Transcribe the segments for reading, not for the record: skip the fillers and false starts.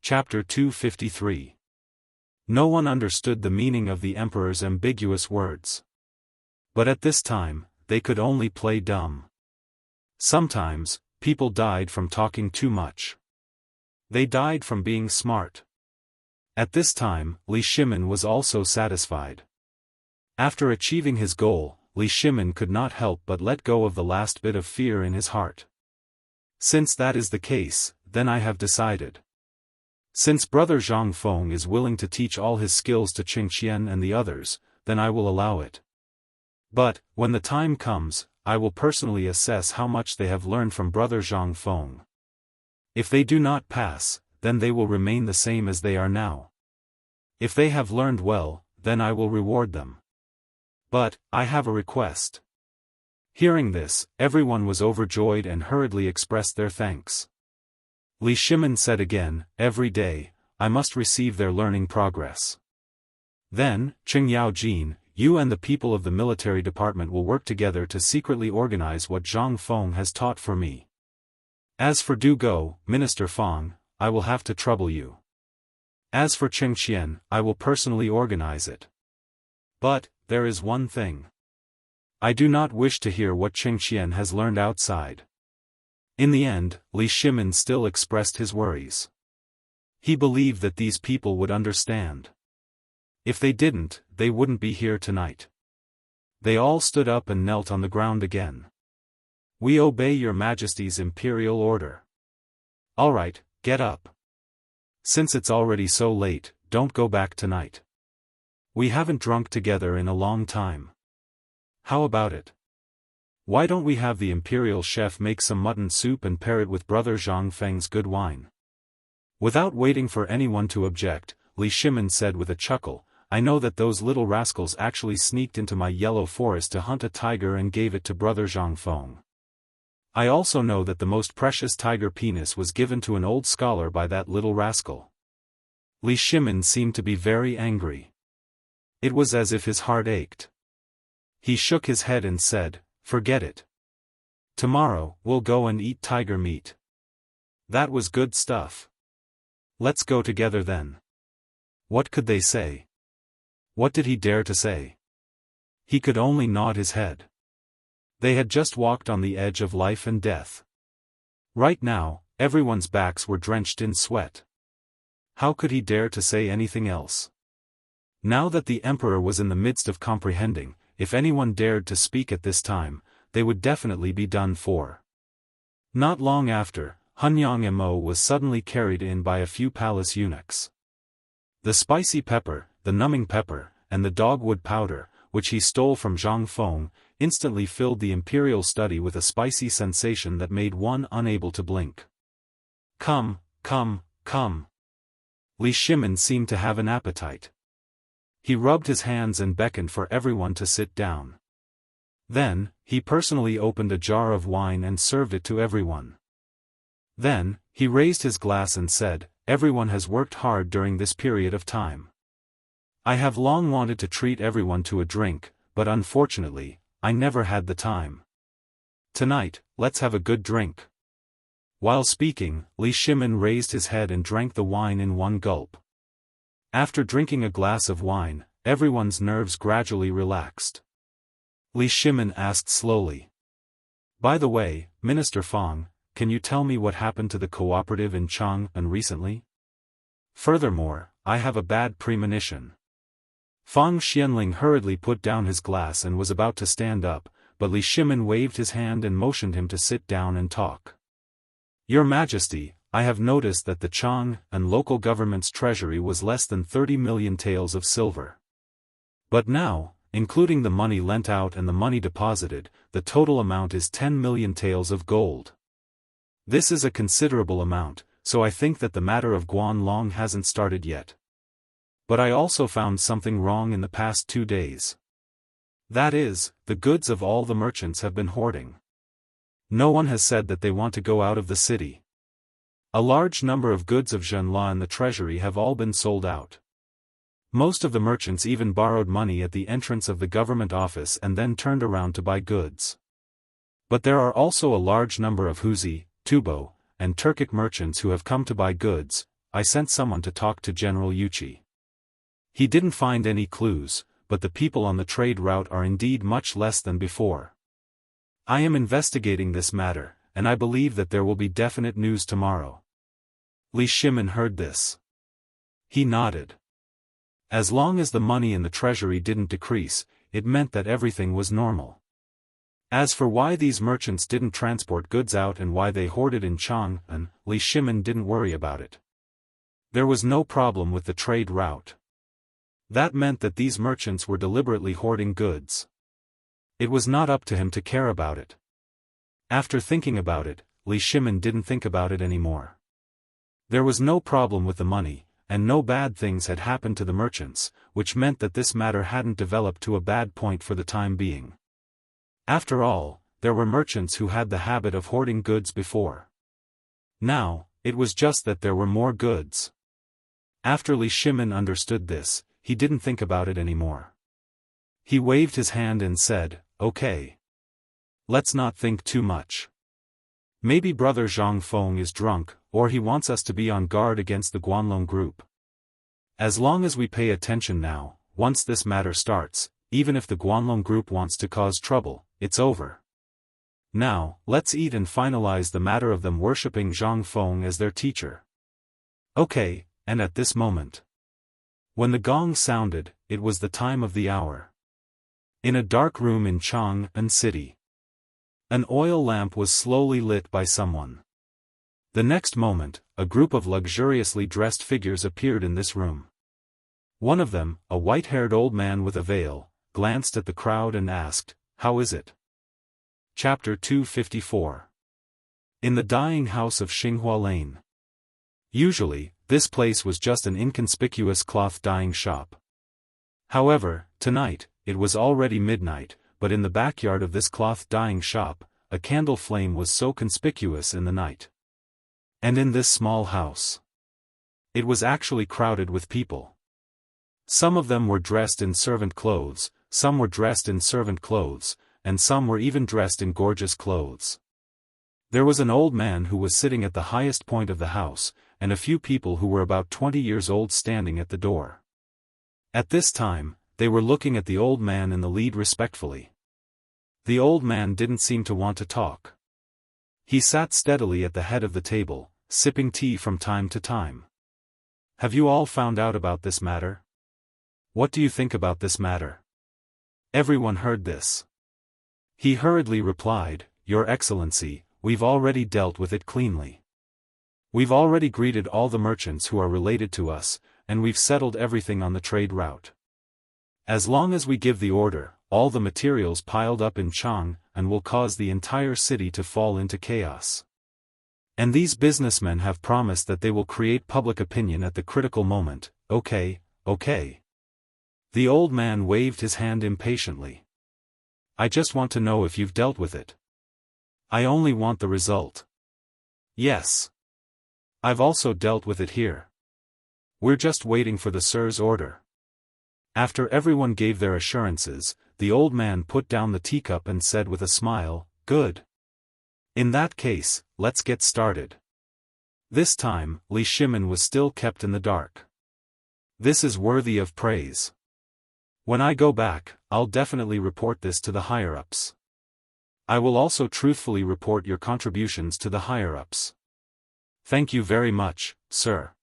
Chapter 253. No one understood the meaning of the emperor's ambiguous words. But at this time, they could only play dumb. Sometimes, people died from talking too much. They died from being smart. At this time, Li Shimin was also satisfied. After achieving his goal, Li Shimin could not help but let go of the last bit of fear in his heart. Since that is the case, then I have decided. Since Brother Zhang Feng is willing to teach all his skills to Qingqian and the others, then I will allow it. But, when the time comes, I will personally assess how much they have learned from Brother Zhang Feng. If they do not pass, then they will remain the same as they are now. If they have learned well, then I will reward them. But, I have a request. Hearing this, everyone was overjoyed and hurriedly expressed their thanks. Li Shimin said again, every day, I must receive their learning progress. Then, Qing Yaojin, you and the people of the military department will work together to secretly organize what Zhang Feng has taught for me. As for Du Go, Minister Fang, I will have to trouble you. As for Qingqian, I will personally organize it. But, there is one thing. I do not wish to hear what Qingqian has learned outside. In the end, Li Shimin still expressed his worries. He believed that these people would understand. If they didn't, they wouldn't be here tonight. They all stood up and knelt on the ground again. We obey your Majesty's imperial order. All right, get up. Since it's already so late, don't go back tonight. We haven't drunk together in a long time. How about it? Why don't we have the imperial chef make some mutton soup and pair it with Brother Zhang Feng's good wine? Without waiting for anyone to object, Li Shimin said with a chuckle, I know that those little rascals actually sneaked into my yellow forest to hunt a tiger and gave it to Brother Zhang Feng. I also know that the most precious tiger penis was given to an old scholar by that little rascal. Li Shimin seemed to be very angry. It was as if his heart ached. He shook his head and said, forget it. Tomorrow, we'll go and eat tiger meat. That was good stuff. Let's go together then. What could they say? What did he dare to say? He could only nod his head. They had just walked on the edge of life and death. Right now, everyone's backs were drenched in sweat. How could he dare to say anything else? Now that the emperor was in the midst of comprehending, if anyone dared to speak at this time, they would definitely be done for. Not long after, Hunyang Mo was suddenly carried in by a few palace eunuchs. The spicy pepper, the numbing pepper, and the dogwood powder, which he stole from Zhang Feng, instantly filled the imperial study with a spicy sensation that made one unable to blink. Come, come, come. Li Shimin seemed to have an appetite. He rubbed his hands and beckoned for everyone to sit down. Then, he personally opened a jar of wine and served it to everyone. Then, he raised his glass and said, everyone has worked hard during this period of time. I have long wanted to treat everyone to a drink, but unfortunately, I never had the time. Tonight, let's have a good drink. While speaking, Li Shimin raised his head and drank the wine in one gulp. After drinking a glass of wine, everyone's nerves gradually relaxed. Li Shimin asked slowly. By the way, Minister Fang, can you tell me what happened to the cooperative in Jianghu recently? Furthermore, I have a bad premonition. Fang Xianling hurriedly put down his glass and was about to stand up, but Li Shimin waved his hand and motioned him to sit down and talk. Your Majesty, I have noticed that the Jianghu and local government's treasury was less than 30 million taels of silver. But now, including the money lent out and the money deposited, the total amount is 10 million taels of gold. This is a considerable amount, so I think that the matter of Guanlong hasn't started yet. But I also found something wrong in the past 2 days. That is, the goods of all the merchants have been hoarding. No one has said that they want to go out of the city. A large number of goods of Zhenla and the treasury have all been sold out. Most of the merchants even borrowed money at the entrance of the government office and then turned around to buy goods. But there are also a large number of Huzi, Tubo, and Turkic merchants who have come to buy goods, I sent someone to talk to General Yuchi. He didn't find any clues, but the people on the trade route are indeed much less than before. I am investigating this matter, and I believe that there will be definite news tomorrow. Li Shimin heard this. He nodded. As long as the money in the treasury didn't decrease, it meant that everything was normal. As for why these merchants didn't transport goods out and why they hoarded in Chang'an, Li Shimin didn't worry about it. There was no problem with the trade route. That meant that these merchants were deliberately hoarding goods. It was not up to him to care about it. After thinking about it, Li Shimin didn't think about it anymore. There was no problem with the money, and no bad things had happened to the merchants, which meant that this matter hadn't developed to a bad point for the time being. After all, there were merchants who had the habit of hoarding goods before. Now, it was just that there were more goods. After Li Shimin understood this, he didn't think about it anymore. He waved his hand and said, "Okay. Let's not think too much. Maybe Brother Zhang Feng is drunk, or he wants us to be on guard against the Guanlong group. As long as we pay attention now, once this matter starts, even if the Guanlong group wants to cause trouble, it's over. Now, let's eat and finalize the matter of them worshipping Zhang Feng as their teacher." Okay, and at this moment, when the gong sounded, it was the time of the hour. In a dark room in Chang'an City, an oil lamp was slowly lit by someone. The next moment, a group of luxuriously dressed figures appeared in this room. One of them, a white-haired old man with a veil, glanced at the crowd and asked, "How is it?" Chapter 254. In the dyeing house of Xinghua Lane. Usually, this place was just an inconspicuous cloth dyeing shop. However, tonight, it was already midnight, but in the backyard of this cloth dyeing shop, a candle flame was so conspicuous in the night. And in this small house, it was actually crowded with people. Some of them were dressed in servant clothes, some were dressed in servant clothes, and some were even dressed in gorgeous clothes. There was an old man who was sitting at the highest point of the house, and a few people who were about 20 years old standing at the door. At this time, they were looking at the old man in the lead respectfully. The old man didn't seem to want to talk. He sat steadily at the head of the table, sipping tea from time to time. "Have you all found out about this matter? What do you think about this matter?" Everyone heard this. He hurriedly replied, "Your Excellency, we've already dealt with it cleanly. We've already greeted all the merchants who are related to us, and we've settled everything on the trade route. As long as we give the order, all the materials piled up in Chang and will cause the entire city to fall into chaos. And these businessmen have promised that they will create public opinion at the critical moment. Okay, okay." The old man waved his hand impatiently. "I just want to know if you've dealt with it. I only want the result." "Yes. I've also dealt with it here. We're just waiting for the Sir's order." After everyone gave their assurances, the old man put down the teacup and said with a smile, "Good. In that case, let's get started." This time, Li Shimin was still kept in the dark. This is worthy of praise. When I go back, I'll definitely report this to the higher-ups. I will also truthfully report your contributions to the higher-ups. Thank you very much, sir.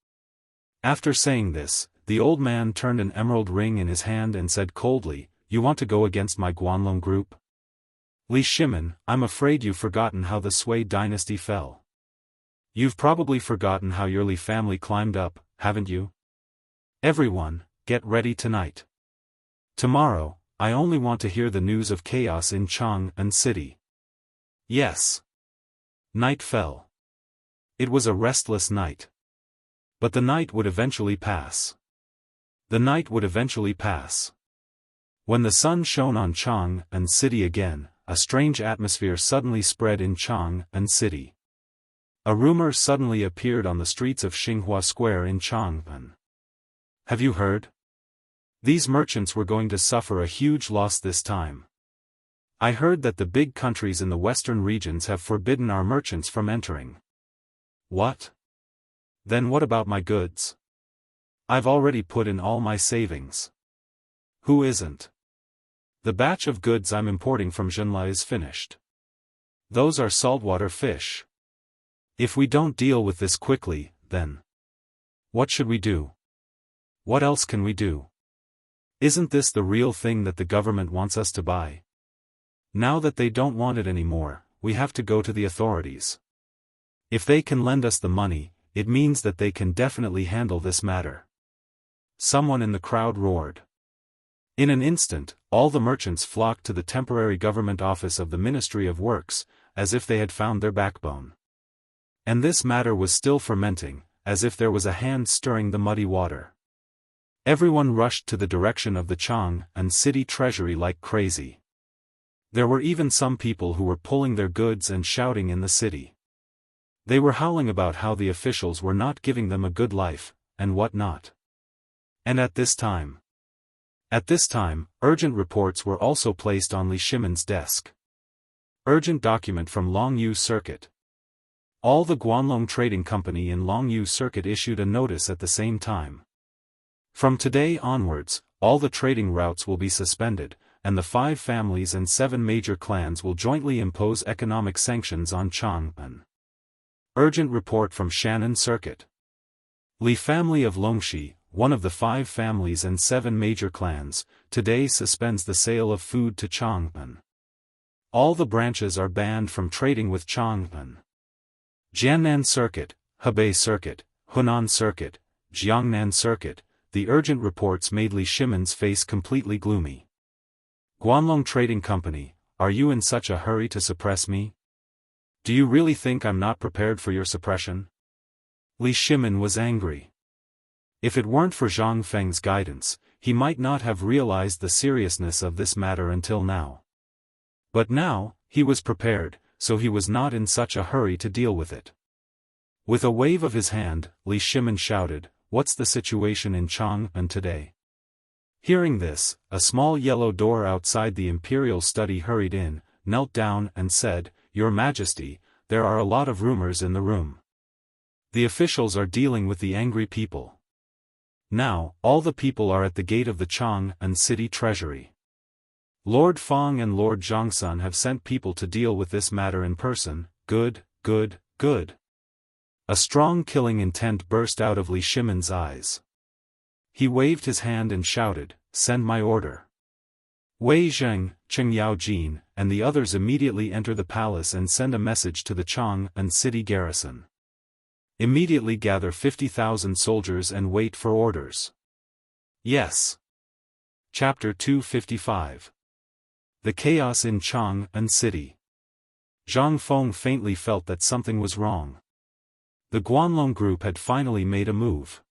After saying this, the old man turned an emerald ring in his hand and said coldly, "You want to go against my Guanlong group? Li Shimin, I'm afraid you've forgotten how the Sui dynasty fell. You've probably forgotten how your Li family climbed up, haven't you? Everyone, get ready tonight. Tomorrow, I only want to hear the news of chaos in Chang'an City." Yes. Night fell. It was a restless night. But the night would eventually pass. The night would eventually pass. When the sun shone on Chang'an City again, a strange atmosphere suddenly spread in Chang'an City. A rumor suddenly appeared on the streets of Xinghua Square in Chang'an. "Have you heard? These merchants were going to suffer a huge loss this time. I heard that the big countries in the western regions have forbidden our merchants from entering." "What? Then what about my goods? I've already put in all my savings. Who isn't? The batch of goods I'm importing from Zhenla is finished. Those are saltwater fish. If we don't deal with this quickly, then what should we do? What else can we do? Isn't this the real thing that the government wants us to buy? Now that they don't want it anymore, we have to go to the authorities. If they can lend us the money, it means that they can definitely handle this matter. Someone in the crowd roared. In an instant, all the merchants flocked to the temporary government office of the Ministry of Works, as if they had found their backbone. And this matter was still fermenting, as if there was a hand stirring the muddy water. Everyone rushed to the direction of the Chang and city treasury like crazy. There were even some people who were pulling their goods and shouting in the city. They were howling about how the officials were not giving them a good life, and what not. And at this time, urgent reports were also placed on Li Shimon's desk. Urgent document from Longyu Circuit. All the Guanlong Trading Company in Longyu Circuit issued a notice at the same time. From today onwards, all the trading routes will be suspended, and the 5 families and 7 major clans will jointly impose economic sanctions on Chang'an. Urgent report from Shannon Circuit. Li family of Longxi, one of the 5 families and 7 major clans, today suspends the sale of food to Chang'an. All the branches are banned from trading with Chang'an. Jiannan Circuit, Hebei Circuit, Hunan Circuit, Jiangnan Circuit. The urgent reports made Li Shimon's face completely gloomy. Guanlong Trading Company, are you in such a hurry to suppress me? Do you really think I'm not prepared for your suppression? Li Shimon was angry. If it weren't for Zhang Feng's guidance, he might not have realized the seriousness of this matter until now. But now, he was prepared, so he was not in such a hurry to deal with it. With a wave of his hand, Li Shimon shouted, "What's the situation in Chang'an today?" Hearing this, a small yellow door outside the imperial study hurried in, knelt down and said, "Your Majesty, there are a lot of rumors in the room. The officials are dealing with the angry people. Now, all the people are at the gate of the Chang'an city treasury. Lord Fang and Lord Zhangsun have sent people to deal with this matter in person." Good, good, good. A strong killing intent burst out of Li Shimon's eyes. He waved his hand and shouted, "Send my order." Wei Zheng, Cheng Yaojin, and the others immediately enter the palace and send a message to the Chang'an city garrison. Immediately gather 50,000 soldiers and wait for orders. Yes. Chapter 255. The chaos in Chang'an city. Zhang Feng faintly felt that something was wrong. The Guanlong group had finally made a move.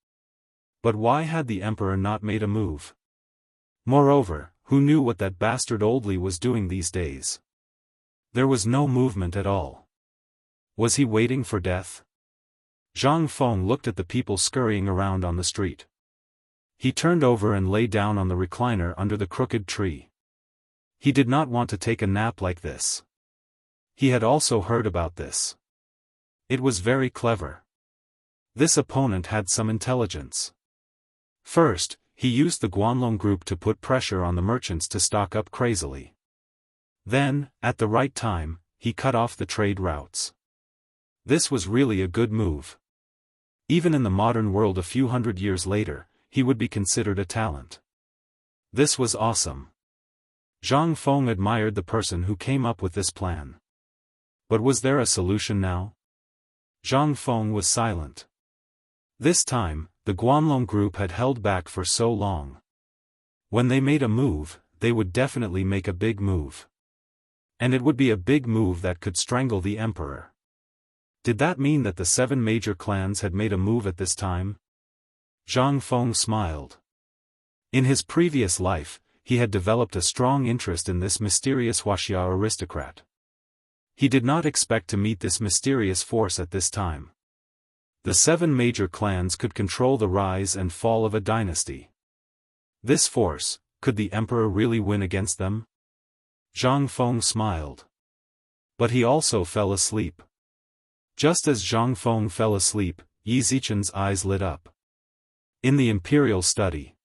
But why had the emperor not made a move? Moreover, who knew what that bastard old Li was doing these days? There was no movement at all. Was he waiting for death? Zhang Feng looked at the people scurrying around on the street. He turned over and lay down on the recliner under the crooked tree. He did not want to take a nap like this. He had also heard about this. It was very clever. This opponent had some intelligence. First, he used the Guanlong group to put pressure on the merchants to stock up crazily. Then, at the right time, he cut off the trade routes. This was really a good move. Even in the modern world a few hundred years later, he would be considered a talent. This was awesome. Zhang Feng admired the person who came up with this plan. But was there a solution now? Zhang Feng was silent. This time, the Guanlong group had held back for so long. When they made a move, they would definitely make a big move. And it would be a big move that could strangle the emperor. Did that mean that the 7 major clans had made a move at this time? Zhang Feng smiled. In his previous life, he had developed a strong interest in this mysterious Wuxia aristocrat. He did not expect to meet this mysterious force at this time. The 7 major clans could control the rise and fall of a dynasty. This force, could the emperor really win against them? Zhang Feng smiled. But he also fell asleep. Just as Zhang Feng fell asleep, Yi Zichen's eyes lit up. In the imperial study.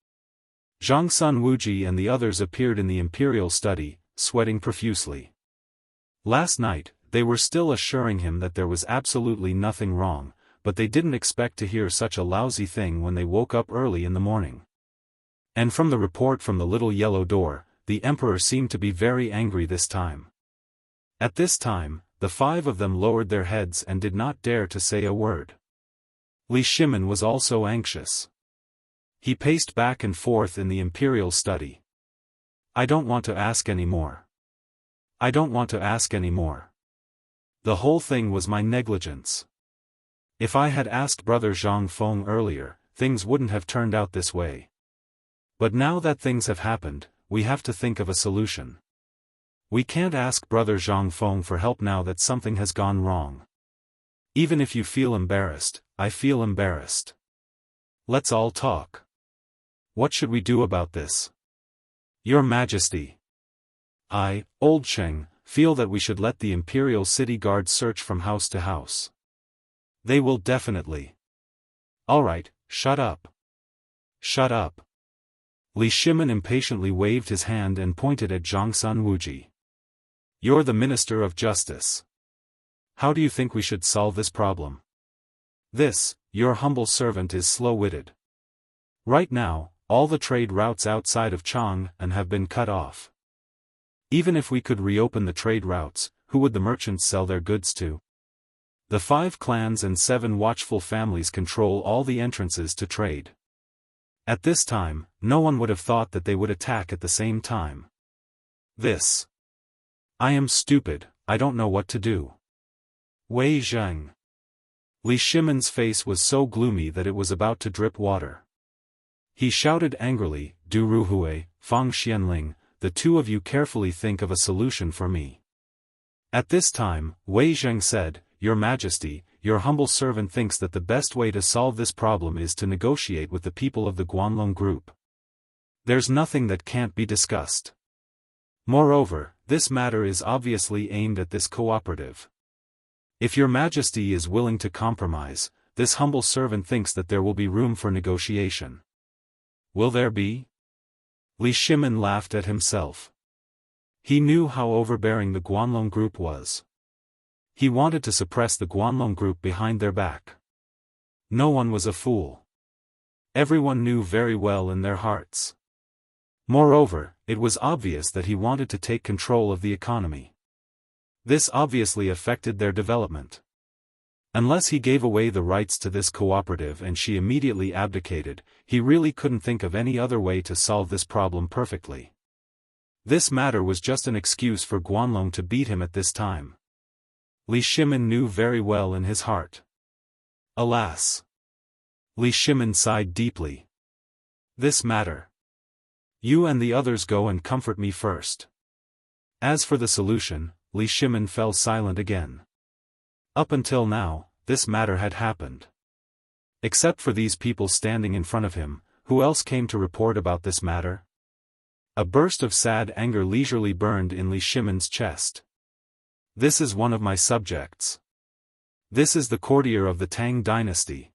Zhang Sun Wuji and the others appeared in the imperial study, sweating profusely. Last night, they were still assuring him that there was absolutely nothing wrong, but they didn't expect to hear such a lousy thing when they woke up early in the morning. And from the report from the little yellow door, the emperor seemed to be very angry this time. At this time, the 5 of them lowered their heads and did not dare to say a word. Li Shimin was also anxious. He paced back and forth in the imperial study. I don't want to ask any more. I don't want to ask any more. The whole thing was my negligence. If I had asked Brother Zhang Feng earlier, things wouldn't have turned out this way. But now that things have happened, we have to think of a solution. We can't ask Brother Zhang Feng for help now that something has gone wrong. Even if you feel embarrassed, I feel embarrassed. Let's all talk. What should we do about this? Your Majesty. I, Old Sheng, feel that we should let the Imperial City Guard search from house to house. They will definitely. Alright, shut up. Shut up. Li Shimin impatiently waved his hand and pointed at Zhang Sun Wuji. You're the Minister of Justice. How do you think we should solve this problem? This, your humble servant is slow-witted. Right now, all the trade routes outside of Chang'an have been cut off. Even if we could reopen the trade routes, who would the merchants sell their goods to? The 5 clans and 7 watchful families control all the entrances to trade. At this time, no one would have thought that they would attack at the same time. This. I am stupid, I don't know what to do. Wei Zheng. Li Shimin's face was so gloomy that it was about to drip water. He shouted angrily, Du Ruhui, Fang Xianling, the 2 of you carefully think of a solution for me. At this time, Wei Zheng said, Your Majesty, your humble servant thinks that the best way to solve this problem is to negotiate with the people of the Guanlong group. There's nothing that can't be discussed. Moreover, this matter is obviously aimed at this cooperative. If your Majesty is willing to compromise, this humble servant thinks that there will be room for negotiation. Will there be? Li Shimin laughed at himself. He knew how overbearing the Guanlong group was. He wanted to suppress the Guanlong group behind their back. No one was a fool. Everyone knew very well in their hearts. Moreover, it was obvious that he wanted to take control of the economy. This obviously affected their development. Unless he gave away the rights to this cooperative and she immediately abdicated, he really couldn't think of any other way to solve this problem perfectly. This matter was just an excuse for Guanlong to beat him at this time. Li Shimin knew very well in his heart. Alas! Li Shimin sighed deeply. This matter. You and the others go and comfort me first. As for the solution, Li Shimin fell silent again. Up until now, this matter had happened. Except for these people standing in front of him, who else came to report about this matter? A burst of sad anger leisurely burned in Li Shimin's chest. This is one of my subjects. This is the courtier of the Tang dynasty.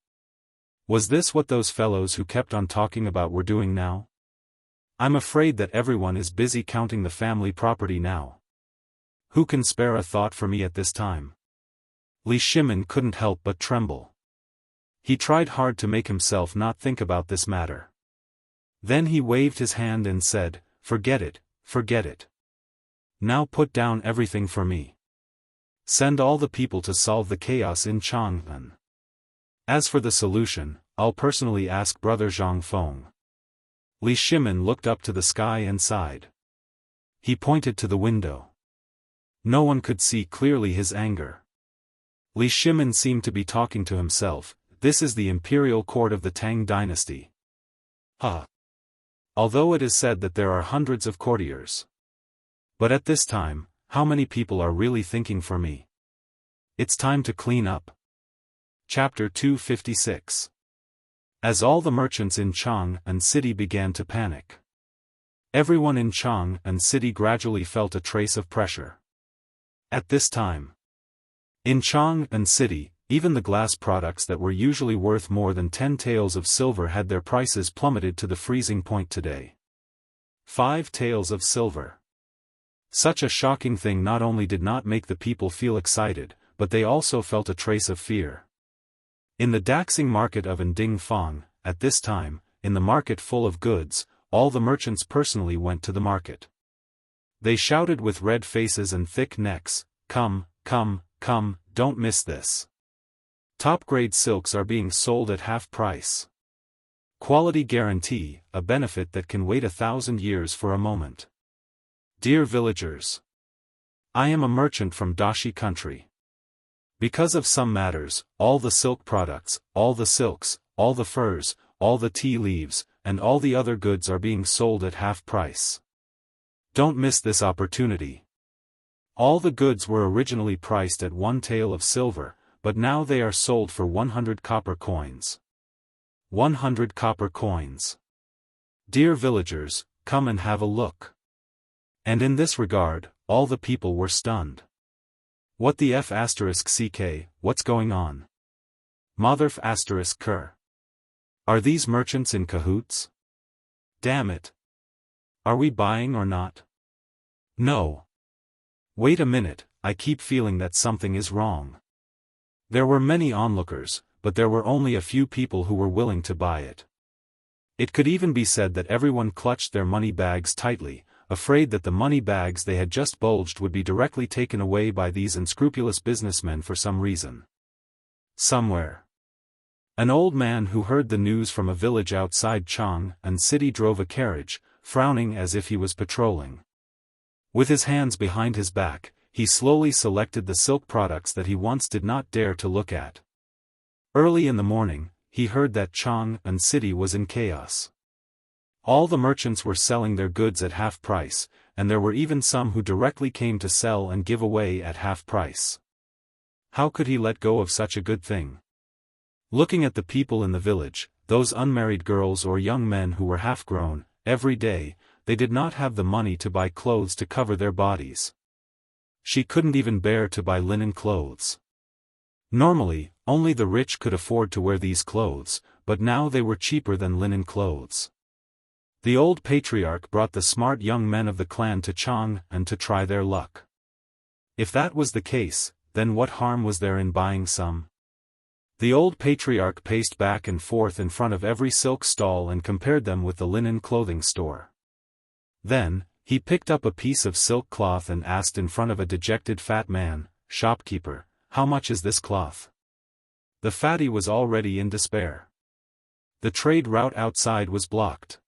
Was this what those fellows who kept on talking about were doing now? I'm afraid that everyone is busy counting the family property now. Who can spare a thought for me at this time? Li Shimin couldn't help but tremble. He tried hard to make himself not think about this matter. Then he waved his hand and said, Forget it, forget it. Now put down everything for me. Send all the people to solve the chaos in Chang'an. As for the solution, I'll personally ask Brother Zhang Feng. Li Shimin looked up to the sky and sighed. He pointed to the window. No one could see clearly his anger. Li Shimin seemed to be talking to himself. This is the imperial court of the Tang dynasty. Although it is said that there are hundreds of courtiers. But at this time, how many people are really thinking for me? It's time to clean up. Chapter 256. As all the merchants in Chang'an City began to panic. Everyone in Chang'an City gradually felt a trace of pressure. At this time, in Chang'an City, Even the glass products that were usually worth more than 10 taels of silver had their prices plummeted to the freezing point today. 5 taels of silver. Such a shocking thing not only did not make the people feel excited, but they also felt a trace of fear. In the Daxing market of Ndingfang, at this time, in the market full of goods, all the merchants personally went to the market. They shouted with red faces and thick necks, "Come, come, come, don't miss this. Top-grade silks are being sold at half price. Quality guarantee, a benefit that can wait 1,000 years for a moment. Dear villagers, I am a merchant from Daoist country. Because of some matters, all the silk products, all the silks, all the furs, all the tea leaves, and all the other goods are being sold at half price. Don't miss this opportunity. All the goods were originally priced at 1 tael of silver, but now they are sold for 100 copper coins. 100 copper coins. Dear villagers, come and have a look." And in this regard, all the people were stunned. What the f*ck, what's going on? Motherf***. Are these merchants in cahoots? Damn it. Are we buying or not? No. Wait a minute, I keep feeling that something is wrong. There were many onlookers, but there were only a few people who were willing to buy it. It could even be said that everyone clutched their money bags tightly, afraid that the money bags they had just bulged would be directly taken away by these unscrupulous businessmen for some reason. Somewhere. An old man who heard the news from a village outside Jianghu city drove a carriage, frowning as if he was patrolling. With his hands behind his back, he slowly selected the silk products that he once did not dare to look at. Early in the morning, he heard that Jianghu city was in chaos. All the merchants were selling their goods at half price, and there were even some who directly came to sell and give away at half price. How could he let go of such a good thing? Looking at the people in the village, those unmarried girls or young men who were half-grown, every day, they did not have the money to buy clothes to cover their bodies. She couldn't even bear to buy linen clothes. Normally, only the rich could afford to wear these clothes, but now they were cheaper than linen clothes. The old patriarch brought the smart young men of the clan to Jianghu to try their luck. If that was the case, then what harm was there in buying some? The old patriarch paced back and forth in front of every silk stall and compared them with the linen clothing store. Then, he picked up a piece of silk cloth and asked in front of a dejected fat man, "Shopkeeper, how much is this cloth?" The fatty was already in despair. The trade route outside was blocked.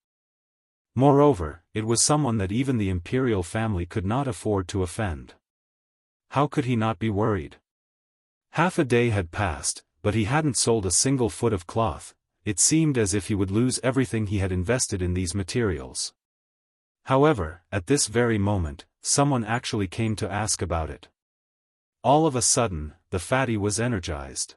Moreover, it was someone that even the imperial family could not afford to offend. How could he not be worried? Half a day had passed, but he hadn't sold a single foot of cloth. It seemed as if he would lose everything he had invested in these materials. However, at this very moment, someone actually came to ask about it. All of a sudden, the fatty was energized.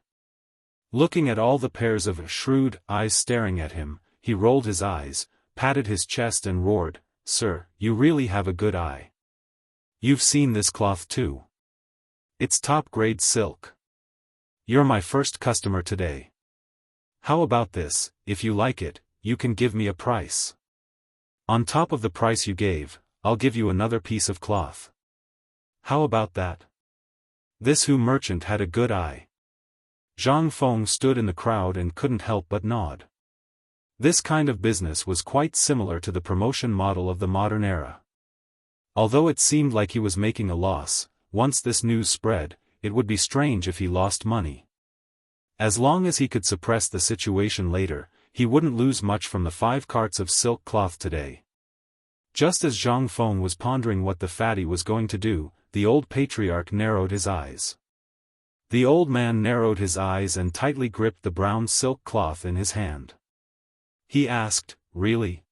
Looking at all the pairs of shrewd eyes staring at him, he rolled his eyes, patted his chest and roared, "Sir, you really have a good eye. You've seen this cloth too. It's top-grade silk. You're my first customer today. How about this? If you like it, you can give me a price. On top of the price you gave, I'll give you another piece of cloth. How about that?" This Hu merchant had a good eye. Zhang Feng stood in the crowd and couldn't help but nod. This kind of business was quite similar to the promotion model of the modern era. Although it seemed like he was making a loss, once this news spread, it would be strange if he lost money. As long as he could suppress the situation later, he wouldn't lose much from the 5 carts of silk cloth today. Just as Zhang Feng was pondering what the fatty was going to do, the old patriarch narrowed his eyes. The old man narrowed his eyes and tightly gripped the brown silk cloth in his hand. He asked, "Really?"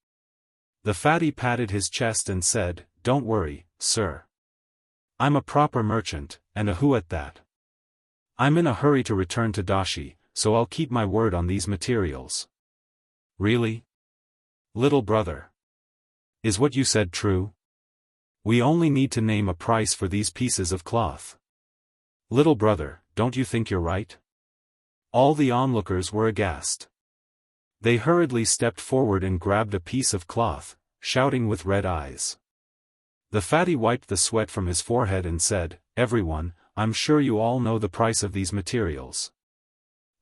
The fatty patted his chest and said, "Don't worry, sir. I'm a proper merchant, and a Hu at that. I'm in a hurry to return to Daoist, so I'll keep my word on these materials." "Really? Little brother? Is what you said true? We only need to name a price for these pieces of cloth. Little brother, don't you think you're right?" All the onlookers were aghast. They hurriedly stepped forward and grabbed a piece of cloth, shouting with red eyes. The fatty wiped the sweat from his forehead and said, "Everyone, I'm sure you all know the price of these materials.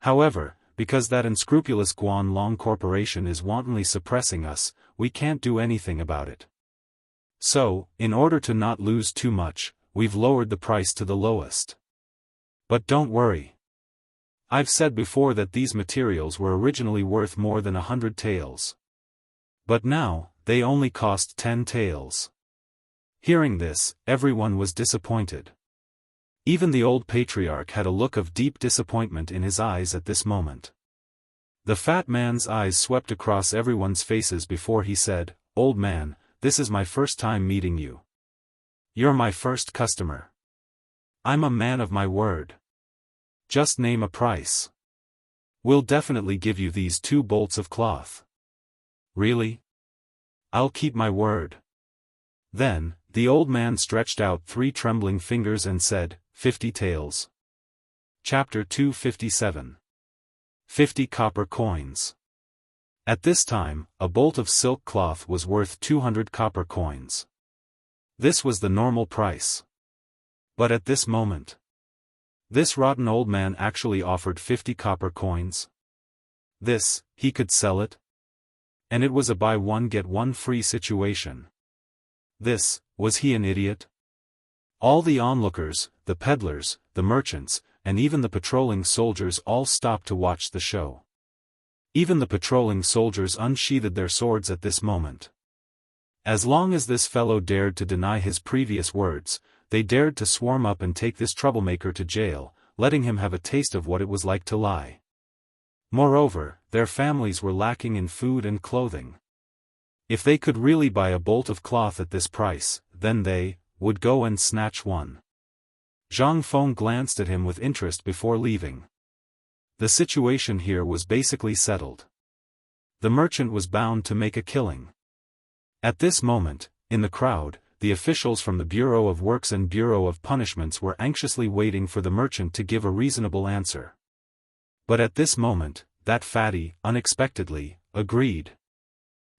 However, because that unscrupulous Guanlong Corporation is wantonly suppressing us, we can't do anything about it. So, in order to not lose too much, we've lowered the price to the lowest. But don't worry. I've said before that these materials were originally worth more than 100 taels. But now, they only cost 10 taels." Hearing this, everyone was disappointed. Even the old patriarch had a look of deep disappointment in his eyes at this moment. The fat man's eyes swept across everyone's faces before he said, "Old man, this is my first time meeting you. You're my first customer. I'm a man of my word. Just name a price. We'll definitely give you these 2 bolts of cloth." "Really? I'll keep my word." Then, the old man stretched out 3 trembling fingers and said, 50 taels. Chapter 257. 50 copper coins. At this time, a bolt of silk cloth was worth 200 copper coins. This was the normal price. But at this moment, this rotten old man actually offered 50 copper coins. This, he could sell it? And it was a buy one get one free situation. This, was he an idiot? All the onlookers, the peddlers, the merchants, and even the patrolling soldiers all stopped to watch the show. Even the patrolling soldiers unsheathed their swords at this moment. As long as this fellow dared to deny his previous words, they dared to swarm up and take this troublemaker to jail, letting him have a taste of what it was like to lie. Moreover, their families were lacking in food and clothing. If they could really buy a bolt of cloth at this price, then they would go and snatch one. Zhang Feng glanced at him with interest before leaving. The situation here was basically settled. The merchant was bound to make a killing. At this moment, in the crowd, the officials from the Bureau of Works and Bureau of Punishments were anxiously waiting for the merchant to give a reasonable answer. But at this moment, that fatty, unexpectedly, agreed.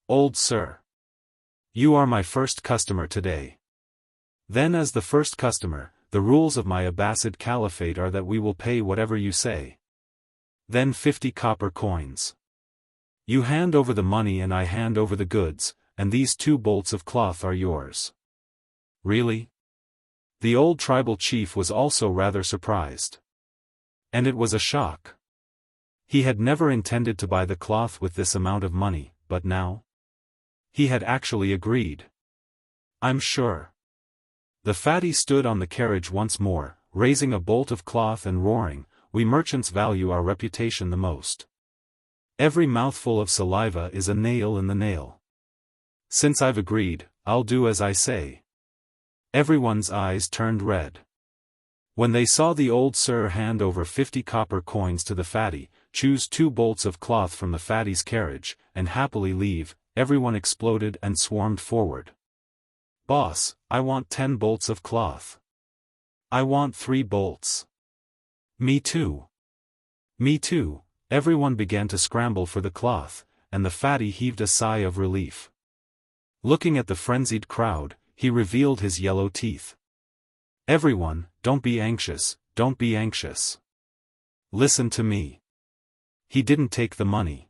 "Old sir. You are my first customer today. Then as the first customer, the rules of my Abbasid Caliphate are that we will pay whatever you say. Then 50 copper coins. You hand over the money and I hand over the goods, and these 2 bolts of cloth are yours." "Really?" The old tribal chief was also rather surprised. And it was a shock. He had never intended to buy the cloth with this amount of money, but now? He had actually agreed. "I'm sure." The fatty stood on the carriage once more, raising a bolt of cloth and roaring, "We merchants value our reputation the most. Every mouthful of saliva is a nail in the nail. Since I've agreed, I'll do as I say." Everyone's eyes turned red. When they saw the old sir hand over 50 copper coins to the fatty, choose 2 bolts of cloth from the fatty's carriage, and happily leave, everyone exploded and swarmed forward. "Boss, I want 10 bolts of cloth. I want 3 bolts. Me too. Me too." Everyone began to scramble for the cloth, and the fatty heaved a sigh of relief. Looking at the frenzied crowd, he revealed his yellow teeth. "Everyone, don't be anxious, don't be anxious. Listen to me." He didn't take the money.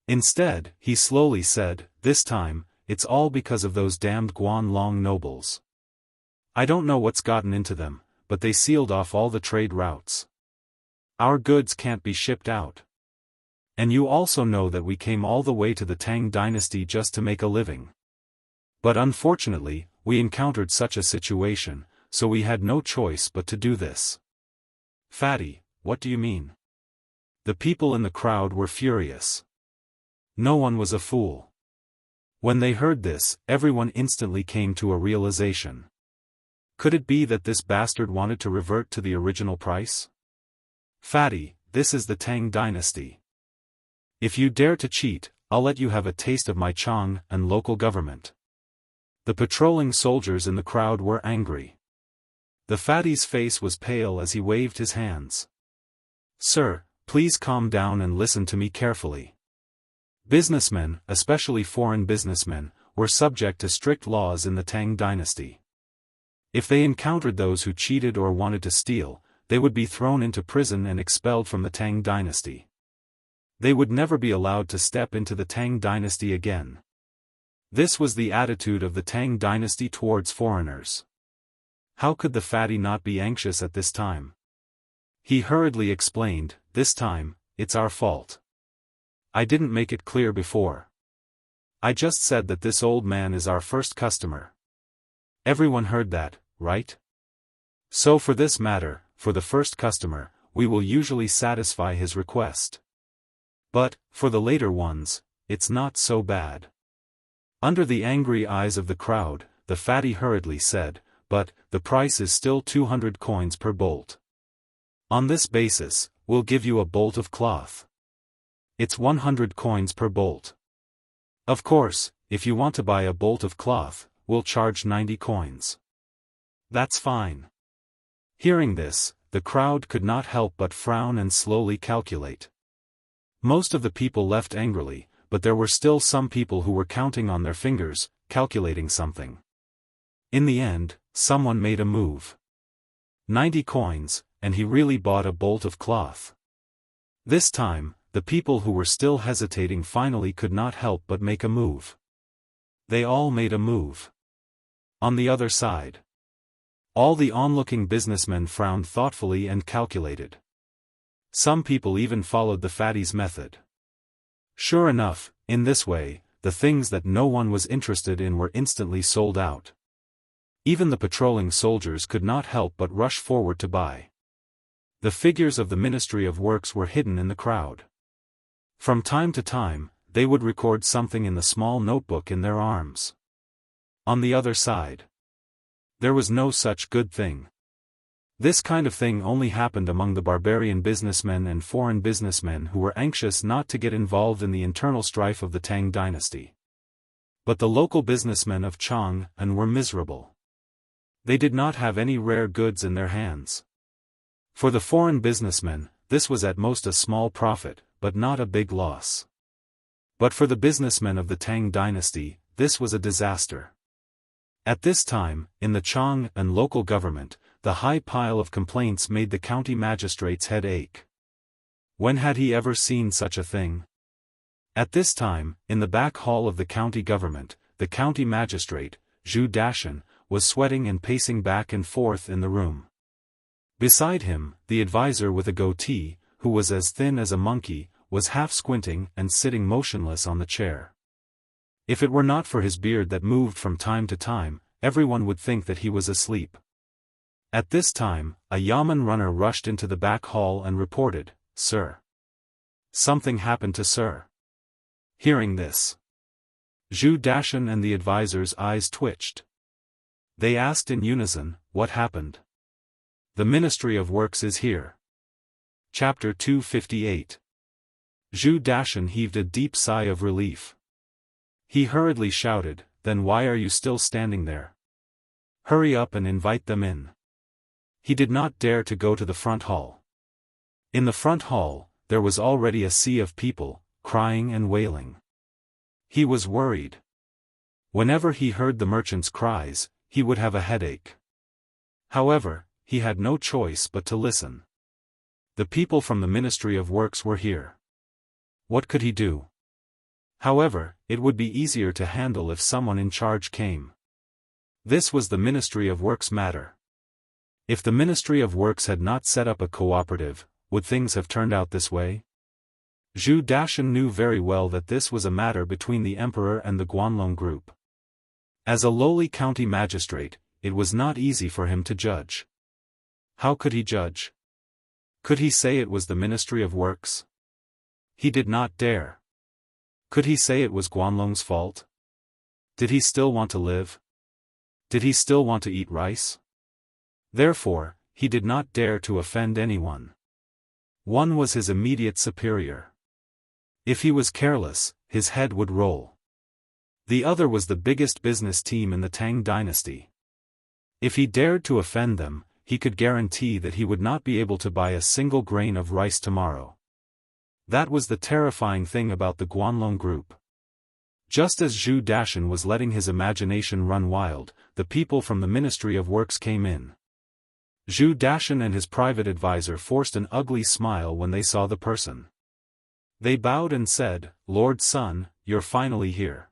Instead, he slowly said, "This time, it's all because of those damned Guanlong nobles. I don't know what's gotten into them, but they sealed off all the trade routes. Our goods can't be shipped out. And you also know that we came all the way to the Tang dynasty just to make a living. But unfortunately, we encountered such a situation, so we had no choice but to do this." "Fatty, what do you mean?" The people in the crowd were furious. No one was a fool. When they heard this, everyone instantly came to a realization. Could it be that this bastard wanted to revert to the original price? "Fatty, this is the Tang dynasty. If you dare to cheat, I'll let you have a taste of my Chang and local government." The patrolling soldiers in the crowd were angry. The fatty's face was pale as he waved his hands. "Sir, Please calm down and listen to me carefully. Businessmen, especially foreign businessmen, were subject to strict laws in the Tang dynasty. If they encountered those who cheated or wanted to steal, they would be thrown into prison and expelled from the Tang dynasty. They would never be allowed to step into the Tang dynasty again. This was the attitude of the Tang dynasty towards foreigners. How could the fatty not be anxious at this time? He hurriedly explained, "This time, it's our fault. I didn't make it clear before. I just said that this old man is our first customer." Everyone heard that, right? So for this matter, for the first customer, we will usually satisfy his request. But, for the later ones, it's not so bad. Under the angry eyes of the crowd, the fatty hurriedly said, "But, the price is still 200 coins per bolt. On this basis, we'll give you a bolt of cloth. It's 100 coins per bolt. Of course, if you want to buy a bolt of cloth, we'll charge 90 coins. That's fine." Hearing this, the crowd could not help but frown and slowly calculate. Most of the people left angrily, but there were still some people who were counting on their fingers, calculating something. In the end, someone made a move. 90 coins, and he really bought a bolt of cloth. This time, the people who were still hesitating finally could not help but make a move. They all made a move. On the other side, all the onlooking businessmen frowned thoughtfully and calculated. Some people even followed the fatty's method. Sure enough, in this way, the things that no one was interested in were instantly sold out. Even the patrolling soldiers could not help but rush forward to buy. The figures of the Ministry of Works were hidden in the crowd. From time to time, they would record something in the small notebook in their arms. On the other side, there was no such good thing. This kind of thing only happened among the barbarian businessmen and foreign businessmen who were anxious not to get involved in the internal strife of the Tang dynasty. But the local businessmen of Jianghu were miserable. They did not have any rare goods in their hands. For the foreign businessmen, this was at most a small profit, but not a big loss. But for the businessmen of the Tang dynasty, this was a disaster. At this time, in the Jianghu local government, the high pile of complaints made the county magistrate's head ache. When had he ever seen such a thing? At this time, in the back hall of the county government, the county magistrate, Zhu Dashan, was sweating and pacing back and forth in the room. Beside him, the advisor with a goatee, who was as thin as a monkey, was half squinting and sitting motionless on the chair. If it were not for his beard that moved from time to time, everyone would think that he was asleep. At this time, a yamen runner rushed into the back hall and reported, "Sir. Something happened to Sir." Hearing this, Zhu Dashan and the advisor's eyes twitched. They asked in unison, "What happened?" "The Ministry of Works is here." Chapter 258. Zhu Dashan heaved a deep sigh of relief. He hurriedly shouted, "Then why are you still standing there? Hurry up and invite them in." He did not dare to go to the front hall. In the front hall, there was already a sea of people, crying and wailing. He was worried. Whenever he heard the merchants' cries, he would have a headache. However, he had no choice but to listen. The people from the Ministry of Works were here. What could he do? However, it would be easier to handle if someone in charge came. This was the Ministry of Works matter. If the Ministry of Works had not set up a cooperative, would things have turned out this way? Zhu Dashan knew very well that this was a matter between the emperor and the Guanlong group. As a lowly county magistrate, it was not easy for him to judge. How could he judge? Could he say it was the Ministry of Works? He did not dare. Could he say it was Guanlong's fault? Did he still want to live? Did he still want to eat rice? Therefore, he did not dare to offend anyone. One was his immediate superior. If he was careless, his head would roll. The other was the biggest business team in the Tang dynasty. If he dared to offend them, he could guarantee that he would not be able to buy a single grain of rice tomorrow. That was the terrifying thing about the Guanlong group. Just as Zhu Dashan was letting his imagination run wild, the people from the Ministry of Works came in. Zhu Dashan and his private advisor forced an ugly smile when they saw the person. They bowed and said, "Lord Sun, you're finally here."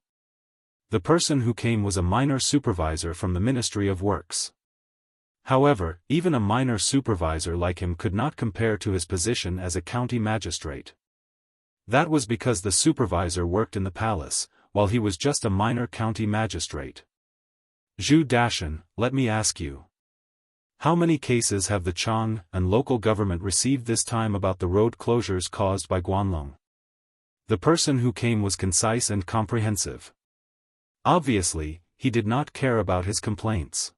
The person who came was a minor supervisor from the Ministry of Works. However, even a minor supervisor like him could not compare to his position as a county magistrate. That was because the supervisor worked in the palace, while he was just a minor county magistrate. Zhu Dashan, let me ask you. How many cases have the Chang and local government received this time about the road closures caused by Guanlong? The person who came was concise and comprehensive. Obviously, he did not care about his complaints.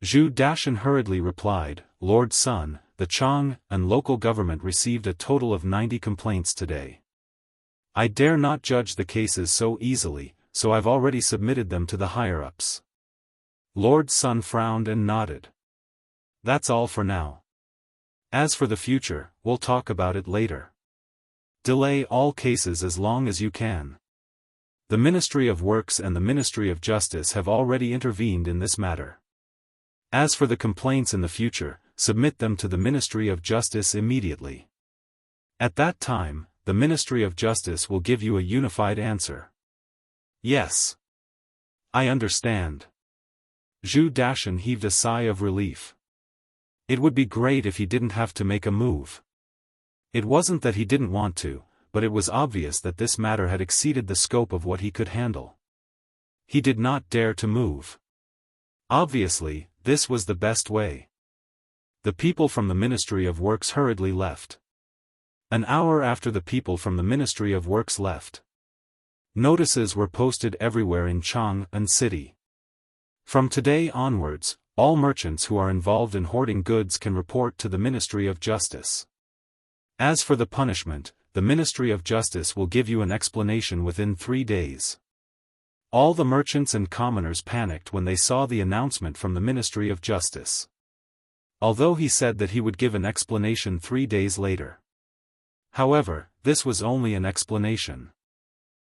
Zhu Dashan hurriedly replied, "Lord Sun, the Chang and local government received a total of 90 complaints today. I dare not judge the cases so easily, so I've already submitted them to the higher-ups." Lord Sun frowned and nodded. "That's all for now. As for the future, we'll talk about it later. Delay all cases as long as you can. The Ministry of Works and the Ministry of Justice have already intervened in this matter. As for the complaints in the future, submit them to the Ministry of Justice immediately. At that time, the Ministry of Justice will give you a unified answer." "Yes. I understand." Zhu Dashan heaved a sigh of relief. It would be great if he didn't have to make a move. It wasn't that he didn't want to, but it was obvious that this matter had exceeded the scope of what he could handle. He did not dare to move. Obviously, this was the best way. The people from the Ministry of Works hurriedly left. An hour after the people from the Ministry of Works left, notices were posted everywhere in Chang'an City. From today onwards, all merchants who are involved in hoarding goods can report to the Ministry of Justice. As for the punishment, the Ministry of Justice will give you an explanation within 3 days. All the merchants and commoners panicked when they saw the announcement from the Ministry of Justice. Although he said that he would give an explanation 3 days later. However, this was only an explanation.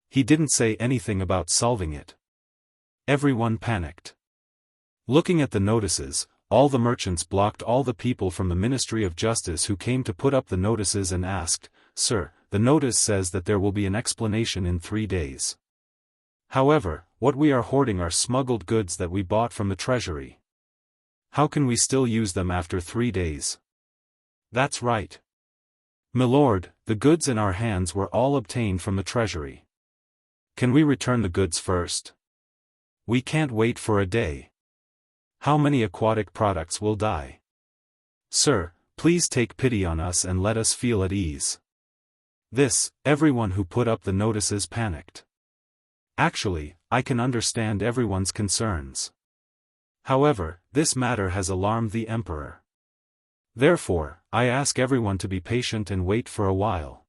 He didn't say anything about solving it. Everyone panicked. Looking at the notices, all the merchants blocked all the people from the Ministry of Justice who came to put up the notices and asked, "Sir, the notice says that there will be an explanation in 3 days. However, what we are hoarding are smuggled goods that we bought from the treasury. How can we still use them after 3 days?" "That's right. Milord, the goods in our hands were all obtained from the treasury. Can we return the goods first? We can't wait for a day. How many aquatic products will die? Sir, please take pity on us and let us feel at ease." Everyone who put up the notices panicked. Actually, I can understand everyone's concerns. However, this matter has alarmed the Emperor. Therefore, I ask everyone to be patient and wait for a while.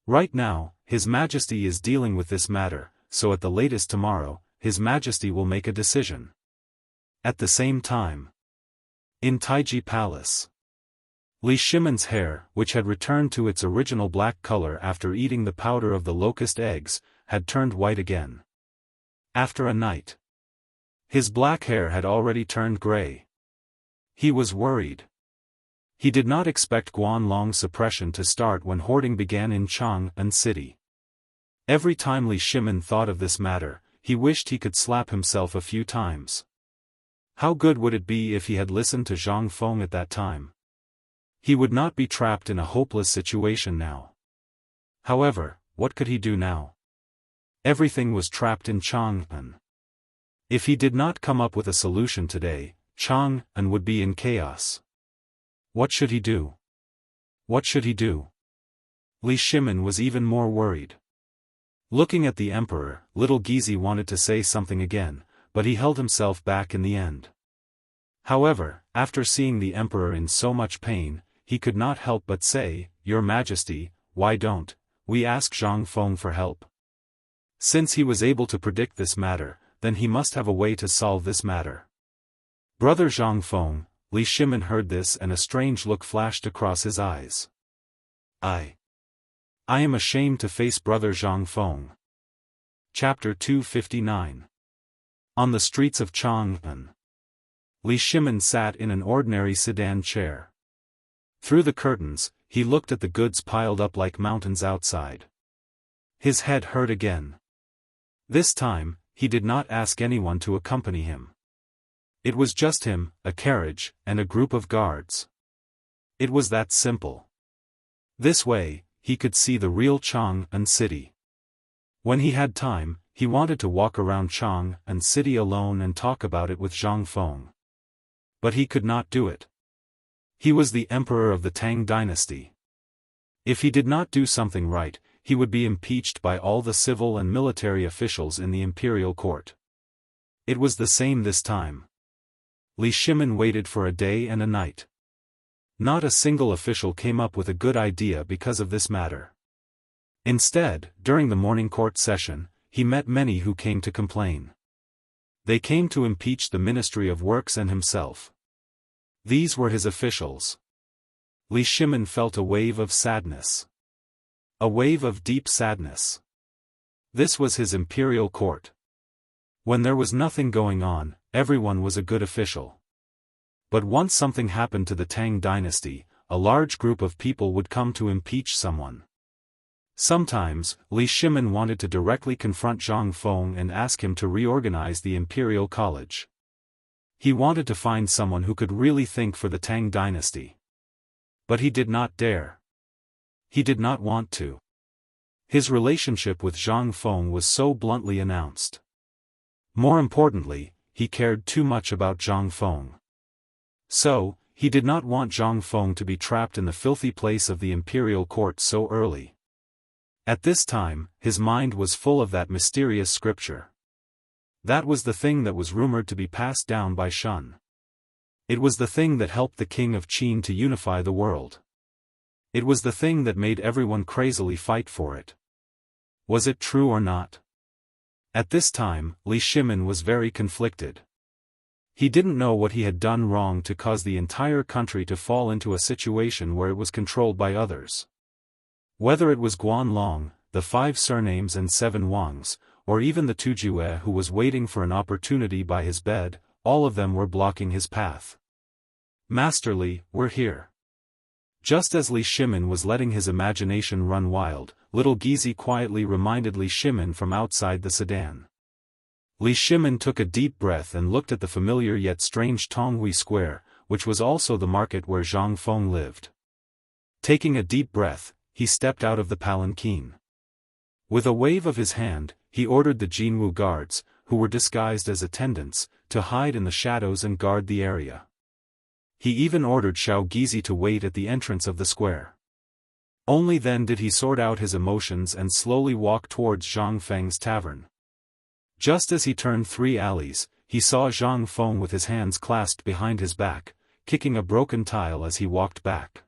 Right now, His Majesty is dealing with this matter, so at the latest tomorrow, His Majesty will make a decision. At the same time, in Taiji Palace, Li Shimon's hair, which had returned to its original black color after eating the powder of the locust eggs, had turned white again. After a night, his black hair had already turned gray. He was worried. He did not expect Guanlong's suppression to start when hoarding began in Chang'an City. Every time Li Shimon thought of this matter, he wished he could slap himself a few times. How good would it be if he had listened to Zhang Feng at that time? He would not be trapped in a hopeless situation now. However, what could he do now? Everything was trapped in Chang'an. If he did not come up with a solution today, Chang'an would be in chaos. What should he do? What should he do? Li Shimon was even more worried. Looking at the Emperor, little Gizi wanted to say something again, but he held himself back in the end. However, after seeing the Emperor in so much pain, he could not help but say, "Your Majesty, why don't we ask Zhang Feng for help?" Since he was able to predict this matter, then he must have a way to solve this matter. "Brother Zhang Feng," Li Shimon heard this and a strange look flashed across his eyes. I am ashamed to face Brother Zhang Feng. Chapter 259. On the streets of Chang'an. Li Shimin sat in an ordinary sedan chair. Through the curtains, he looked at the goods piled up like mountains outside. His head hurt again. This time, he did not ask anyone to accompany him. It was just him, a carriage, and a group of guards. It was that simple. This way, he could see the real Chang'an city. When he had time, he wanted to walk around Chang'an city alone and talk about it with Zhang Feng. But he could not do it. He was the emperor of the Tang dynasty. If he did not do something right, he would be impeached by all the civil and military officials in the imperial court. It was the same this time. Li Shimin waited for a day and a night. Not a single official came up with a good idea because of this matter. Instead, during the morning court session, he met many who came to complain. They came to impeach the Ministry of Works and himself. These were his officials. Li Shimin felt a wave of sadness. A wave of deep sadness. This was his imperial court. When there was nothing going on, everyone was a good official. But once something happened to the Tang dynasty, a large group of people would come to impeach someone. Sometimes, Li Shimin wanted to directly confront Zhang Feng and ask him to reorganize the imperial college. He wanted to find someone who could really think for the Tang dynasty. But he did not dare. He did not want to. His relationship with Zhang Feng was so bluntly announced. More importantly, he cared too much about Zhang Feng. So, he did not want Zhang Feng to be trapped in the filthy place of the imperial court so early. At this time, his mind was full of that mysterious scripture. That was the thing that was rumored to be passed down by Shun. It was the thing that helped the king of Qin to unify the world. It was the thing that made everyone crazily fight for it. Was it true or not? At this time, Li Shimin was very conflicted. He didn't know what he had done wrong to cause the entire country to fall into a situation where it was controlled by others. Whether it was Guanlong, the 5 surnames and 7 Wangs, or even the Tujue who was waiting for an opportunity by his bed, all of them were blocking his path. Master Li, we're here. Just as Li Shimin was letting his imagination run wild, little Gizi quietly reminded Li Shimin from outside the sedan. Li Shimin took a deep breath and looked at the familiar yet strange Tonghui Square, which was also the market where Zhang Feng lived. Taking a deep breath, he stepped out of the palanquin. With a wave of his hand, he ordered the Jianghu guards, who were disguised as attendants, to hide in the shadows and guard the area. He even ordered Xiao Gizi to wait at the entrance of the square. Only then did he sort out his emotions and slowly walk towards Zhang Feng's tavern. Just as he turned 3 alleys, he saw Zhang Feng with his hands clasped behind his back, kicking a broken tile as he walked back.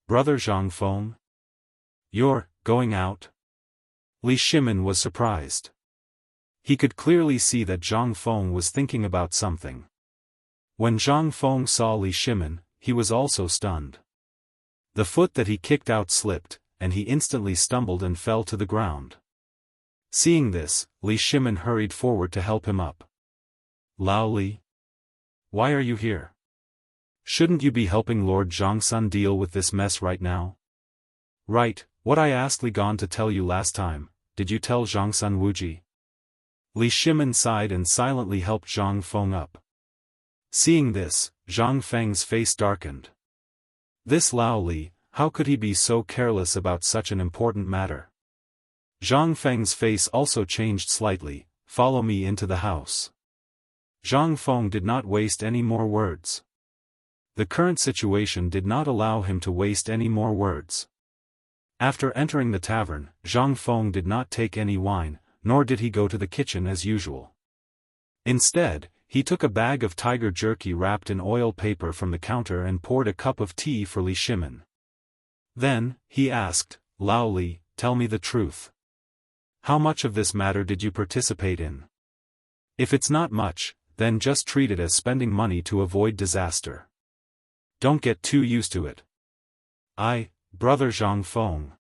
Brother Zhang Feng? You're going out? Li Shimin was surprised. He could clearly see that Zhang Feng was thinking about something. When Zhang Feng saw Li Shimin, he was also stunned. The foot that he kicked out slipped, and he instantly stumbled and fell to the ground. Seeing this, Li Shimin hurried forward to help him up. Lao Li? Why are you here? Shouldn't you be helping Lord Zhangsun deal with this mess right now? Right, what I asked Li Gan to tell you last time, did you tell Zhangsun Wuji? Li Shimin sighed and silently helped Zhang Feng up. Seeing this, Zhang Feng's face darkened. This Lao Li, how could he be so careless about such an important matter? Zhang Feng's face also changed slightly. Follow me into the house. Zhang Feng did not waste any more words. The current situation did not allow him to waste any more words. After entering the tavern, Zhang Feng did not take any wine, nor did he go to the kitchen as usual. Instead, he took a bag of tiger jerky wrapped in oil paper from the counter and poured a cup of tea for Li Shimin. Then, he asked, Lao Li, tell me the truth. How much of this matter did you participate in? If it's not much, then just treat it as spending money to avoid disaster. Don't get too used to it. Brother Zhang Feng.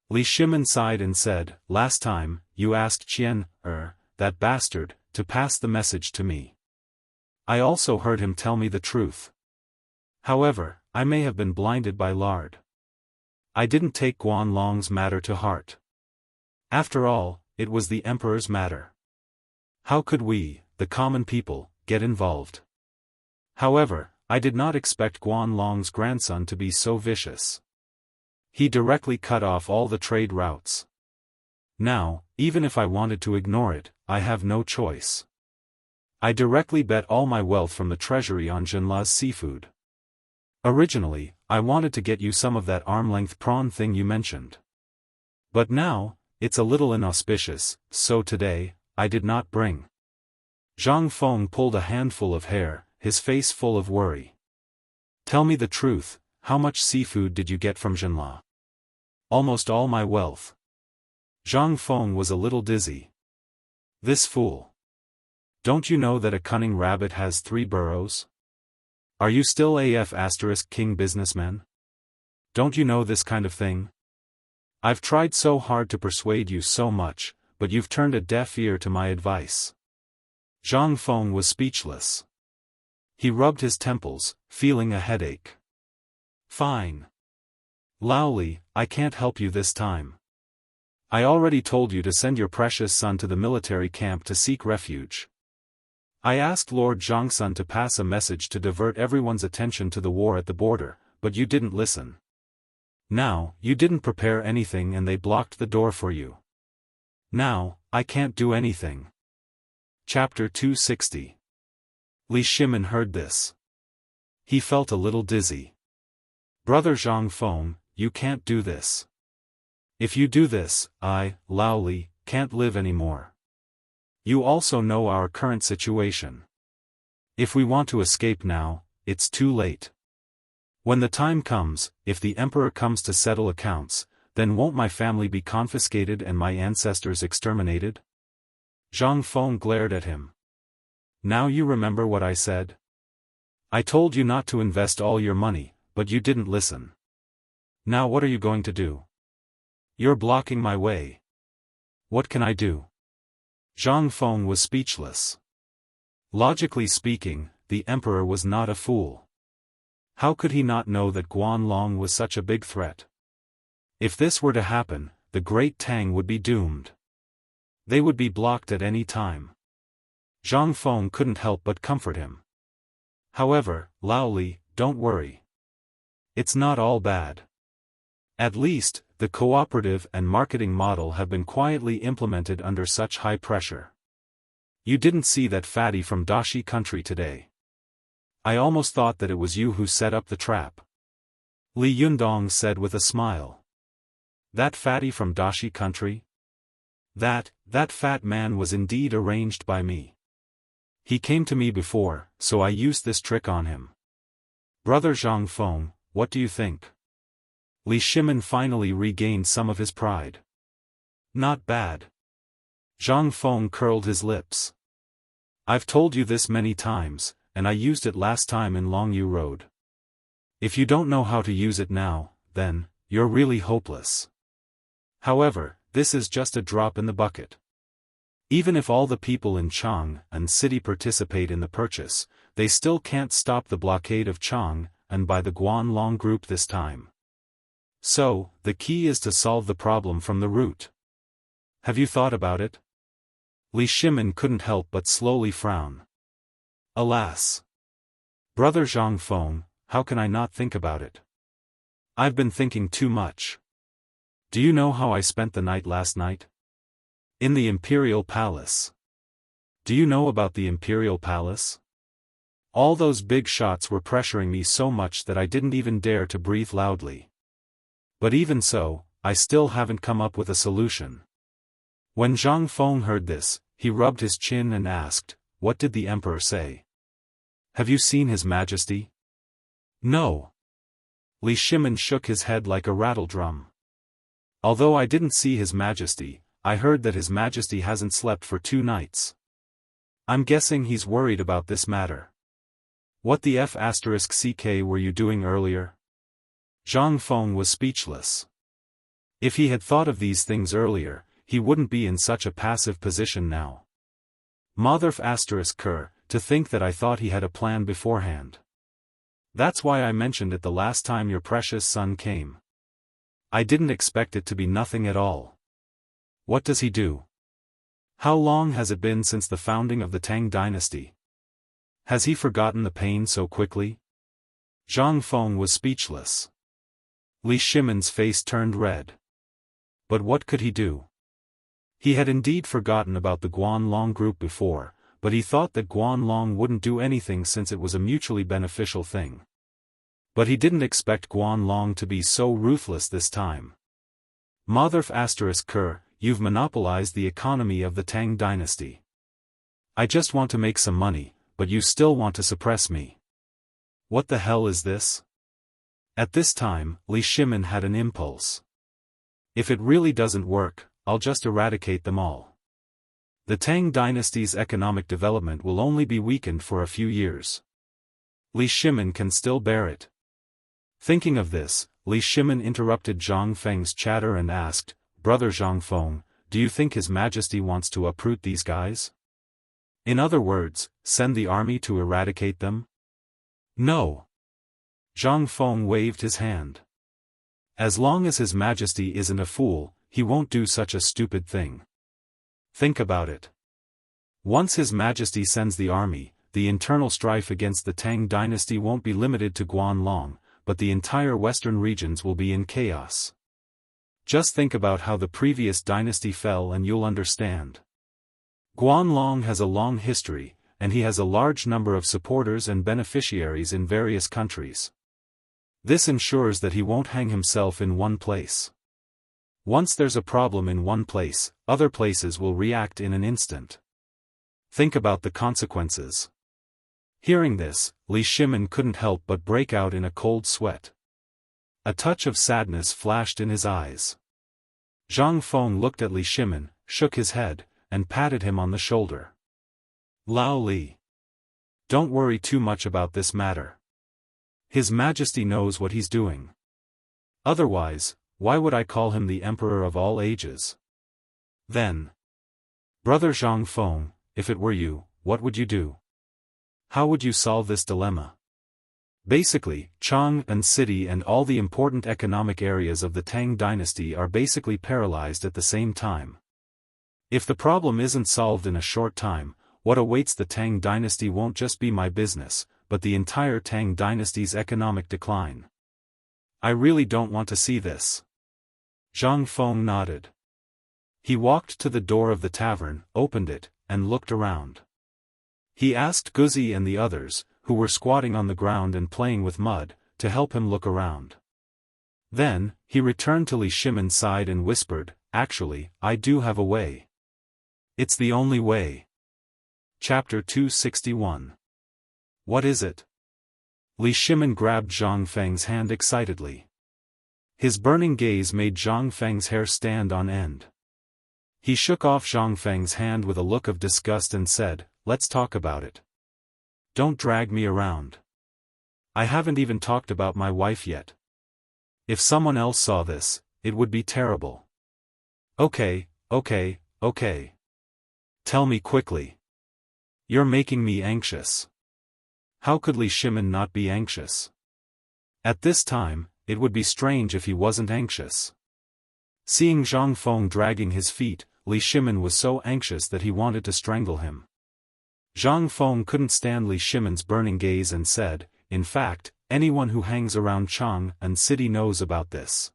Li Shimin sighed and said, last time, you asked that bastard, to pass the message to me. I also heard him tell me the truth. However, I may have been blinded by lard. I didn't take Guanlong's matter to heart. After all, it was the emperor's matter. How could we, the common people, get involved? However, I did not expect Guanlong's grandson to be so vicious. He directly cut off all the trade routes. Now, even if I wanted to ignore it, I have no choice. I directly bet all my wealth from the treasury on Jinla's seafood. Originally, I wanted to get you some of that arm-length prawn thing you mentioned. But now, it's a little inauspicious, so today, I did not bring. Zhang Feng pulled a handful of hair, his face full of worry. Tell me the truth, how much seafood did you get from Jinla? Almost all my wealth. Zhang Feng was a little dizzy. This fool. Don't you know that a cunning rabbit has 3 burrows? Are you still king businessman? Don't you know this kind of thing? I've tried so hard to persuade you so much, but you've turned a deaf ear to my advice. Zhang Feng was speechless. He rubbed his temples, feeling a headache. Fine. Lao Li, I can't help you this time. I already told you to send your precious son to the military camp to seek refuge. I asked Lord Zhongsun to pass a message to divert everyone's attention to the war at the border, but you didn't listen. Now, you didn't prepare anything and they blocked the door for you. Now, I can't do anything. Chapter 260. Li Shimin heard this. He felt a little dizzy. Brother Zhang Feng, you can't do this. If you do this, Lao Li, can't live anymore. You also know our current situation. If we want to escape now, it's too late. When the time comes, if the emperor comes to settle accounts, then won't my family be confiscated and my ancestors exterminated? Zhang Feng glared at him. Now you remember what I said? I told you not to invest all your money, but you didn't listen. Now what are you going to do? You're blocking my way. What can I do? Zhang Feng was speechless. Logically speaking, the emperor was not a fool. How could he not know that Guanlong was such a big threat? If this were to happen, the Great Tang would be doomed. They would be blocked at any time. Zhang Feng couldn't help but comfort him. However, Lao Li, don't worry. It's not all bad. At least, the cooperative and marketing model have been quietly implemented under such high pressure. You didn't see that fatty from Daoist country today. I almost thought that it was you who set up the trap. Li Yundong said with a smile. That fatty from Daoist country? That fat man was indeed arranged by me. He came to me before, so I used this trick on him. Brother Zhang Feng, what do you think? Li Shimin finally regained some of his pride. Not bad. Zhang Feng curled his lips. I've told you this many times, and I used it last time in Longyu Road. If you don't know how to use it now, then, you're really hopeless. However, this is just a drop in the bucket. Even if all the people in Chang'an City participate in the purchase, they still can't stop the blockade of Chang'an by the Guanlong group this time. So, the key is to solve the problem from the root. Have you thought about it? Li Shimin couldn't help but slowly frown. Alas! Brother Zhang Feng, how can I not think about it? I've been thinking too much. Do you know how I spent the night last night? In the Imperial Palace. Do you know about the Imperial Palace? All those big shots were pressuring me so much that I didn't even dare to breathe loudly. But even so, I still haven't come up with a solution. When Zhang Feng heard this, he rubbed his chin and asked, what did the emperor say? Have you seen His Majesty? No. Li Shimin shook his head like a rattledrum. Although I didn't see His Majesty, I heard that His Majesty hasn't slept for 2 nights. I'm guessing he's worried about this matter. What the *ck were you doing earlier? Zhang Feng was speechless. If he had thought of these things earlier, he wouldn't be in such a passive position now. Motherf asterisk cur, to think that I thought he had a plan beforehand. That's why I mentioned it the last time your precious son came. I didn't expect it to be nothing at all. What does he do? How long has it been since the founding of the Tang dynasty? Has he forgotten the pain so quickly? Zhang Feng was speechless. Li Shimon's face turned red. But what could he do? He had indeed forgotten about the Guanlong group before, but he thought that Guanlong wouldn't do anything since it was a mutually beneficial thing. But he didn't expect Guanlong to be so ruthless this time. Motherf asterisk cur, you've monopolized the economy of the Tang dynasty. I just want to make some money, but you still want to suppress me. What the hell is this? At this time, Li Shimon had an impulse. If it really doesn't work, I'll just eradicate them all. The Tang dynasty's economic development will only be weakened for a few years. Li Shimon can still bear it. Thinking of this, Li Shimon interrupted Zhang Feng's chatter and asked, Brother Zhang Feng, do you think His Majesty wants to uproot these guys? In other words, send the army to eradicate them? No. Zhang Feng waved his hand. As long as His Majesty isn't a fool, he won't do such a stupid thing. Think about it. Once His Majesty sends the army, the internal strife against the Tang dynasty won't be limited to Guanlong, but the entire western regions will be in chaos. Just think about how the previous dynasty fell and you'll understand. Guanlong has a long history, and he has a large number of supporters and beneficiaries in various countries. This ensures that he won't hang himself in one place. Once there's a problem in one place, other places will react in an instant. Think about the consequences. Hearing this, Li Shimon couldn't help but break out in a cold sweat. A touch of sadness flashed in his eyes. Zhang Feng looked at Li Shimon, shook his head, and patted him on the shoulder. Lao Li. Don't worry too much about this matter. His Majesty knows what he's doing. Otherwise, why would I call him the Emperor of all ages? Then, Brother Zhang Feng, if it were you, what would you do? How would you solve this dilemma? Basically, Chang'an City and all the important economic areas of the Tang dynasty are basically paralyzed at the same time. If the problem isn't solved in a short time, what awaits the Tang dynasty won't just be my business, but the entire Tang dynasty's economic decline. I really don't want to see this. Zhang Feng nodded. He walked to the door of the tavern, opened it, and looked around. He asked Guzi and the others, who were squatting on the ground and playing with mud, to help him look around. Then, he returned to Li Shimon's side and whispered, Actually, I do have a way. It's the only way. Chapter 261. What is it? Li Shimon grabbed Zhang Feng's hand excitedly. His burning gaze made Zhang Feng's hair stand on end. He shook off Zhang Feng's hand with a look of disgust and said, Let's talk about it. Don't drag me around. I haven't even talked about my wife yet. If someone else saw this, it would be terrible. Okay. Tell me quickly. You're making me anxious. How could Li Shimon not be anxious? At this time, it would be strange if he wasn't anxious. Seeing Zhang Feng dragging his feet, Li Shimon was so anxious that he wanted to strangle him. Zhang Feng couldn't stand Li Shimon's burning gaze and said, In fact, anyone who hangs around Chang'an City knows about this.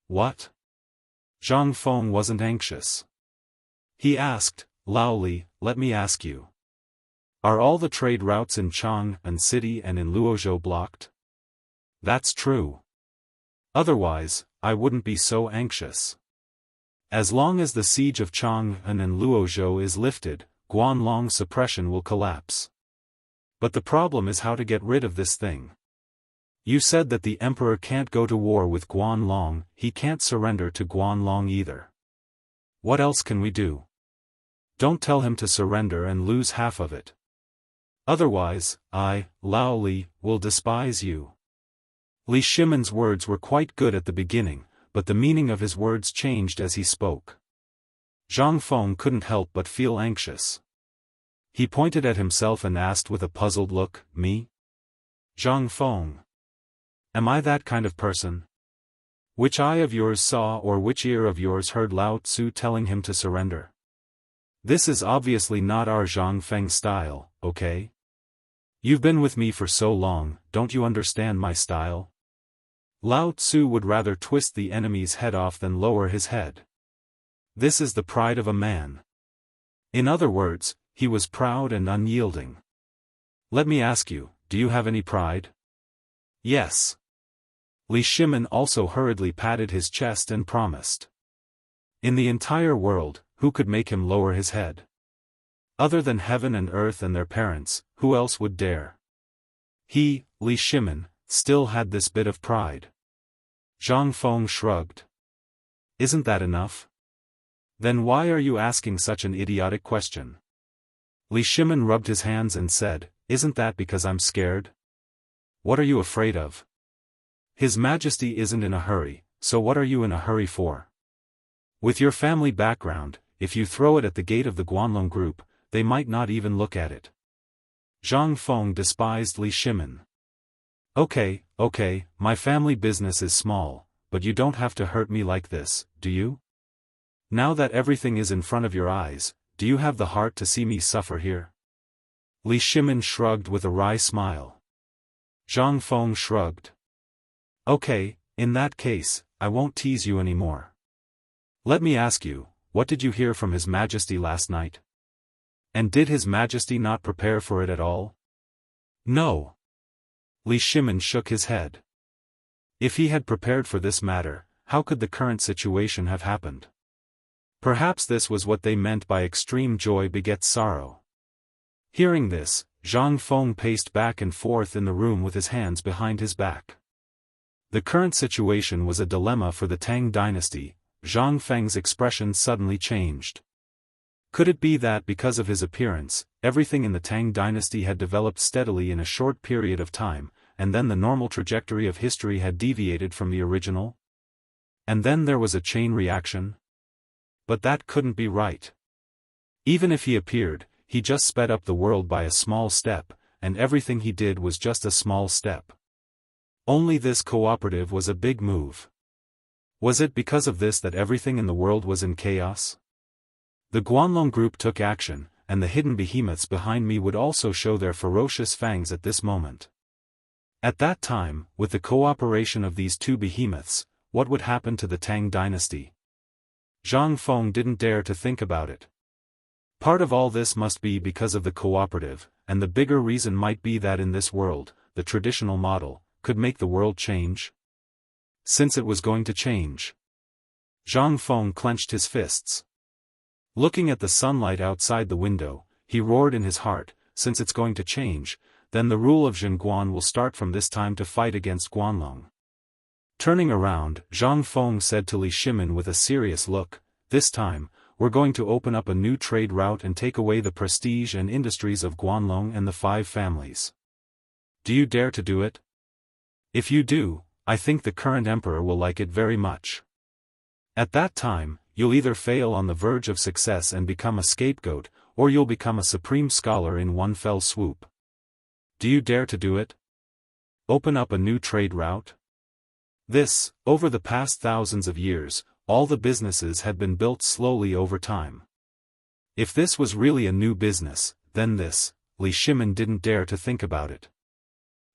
What? Zhang Feng wasn't anxious. He asked, Lao Li, let me ask you. Are all the trade routes in Chang'an City and in Luozhou blocked? That's true. Otherwise, I wouldn't be so anxious. As long as the siege of Chang'an and Luozhou is lifted, Guanlong's suppression will collapse. But the problem is how to get rid of this thing. You said that the emperor can't go to war with Guanlong, he can't surrender to Guanlong either. What else can we do? Don't tell him to surrender and lose half of it. Otherwise, I, Lao Li, will despise you. Li Shimon's words were quite good at the beginning, but the meaning of his words changed as he spoke. Zhang Feng couldn't help but feel anxious. He pointed at himself and asked with a puzzled look, "Me? Zhang Feng? Am I that kind of person? Which eye of yours saw or which ear of yours heard Lao Tzu telling him to surrender? This is obviously not our Zhang Feng style, okay? You've been with me for so long, don't you understand my style? Lao Tzu would rather twist the enemy's head off than lower his head. This is the pride of a man. In other words, he was proud and unyielding. Let me ask you, do you have any pride?" "Yes." Li Shimin also hurriedly patted his chest and promised. In the entire world, who could make him lower his head? Other than heaven and earth and their parents, who else would dare? He, Li Shimin, still had this bit of pride. Zhang Feng shrugged. "Isn't that enough? Then why are you asking such an idiotic question?" Li Shimin rubbed his hands and said, "Isn't that because I'm scared? What are you afraid of? His Majesty isn't in a hurry, so what are you in a hurry for? With your family background, if you throw it at the gate of the Guanlong group, they might not even look at it." Zhang Feng despised Li Shimin. Okay, my family business is small, but you don't have to hurt me like this, do you? Now that everything is in front of your eyes, do you have the heart to see me suffer here?" Li Shimin shrugged with a wry smile. Zhang Feng shrugged. "Okay, in that case, I won't tease you anymore. Let me ask you, what did you hear from His Majesty last night? And did His Majesty not prepare for it at all?" "No." Li Shimin shook his head. If he had prepared for this matter, how could the current situation have happened? Perhaps this was what they meant by extreme joy begets sorrow. Hearing this, Zhang Feng paced back and forth in the room with his hands behind his back. The current situation was a dilemma for the Tang dynasty. Zhang Feng's expression suddenly changed. Could it be that because of his appearance, everything in the Tang dynasty had developed steadily in a short period of time, and then the normal trajectory of history had deviated from the original? And then there was a chain reaction? But that couldn't be right. Even if he appeared, he just sped up the world by a small step, and everything he did was just a small step. Only this cooperative was a big move. Was it because of this that everything in the world was in chaos? The Guanlong group took action, and the hidden behemoths behind me would also show their ferocious fangs at this moment. At that time, with the cooperation of these two behemoths, what would happen to the Tang dynasty? Zhang Feng didn't dare to think about it. Part of all this must be because of the cooperative, and the bigger reason might be that in this world, the traditional model, could make the world change. Since it was going to change. Zhang Feng clenched his fists. Looking at the sunlight outside the window, he roared in his heart, since it's going to change, then the rule of Zhenguan will start from this time to fight against Guanlong. Turning around, Zhang Feng said to Li Shimin with a serious look, "This time, we're going to open up a new trade route and take away the prestige and industries of Guanlong and the 5 families. Do you dare to do it? If you do, I think the current emperor will like it very much. At that time, you'll either fail on the verge of success and become a scapegoat, or you'll become a supreme scholar in one fell swoop. Do you dare to do it? Open up a new trade route?" This, over the past thousands of years, all the businesses had been built slowly over time. If this was really a new business, then this, Li Shimin didn't dare to think about it.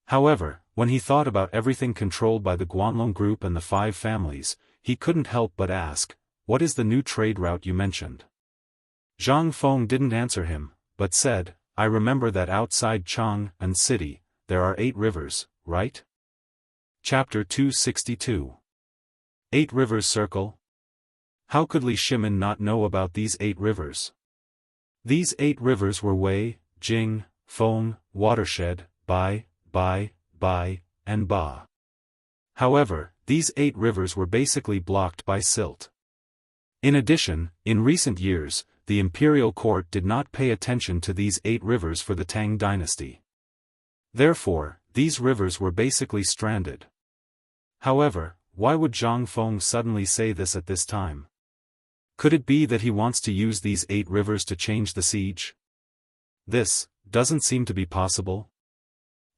However, when he thought about everything controlled by the Guanlong group and the 5 families, he couldn't help but ask, "What is the new trade route you mentioned?" Zhang Feng didn't answer him, but said, "I remember that outside Chang'an City, there are 8 rivers, right?" Chapter 262. 8 Rivers Circle? How could Li Shimin not know about these 8 rivers? These 8 rivers were Wei, Jing, Feng, Watershed, Bai, and Ba. However, these 8 rivers were basically blocked by silt. In addition, in recent years, the imperial court did not pay attention to these 8 rivers for the Tang dynasty. Therefore, these rivers were basically stranded. However, why would Zhang Feng suddenly say this at this time? Could it be that he wants to use these 8 rivers to change the siege? This doesn't seem to be possible.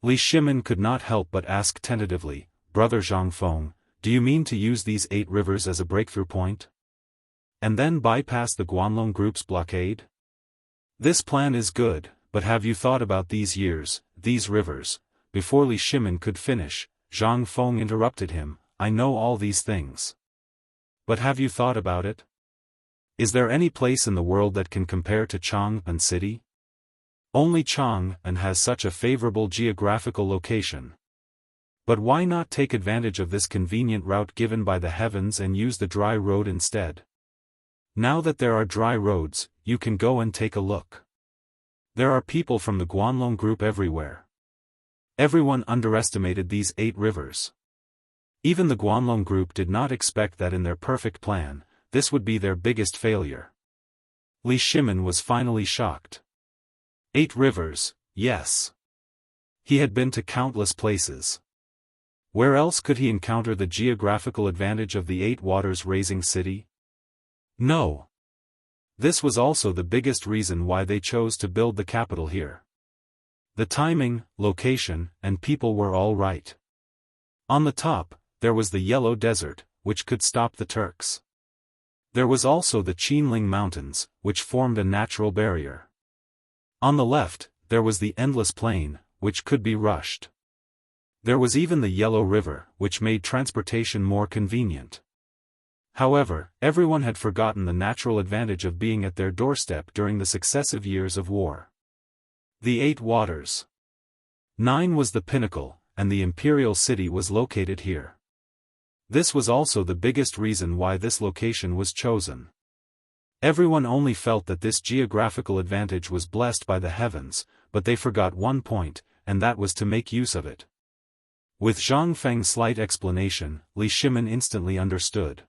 Li Shimin could not help but ask tentatively, Brother Zhang Feng, do you mean to use these 8 rivers as a breakthrough point? And then bypass the Guanlong group's blockade? This plan is good, but have you thought about these years, these rivers? Before Li Shimin could finish, Zhang Feng interrupted him, I know all these things. But have you thought about it? Is there any place in the world that can compare to Chang'an City? Only Chang'an has such a favorable geographical location. But why not take advantage of this convenient route given by the heavens and use the dry road instead? Now that there are dry roads, you can go and take a look. There are people from the Guanlong group everywhere. Everyone underestimated these 8 rivers. Even the Guanlong group did not expect that in their perfect plan, this would be their biggest failure. Li Shimin was finally shocked. 8 rivers, yes. He had been to countless places. Where else could he encounter the geographical advantage of the 8 waters raising city? No. This was also the biggest reason why they chose to build the capital here. The timing, location, and people were all right. On the top, there was the Yellow Desert, which could stop the Turks. There was also the Qinling Mountains, which formed a natural barrier. On the left, there was the Endless Plain, which could be rushed. There was even the Yellow River, which made transportation more convenient. However, everyone had forgotten the natural advantage of being at their doorstep during the successive years of war. The 8 waters. 9 was the pinnacle, and the imperial city was located here. This was also the biggest reason why this location was chosen. Everyone only felt that this geographical advantage was blessed by the heavens, but they forgot one point, and that was to make use of it. With Zhang Feng's slight explanation, Li Shimin instantly understood.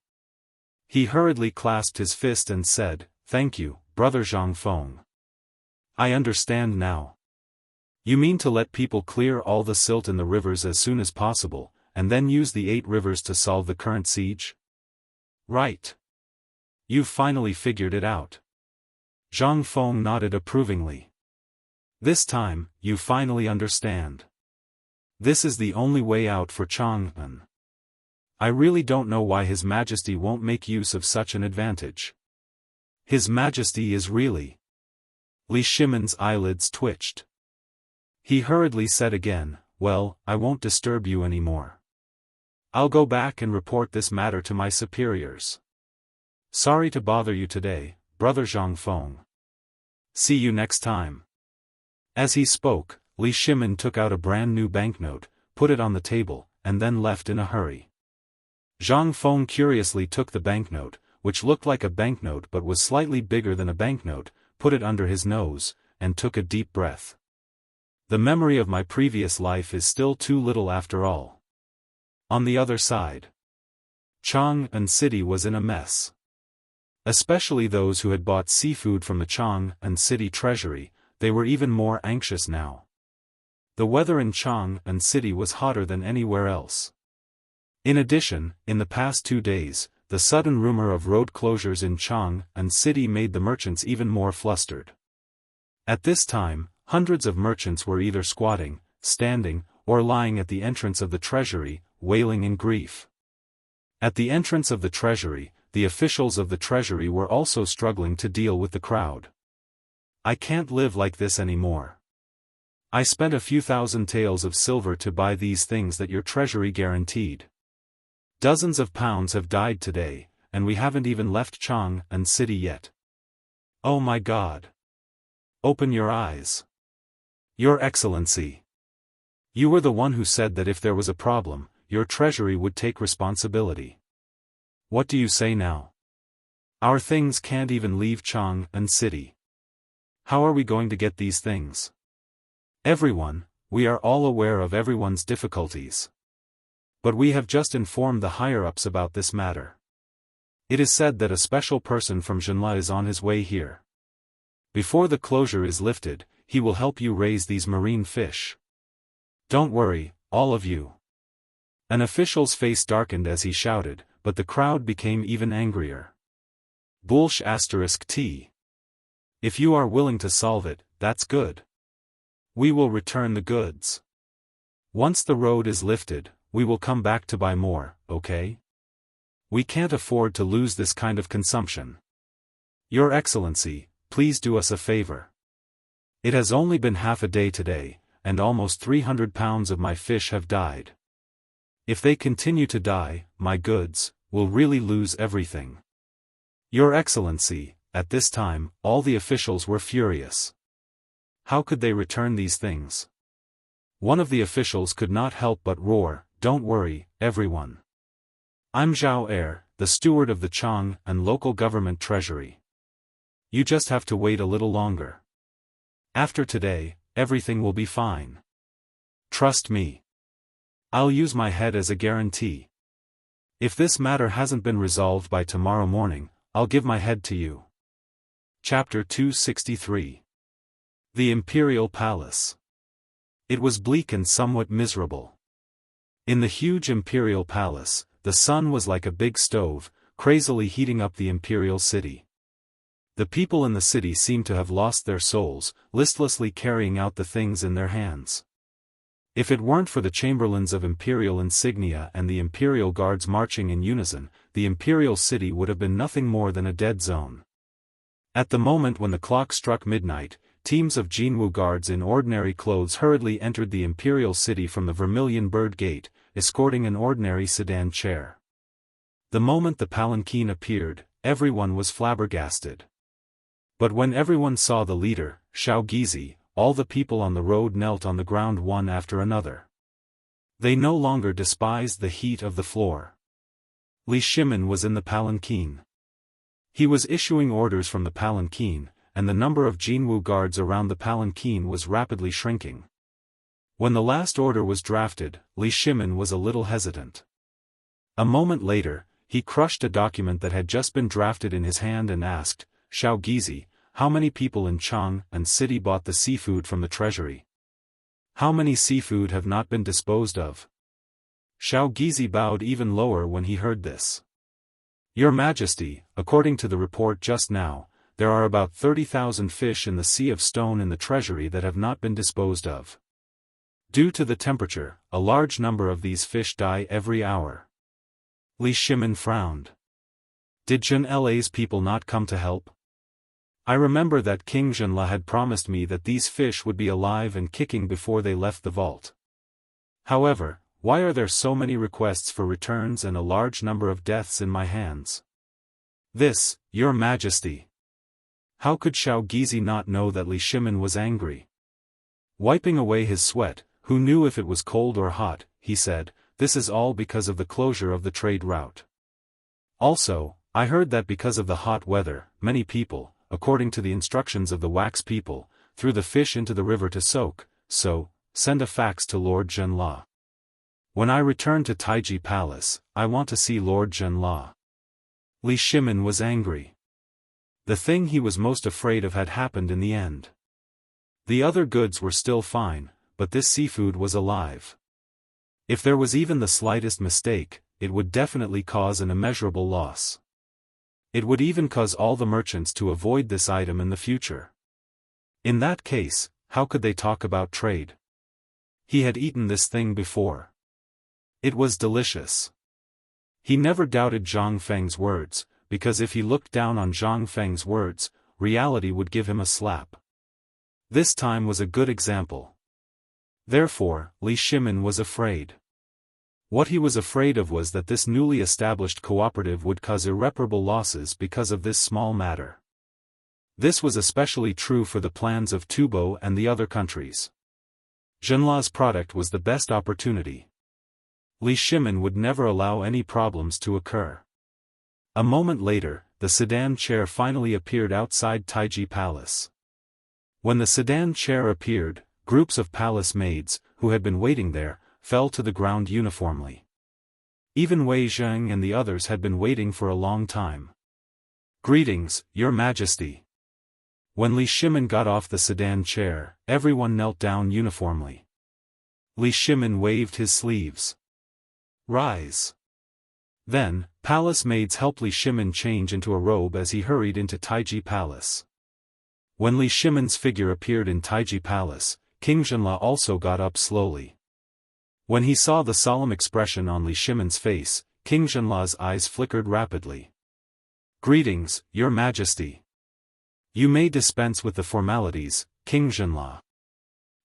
He hurriedly clasped his fist and said, Thank you, Brother Zhang Feng. I understand now. You mean to let people clear all the silt in the rivers as soon as possible, and then use the 8 rivers to solve the current siege? Right. You've finally figured it out. Zhang Feng nodded approvingly. This time, you finally understand. This is the only way out for Chang'an. I really don't know why His Majesty won't make use of such an advantage. His Majesty is really... Li Shimin's eyelids twitched. He hurriedly said again, Well, I won't disturb you anymore. I'll go back and report this matter to my superiors. Sorry to bother you today, Brother Zhang Feng. See you next time. As he spoke, Li Shimin took out a brand new banknote, put it on the table, and then left in a hurry. Zhang Feng curiously took the banknote, which looked like a banknote but was slightly bigger than a banknote, put it under his nose, and took a deep breath. The memory of my previous life is still too little after all. On the other side, Chang'an City was in a mess. Especially those who had bought seafood from the Chang'an City treasury, they were even more anxious now. The weather in Chang'an City was hotter than anywhere else. In addition, in the past 2 days, the sudden rumor of road closures in Chang'an City made the merchants even more flustered. At this time, hundreds of merchants were either squatting, standing, or lying at the entrance of the treasury, wailing in grief. At the entrance of the treasury, the officials of the treasury were also struggling to deal with the crowd. I can't live like this anymore. I spent a few thousand taels of silver to buy these things that your treasury guaranteed. Dozens of pounds have died today, and we haven't even left Chang'an City yet. Oh my God! Open your eyes. Your Excellency. You were the one who said that if there was a problem, your treasury would take responsibility. What do you say now? Our things can't even leave Chang'an City. How are we going to get these things? Everyone, we are all aware of everyone's difficulties. But we have just informed the higher-ups about this matter. It is said that a special person from Zhenla is on his way here. Before the closure is lifted, he will help you raise these marine fish. Don't worry, all of you. An official's face darkened as he shouted, but the crowd became even angrier. Bullsh *T. If you are willing to solve it, that's good. We will return the goods. Once the road is lifted, we will come back to buy more, okay? We can't afford to lose this kind of consumption. Your Excellency, please do us a favor. It has only been half a day today, and almost 300 pounds of my fish have died. If they continue to die, my goods will really lose everything. Your Excellency, at this time, all the officials were furious. How could they return these things? One of the officials could not help but roar, "Don't worry, everyone. I'm Zhao Er, the steward of the Chang and local government treasury. You just have to wait a little longer. After today, everything will be fine. Trust me. I'll use my head as a guarantee. If this matter hasn't been resolved by tomorrow morning, I'll give my head to you." Chapter 263. The Imperial Palace. It was bleak and somewhat miserable. In the huge Imperial Palace, the sun was like a big stove, crazily heating up the imperial city. The people in the city seemed to have lost their souls, listlessly carrying out the things in their hands. If it weren't for the chamberlains of imperial insignia and the imperial guards marching in unison, the imperial city would have been nothing more than a dead zone. At the moment when the clock struck midnight, teams of Jianghu guards in ordinary clothes hurriedly entered the imperial city from the Vermilion Bird Gate, escorting an ordinary sedan chair. The moment the palanquin appeared, everyone was flabbergasted. But when everyone saw the leader, Xiao Gizi, all the people on the road knelt on the ground one after another. They no longer despised the heat of the floor. Li Shimin was in the palanquin. He was issuing orders from the palanquin, and the number of Jianghu guards around the palanquin was rapidly shrinking. When the last order was drafted, Li Shimin was a little hesitant. A moment later, he crushed a document that had just been drafted in his hand and asked, "Xiao Gizi, how many people in Chang and city bought the seafood from the treasury? How many seafood have not been disposed of?" Xiao Gizi bowed even lower when he heard this. "Your Majesty, according to the report just now, there are about 30,000 fish in the Sea of Stone in the treasury that have not been disposed of. Due to the temperature, a large number of these fish die every hour." Li Shimin frowned. "Did Zhenla's people not come to help? I remember that King Zhenla had promised me that these fish would be alive and kicking before they left the vault. However, why are there so many requests for returns and a large number of deaths in my hands?" "This, Your Majesty." How could Xiao Gizi not know that Li Shimin was angry? Wiping away his sweat, who knew if it was cold or hot, he said, "This is all because of the closure of the trade route. Also, I heard that because of the hot weather, many people, according to the instructions of the wax people, threw the fish into the river to soak, so, send a fax to Lord Zhenla. When I return to Taiji Palace, I want to see Lord Zhenla." Li Shimin was angry. The thing he was most afraid of had happened in the end. The other goods were still fine, but this seafood was alive. If there was even the slightest mistake, it would definitely cause an immeasurable loss. It would even cause all the merchants to avoid this item in the future. In that case, how could they talk about trade? He had eaten this thing before. It was delicious. He never doubted Zhang Feng's words, because if he looked down on Zhang Feng's words, reality would give him a slap. This time was a good example. Therefore, Li Shimin was afraid. What he was afraid of was that this newly established cooperative would cause irreparable losses because of this small matter. This was especially true for the plans of Tubo and the other countries. Zhenla's product was the best opportunity. Li Shimin would never allow any problems to occur. A moment later, the sedan chair finally appeared outside Taiji Palace. When the sedan chair appeared, groups of palace maids, who had been waiting there, fell to the ground uniformly. Even Wei Zheng and the others had been waiting for a long time. "Greetings, Your Majesty." When Li Shimin got off the sedan chair, everyone knelt down uniformly. Li Shimin waved his sleeves. Rise. Then, palace maids helped Li Shimin change into a robe as he hurried into Taiji Palace. When Li Shimin's figure appeared in Taiji Palace, King Zhenla also got up slowly. When he saw the solemn expression on Li Shimin's face, King Zhenla's eyes flickered rapidly. Greetings, Your Majesty. You may dispense with the formalities, King Zhenla.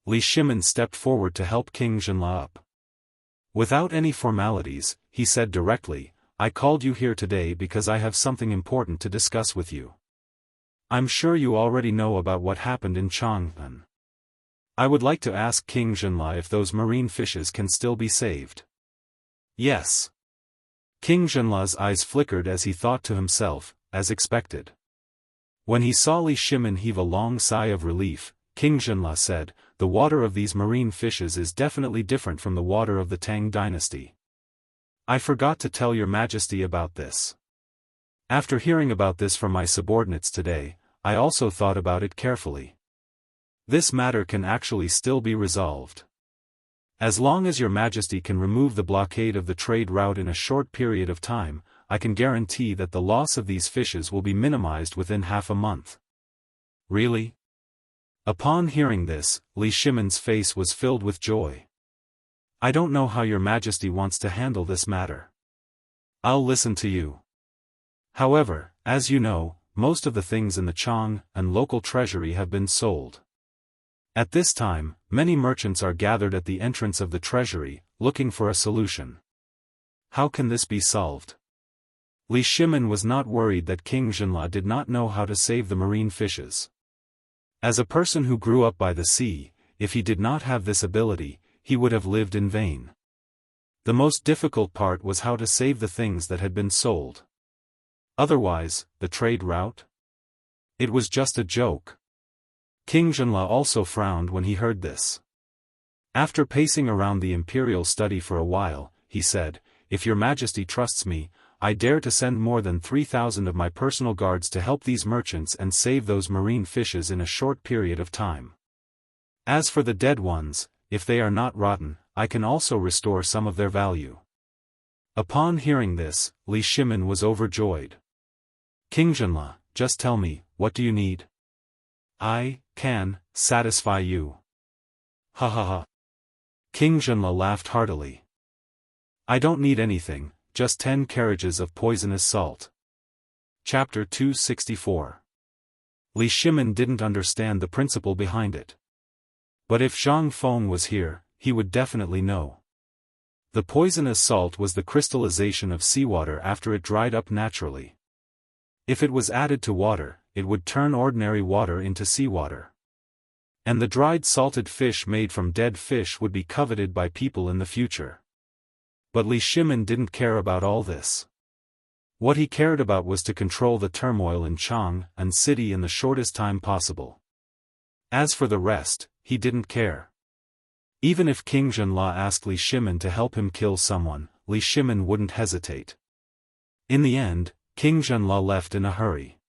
Li Shimin stepped forward to help King Zhenla up. Without any formalities, he said directly, I called you here today because I have something important to discuss with you. I'm sure you already know about what happened in Chang'an. I would like to ask King Zhenla if those marine fishes can still be saved. Yes. King Zhenla's eyes flickered as he thought to himself, as expected. When he saw Li Shimin heave a long sigh of relief, King Zhenla said, the water of these marine fishes is definitely different from the water of the Tang dynasty. I forgot to tell Your Majesty about this. After hearing about this from my subordinates today, I also thought about it carefully. This matter can actually still be resolved. As long as Your Majesty can remove the blockade of the trade route in a short period of time, I can guarantee that the loss of these fishes will be minimized within half a month. Really? Upon hearing this, Li Shimin's face was filled with joy. I don't know how Your Majesty wants to handle this matter. I'll listen to you. However, as you know, most of the things in the Chang and local treasury have been sold. At this time, many merchants are gathered at the entrance of the treasury, looking for a solution. How can this be solved? Li Shimin was not worried that King Zhenla did not know how to save the marine fishes. As a person who grew up by the sea, if he did not have this ability, he would have lived in vain. The most difficult part was how to save the things that had been sold. Otherwise, the trade route? It was just a joke. King Zhenla also frowned when he heard this. After pacing around the imperial study for a while, he said, If Your Majesty trusts me, I dare to send more than 3,000 of my personal guards to help these merchants and save those marine fishes in a short period of time. As for the dead ones, if they are not rotten, I can also restore some of their value. Upon hearing this, Li Shimin was overjoyed. King Zhenla, just tell me, what do you need? I can satisfy you. Ha ha ha. King Zhenla laughed heartily. I don't need anything, just 10 carriages of poisonous salt. Chapter 264. Li Shimin didn't understand the principle behind it. But if Zhang Feng was here, he would definitely know. The poisonous salt was the crystallization of seawater after it dried up naturally. If it was added to water, it would turn ordinary water into seawater. And the dried salted fish made from dead fish would be coveted by people in the future. But Li Shimin didn't care about all this. What he cared about was to control the turmoil in Chang and city in the shortest time possible. As for the rest, he didn't care. Even if King Zhenla asked Li Shimin to help him kill someone, Li Shimin wouldn't hesitate. In the end, King Zhenla left in a hurry.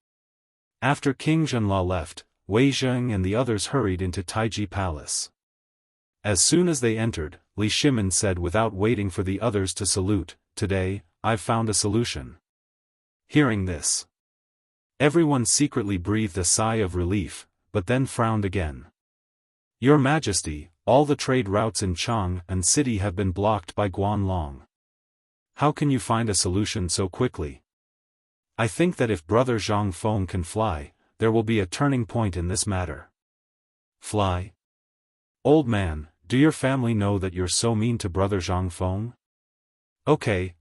After King Zhenla left, Wei Zheng and the others hurried into Taiji Palace. As soon as they entered, Li Shimin said without waiting for the others to salute, Today, I've found a solution. Hearing this, everyone secretly breathed a sigh of relief, but then frowned again. Your Majesty, all the trade routes in Chang and city have been blocked by Guanlong. How can you find a solution so quickly? I think that if Brother Zhang Feng can fly, there will be a turning point in this matter. Fly? Old man, do your family know that you're so mean to Brother Zhang Feng? Okay.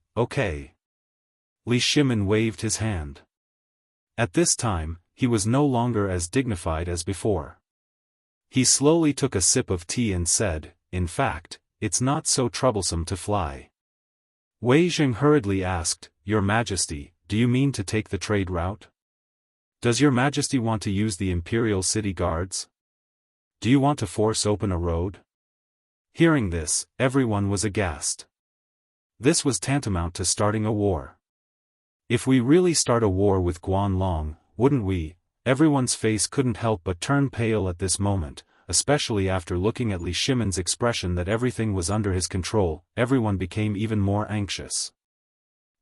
Li Shimin waved his hand. At this time, he was no longer as dignified as before. He slowly took a sip of tea and said, In fact, it's not so troublesome to fly. Wei Zheng hurriedly asked, Your Majesty, do you mean to take the trade route? Does Your Majesty want to use the Imperial City Guards? Do you want to force open a road? Hearing this, everyone was aghast. This was tantamount to starting a war. If we really start a war with Guanlong, wouldn't we? Everyone's face couldn't help but turn pale at this moment. especially after looking at Li Shimon's expression that everything was under his control. Everyone became even more anxious.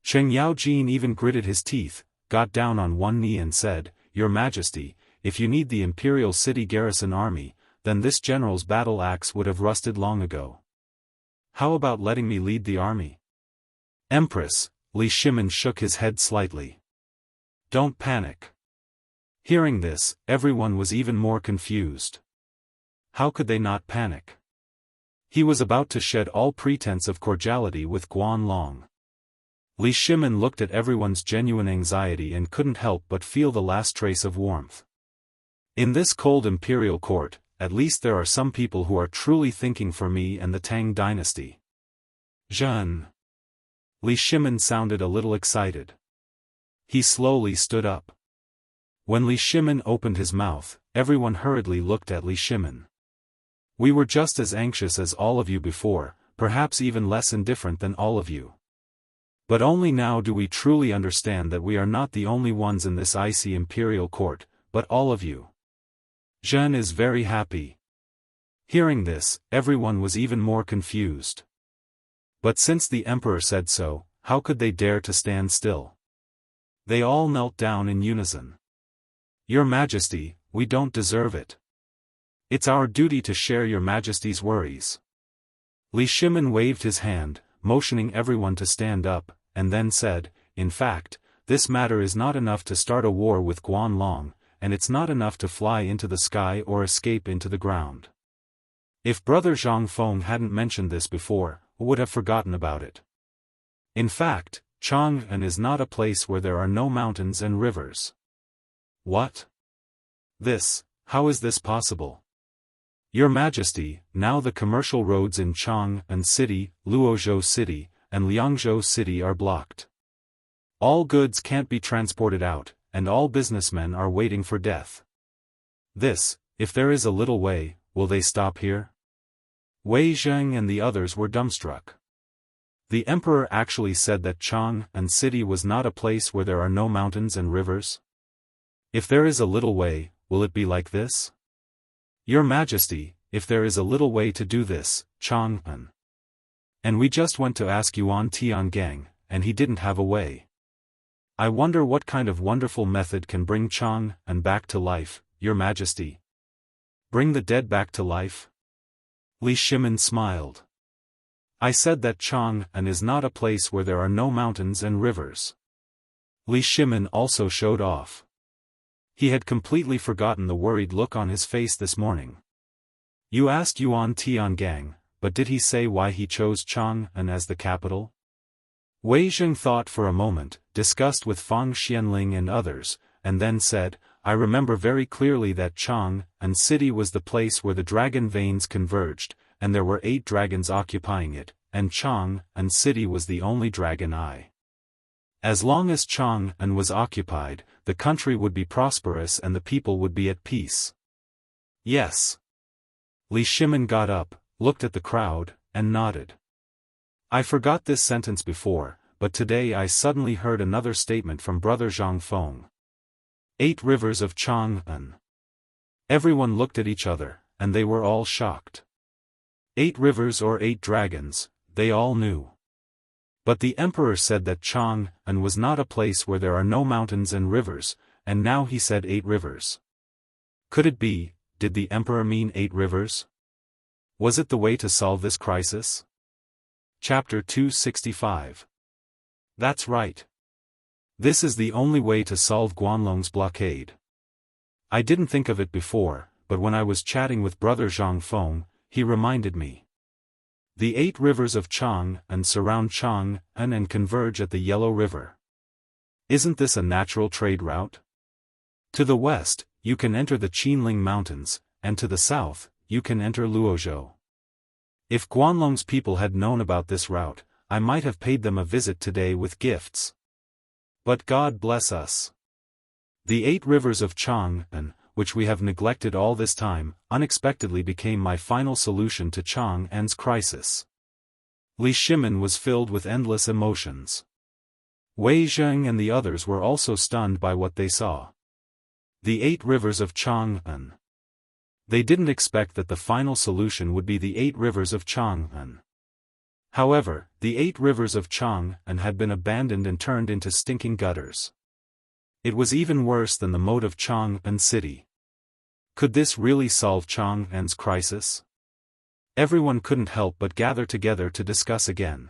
Cheng Yaojin even gritted his teeth, got down on one knee and said, "Your Majesty, if you need the Imperial City Garrison Army, then this general's battle axe would have rusted long ago. How about letting me lead the army?" "Empress," Li Shimon shook his head slightly. "Don't panic." Hearing this, everyone was even more confused. How could they not panic? He was about to shed all pretense of cordiality with Guan Long. Li Shimon looked at everyone's genuine anxiety and couldn't help but feel the last trace of warmth. In this cold imperial court, at least there are some people who are truly thinking for me and the Tang dynasty. Zhen. Li Shimon sounded a little excited. He slowly stood up. When Li Shimon opened his mouth, everyone hurriedly looked at Li Shimon. "We were just as anxious as all of you before, perhaps even less indifferent than all of you. But only now do we truly understand that we are not the only ones in this icy imperial court, but all of you. Zhen is very happy." Hearing this, everyone was even more confused. But since the emperor said so, how could they dare to stand still? They all knelt down in unison. "Your Majesty, we don't deserve it. It's our duty to share your Majesty's worries." Li Shimon waved his hand, motioning everyone to stand up, and then said, "In fact, this matter is not enough to start a war with Guan Long, and it's not enough to fly into the sky or escape into the ground." If Brother Zhang Feng hadn't mentioned this before, would have forgotten about it. In fact, Chang'an is not a place where there are no mountains and rivers. What? How is this possible? Your Majesty, now the commercial roads in Chang'an City, Luozhou City, and Liangzhou City are blocked. All goods can't be transported out, and all businessmen are waiting for death. If there is a little way, will they stop here? Wei Zheng and the others were dumbstruck. The emperor actually said that Chang'an City was not a place where there are no mountains and rivers? If there is a little way, will it be like this? Your Majesty, if there is a little way to do this, Chang'an. And we just went to ask Yuan Tiangang, and he didn't have a way. I wonder what kind of wonderful method can bring Chang'an back to life, Your Majesty. Bring the dead back to life? Li Shimon smiled. I said that Chang'an is not a place where there are no mountains and rivers. Li Shimon also showed off. He had completely forgotten the worried look on his face this morning. You asked Yuan Tiangang, but did he say why he chose Chang'an as the capital? Wei Zheng thought for a moment, discussed with Fang Xianling and others, and then said, I remember very clearly that Chang'an City was the place where the dragon veins converged, and there were 8 dragons occupying it, and Chang'an City was the only dragon eye. As long as Chang'an was occupied, the country would be prosperous and the people would be at peace. Yes. Li Shimon got up, looked at the crowd, and nodded. I forgot this sentence before, but today I suddenly heard another statement from Brother Zhang Feng. 8 rivers of Chang'an. Everyone looked at each other, and they were all shocked. 8 rivers or 8 dragons, they all knew. But the emperor said that Chang'an was not a place where there are no mountains and rivers, and now he said 8 rivers. Could it be, did the emperor mean 8 rivers? Was it the way to solve this crisis? Chapter 265. That's right. This is the only way to solve Guanlong's blockade. I didn't think of it before, but when I was chatting with Brother Zhang Feng, he reminded me. The 8 rivers of Chang'an surround Chang'an and converge at the Yellow River. Isn't this a natural trade route? To the west, you can enter the Qinling Mountains, and to the south, you can enter Luozhou. If Guanlong's people had known about this route, I might have paid them a visit today with gifts. But God bless us. The 8 rivers of Chang'an, which we have neglected all this time, unexpectedly became my final solution to Chang'an's crisis. Li Shimon was filled with endless emotions. Wei Zheng and the others were also stunned by what they saw. The 8 rivers of Chang'an. They didn't expect that the final solution would be the 8 rivers of Chang'an. However, the 8 rivers of Chang'an had been abandoned and turned into stinking gutters. It was even worse than the moat of Chang'an City. Could this really solve Chang'an's crisis? Everyone couldn't help but gather together to discuss again.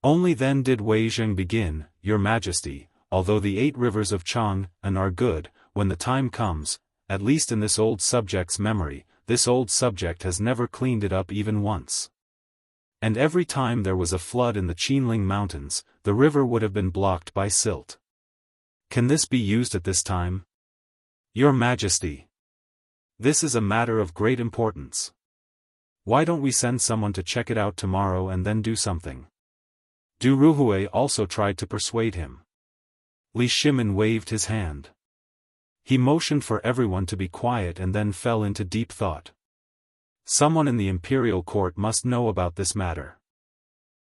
Only then did Wei Zheng begin, "Your Majesty, although the 8 rivers of Chang'an are good, when the time comes, at least in this old subject's memory, this old subject has never cleaned it up even once. And every time there was a flood in the Qinling Mountains, the river would have been blocked by silt. Can this be used at this time? Your Majesty. This is a matter of great importance. Why don't we send someone to check it out tomorrow and then do something?" Du Ruhui also tried to persuade him. Li Shimin waved his hand. He motioned for everyone to be quiet and then fell into deep thought. Someone in the imperial court must know about this matter.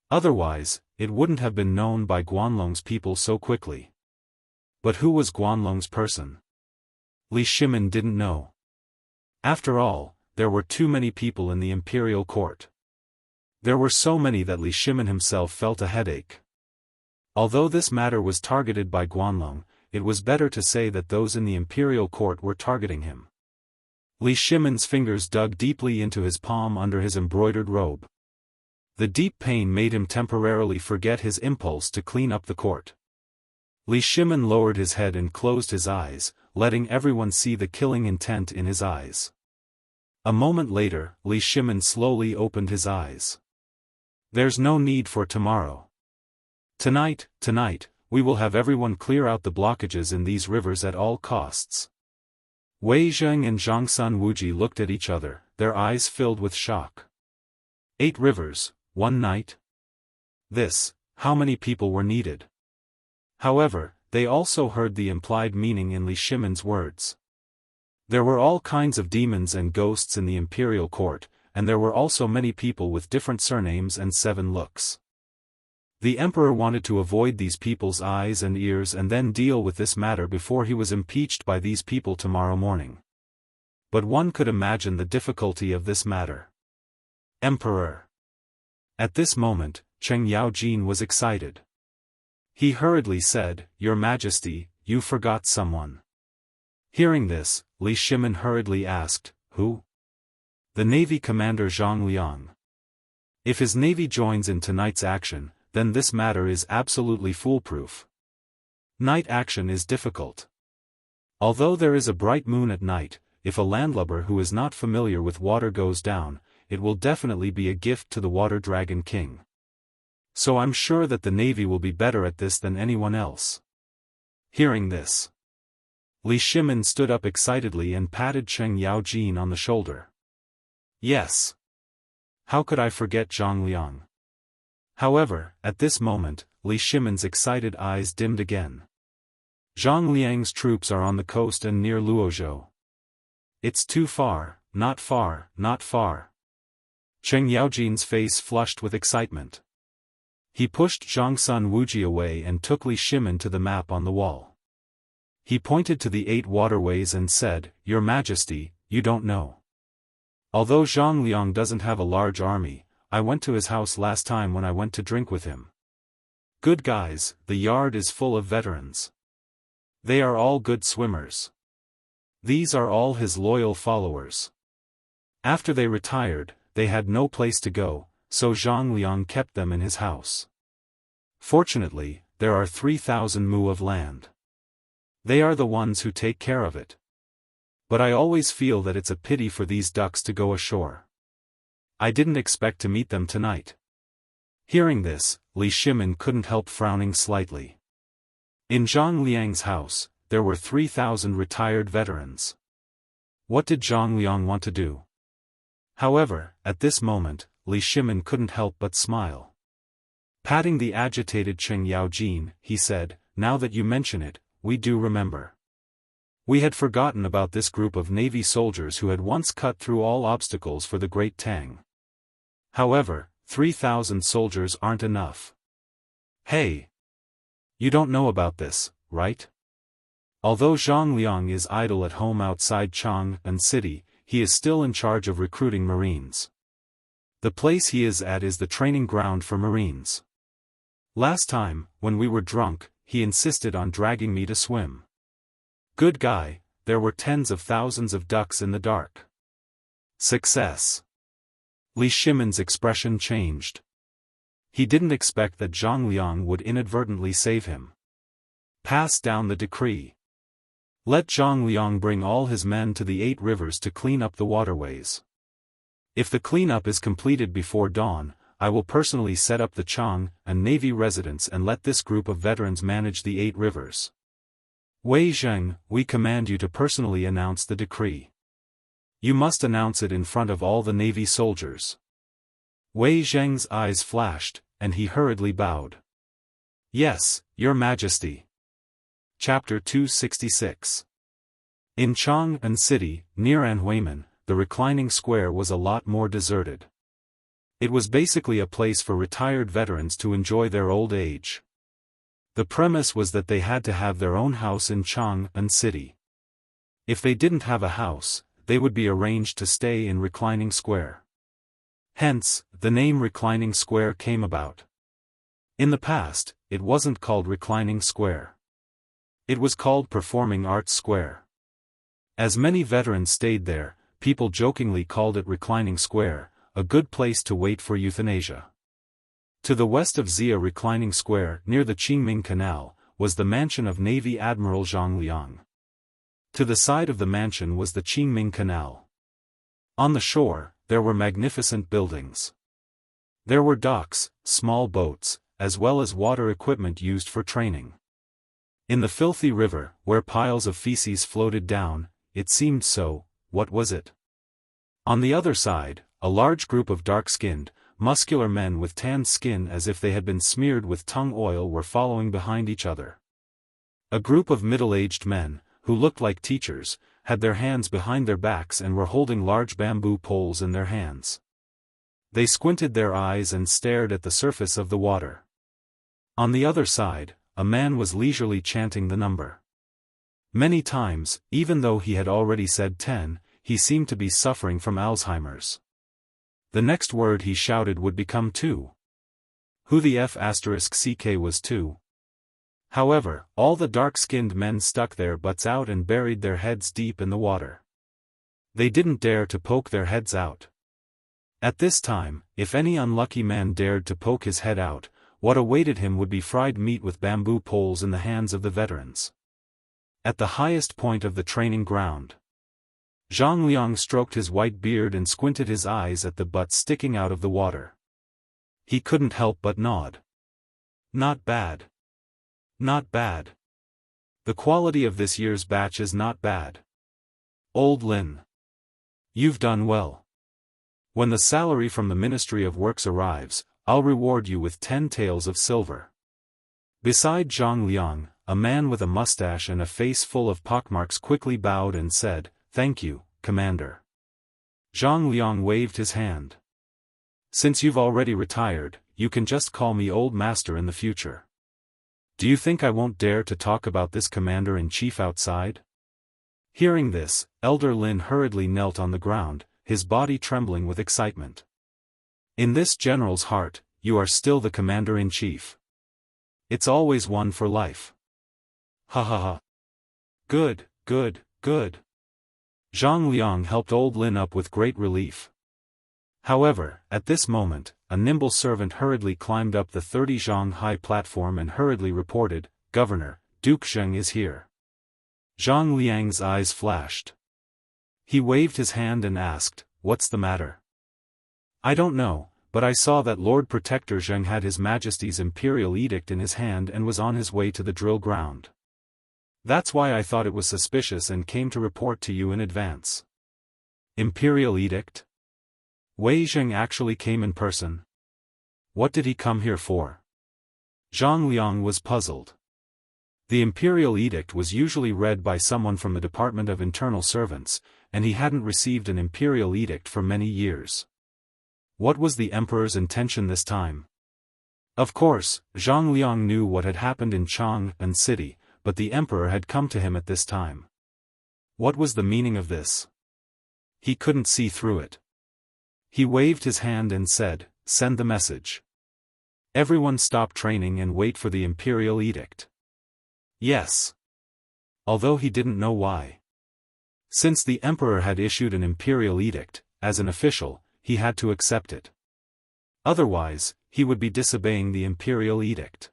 Otherwise, it wouldn't have been known by Guanlong's people so quickly. But who was Guanlong's person? Li Shimin didn't know. After all, there were too many people in the imperial court. There were so many that Li Shimin himself felt a headache. Although this matter was targeted by Guanlong, it was better to say that those in the imperial court were targeting him. Li Shimin's fingers dug deeply into his palm under his embroidered robe. The deep pain made him temporarily forget his impulse to clean up the court. Li Shimin lowered his head and closed his eyes, letting everyone see the killing intent in his eyes. A moment later, Li Shimin slowly opened his eyes. "There's no need for tomorrow. Tonight, we will have everyone clear out the blockages in these rivers at all costs." Wei Zheng and Zhangsun Wuji looked at each other, their eyes filled with shock. 8 rivers, 1 night? How many people were needed? However, they also heard the implied meaning in Li Shimin's words. There were all kinds of demons and ghosts in the imperial court, and there were also many people with different surnames and 7 looks. The emperor wanted to avoid these people's eyes and ears and then deal with this matter before he was impeached by these people tomorrow morning. But one could imagine the difficulty of this matter. Emperor. At this moment, Cheng Yaojin was excited. He hurriedly said, "Your Majesty, you forgot someone." Hearing this, Li Shimin hurriedly asked, "Who?" "The Navy Commander Zhang Liang. If his navy joins in tonight's action, then this matter is absolutely foolproof. Night action is difficult. Although there is a bright moon at night, if a landlubber who is not familiar with water goes down, it will definitely be a gift to the Water Dragon King. So I'm sure that the navy will be better at this than anyone else." Hearing this, Li Shimin stood up excitedly and patted Cheng Yaojin on the shoulder. "Yes. How could I forget Zhang Liang?" However, at this moment, Li Shimin's excited eyes dimmed again. "Zhang Liang's troops are on the coast and near Luozhou. It's too far, not far, not far." Cheng Yaojin's face flushed with excitement. He pushed Zhangsun Wuji away and took Li Shimin to the map on the wall. He pointed to the 8 waterways and said, "Your Majesty, you don't know. Although Zhang Liang doesn't have a large army, I went to his house last time when I went to drink with him. Good guys, the yard is full of veterans. They are all good swimmers. These are all his loyal followers. After they retired, they had no place to go, so Zhang Liang kept them in his house. Fortunately, there are 3,000 mu of land. They are the ones who take care of it. But I always feel that it's a pity for these ducks to go ashore. I didn't expect to meet them tonight." Hearing this, Li Shimin couldn't help frowning slightly. In Zhang Liang's house, there were 3,000 retired veterans. What did Zhang Liang want to do? However, at this moment, Li Shimin couldn't help but smile. Patting the agitated Cheng Yaojin, he said, "Now that you mention it, we do remember. We had forgotten about this group of navy soldiers who had once cut through all obstacles for the Great Tang. However, 3,000 soldiers aren't enough. Hey! You don't know about this, right? Although Zhang Liang is idle at home outside Chang'an City, he is still in charge of recruiting Marines. The place he is at is the training ground for Marines. Last time, when we were drunk, he insisted on dragging me to swim. Good guy, there were tens of thousands of ducks in the dark. Success. Li Shimon's expression changed. He didn't expect that Zhang Liang would inadvertently save him. Pass down the decree. Let Zhang Liang bring all his men to the 8 rivers to clean up the waterways. If the cleanup is completed before dawn, I will personally set up the Chang and Navy residence and let this group of veterans manage the 8 rivers. Wei Zheng, we command you to personally announce the decree. You must announce it in front of all the Navy soldiers. Wei Zheng's eyes flashed, and he hurriedly bowed. Yes, Your Majesty. Chapter 266. In Chang'an City, near Anhuimen, the reclining square was a lot more deserted. It was basically a place for retired veterans to enjoy their old age. The premise was that they had to have their own house in Chang'an City. If they didn't have a house, they would be arranged to stay in Reclining Square. Hence, the name Reclining Square came about. In the past, it wasn't called Reclining Square. It was called Performing Arts Square. As many veterans stayed there, people jokingly called it Reclining Square, a good place to wait for euthanasia. To the west of Xia Reclining Square, near the Qingming Canal, was the mansion of Navy Admiral Zhang Liang. To the side of the mansion was the Qingming Canal. On the shore, there were magnificent buildings. There were docks, small boats, as well as water equipment used for training. In the filthy river, where piles of feces floated down, it seemed so. What was it? On the other side, a large group of dark-skinned, muscular men with tanned skin as if they had been smeared with tung oil were following behind each other. A group of middle-aged men, who looked like teachers, had their hands behind their backs and were holding large bamboo poles in their hands. They squinted their eyes and stared at the surface of the water. On the other side, a man was leisurely chanting the number. Many times, even though he had already said 10, he seemed to be suffering from Alzheimer's. The next word he shouted would become 2. Who the F***ck was 2? However, all the dark-skinned men stuck their butts out and buried their heads deep in the water. They didn't dare to poke their heads out. At this time, if any unlucky man dared to poke his head out, what awaited him would be fried meat with bamboo poles in the hands of the veterans. At the highest point of the training ground, Zhang Liang stroked his white beard and squinted his eyes at the butts sticking out of the water. He couldn't help but nod. Not bad. Not bad. The quality of this year's batch is not bad. Old Lin. You've done well. When the salary from the Ministry of Works arrives, I'll reward you with 10 taels of silver. Beside Zhang Liang, a man with a mustache and a face full of pockmarks quickly bowed and said, "Thank you, Commander." Zhang Liang waved his hand. "Since you've already retired, you can just call me Old Master in the future. Do you think I won't dare to talk about this Commander-in-Chief outside?" Hearing this, Elder Lin hurriedly knelt on the ground, his body trembling with excitement. In this general's heart, you are still the Commander-in-Chief. It's always one for life. Ha ha ha. Good, good, good. Zhang Liang helped Old Lin up with great relief. However, at this moment, a nimble servant hurriedly climbed up the 30 zhang high platform and hurriedly reported, "Governor, Duke Zheng is here." Zhang Liang's eyes flashed. He waved his hand and asked, "What's the matter?" "I don't know, but I saw that Lord Protector Zheng had His Majesty's Imperial Edict in his hand and was on his way to the drill ground. That's why I thought it was suspicious and came to report to you in advance." Imperial Edict? Wei Zheng actually came in person? What did he come here for? Zhang Liang was puzzled. The Imperial Edict was usually read by someone from the Department of Internal Servants, and he hadn't received an Imperial Edict for many years. What was the Emperor's intention this time? Of course, Zhang Liang knew what had happened in Chang'an City, but the Emperor had come to him at this time. What was the meaning of this? he couldn't see through it. He waved his hand and said, "Send the message. Everyone stop training and wait for the imperial edict." Yes. Although he didn't know why. Since the emperor had issued an imperial edict, as an official, he had to accept it. Otherwise, he would be disobeying the imperial edict.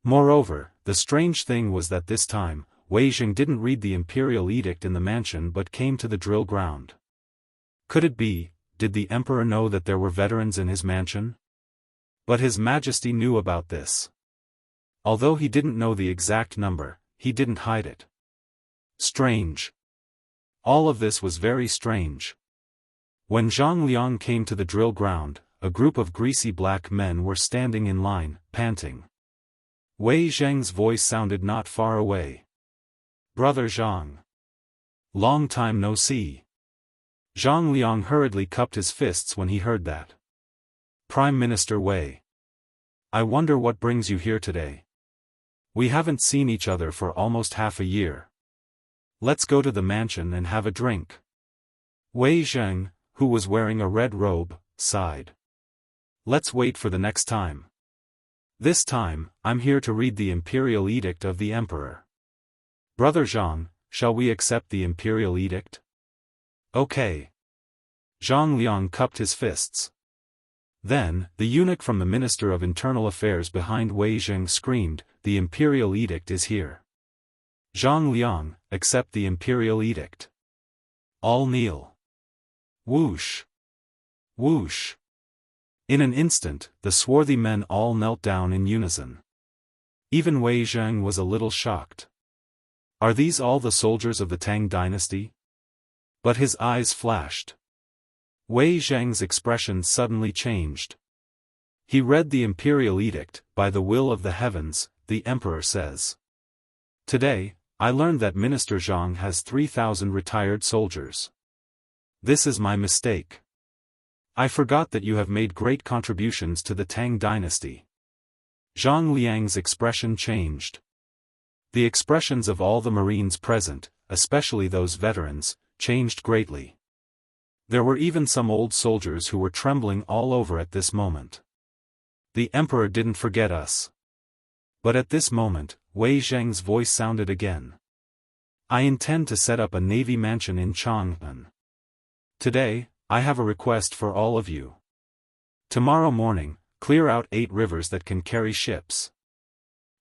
Moreover, the strange thing was that this time, Wei Jing didn't read the imperial edict in the mansion but came to the drill ground. Could it be, did the emperor know that there were veterans in his mansion? But His Majesty knew about this. Although he didn't know the exact number, he didn't hide it. Strange. All of this was very strange. When Zhang Liang came to the drill ground, a group of greasy black men were standing in line, panting. Wei Zheng's voice sounded not far away. "Brother Zhang. Long time no see." Zhang Liang hurriedly cupped his fists when he heard that. "Prime Minister Wei. I wonder what brings you here today. We haven't seen each other for almost half a year. Let's go to the mansion and have a drink." Wei Zheng, who was wearing a red robe, sighed. "Let's wait for the next time. This time, I'm here to read the imperial edict of the emperor. Brother Zhang, shall we accept the imperial edict?" "Okay." Zhang Liang cupped his fists. Then, the eunuch from the Minister of Internal Affairs behind Wei Zheng screamed, "The imperial edict is here. Zhang Liang, accept the imperial edict." All kneel. Whoosh! Whoosh! In an instant, the swarthy men all knelt down in unison. Even Wei Zheng was a little shocked. Are these all the soldiers of the Tang dynasty? But his eyes flashed. Wei Zheng's expression suddenly changed. He read the imperial edict. "By the will of the heavens, the emperor says. Today, I learned that Minister Zhang has 3,000 retired soldiers. This is my mistake. I forgot that you have made great contributions to the Tang dynasty." Zhang Liang's expression changed. The expressions of all the Marines present, especially those veterans, changed greatly. There were even some old soldiers who were trembling all over at this moment. "The emperor didn't forget us." But at this moment, Wei Zheng's voice sounded again. "I intend to set up a navy mansion in Chang'an. Today, I have a request for all of you. Tomorrow morning, clear out 8 rivers that can carry ships.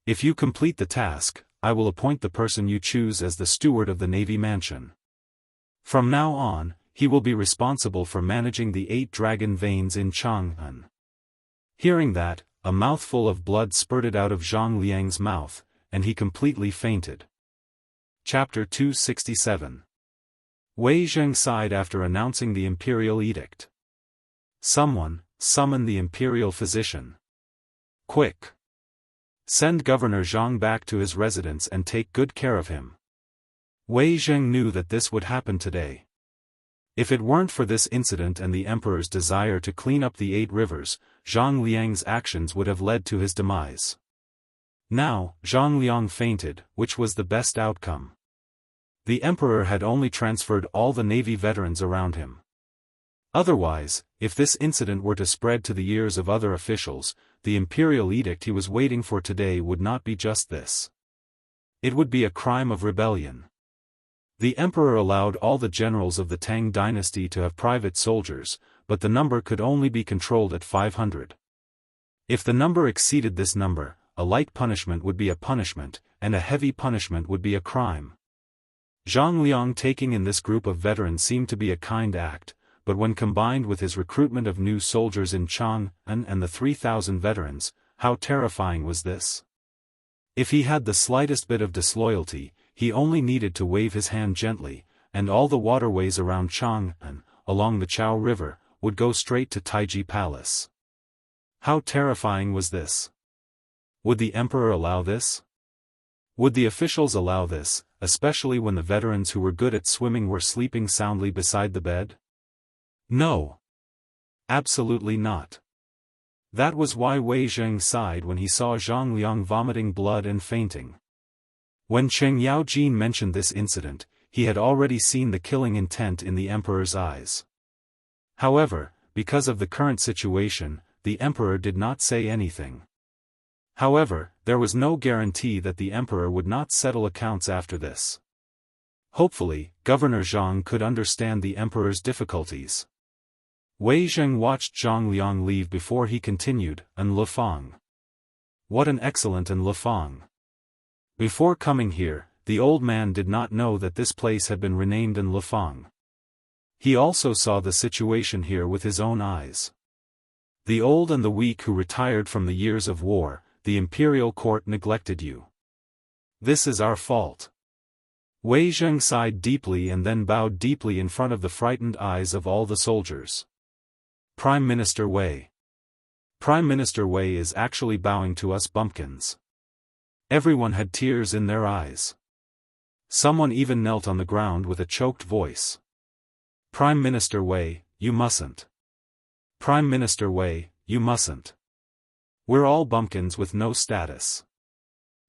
If you complete the task, I will appoint the person you choose as the steward of the navy mansion. From now on, he will be responsible for managing the 8 dragon veins in Chang'an." Hearing that, a mouthful of blood spurted out of Zhang Liang's mouth, and he completely fainted. Chapter 267. Wei Zheng sighed after announcing the imperial edict. "Someone, summon the imperial physician. Quick! Send Governor Zhang back to his residence and take good care of him." Wei Zheng knew that this would happen today. If it weren't for this incident and the emperor's desire to clean up the 8 rivers, Zhang Liang's actions would have led to his demise. Now, Zhang Liang fainted, which was the best outcome. The emperor had only transferred all the navy veterans around him. Otherwise, if this incident were to spread to the ears of other officials, the imperial edict he was waiting for today would not be just this. It would be a crime of rebellion. The emperor allowed all the generals of the Tang dynasty to have private soldiers, but the number could only be controlled at 500. If the number exceeded this number, a light punishment would be a punishment, and a heavy punishment would be a crime. Zhang Liang taking in this group of veterans seemed to be a kind act, but when combined with his recruitment of new soldiers in Chang'an and the 3,000 veterans, how terrifying was this? If he had the slightest bit of disloyalty, he only needed to wave his hand gently, and all the waterways around Chang'an, along the Chao River, would go straight to Taiji Palace. How terrifying was this? Would the emperor allow this? Would the officials allow this, especially when the veterans who were good at swimming were sleeping soundly beside the bed? No. Absolutely not. That was why Wei Zheng sighed when he saw Zhang Liang vomiting blood and fainting. When Cheng Yaojin mentioned this incident, he had already seen the killing intent in the emperor's eyes. However, because of the current situation, the emperor did not say anything. However, there was no guarantee that the emperor would not settle accounts after this. Hopefully, Governor Zhang could understand the emperor's difficulties. Wei Zheng watched Zhang Liang leave before he continued, "And Lifang. What an excellent and Lifang. Before coming here, the old man did not know that this place had been renamed An Lifang. He also saw the situation here with his own eyes. The old and the weak who retired from the years of war, the imperial court neglected you. This is our fault." Wei Zheng sighed deeply and then bowed deeply in front of the frightened eyes of all the soldiers. "Prime Minister Wei. Prime Minister Wei is actually bowing to us bumpkins." Everyone had tears in their eyes. Someone even knelt on the ground with a choked voice. "Prime Minister Wei, you mustn't. Prime Minister Wei, you mustn't. We're all bumpkins with no status.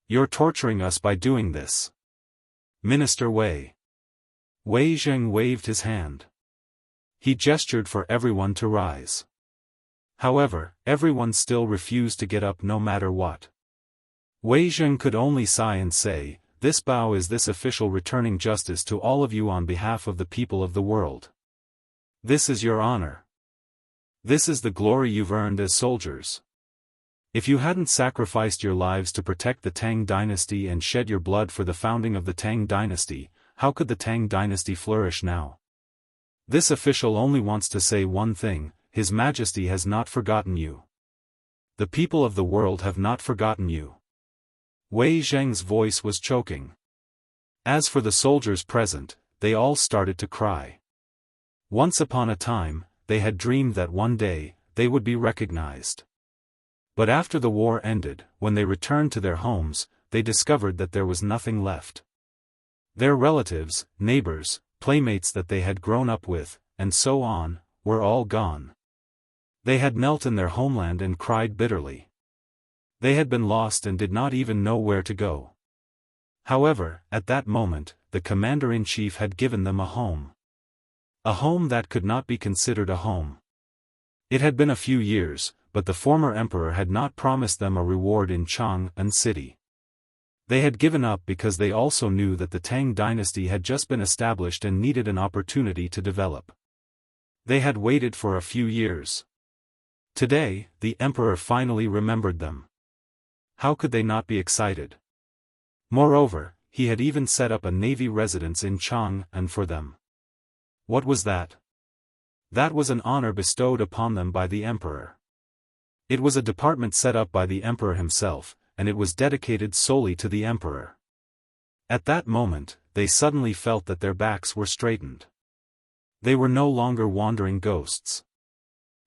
You're torturing us by doing this. Minister Wei." Wei Zheng waved his hand. He gestured for everyone to rise. However, everyone still refused to get up no matter what. Wei Zheng could only sigh and say, "This bow is this official returning justice to all of you on behalf of the people of the world. This is your honor. This is the glory you've earned as soldiers. If you hadn't sacrificed your lives to protect the Tang dynasty and shed your blood for the founding of the Tang dynasty, how could the Tang dynasty flourish now? This official only wants to say one thing: His Majesty has not forgotten you. The people of the world have not forgotten you." Wei Zheng's voice was choking. As for the soldiers present, they all started to cry. Once upon a time, they had dreamed that one day, they would be recognized. But after the war ended, when they returned to their homes, they discovered that there was nothing left. Their relatives, neighbors, playmates that they had grown up with, and so on, were all gone. They had knelt in their homeland and cried bitterly. They had been lost and did not even know where to go. However, at that moment, the commander-in-chief had given them a home. A home that could not be considered a home. It had been a few years, but the former emperor had not promised them a reward in Chang'an City. They had given up because they also knew that the Tang dynasty had just been established and needed an opportunity to develop. They had waited for a few years. Today, the emperor finally remembered them. How could they not be excited? Moreover, he had even set up a navy residence in Chang'an for them. What was that? That was an honor bestowed upon them by the emperor. It was a department set up by the emperor himself, and it was dedicated solely to the emperor. At that moment, they suddenly felt that their backs were straightened. They were no longer wandering ghosts.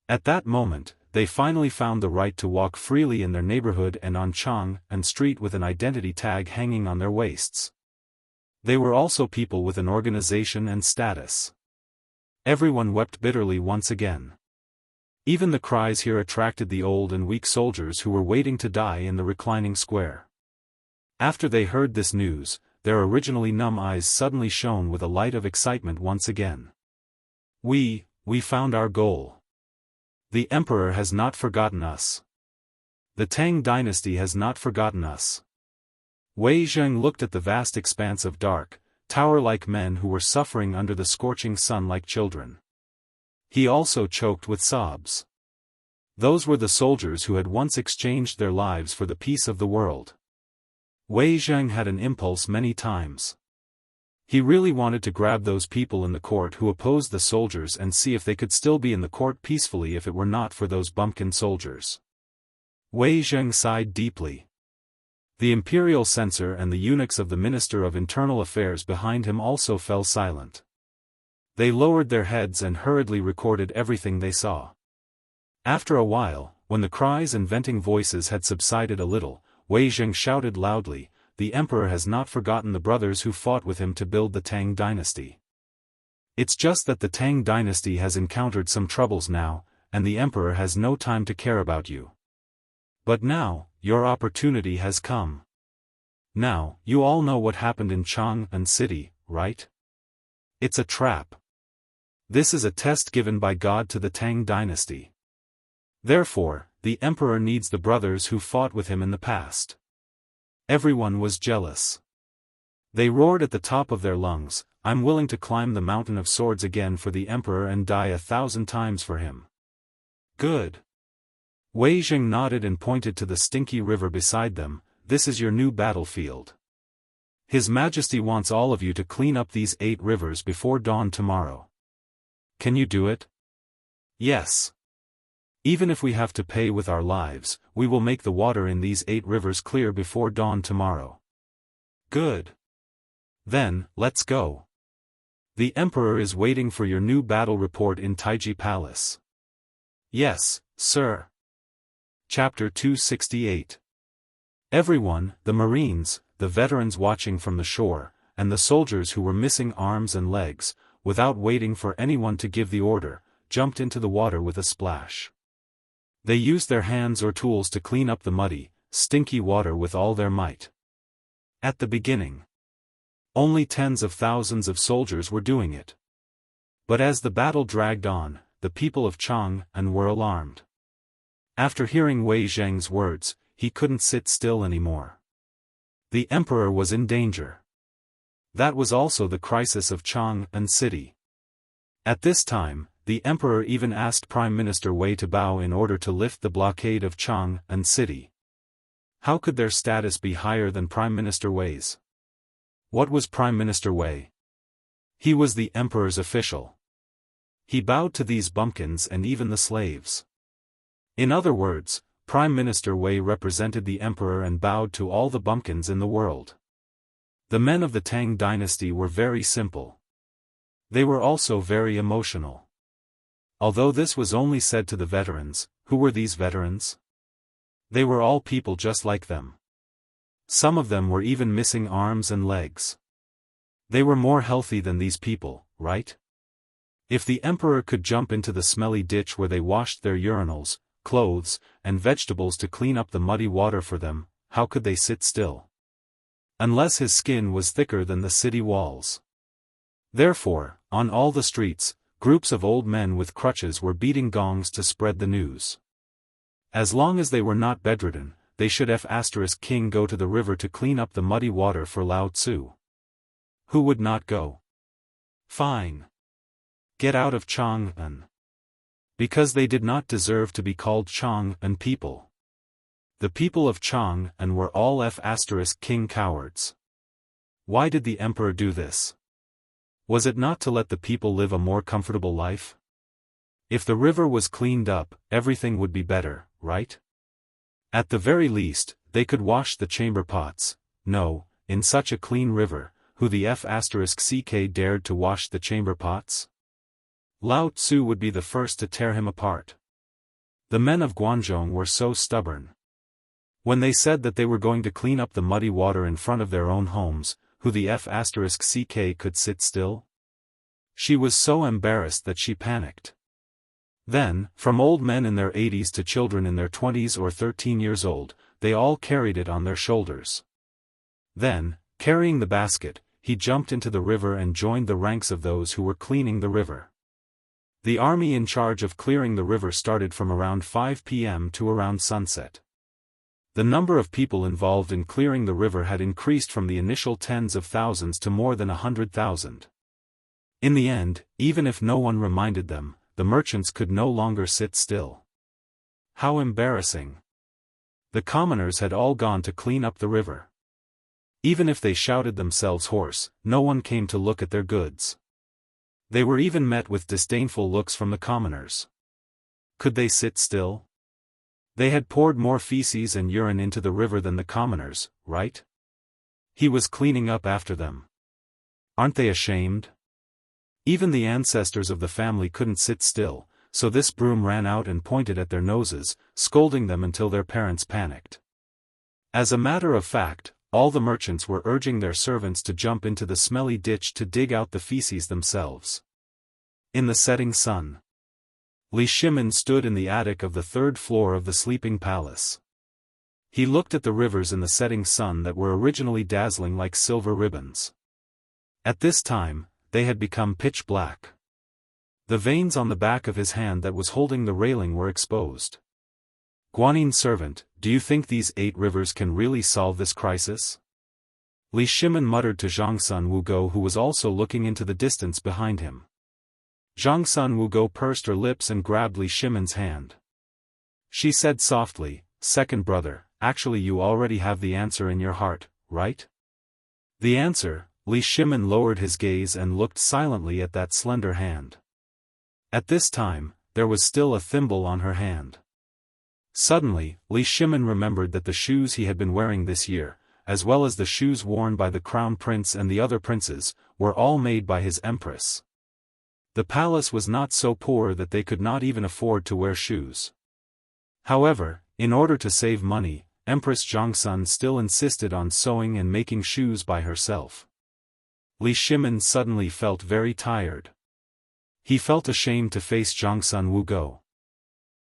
At that moment, they finally found the right to walk freely in their neighborhood and on Chang'an Street with an identity tag hanging on their waists. They were also people with an organization and status. Everyone wept bitterly once again. Even the cries here attracted the old and weak soldiers who were waiting to die in the reclining square. After they heard this news, their originally numb eyes suddenly shone with a light of excitement once again. We found our goal. The emperor has not forgotten us. The Tang dynasty has not forgotten us. Wei Zheng looked at the vast expanse of dark, tower-like men who were suffering under the scorching sun like children. He also choked with sobs. Those were the soldiers who had once exchanged their lives for the peace of the world. Wei Zheng had an impulse many times. He really wanted to grab those people in the court who opposed the soldiers and see if they could still be in the court peacefully if it were not for those bumpkin soldiers. Wei Zheng sighed deeply. The imperial censor and the eunuchs of the Minister of Internal Affairs behind him also fell silent. They lowered their heads and hurriedly recorded everything they saw. After a while, when the cries and venting voices had subsided a little, Wei Zheng shouted loudly, "The emperor has not forgotten the brothers who fought with him to build the Tang dynasty. It's just that the Tang dynasty has encountered some troubles now, and the emperor has no time to care about you. But now, your opportunity has come. Now, you all know what happened in Chang'an City, right? It's a trap. This is a test given by God to the Tang dynasty. Therefore, the emperor needs the brothers who fought with him in the past. Everyone was jealous. They roared at the top of their lungs, "I'm willing to climb the mountain of swords again for the emperor and die 1,000 times for him." Good. Wei Zheng nodded and pointed to the stinky river beside them. "This is your new battlefield. His Majesty wants all of you to clean up these 8 rivers before dawn tomorrow. Can you do it?" "Yes. Even if we have to pay with our lives, we will make the water in these 8 rivers clear before dawn tomorrow." "Good. Then, let's go. The Emperor is waiting for your new battle report in Taiji Palace." "Yes, sir." Chapter 268. Everyone, the Marines, the veterans watching from the shore, and the soldiers who were missing arms and legs, without waiting for anyone to give the order, jumped into the water with a splash. They used their hands or tools to clean up the muddy, stinky water with all their might. At the beginning, only tens of thousands of soldiers were doing it. But as the battle dragged on, the people of Chang'an were alarmed. After hearing Wei Zheng's words, he couldn't sit still anymore. The emperor was in danger. That was also the crisis of Chang'an city. At this time, the emperor even asked Prime Minister Wei to bow in order to lift the blockade of Chang'an city. How could their status be higher than Prime Minister Wei's? What was Prime Minister Wei? He was the emperor's official. He bowed to these bumpkins and even the slaves. In other words, Prime Minister Wei represented the emperor and bowed to all the bumpkins in the world. The men of the Tang dynasty were very simple. They were also very emotional. Although this was only said to the veterans, who were these veterans? They were all people just like them. Some of them were even missing arms and legs. They were more healthy than these people, right? If the emperor could jump into the smelly ditch where they washed their urinals, clothes, and vegetables to clean up the muddy water for them, how could they sit still? Unless his skin was thicker than the city walls. Therefore, on all the streets, groups of old men with crutches were beating gongs to spread the news. As long as they were not bedridden, they should King go to the river to clean up the muddy water for Lao Tzu. Who would not go? Fine. Get out of Chang'an. Because they did not deserve to be called Chang'an people. The people of Chang'an were all King cowards. Why did the emperor do this? Was it not to let the people live a more comfortable life? If the river was cleaned up, everything would be better, right? At the very least, they could wash the chamber pots. No, in such a clean river, who the *ck dared to wash the chamber pots? Lao Tzu would be the first to tear him apart. The men of Guangzhou were so stubborn. When they said that they were going to clean up the muddy water in front of their own homes, who the *ck could sit still? She was so embarrassed that she panicked. Then, from old men in their 80s to children in their 20s or 13 years old, they all carried it on their shoulders. Then, carrying the basket, he jumped into the river and joined the ranks of those who were cleaning the river. The army in charge of clearing the river started from around 5 p.m. to around sunset. The number of people involved in clearing the river had increased from the initial tens of thousands to more than 100,000. In the end, even if no one reminded them, the merchants could no longer sit still. How embarrassing. The commoners had all gone to clean up the river. Even if they shouted themselves hoarse, no one came to look at their goods. They were even met with disdainful looks from the commoners. Could they sit still? They had poured more feces and urine into the river than the commoners, right? He was cleaning up after them. Aren't they ashamed? Even the ancestors of the family couldn't sit still, so this broom ran out and pointed at their noses, scolding them until their parents panicked. As a matter of fact, all the merchants were urging their servants to jump into the smelly ditch to dig out the feces themselves. In the setting sun, Li Shimin stood in the attic of the 3rd floor of the sleeping palace. He looked at the rivers in the setting sun that were originally dazzling like silver ribbons. At this time, they had become pitch black. The veins on the back of his hand that was holding the railing were exposed. Guanyin servant, do you think these 8 rivers can really solve this crisis? Li Shimin muttered to Zhangsun Wugo, who was also looking into the distance behind him. Zhangsun Wugo pursed her lips and grabbed Li Shimin's hand. She said softly, "Second brother, actually you already have the answer in your heart, right?" The answer? Li Shimin lowered his gaze and looked silently at that slender hand. At this time, there was still a thimble on her hand. Suddenly, Li Shimin remembered that the shoes he had been wearing this year, as well as the shoes worn by the crown prince and the other princes, were all made by his empress. The palace was not so poor that they could not even afford to wear shoes. However, in order to save money, Empress Zhangsun still insisted on sewing and making shoes by herself. Li Shimin suddenly felt very tired. He felt ashamed to face Zhangsun Wugo.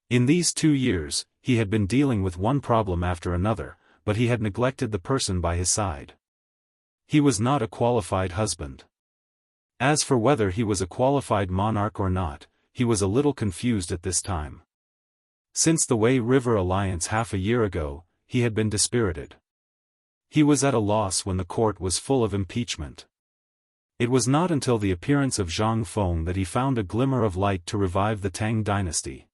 In these 2 years, he had been dealing with one problem after another, but he had neglected the person by his side. He was not a qualified husband. As for whether he was a qualified monarch or not, he was a little confused at this time. Since the Wei River alliance half a year ago, he had been dispirited. He was at a loss when the court was full of impeachment. It was not until the appearance of Zhang Feng that he found a glimmer of light to revive the Tang dynasty.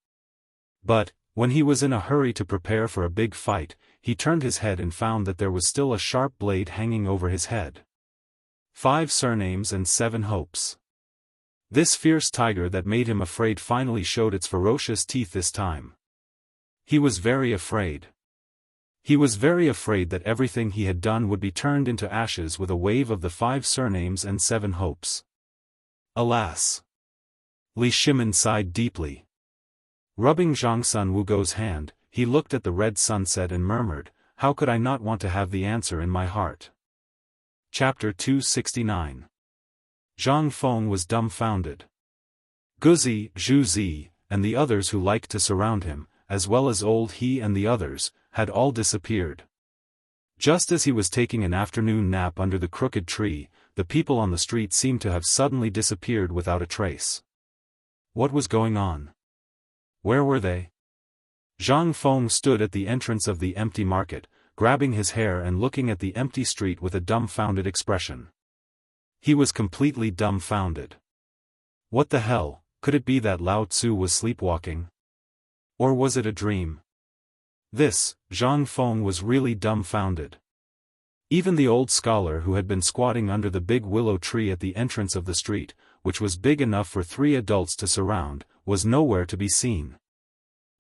But, when he was in a hurry to prepare for a big fight, he turned his head and found that there was still a sharp blade hanging over his head. 5 surnames and 7 hopes. This fierce tiger that made him afraid finally showed its ferocious teeth this time. He was very afraid. He was very afraid that everything he had done would be turned into ashes with a wave of the 5 surnames and 7 hopes. Alas! Li Shimin sighed deeply. Rubbing Zhangsun Wugo's hand, he looked at the red sunset and murmured, "How could I not want to have the answer in my heart?" Chapter 269. Zhang Feng was dumbfounded. Guzi, Zhu Zi, and the others who liked to surround him, as well as old He and the others, had all disappeared. Just as he was taking an afternoon nap under the crooked tree, the people on the street seemed to have suddenly disappeared without a trace. What was going on? Where were they? Zhang Feng stood at the entrance of the empty market, grabbing his hair and looking at the empty street with a dumbfounded expression. He was completely dumbfounded. What the hell, could it be that Lao Tzu was sleepwalking? Or was it a dream? Zhang Feng was really dumbfounded. Even the old scholar who had been squatting under the big willow tree at the entrance of the street, which was big enough for 3 adults to surround, was nowhere to be seen.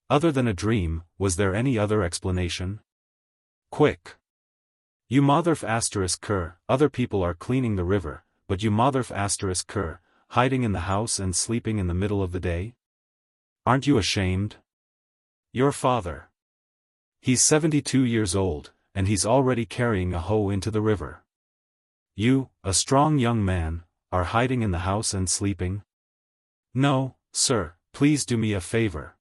Other than a dream, was there any other explanation? Quick! You motherf asterisk cur, other people are cleaning the river, but you motherf asterisk cur, hiding in the house and sleeping in the middle of the day? Aren't you ashamed? Your father. He's 72 years old, and he's already carrying a hoe into the river. You, a strong young man, are hiding in the house and sleeping? No, sir, please do me a favor.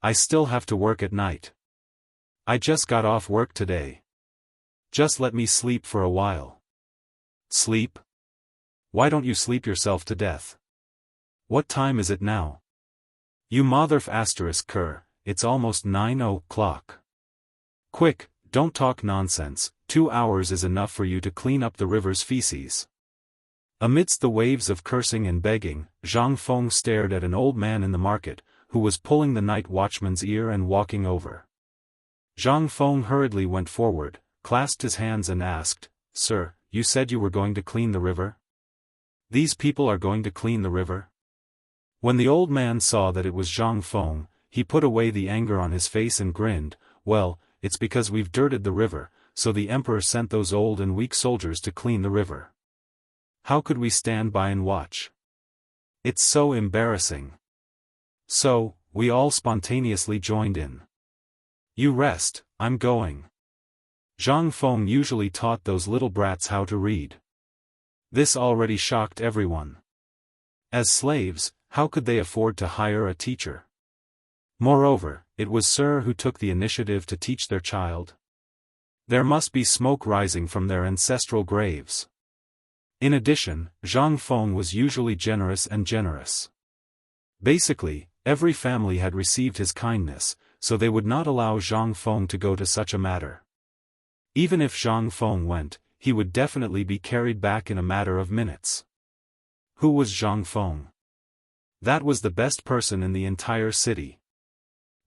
I still have to work at night. I just got off work today. Just let me sleep for a while. Sleep? Why don't you sleep yourself to death? What time is it now? You motherf asterisk cur, it's almost 9 o'clock. Quick, don't talk nonsense, 2 hours is enough for you to clean up the river's feces. Amidst the waves of cursing and begging, Zhang Feng stared at an old man in the market, who was pulling the night watchman's ear and walking over. Zhang Feng hurriedly went forward, clasped his hands and asked, "Sir, you said you were going to clean the river? These people are going to clean the river?" When the old man saw that it was Zhang Feng, he put away the anger on his face and grinned, "Well, it's because we've dirted the river, so the emperor sent those old and weak soldiers to clean the river. How could we stand by and watch? It's so embarrassing." So, we all spontaneously joined in. "You rest, I'm going." Zhang Feng usually taught those little brats how to read. This already shocked everyone. As slaves, how could they afford to hire a teacher? Moreover, it was Sir who took the initiative to teach their child. There must be smoke rising from their ancestral graves. In addition, Zhang Feng was usually generous and generous. Basically, every family had received his kindness, so they would not allow Zhang Feng to go to such a matter. Even if Zhang Feng went, he would definitely be carried back in a matter of minutes. Who was Zhang Feng? That was the best person in the entire city.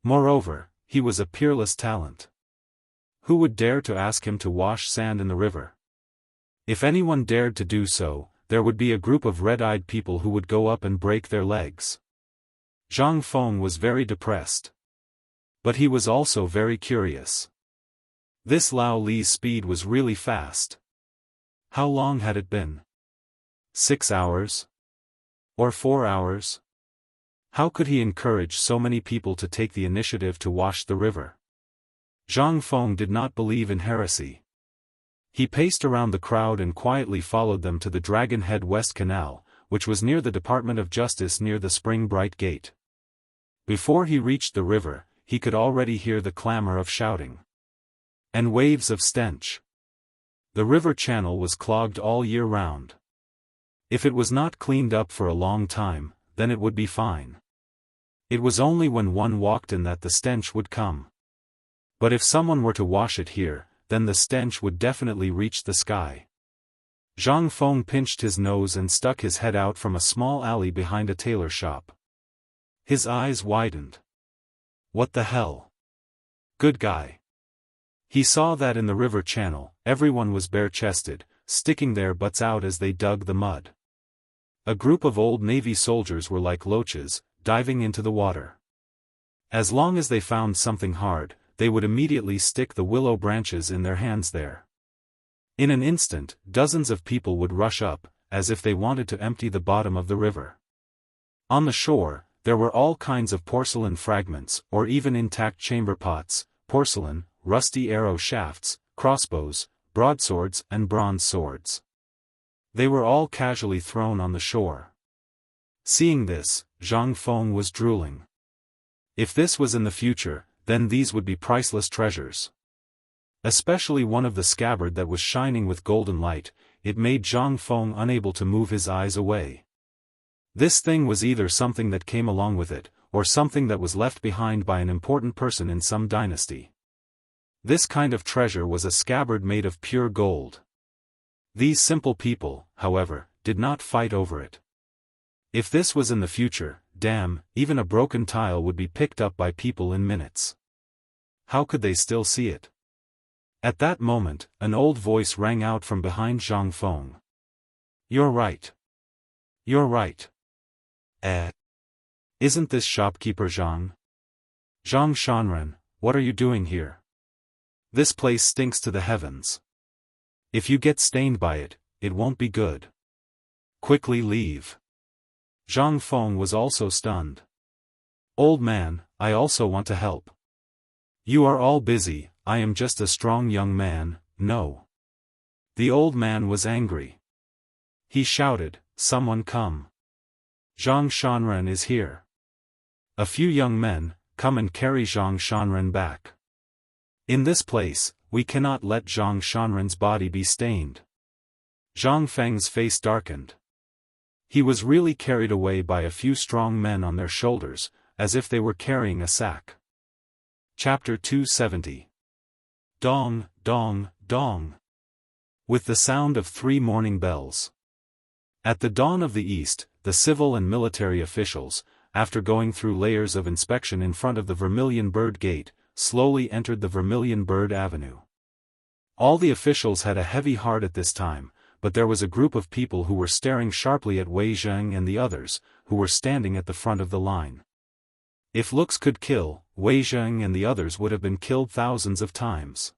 Moreover, he was a peerless talent. Who would dare to ask him to wash sand in the river? If anyone dared to do so, there would be a group of red-eyed people who would go up and break their legs. Zhang Feng was very depressed. But he was also very curious. This Lao Li's speed was really fast. How long had it been? 6 hours? Or 4 hours? How could he encourage so many people to take the initiative to wash the river? Zhang Feng did not believe in heresy. He paced around the crowd and quietly followed them to the Dragon Head West Canal, which was near the Department of Justice near the Spring Bright Gate. Before he reached the river, he could already hear the clamor of shouting and waves of stench. The river channel was clogged all year round. If it was not cleaned up for a long time, then it would be fine. It was only when one walked in that the stench would come. But if someone were to wash it here, then the stench would definitely reach the sky. Zhang Feng pinched his nose and stuck his head out from a small alley behind a tailor shop. His eyes widened. What the hell? Good guy. He saw that in the river channel, everyone was bare-chested, sticking their butts out as they dug the mud. A group of old Navy soldiers were like loaches, diving into the water. As long as they found something hard, they would immediately stick the willow branches in their hands there. In an instant, dozens of people would rush up, as if they wanted to empty the bottom of the river. On the shore, there were all kinds of porcelain fragments, or even intact chamber pots, porcelain, rusty arrow shafts, crossbows, broadswords and bronze swords. They were all casually thrown on the shore. Seeing this, Zhang Feng was drooling. If this was in the future, then these would be priceless treasures. Especially one of the scabbard that was shining with golden light, it made Zhang Feng unable to move his eyes away. This thing was either something that came along with it, or something that was left behind by an important person in some dynasty. This kind of treasure was a scabbard made of pure gold. These simple people, however, did not fight over it. If this was in the future, damn, even a broken tile would be picked up by people in minutes. How could they still see it? At that moment, an old voice rang out from behind Zhang Feng. You're right. You're right. Isn't this shopkeeper Zhang? Zhang Shanren, what are you doing here? This place stinks to the heavens. If you get stained by it, it won't be good. Quickly leave. Zhang Feng was also stunned. Old man, I also want to help. You are all busy, I am just a strong young man, no. The old man was angry. He shouted, someone come. Zhang Shanren is here. A few young men, come and carry Zhang Shanren back. In this place, we cannot let Zhang Shanren's body be stained. Zhang Feng's face darkened. He was really carried away by a few strong men on their shoulders, as if they were carrying a sack. Chapter 270. Dong, dong, dong. With the sound of 3 morning bells. At the dawn of the east, the civil and military officials, after going through layers of inspection in front of the Vermilion Bird Gate, slowly entered the Vermilion Bird Avenue. All the officials had a heavy heart at this time, but there was a group of people who were staring sharply at Wei Zheng and the others, who were standing at the front of the line. If looks could kill, Wei Zheng and the others would have been killed thousands of times.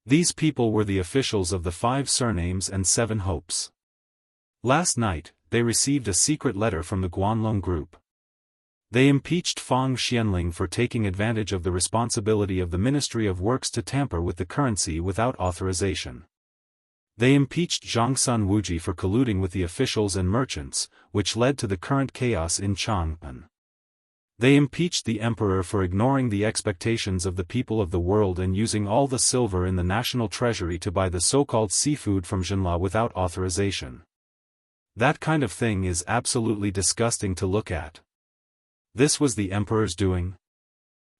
These people were the officials of the 5 surnames and 7 hopes. Last night, they received a secret letter from the Guanlong group. They impeached Fang Xianling for taking advantage of the responsibility of the Ministry of Works to tamper with the currency without authorization. They impeached Zhangsun Wuji for colluding with the officials and merchants, which led to the current chaos in Chang'an. They impeached the emperor for ignoring the expectations of the people of the world and using all the silver in the national treasury to buy the so-called seafood from Jinla without authorization. That kind of thing is absolutely disgusting to look at. This was the emperor's doing?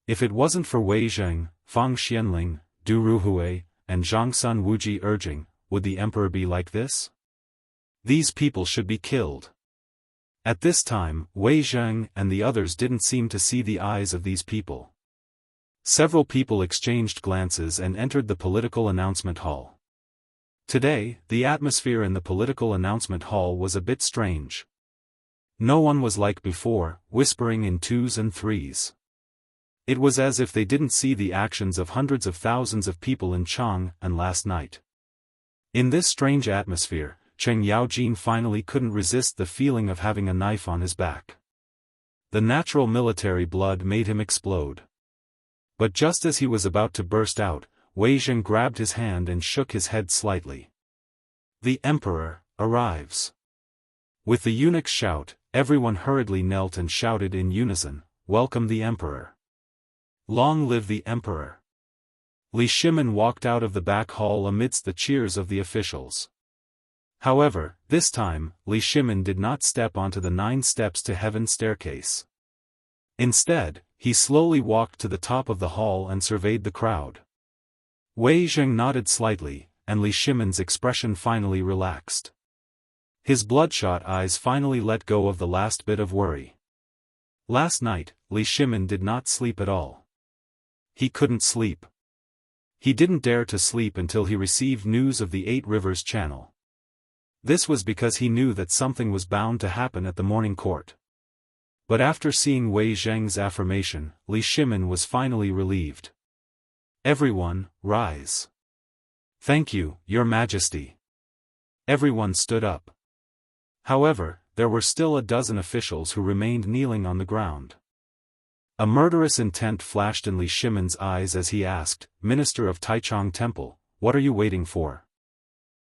If it wasn't for Wei Zheng, Fang Xianling, Du Ruhui, and Zhang Sun Wuji urging, would the emperor be like this? These people should be killed. At this time, Wei Zheng and the others didn't seem to see the eyes of these people. Several people exchanged glances and entered the political announcement hall. Today, the atmosphere in the political announcement hall was a bit strange. No one was like before, whispering in twos and threes. It was as if they didn't see the actions of hundreds of thousands of people in Chang and last night. In this strange atmosphere, Cheng Yaojin finally couldn't resist the feeling of having a knife on his back. The natural military blood made him explode. But just as he was about to burst out, Wei Zheng grabbed his hand and shook his head slightly. The emperor arrives. With the eunuch's shout, everyone hurriedly knelt and shouted in unison, "Welcome the emperor! Long live the emperor!" Li Shimin walked out of the back hall amidst the cheers of the officials. However, this time, Li Shimin did not step onto the 9 steps to heaven staircase. Instead, he slowly walked to the top of the hall and surveyed the crowd. Wei Zheng nodded slightly, and Li Shimin's expression finally relaxed. His bloodshot eyes finally let go of the last bit of worry. Last night, Li Shimin did not sleep at all. He couldn't sleep. He didn't dare to sleep until he received news of the 8 Rivers Channel. This was because he knew that something was bound to happen at the morning court. But after seeing Wei Zheng's affirmation, Li Shimin was finally relieved. "Everyone, rise." "Thank you, Your Majesty." Everyone stood up. However, there were still a dozen officials who remained kneeling on the ground. A murderous intent flashed in Li Shimin's eyes as he asked, "Minister of Taichung Temple, what are you waiting for?"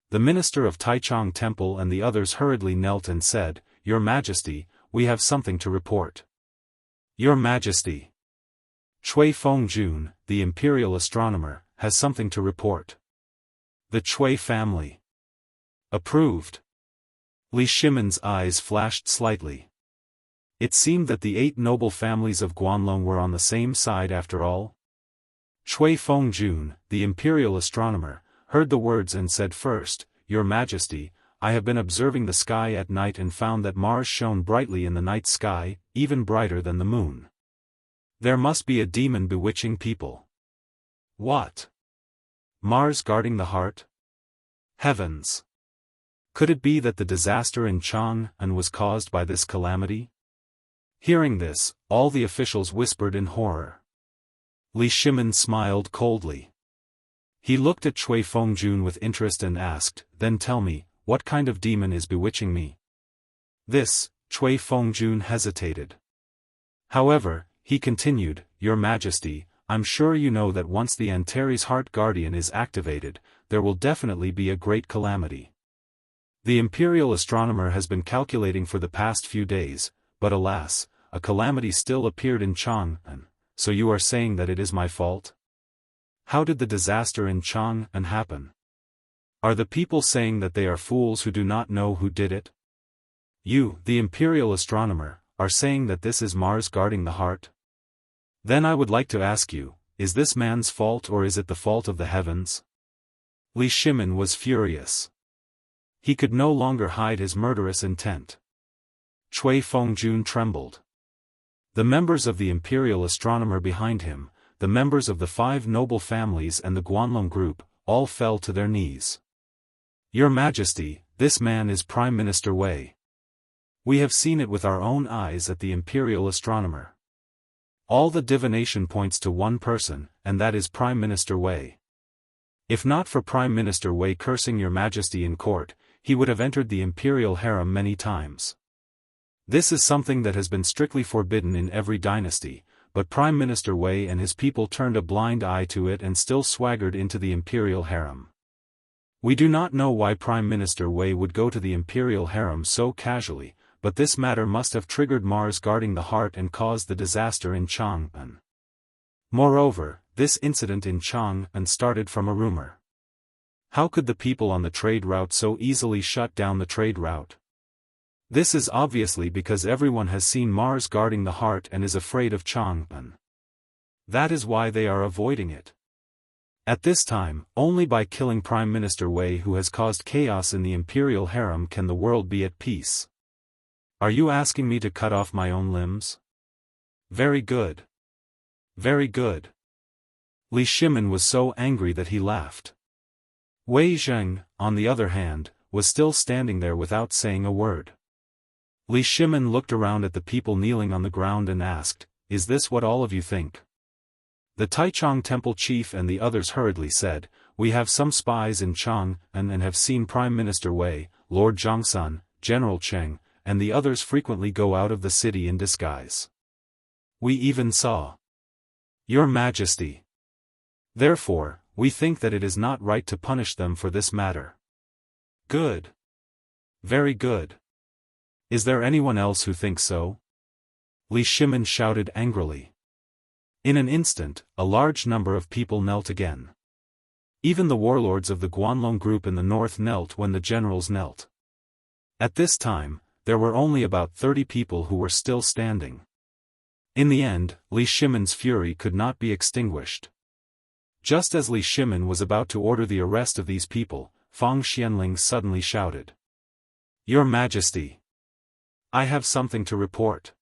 The minister of Taichung Temple and the others hurriedly knelt and said, "Your Majesty, we have something to report." "Your Majesty." Cui Fengjun, the imperial astronomer, has something to report. The Cui family. Approved. Li Shimin's eyes flashed slightly. It seemed that the 8 noble families of Guanlong were on the same side after all. Cui Fengjun, the imperial astronomer, heard the words and said first, "Your Majesty, I have been observing the sky at night and found that Mars shone brightly in the night sky, even brighter than the moon. There must be a demon bewitching people." "What? Mars guarding the heart? Heavens! Could it be that the disaster in Chang'an was caused by this calamity?" Hearing this, all the officials whispered in horror. Li Shimin smiled coldly. He looked at Cui Fengjun with interest and asked, "Then tell me, what kind of demon is bewitching me?" This, Cui Fengjun hesitated. However, he continued, "Your Majesty, I'm sure you know that once the Antares Heart Guardian is activated, there will definitely be a great calamity. The imperial astronomer has been calculating for the past few days, but alas, a calamity still appeared in Chang'an, so you are saying that it is my fault? How did the disaster in Chang'an happen? Are the people saying that they are fools who do not know who did it? You, the imperial astronomer, are saying that this is Mars guarding the heart? Then I would like to ask you, is this man's fault or is it the fault of the heavens?" Li Shimin was furious. He could no longer hide his murderous intent. Cui Fengjun trembled. The members of the imperial astronomer behind him, the members of the 5 noble families and the Guanlong group, all fell to their knees. "Your Majesty, this man is Prime Minister Wei. We have seen it with our own eyes at the imperial astronomer. All the divination points to one person, and that is Prime Minister Wei. If not for Prime Minister Wei cursing Your Majesty in court, he would have entered the imperial harem many times. This is something that has been strictly forbidden in every dynasty, but Prime Minister Wei and his people turned a blind eye to it and still swaggered into the imperial harem. We do not know why Prime Minister Wei would go to the imperial harem so casually, but this matter must have triggered Mars guarding the heart and caused the disaster in Chang'an. Moreover, this incident in Chang'an started from a rumor. How could the people on the trade route so easily shut down the trade route? This is obviously because everyone has seen Mars guarding the heart and is afraid of Chang'an. That is why they are avoiding it. At this time, only by killing Prime Minister Wei, who has caused chaos in the imperial harem, can the world be at peace. Are you asking me to cut off my own limbs? Very good. Very good. Li Shimin was so angry that he laughed. Wei Zheng, on the other hand, was still standing there without saying a word. Li Shimin looked around at the people kneeling on the ground and asked, "Is this what all of you think?" The Taichung Temple chief and the others hurriedly said, "We have some spies in Chang'an and have seen Prime Minister Wei, Lord Zhongsun, General Cheng, and the others frequently go out of the city in disguise. We even saw Your Majesty. Therefore, we think that it is not right to punish them for this matter." Good. Very good. Is there anyone else who thinks so? Li Shimin shouted angrily. In an instant, a large number of people knelt again. Even the warlords of the Guanlong group in the north knelt when the generals knelt. At this time, there were only about 30 people who were still standing. In the end, Li Shimin's fury could not be extinguished. Just as Li Shimin was about to order the arrest of these people, Fang Xianling suddenly shouted, "Your Majesty! I have something to report."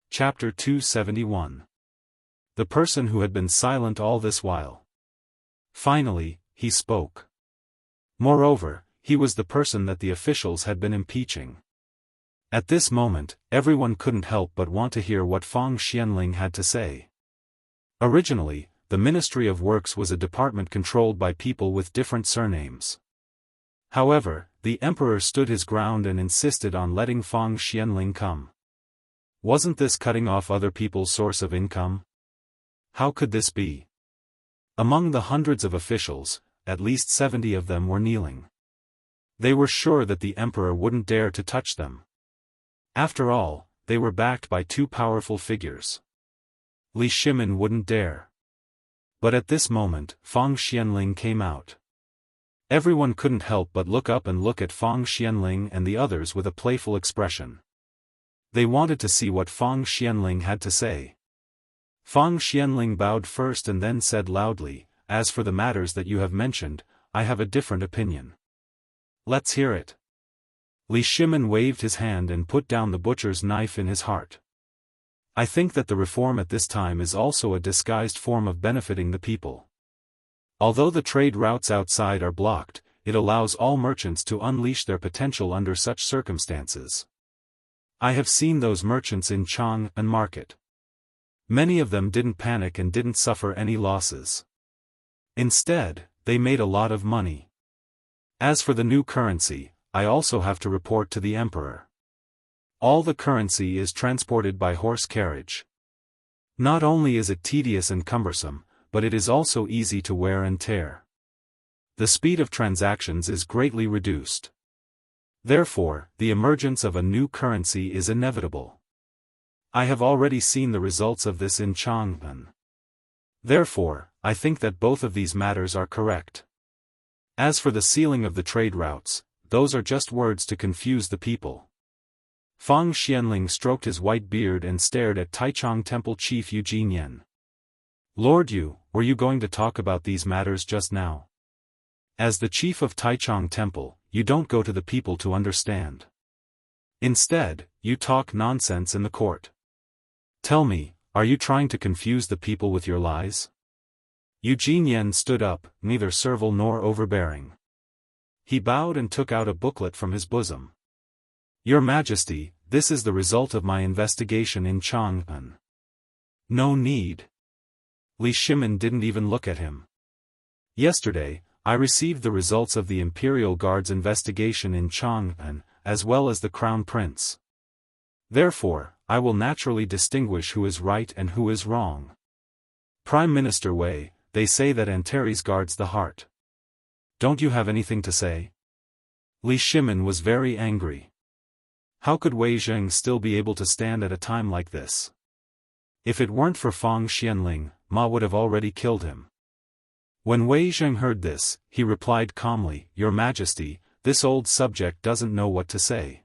Chapter 271. The person who had been silent all this while. Finally, he spoke. Moreover, he was the person that the officials had been impeaching. At this moment, everyone couldn't help but want to hear what Fang Xianling had to say. Originally, the Ministry of Works was a department controlled by people with different surnames. However, the emperor stood his ground and insisted on letting Fang Xianling come. Wasn't this cutting off other people's source of income? How could this be? Among the hundreds of officials, at least 70 of them were kneeling. They were sure that the emperor wouldn't dare to touch them. After all, they were backed by two powerful figures. Li Shimin wouldn't dare. But at this moment, Fang Xianling came out. Everyone couldn't help but look up and look at Fang Xianling and the others with a playful expression. They wanted to see what Fang Xianling had to say. Fang Xianling bowed first and then said loudly, "As for the matters that you have mentioned, I have a different opinion." "Let's hear it." Li Shimin waved his hand and put down the butcher's knife in his heart. "I think that the reform at this time is also a disguised form of benefiting the people. Although the trade routes outside are blocked, it allows all merchants to unleash their potential under such circumstances. I have seen those merchants in Chang'an market. Many of them didn't panic and didn't suffer any losses. Instead, they made a lot of money. As for the new currency, I also have to report to the emperor. All the currency is transported by horse carriage. Not only is it tedious and cumbersome, but it is also easy to wear and tear. The speed of transactions is greatly reduced. Therefore, the emergence of a new currency is inevitable. I have already seen the results of this in Chang'an. Therefore, I think that both of these matters are correct. As for the sealing of the trade routes, those are just words to confuse the people." Fang Xianling stroked his white beard and stared at Taichung Temple chief Yu Jinyan. "Lord Yu, were you going to talk about these matters just now? As the chief of Taichung Temple, you don't go to the people to understand. Instead, you talk nonsense in the court. Tell me, are you trying to confuse the people with your lies?" Yu Jinyan stood up, neither servile nor overbearing. He bowed and took out a booklet from his bosom. "Your Majesty, this is the result of my investigation in Chang'an." "No need." Li Shimin didn't even look at him. "Yesterday, I received the results of the Imperial Guard's investigation in Chang'an, as well as the Crown Prince. Therefore, I will naturally distinguish who is right and who is wrong. Prime Minister Wei, they say that Antares guards the heart. Don't you have anything to say?" Li Shimin was very angry. How could Wei Zheng still be able to stand at a time like this? If it weren't for Fang Xianling, Ma would have already killed him. When Wei Zheng heard this, he replied calmly, "Your Majesty, this old subject doesn't know what to say.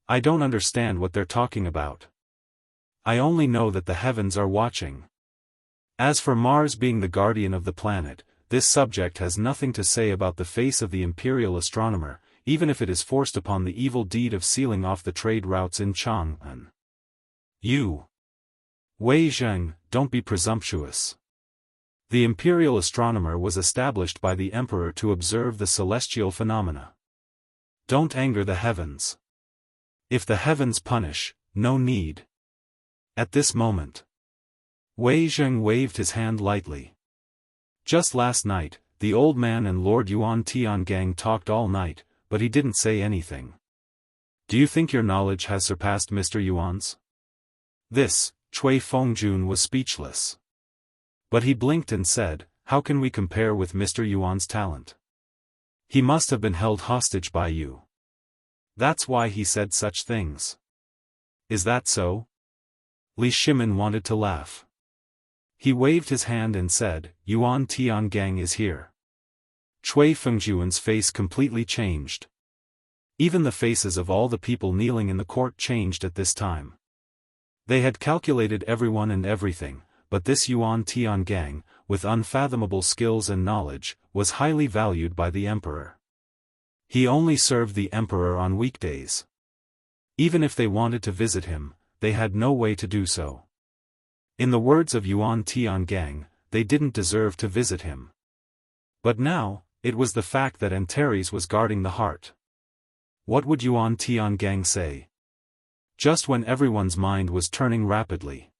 I don't understand what they're talking about. I only know that the heavens are watching. As for Mars being the guardian of the planet, this subject has nothing to say about the face of the imperial astronomer, even if it is forced upon the evil deed of sealing off the trade routes in Chang'an. You, Wei Zheng, don't be presumptuous. The imperial astronomer was established by the emperor to observe the celestial phenomena. Don't anger the heavens. If the heavens punish, no need." At this moment, Wei Zheng waved his hand lightly. Just last night, the old man and Lord Yuan Tiangang talked all night, but he didn't say anything. Do you think your knowledge has surpassed Mr. Yuan's? This, Cui Fengjun was speechless. But he blinked and said, "How can we compare with Mr. Yuan's talent? He must have been held hostage by you. That's why he said such things." "Is that so?" Li Shimin wanted to laugh. He waved his hand and said, "Yuan Tiangang is here." Cui Fengjun's face completely changed. Even the faces of all the people kneeling in the court changed at this time. They had calculated everyone and everything, but this Yuan Tiangang, with unfathomable skills and knowledge, was highly valued by the emperor. He only served the emperor on weekdays. Even if they wanted to visit him, they had no way to do so. In the words of Yuan Tiangang, they didn't deserve to visit him. But now, it was the fact that Antares was guarding the heart. What would Yuan Tiangang say? Just when everyone's mind was turning rapidly.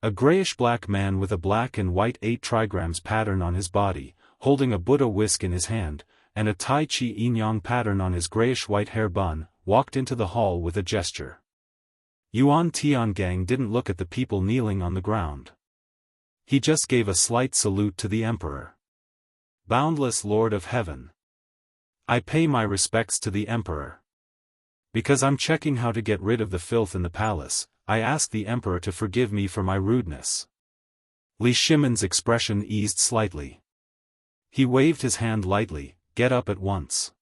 A grayish-black man with a black and white 8 trigrams pattern on his body, holding a Buddha whisk in his hand, and a Tai Chi Yin-Yang pattern on his grayish-white hair bun, walked into the hall with a gesture. Yuan Tiangang didn't look at the people kneeling on the ground. He just gave a slight salute to the emperor. "Boundless Lord of Heaven. I pay my respects to the emperor. Because I'm checking how to get rid of the filth in the palace, I ask the emperor to forgive me for my rudeness." Li Shimin's expression eased slightly. He waved his hand lightly, "Get up at once."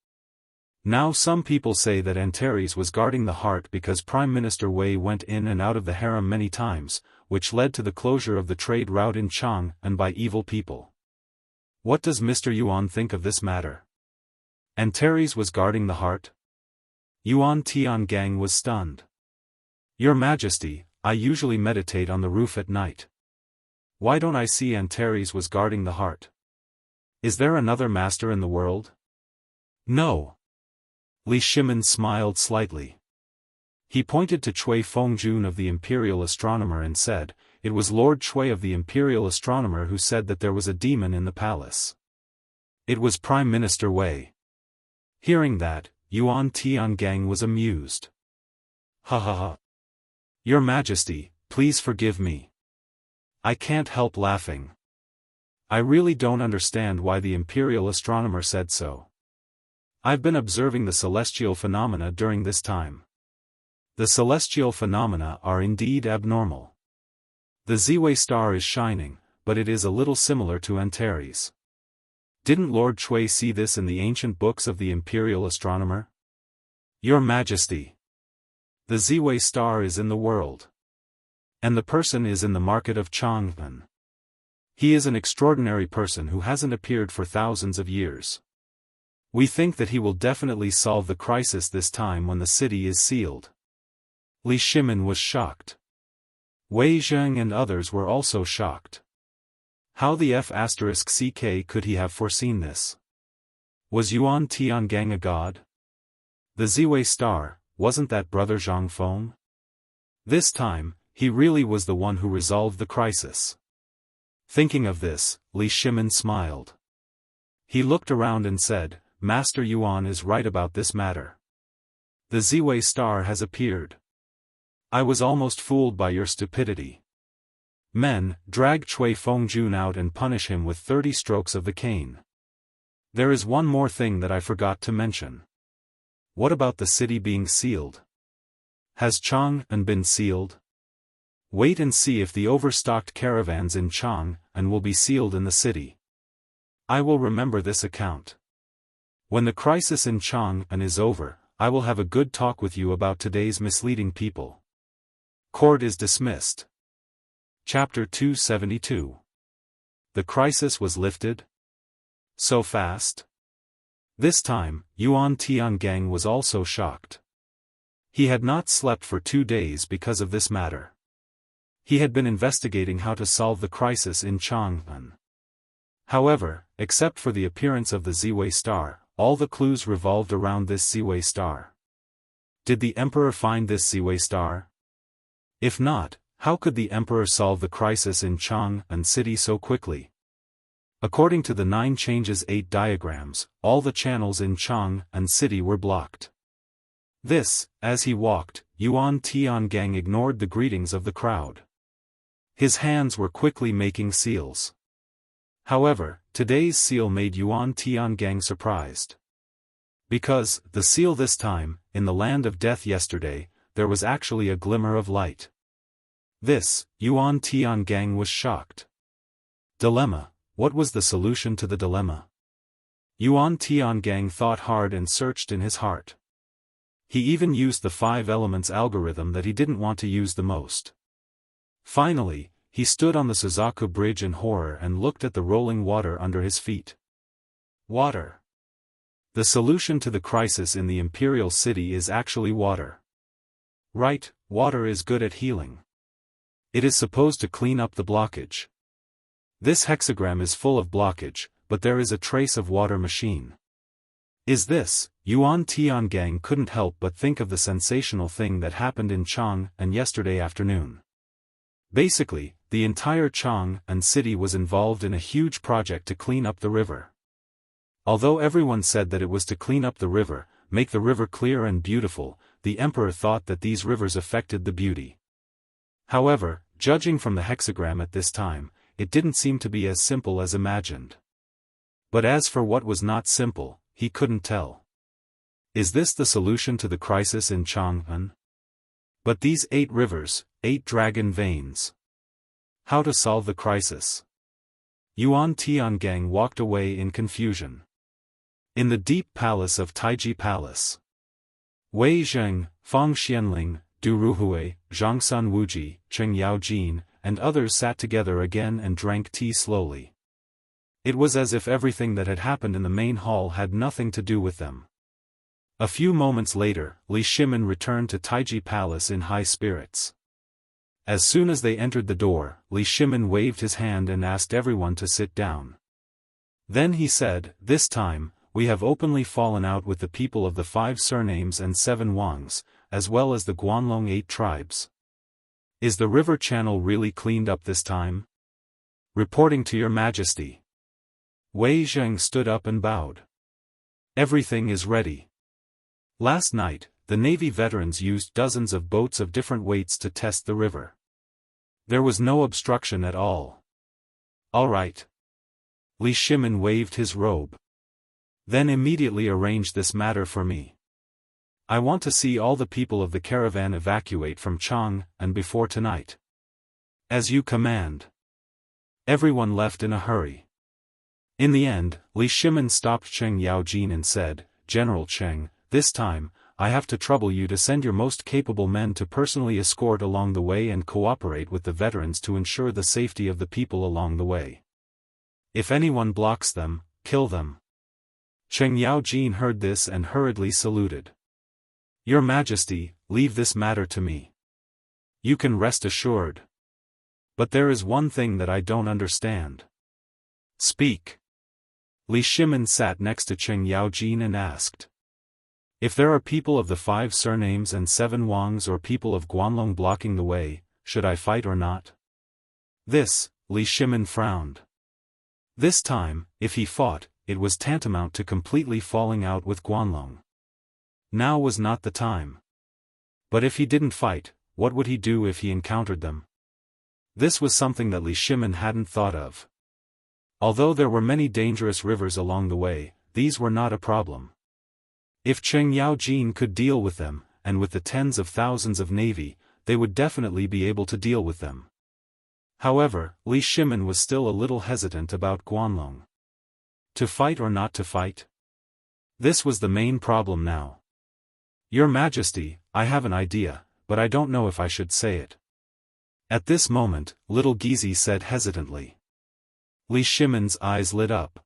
Now some people say that Antares was guarding the heart because Prime Minister Wei went in and out of the harem many times, which led to the closure of the trade route in Chang'an by evil people. What does Mr. Yuan think of this matter? Antares was guarding the heart? Yuan Tiangang was stunned. "Your Majesty, I usually meditate on the roof at night. Why don't I see Antares was guarding the heart? Is there another master in the world?" "No." Li Shimin smiled slightly. He pointed to Cui Fengjun of the Imperial Astronomer and said, "It was Lord Cui of the Imperial Astronomer who said that there was a demon in the palace. It was Prime Minister Wei." Hearing that, Yuan Tiangang was amused. "Ha ha ha. Your Majesty, please forgive me. I can't help laughing. I really don't understand why the Imperial Astronomer said so. I've been observing the celestial phenomena during this time. The celestial phenomena are indeed abnormal. The Ziwei star is shining, but it is a little similar to Antares. Didn't Lord Cui see this in the ancient books of the Imperial Astronomer?" "Your Majesty. The Ziwei star is in the world. And the person is in the market of Chang'an. He is an extraordinary person who hasn't appeared for thousands of years. We think that he will definitely solve the crisis this time when the city is sealed." Li Shimin was shocked. Wei Zheng and others were also shocked. How the F***ck could he have foreseen this? Was Yuan Tiangang a god? The Ziwei star, wasn't that Brother Zhang Feng? This time, he really was the one who resolved the crisis. Thinking of this, Li Shimin smiled. He looked around and said, "Master Yuan is right about this matter. The Ziwei star has appeared. I was almost fooled by your stupidity. Men, drag Cui Fengjun out and punish him with 30 strokes of the cane. There is one more thing that I forgot to mention. What about the city being sealed? Has Chang'an been sealed? Wait and see if the overstocked caravans in Chang'an will be sealed in the city. I will remember this account. When the crisis in Chang'an is over, I will have a good talk with you about today's misleading people. Court is dismissed. Chapter 272. The crisis was lifted? So fast? This time, Yuan Tiangang was also shocked. He had not slept for 2 days because of this matter. He had been investigating how to solve the crisis in Chang'an. However, except for the appearance of the Ziwei star, all the clues revolved around this Ziwei star. Did the emperor find this Ziwei star? If not, how could the emperor solve the crisis in Chang'an city so quickly? According to the 9 changes 8 diagrams, all the channels in Chang'an city were blocked. This, as he walked, Yuan Tiangang ignored the greetings of the crowd. His hands were quickly making seals. However, today's seal made Yuan Tiangang surprised. Because, the seal this time, in the land of death yesterday, there was actually a glimmer of light. This, Yuan Tiangang was shocked. Dilemma. What was the solution to the dilemma? Yuan Tiangang thought hard and searched in his heart. He even used the 5 elements algorithm that he didn't want to use the most. Finally, he stood on the Suzaku Bridge in horror and looked at the rolling water under his feet. Water. The solution to the crisis in the imperial city is actually water. Right, water is good at healing. It is supposed to clean up the blockage. This hexagram is full of blockage, but there is a trace of water machine. Is this? Yuan Tiangang couldn't help but think of the sensational thing that happened in Chang'an yesterday afternoon. Basically, the entire Chang'an city was involved in a huge project to clean up the river. Although everyone said that it was to clean up the river, make the river clear and beautiful, the emperor thought that these rivers affected the beauty. However, judging from the hexagram at this time, it didn't seem to be as simple as imagined. But as for what was not simple, he couldn't tell. Is this the solution to the crisis in Chang'an? But these 8 rivers, 8 dragon veins. How to solve the crisis? Yuan Tiangang walked away in confusion. In the deep palace of Taiji Palace, Wei Zheng, Fang Xianling, Du Ruhui, Zhangsun Wuji, Cheng Yaojin, and others sat together again and drank tea slowly. It was as if everything that had happened in the main hall had nothing to do with them. A few moments later, Li Shimin returned to Taiji Palace in high spirits. As soon as they entered the door, Li Shimin waved his hand and asked everyone to sit down. Then he said, "This time, we have openly fallen out with the people of the 5 surnames and 7 Wangs, as well as the Guanlong 8 tribes. Is the river channel really cleaned up this time?" "Reporting to your majesty." Wei Zheng stood up and bowed. "Everything is ready. Last night, the Navy veterans used dozens of boats of different weights to test the river. There was no obstruction at all." "All right." Li Shimin waved his robe. "Then immediately arrange this matter for me. I want to see all the people of the caravan evacuate from Chang'an before tonight." "As you command." Everyone left in a hurry. In the end, Li Shimin stopped Cheng Yaojin and said, "General Cheng, this time, I have to trouble you to send your most capable men to personally escort along the way and cooperate with the veterans to ensure the safety of the people along the way. If anyone blocks them, kill them." Cheng Yaojin heard this and hurriedly saluted. "Your Majesty, leave this matter to me. You can rest assured. But there is one thing that I don't understand." "Speak." Li Shimin sat next to Cheng Yaojin and asked, "If there are people of the 5 surnames and 7 Wangs or people of Guanlong blocking the way, should I fight or not?" This, Li Shimin frowned. This time, if he fought, it was tantamount to completely falling out with Guanlong. Now was not the time. But if he didn't fight, what would he do if he encountered them? This was something that Li Shimin hadn't thought of. Although there were many dangerous rivers along the way, these were not a problem. If Cheng Yaojin could deal with them, and with the tens of thousands of navy, they would definitely be able to deal with them. However, Li Shimin was still a little hesitant about Guanlong. To fight or not to fight? This was the main problem now. Your Majesty, I have an idea, but I don't know if I should say it. At this moment, little Gizi said hesitantly. Li Shimin's eyes lit up.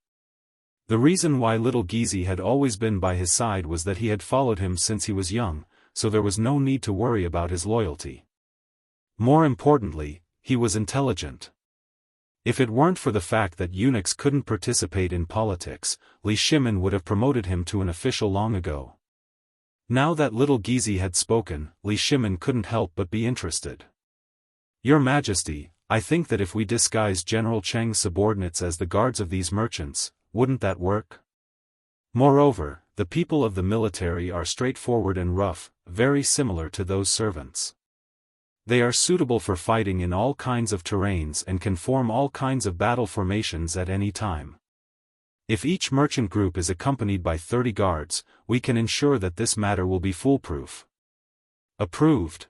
The reason why little Gizi had always been by his side was that he had followed him since he was young, so there was no need to worry about his loyalty. More importantly, he was intelligent. If it weren't for the fact that eunuchs couldn't participate in politics, Li Shimin would have promoted him to an official long ago. Now that little Gizi had spoken, Li Shimin couldn't help but be interested. Your Majesty, I think that if we disguise General Cheng's subordinates as the guards of these merchants, wouldn't that work? Moreover, the people of the military are straightforward and rough, very similar to those servants. They are suitable for fighting in all kinds of terrains and can form all kinds of battle formations at any time. If each merchant group is accompanied by 30 guards, we can ensure that this matter will be foolproof. Approved.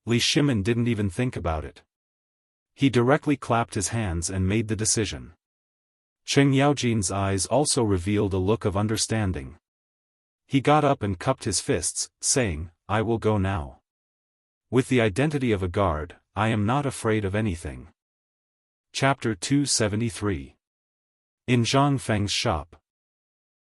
Li Shimin didn't even think about it. He directly clapped his hands and made the decision. Cheng Yaojin's eyes also revealed a look of understanding. He got up and cupped his fists, saying, I will go now. With the identity of a guard, I am not afraid of anything. Chapter 273. In Zhang Feng's shop.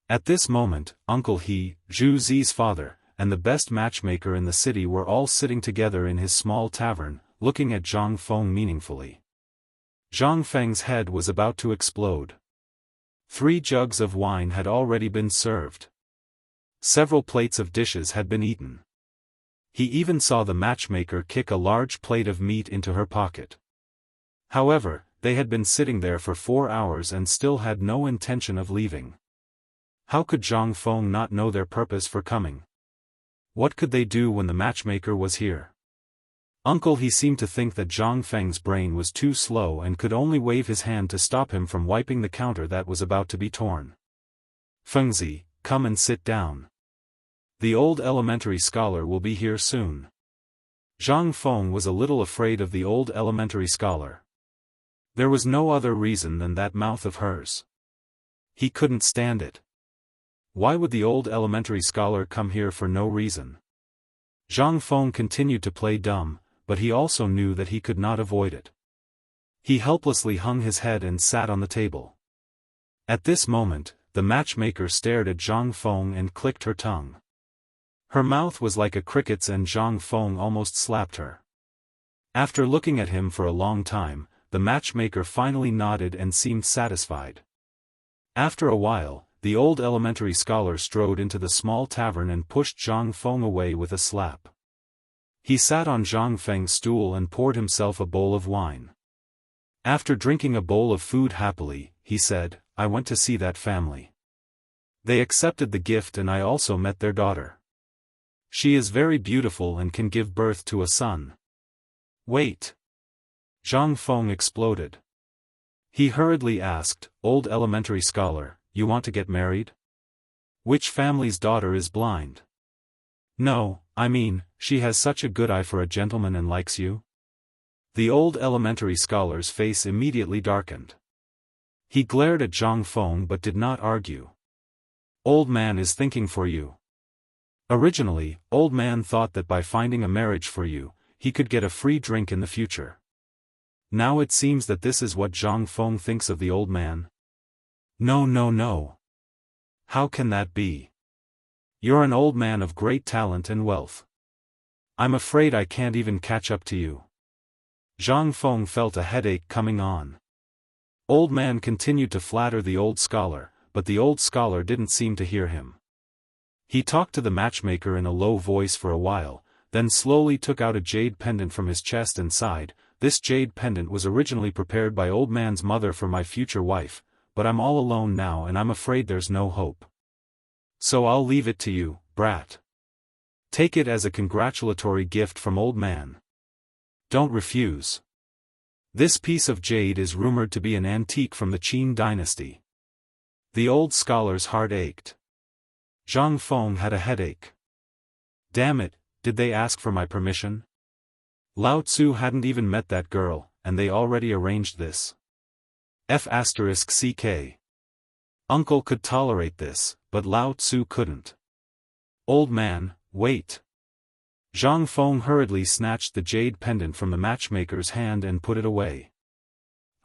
At this moment, Uncle He, Zhu Zi's father, and the best matchmaker in the city were all sitting together in his small tavern, looking at Zhang Feng meaningfully. Zhang Feng's head was about to explode. 3 jugs of wine had already been served. Several plates of dishes had been eaten. He even saw the matchmaker kick a large plate of meat into her pocket. However, they had been sitting there for 4 hours and still had no intention of leaving. How could Zhang Feng not know their purpose for coming? What could they do when the matchmaker was here? Uncle He seemed to think that Zhang Feng's brain was too slow and could only wave his hand to stop him from wiping the counter that was about to be torn. Fengzi, come and sit down. The old elementary scholar will be here soon. Zhang Feng was a little afraid of the old elementary scholar. There was no other reason than that mouth of hers. He couldn't stand it. Why would the old elementary scholar come here for no reason? Zhang Feng continued to play dumb, but he also knew that he could not avoid it. He helplessly hung his head and sat on the table. At this moment, the matchmaker stared at Zhang Feng and clicked her tongue. Her mouth was like a cricket's and Zhang Feng almost slapped her. After looking at him for a long time, the matchmaker finally nodded and seemed satisfied. After a while, the old elementary scholar strode into the small tavern and pushed Zhang Feng away with a slap. He sat on Zhang Feng's stool and poured himself a bowl of wine. After drinking a bowl of food happily, he said, I went to see that family. They accepted the gift and I also met their daughter. She is very beautiful and can give birth to a son. Wait. Zhang Feng exploded. He hurriedly asked, Old elementary scholar, you want to get married? Which family's daughter is blind? No, I mean, she has such a good eye for a gentleman and likes you? The old elementary scholar's face immediately darkened. He glared at Zhang Feng but did not argue. Old man is thinking for you. Originally, old man thought that by finding a marriage for you, he could get a free drink in the future. Now it seems that this is what Zhang Feng thinks of the old man. No, no, no. How can that be? You're an old man of great talent and wealth. I'm afraid I can't even catch up to you. Zhang Feng felt a headache coming on. Old man continued to flatter the old scholar, but the old scholar didn't seem to hear him. He talked to the matchmaker in a low voice for a while, then slowly took out a jade pendant from his chest and sighed. This jade pendant was originally prepared by old man's mother for my future wife, but I'm all alone now and I'm afraid there's no hope. So I'll leave it to you, brat. Take it as a congratulatory gift from old man. Don't refuse. This piece of jade is rumored to be an antique from the Qin dynasty. The old scholar's heart ached. Zhang Feng had a headache. Damn it, did they ask for my permission? Lao Tzu hadn't even met that girl, and they already arranged this. F***ck. Uncle could tolerate this, but Lao Tzu couldn't. Old man, wait. Zhang Feng hurriedly snatched the jade pendant from the matchmaker's hand and put it away.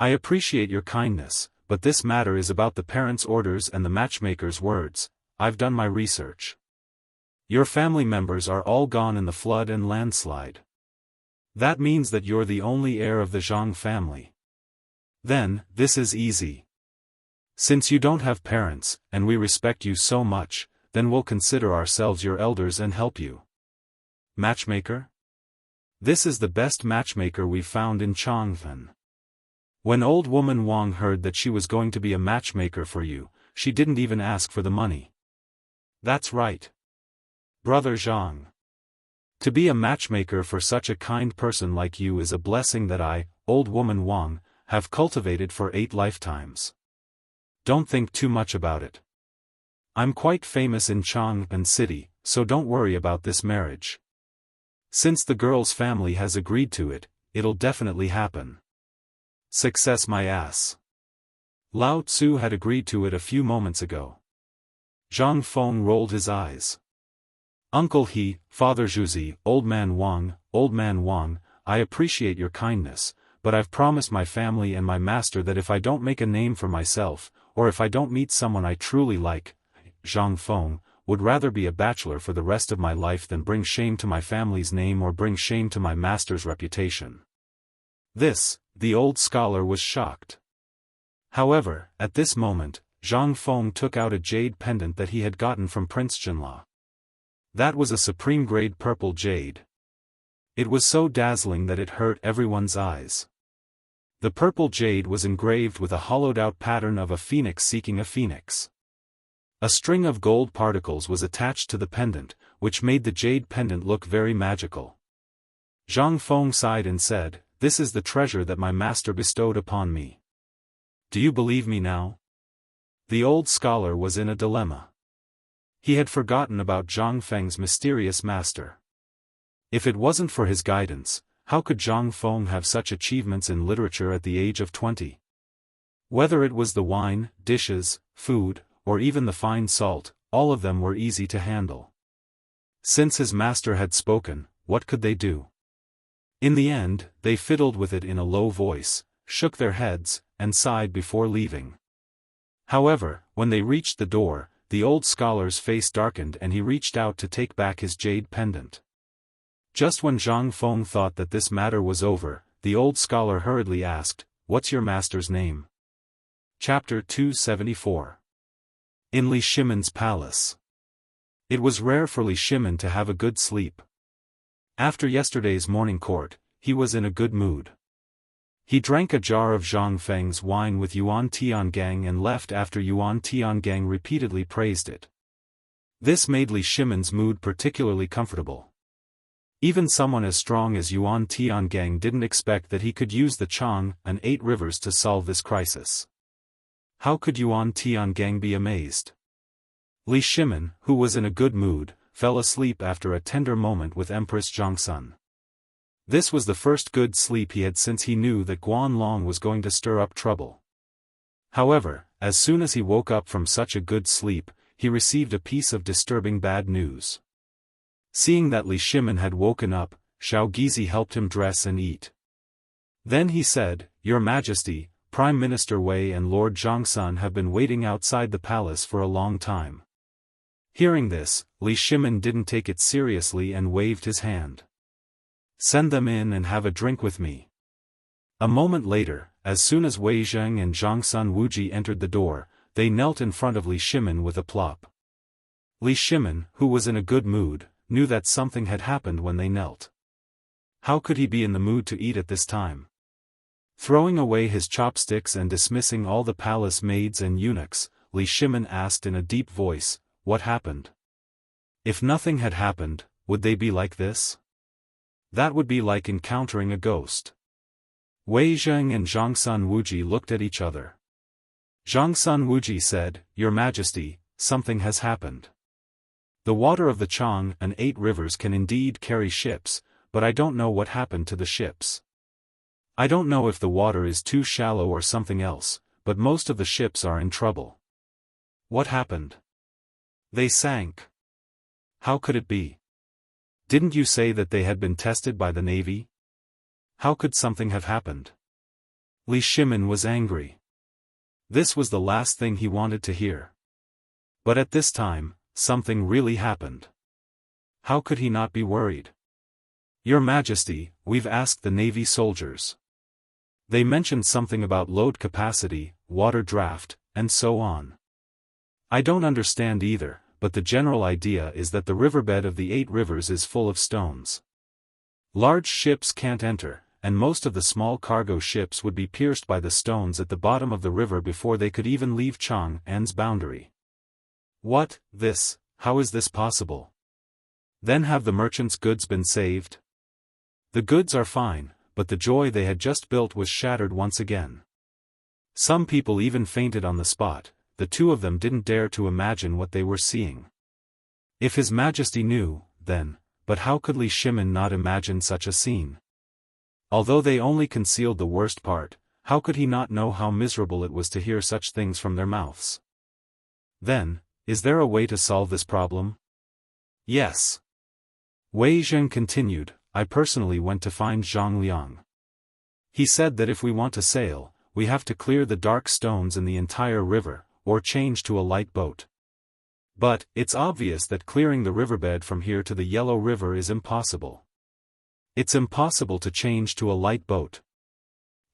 I appreciate your kindness, but this matter is about the parents' orders and the matchmaker's words. I've done my research. Your family members are all gone in the flood and landslide. That means that you're the only heir of the Zhang family. Then, this is easy. Since you don't have parents, and we respect you so much, then we'll consider ourselves your elders and help you. Matchmaker? This is the best matchmaker we've found in Chang'an. When old woman Wang heard that she was going to be a matchmaker for you, she didn't even ask for the money. That's right. Brother Zhang. To be a matchmaker for such a kind person like you is a blessing that I, old woman Wang, have cultivated for 8 lifetimes. Don't think too much about it. I'm quite famous in Chang'an City, so don't worry about this marriage. Since the girl's family has agreed to it, it'll definitely happen. Success my ass. Lao Tzu had agreed to it a few moments ago. Zhang Feng rolled his eyes. Uncle He, Father Zhuzi, Old Man Wang, I appreciate your kindness, but I've promised my family and my master that if I don't make a name for myself, or if I don't meet someone I truly like, Zhang Feng, would rather be a bachelor for the rest of my life than bring shame to my family's name or bring shame to my master's reputation. The old scholar was shocked. However, at this moment, Zhang Feng took out a jade pendant that he had gotten from Prince Jinla. That was a supreme-grade purple jade. It was so dazzling that it hurt everyone's eyes. The purple jade was engraved with a hollowed-out pattern of a phoenix seeking a phoenix. A string of gold particles was attached to the pendant, which made the jade pendant look very magical. Zhang Feng sighed and said, "This is the treasure that my master bestowed upon me. Do you believe me now?" The old scholar was in a dilemma. He had forgotten about Zhang Feng's mysterious master. If it wasn't for his guidance, how could Zhang Feng have such achievements in literature at the age of 20? Whether it was the wine, dishes, food, or even the fine salt, all of them were easy to handle. Since his master had spoken, what could they do? In the end, they fiddled with it in a low voice, shook their heads, and sighed before leaving. However, when they reached the door, the old scholar's face darkened and he reached out to take back his jade pendant. Just when Zhang Feng thought that this matter was over, the old scholar hurriedly asked, "What's your master's name?" Chapter 274. In Li Shimon's palace. It was rare for Li Shimon to have a good sleep. After yesterday's morning court, he was in a good mood. He drank a jar of Zhang Feng's wine with Yuan Tiangang and left after Yuan Tiangang repeatedly praised it. This made Li Shimon's mood particularly comfortable. Even someone as strong as Yuan Tiangang didn't expect that he could use the Chang and 8 rivers to solve this crisis. How could Yuan Tiangang be amazed? Li Shimon, who was in a good mood, fell asleep after a tender moment with Empress Zhangsun. This was the first good sleep he had since he knew that Guanlong was going to stir up trouble. However, as soon as he woke up from such a good sleep, he received a piece of disturbing bad news. Seeing that Li Shimon had woken up, Xiao Gizi helped him dress and eat. Then he said, "Your Majesty, Prime Minister Wei and Lord Zhangsun have been waiting outside the palace for a long time." Hearing this, Li Shimon didn't take it seriously and waved his hand. "Send them in and have a drink with me." A moment later, as soon as Wei Zheng and Zhangsun Wuji entered the door, they knelt in front of Li Shimon with a plop. Li Shimon, who was in a good mood, knew that something had happened when they knelt. How could he be in the mood to eat at this time? Throwing away his chopsticks and dismissing all the palace maids and eunuchs, Li Shimon asked in a deep voice, "What happened?" If nothing had happened, would they be like this? That would be like encountering a ghost. Wei Zheng and Zhangsun Wuji looked at each other. Zhangsun Wuji said, "Your Majesty, something has happened." The water of the Chang and 8 rivers can indeed carry ships, but I don't know what happened to the ships. I don't know if the water is too shallow or something else, but most of the ships are in trouble. What happened? They sank. How could it be? Didn't you say that they had been tested by the Navy? How could something have happened? Li Shimin was angry. This was the last thing he wanted to hear. But at this time, something really happened. How could he not be worried? Your Majesty, we've asked the Navy soldiers. They mentioned something about load capacity, water draft, and so on. I don't understand either, but the general idea is that the riverbed of the 8 rivers is full of stones. Large ships can't enter, and most of the small cargo ships would be pierced by the stones at the bottom of the river before they could even leave Chang'an's boundary. What, this, how is this possible? Then have the merchants' goods been saved? The goods are fine, but the joy they had just built was shattered once again. Some people even fainted on the spot. The 2 of them didn't dare to imagine what they were seeing. If His Majesty knew, then, but how could Li Shimin not imagine such a scene? Although they only concealed the worst part, how could he not know how miserable it was to hear such things from their mouths? Then, is there a way to solve this problem? Yes. Wei Zheng continued, I personally went to find Zhang Liang. He said that if we want to sail, we have to clear the dark stones in the entire river, or change to a light boat. But, it's obvious that clearing the riverbed from here to the Yellow River is impossible. It's impossible to change to a light boat.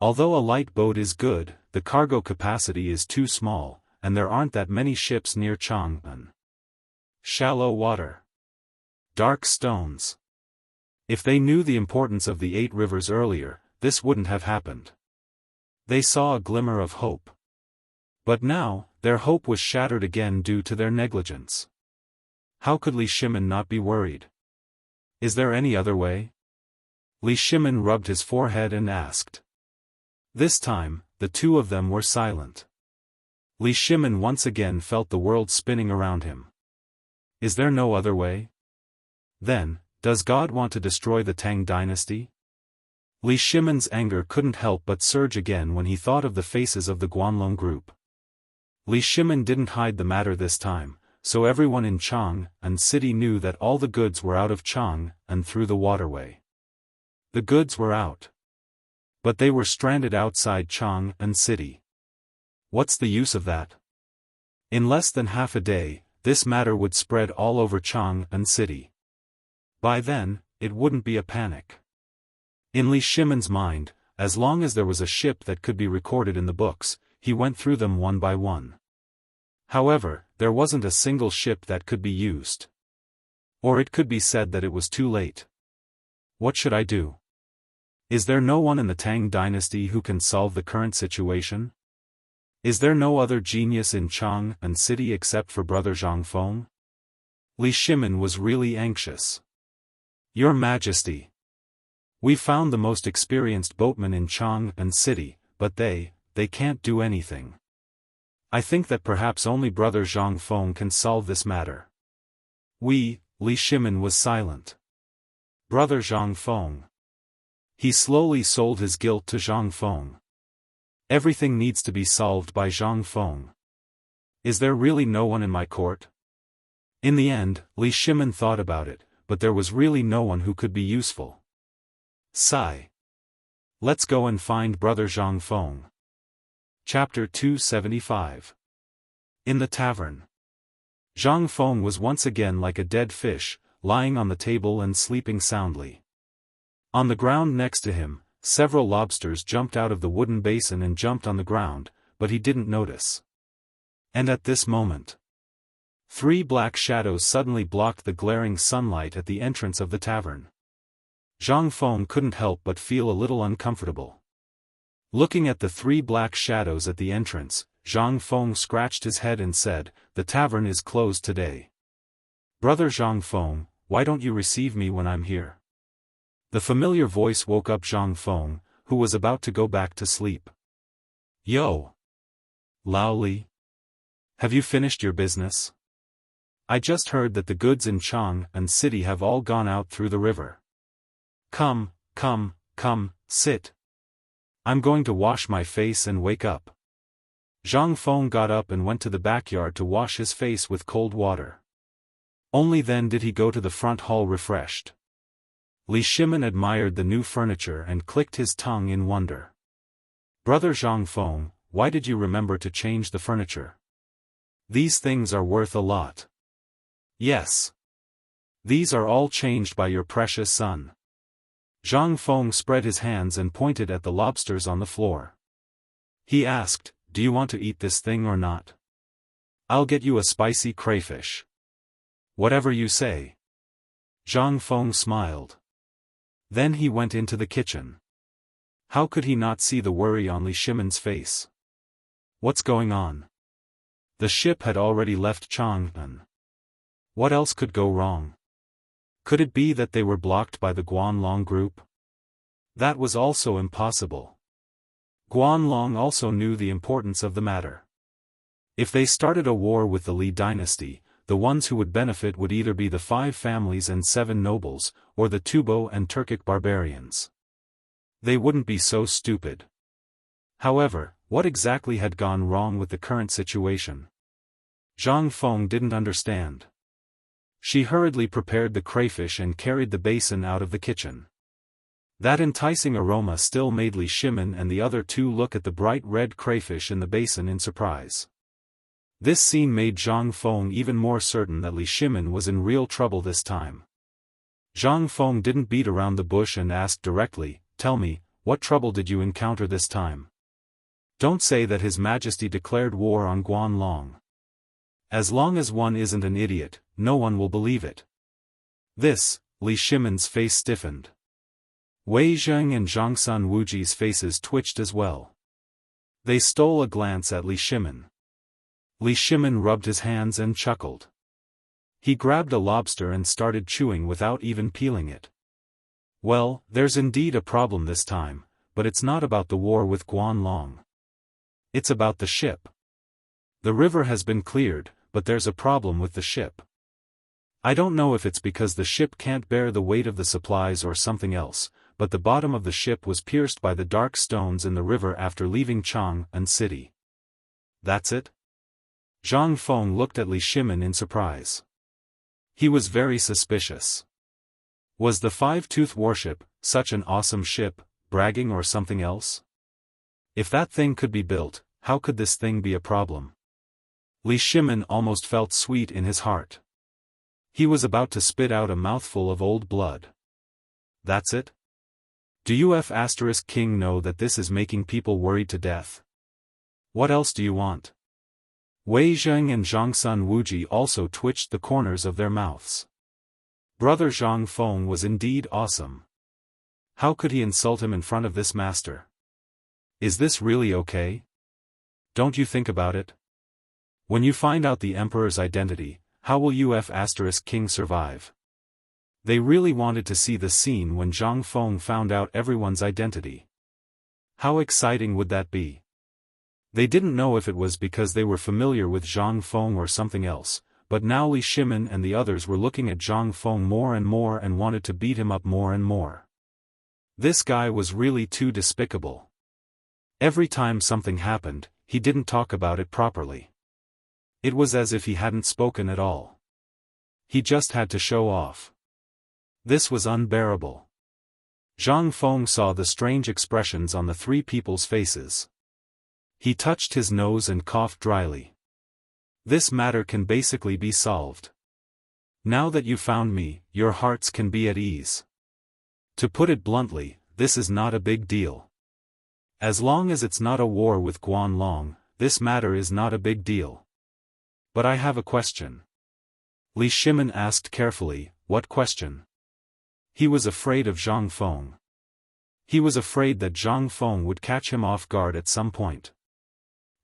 Although a light boat is good, the cargo capacity is too small, and there aren't that many ships near Chang'an. Shallow water. Dark stones. If they knew the importance of the 8 rivers earlier, this wouldn't have happened. They saw a glimmer of hope. But now, their hope was shattered again due to their negligence. How could Li Shimin not be worried? Is there any other way? Li Shimin rubbed his forehead and asked. This time, the 2 of them were silent. Li Shimin once again felt the world spinning around him. Is there no other way? Then, does God want to destroy the Tang dynasty? Li Shimin's anger couldn't help but surge again when he thought of the faces of the Guanlong group. Li Shimin didn't hide the matter this time, so everyone in Chang'an city knew that all the goods were out of Chang'an through the waterway. The goods were out. But they were stranded outside Chang'an city. What's the use of that? In less than half a day, this matter would spread all over Chang'an city. By then, it wouldn't be a panic. In Li Shimin's mind, as long as there was a ship that could be recorded in the books, he went through them one by one. However, there wasn't a single ship that could be used. Or it could be said that it was too late. What should I do? Is there no one in the Tang dynasty who can solve the current situation? Is there no other genius in Chang'an city except for Brother Zhang Feng? Li Shimin was really anxious. Your Majesty. We found the most experienced boatmen in Chang'an city, but they can't do anything. I think that perhaps only Brother Zhang Feng can solve this matter. Li Shimin was silent. Brother Zhang Feng. He slowly sold his guilt to Zhang Feng. Everything needs to be solved by Zhang Feng. Is there really no one in my court? In the end, Li Shimin thought about it, but there was really no one who could be useful. Sigh. Let's go and find Brother Zhang Feng. Chapter 275. In the tavern. Zhang Feng was once again like a dead fish, lying on the table and sleeping soundly. On the ground next to him, several lobsters jumped out of the wooden basin and jumped on the ground, but he didn't notice. And at this moment, 3 black shadows suddenly blocked the glaring sunlight at the entrance of the tavern. Zhang Feng couldn't help but feel a little uncomfortable. Looking at the 3 black shadows at the entrance, Zhang Feng scratched his head and said, "The tavern is closed today. Brother Zhang Feng, why don't you receive me when I'm here?" The familiar voice woke up Zhang Feng, who was about to go back to sleep. "Yo! Lao Li? Have you finished your business?" I just heard that the goods in Chang and city have all gone out through the river. Come, sit. I'm going to wash my face and wake up. Zhang Feng got up and went to the backyard to wash his face with cold water. Only then did he go to the front hall refreshed. Li Shimin admired the new furniture and clicked his tongue in wonder. Brother Zhang Feng, why did you remember to change the furniture? These things are worth a lot. Yes. These are all changed by your precious son. Zhang Feng spread his hands and pointed at the lobsters on the floor. He asked, do you want to eat this thing or not? I'll get you a spicy crayfish. Whatever you say. Zhang Feng smiled. Then he went into the kitchen. How could he not see the worry on Li Shimin's face? What's going on? The ship had already left Chang'an. What else could go wrong? Could it be that they were blocked by the Guanlong group? That was also impossible. Guanlong also knew the importance of the matter. If they started a war with the Li dynasty, the ones who would benefit would either be the 5 families and 7 nobles, or the Tubo and Turkic barbarians. They wouldn't be so stupid. However, what exactly had gone wrong with the current situation? Zhang Feng didn't understand. She hurriedly prepared the crayfish and carried the basin out of the kitchen. That enticing aroma still made Li Shimin and the other 2 look at the bright red crayfish in the basin in surprise. This scene made Zhang Feng even more certain that Li Shimin was in real trouble this time. Zhang Feng didn't beat around the bush and asked directly, tell me, what trouble did you encounter this time? Don't say that His Majesty declared war on Guanlong. As long as one isn't an idiot, no one will believe it. This, Li Shimin's face stiffened. Wei Zheng and Zhangsun Wuji's faces twitched as well. They stole a glance at Li Shimin. Li Shimin rubbed his hands and chuckled. He grabbed a lobster and started chewing without even peeling it. Well, there's indeed a problem this time, but it's not about the war with Guanlong. It's about the ship. The river has been cleared, but there's a problem with the ship. I don't know if it's because the ship can't bear the weight of the supplies or something else, but the bottom of the ship was pierced by the dark stones in the river after leaving Chang'an city. That's it? Zhang Feng looked at Li Shimin in surprise. He was very suspicious. Was the 5-Tooth warship, such an awesome ship, bragging or something else? If that thing could be built, how could this thing be a problem? Li Shimin almost felt sweet in his heart. He was about to spit out a mouthful of old blood. That's it? Do King know that this is making people worried to death? What else do you want? Wei Zheng and Zhangsun Wuji also twitched the corners of their mouths. Brother Zhang Feng was indeed awesome. How could he insult him in front of this master? Is this really okay? Don't you think about it? When you find out the emperor's identity, how will King survive? They really wanted to see the scene when Zhang Feng found out everyone's identity. How exciting would that be? They didn't know if it was because they were familiar with Zhang Feng or something else, but now Li Shimin and the others were looking at Zhang Feng more and more and wanted to beat him up more and more. This guy was really too despicable. Every time something happened, he didn't talk about it properly. It was as if he hadn't spoken at all. He just had to show off. This was unbearable. Zhang Feng saw the strange expressions on the 3 people's faces. He touched his nose and coughed dryly. This matter can basically be solved. Now that you found me, your hearts can be at ease. To put it bluntly, this is not a big deal. As long as it's not a war with Guanlong, this matter is not a big deal. But I have a question. Li Shimin asked carefully, what question? He was afraid of Zhang Feng. He was afraid that Zhang Feng would catch him off guard at some point.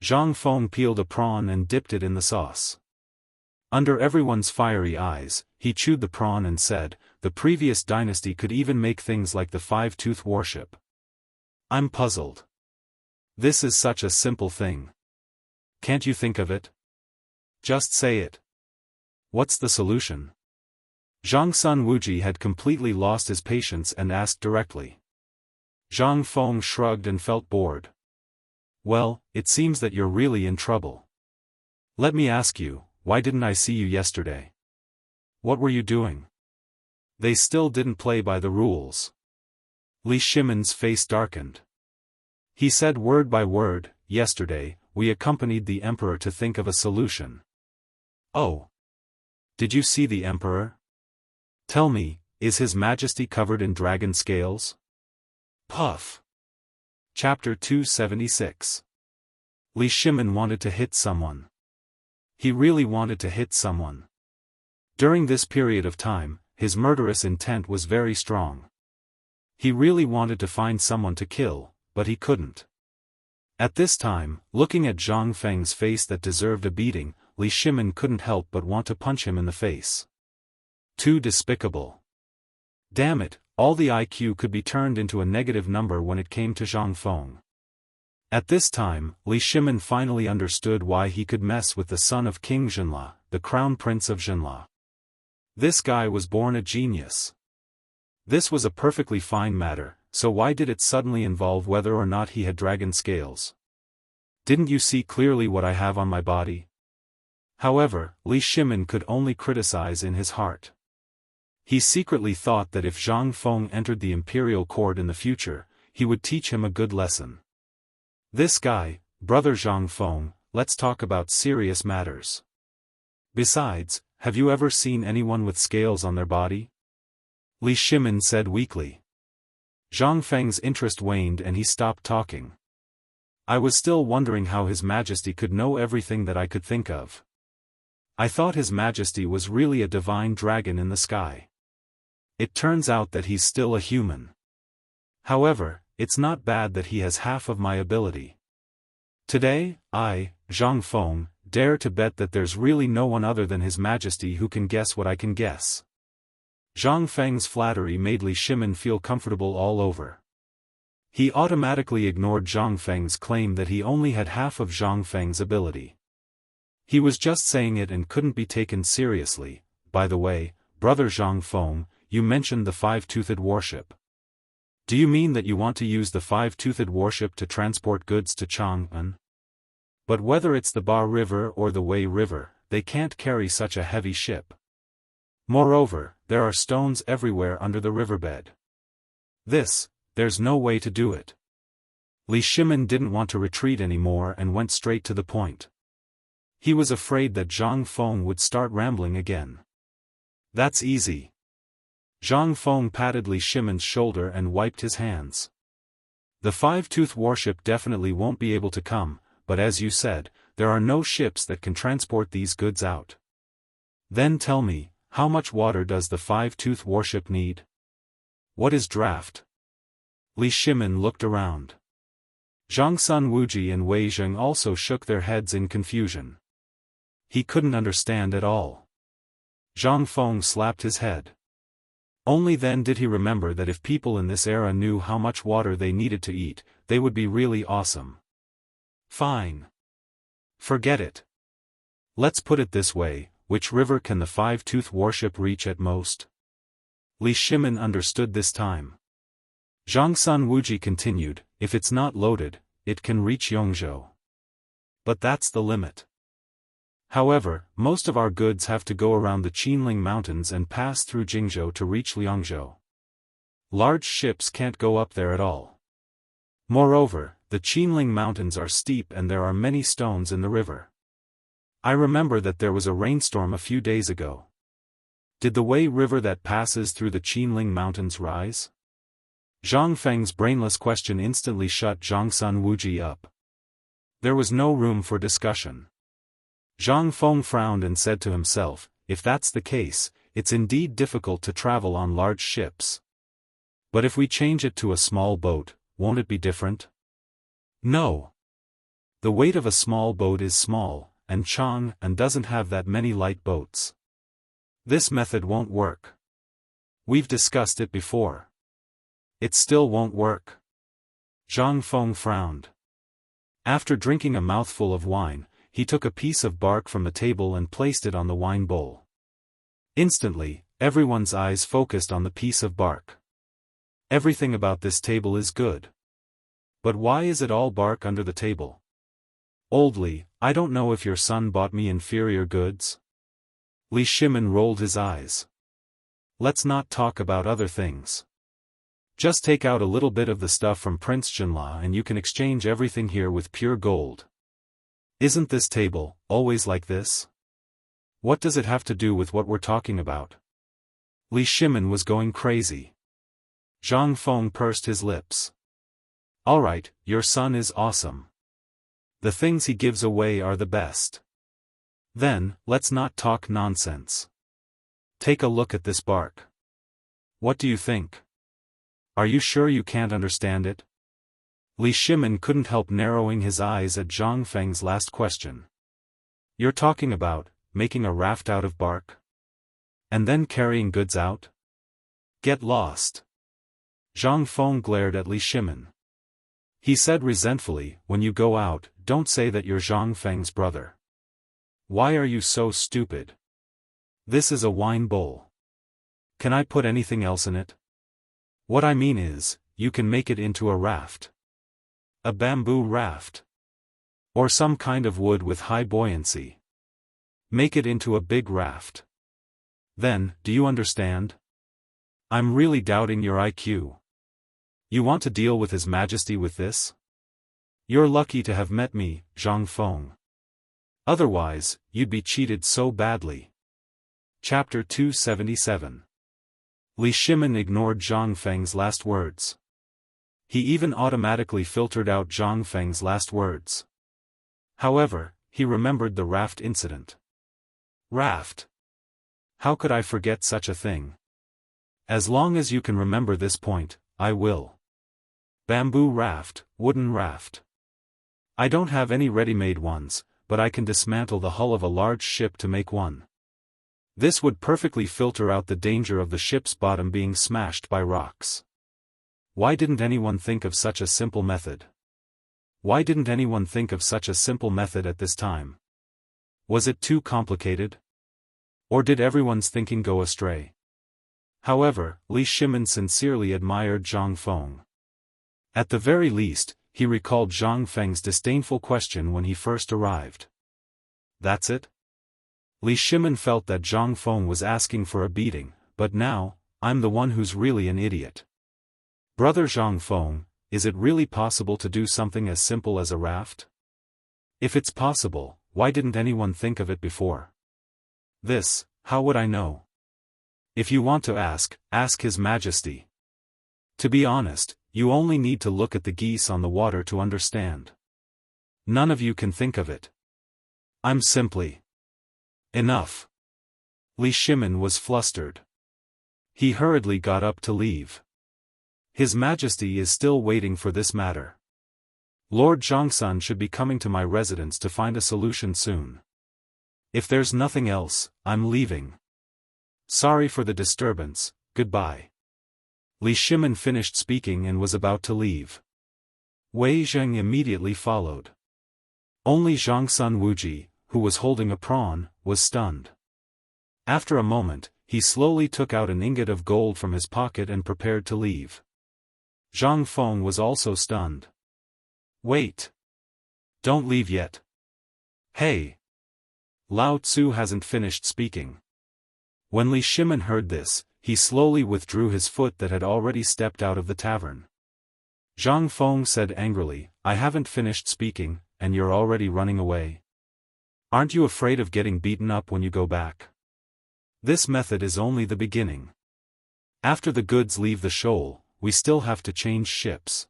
Zhang Feng peeled a prawn and dipped it in the sauce. Under everyone's fiery eyes, he chewed the prawn and said, the previous dynasty could even make things like the 5-Tooth warship. I'm puzzled. This is such a simple thing. Can't you think of it? Just say it. What's the solution? Zhang Sun Wuji had completely lost his patience and asked directly. Zhang Feng shrugged and felt bored. Well, it seems that you're really in trouble. Let me ask you, why didn't I see you yesterday? What were you doing? They still didn't play by the rules. Li Shimon's face darkened. He said word by word, yesterday, we accompanied the emperor to think of a solution. Oh. Did you see the emperor? Tell me, is his majesty covered in dragon scales? Puff. Chapter 276. Li Shimon wanted to hit someone. He really wanted to hit someone. During this period of time, his murderous intent was very strong. He really wanted to find someone to kill, but he couldn't. At this time, looking at Zhang Feng's face that deserved a beating, Li Shimon couldn't help but want to punch him in the face. Too despicable. Damn it, all the IQ could be turned into a negative number when it came to Zhang Feng. At this time, Li Shimon finally understood why he could mess with the son of King Zhenla, the crown prince of Zhenla. This guy was born a genius. This was a perfectly fine matter, so why did it suddenly involve whether or not he had dragon scales? Didn't you see clearly what I have on my body? However, Li Shimon could only criticize in his heart. He secretly thought that if Zhang Feng entered the imperial court in the future, he would teach him a good lesson. This guy, brother Zhang Feng, let's talk about serious matters. Besides, have you ever seen anyone with scales on their body? Li Shimon said weakly. Zhang Feng's interest waned and he stopped talking. I was still wondering how His Majesty could know everything that I could think of. I thought His Majesty was really a divine dragon in the sky. It turns out that he's still a human. However, it's not bad that he has half of my ability. Today, I, Zhang Feng, dare to bet that there's really no one other than His Majesty who can guess what I can guess. Zhang Feng's flattery made Li Shimon feel comfortable all over. He automatically ignored Zhang Feng's claim that he only had half of Zhang Feng's ability. He was just saying it and couldn't be taken seriously. By the way, brother Zhang Feng, you mentioned the five-toothed warship. Do you mean that you want to use the five-toothed warship to transport goods to Chang'an? But whether it's the Ba River or the Wei River, they can't carry such a heavy ship. Moreover, there are stones everywhere under the riverbed. There's no way to do it. Li Shimon didn't want to retreat anymore and went straight to the point. He was afraid that Zhang Feng would start rambling again. That's easy. Zhang Feng patted Li Shimon's shoulder and wiped his hands. The five-tooth warship definitely won't be able to come, but as you said, there are no ships that can transport these goods out. Then tell me, how much water does the five-tooth warship need? What is draft? Li Shimon looked around. Zhang Sun Wuji and Wei Zheng also shook their heads in confusion. He couldn't understand at all. Zhang Feng slapped his head. Only then did he remember that if people in this era knew how much water they needed to eat, they would be really awesome. Fine. Forget it. Let's put it this way, which river can the five-tooth warship reach at most? Li Shimon understood this time. Zhang Sun Wuji continued, if it's not loaded, it can reach Yongzhou. But that's the limit. However, most of our goods have to go around the Qinling Mountains and pass through Jingzhou to reach Liangzhou. Large ships can't go up there at all. Moreover, the Qinling Mountains are steep and there are many stones in the river. I remember that there was a rainstorm a few days ago. Did the Wei River that passes through the Qinling Mountains rise? Zhang Feng's brainless question instantly shut Zhang Sun Wuji up. There was no room for discussion. Zhang Feng frowned and said to himself, if that's the case, it's indeed difficult to travel on large ships. But if we change it to a small boat, won't it be different? No. The weight of a small boat is small, and Chang'an doesn't have that many light boats. This method won't work. We've discussed it before. It still won't work. Zhang Feng frowned. After drinking a mouthful of wine, he took a piece of bark from the table and placed it on the wine bowl. Instantly, everyone's eyes focused on the piece of bark. Everything about this table is good. But why is it all bark under the table? Oldly, I don't know if your son bought me inferior goods. Li Shimin rolled his eyes. Let's not talk about other things. Just take out a little bit of the stuff from Prince Jinla and you can exchange everything here with pure gold. Isn't this table always like this? What does it have to do with what we're talking about? Li Shimin was going crazy. Zhang Feng pursed his lips. Alright, your son is awesome. The things he gives away are the best. Then, let's not talk nonsense. Take a look at this bark. What do you think? Are you sure you can't understand it? Li Shimin couldn't help narrowing his eyes at Zhang Feng's last question. You're talking about making a raft out of bark? And then carrying goods out? Get lost. Zhang Feng glared at Li Shimin. He said resentfully, when you go out, don't say that you're Zhang Feng's brother. Why are you so stupid? This is a wine bowl. Can I put anything else in it? What I mean is, you can make it into a raft. A bamboo raft. Or some kind of wood with high buoyancy. Make it into a big raft. Then, do you understand? I'm really doubting your IQ. You want to deal with His Majesty with this? You're lucky to have met me, Zhang Feng. Otherwise, you'd be cheated so badly. Chapter 277. Li Shimin ignored Zhang Feng's last words. He even automatically filtered out Zhang Feng's last words. However, he remembered the raft incident. Raft? How could I forget such a thing? As long as you can remember this point, I will. Bamboo raft, wooden raft. I don't have any ready-made ones, but I can dismantle the hull of a large ship to make one. This would perfectly filter out the danger of the ship's bottom being smashed by rocks. Why didn't anyone think of such a simple method? Why didn't anyone think of such a simple method at this time? Was it too complicated? Or did everyone's thinking go astray? However, Li Shimin sincerely admired Zhang Feng. At the very least, he recalled Zhang Feng's disdainful question when he first arrived. That's it? Li Shimin felt that Zhang Feng was asking for a beating, but now, I'm the one who's really an idiot. Brother Zhang Feng, is it really possible to do something as simple as a raft? If it's possible, why didn't anyone think of it before? This, how would I know? If you want to ask His Majesty. To be honest, you only need to look at the geese on the water to understand. None of you can think of it. I'm simply... Enough. Li Shimin was flustered. He hurriedly got up to leave. His Majesty is still waiting for this matter. Lord Zhongsun should be coming to my residence to find a solution soon. If there's nothing else, I'm leaving. Sorry for the disturbance, goodbye. Li Shimin finished speaking and was about to leave. Wei Zheng immediately followed. Only Zhongsun Wuji, who was holding a prawn, was stunned. After a moment, he slowly took out an ingot of gold from his pocket and prepared to leave. Zhang Feng was also stunned. Wait. Don't leave yet. Hey. Lao Tzu hasn't finished speaking. When Li Shimin heard this, he slowly withdrew his foot that had already stepped out of the tavern. Zhang Feng said angrily, I haven't finished speaking, and you're already running away. Aren't you afraid of getting beaten up when you go back? This method is only the beginning. After the goods leave the shoal, we still have to change ships.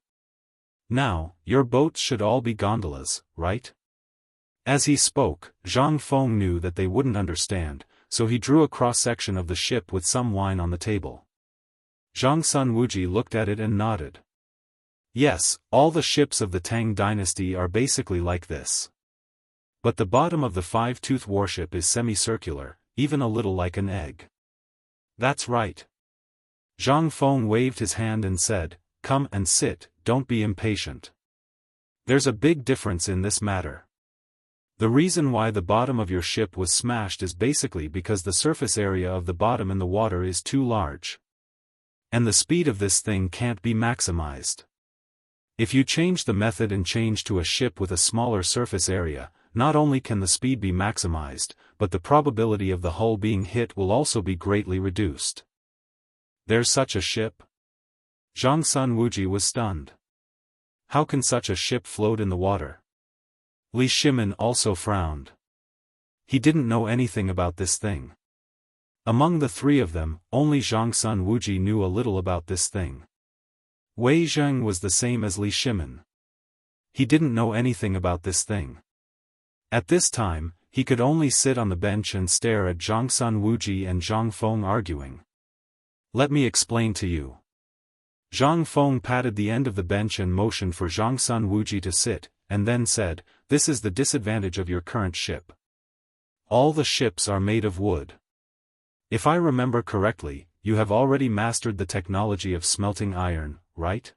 Now, your boats should all be gondolas, right? As he spoke, Zhang Feng knew that they wouldn't understand, so he drew a cross-section of the ship with some wine on the table. Zhongsun Wuji looked at it and nodded. Yes, all the ships of the Tang dynasty are basically like this. But the bottom of the five-tooth warship is semicircular, even a little like an egg. That's right. Zhang Feng waved his hand and said, Come and sit, don't be impatient. There's a big difference in this matter. The reason why the bottom of your ship was smashed is basically because the surface area of the bottom in the water is too large. And the speed of this thing can't be maximized. If you change the method and change to a ship with a smaller surface area, not only can the speed be maximized, but the probability of the hull being hit will also be greatly reduced. There's such a ship? Zhang Sun Wuji was stunned. How can such a ship float in the water? Li Shimin also frowned. He didn't know anything about this thing. Among the three of them, only Zhang Sun Wuji knew a little about this thing. Wei Zheng was the same as Li Shimin. He didn't know anything about this thing. At this time, he could only sit on the bench and stare at Zhang Sun Wuji and Zhang Feng arguing. Let me explain to you. Zhang Feng patted the end of the bench and motioned for Zhang Sun Wuji to sit, and then said, "This is the disadvantage of your current ship. All the ships are made of wood. If I remember correctly, you have already mastered the technology of smelting iron, right?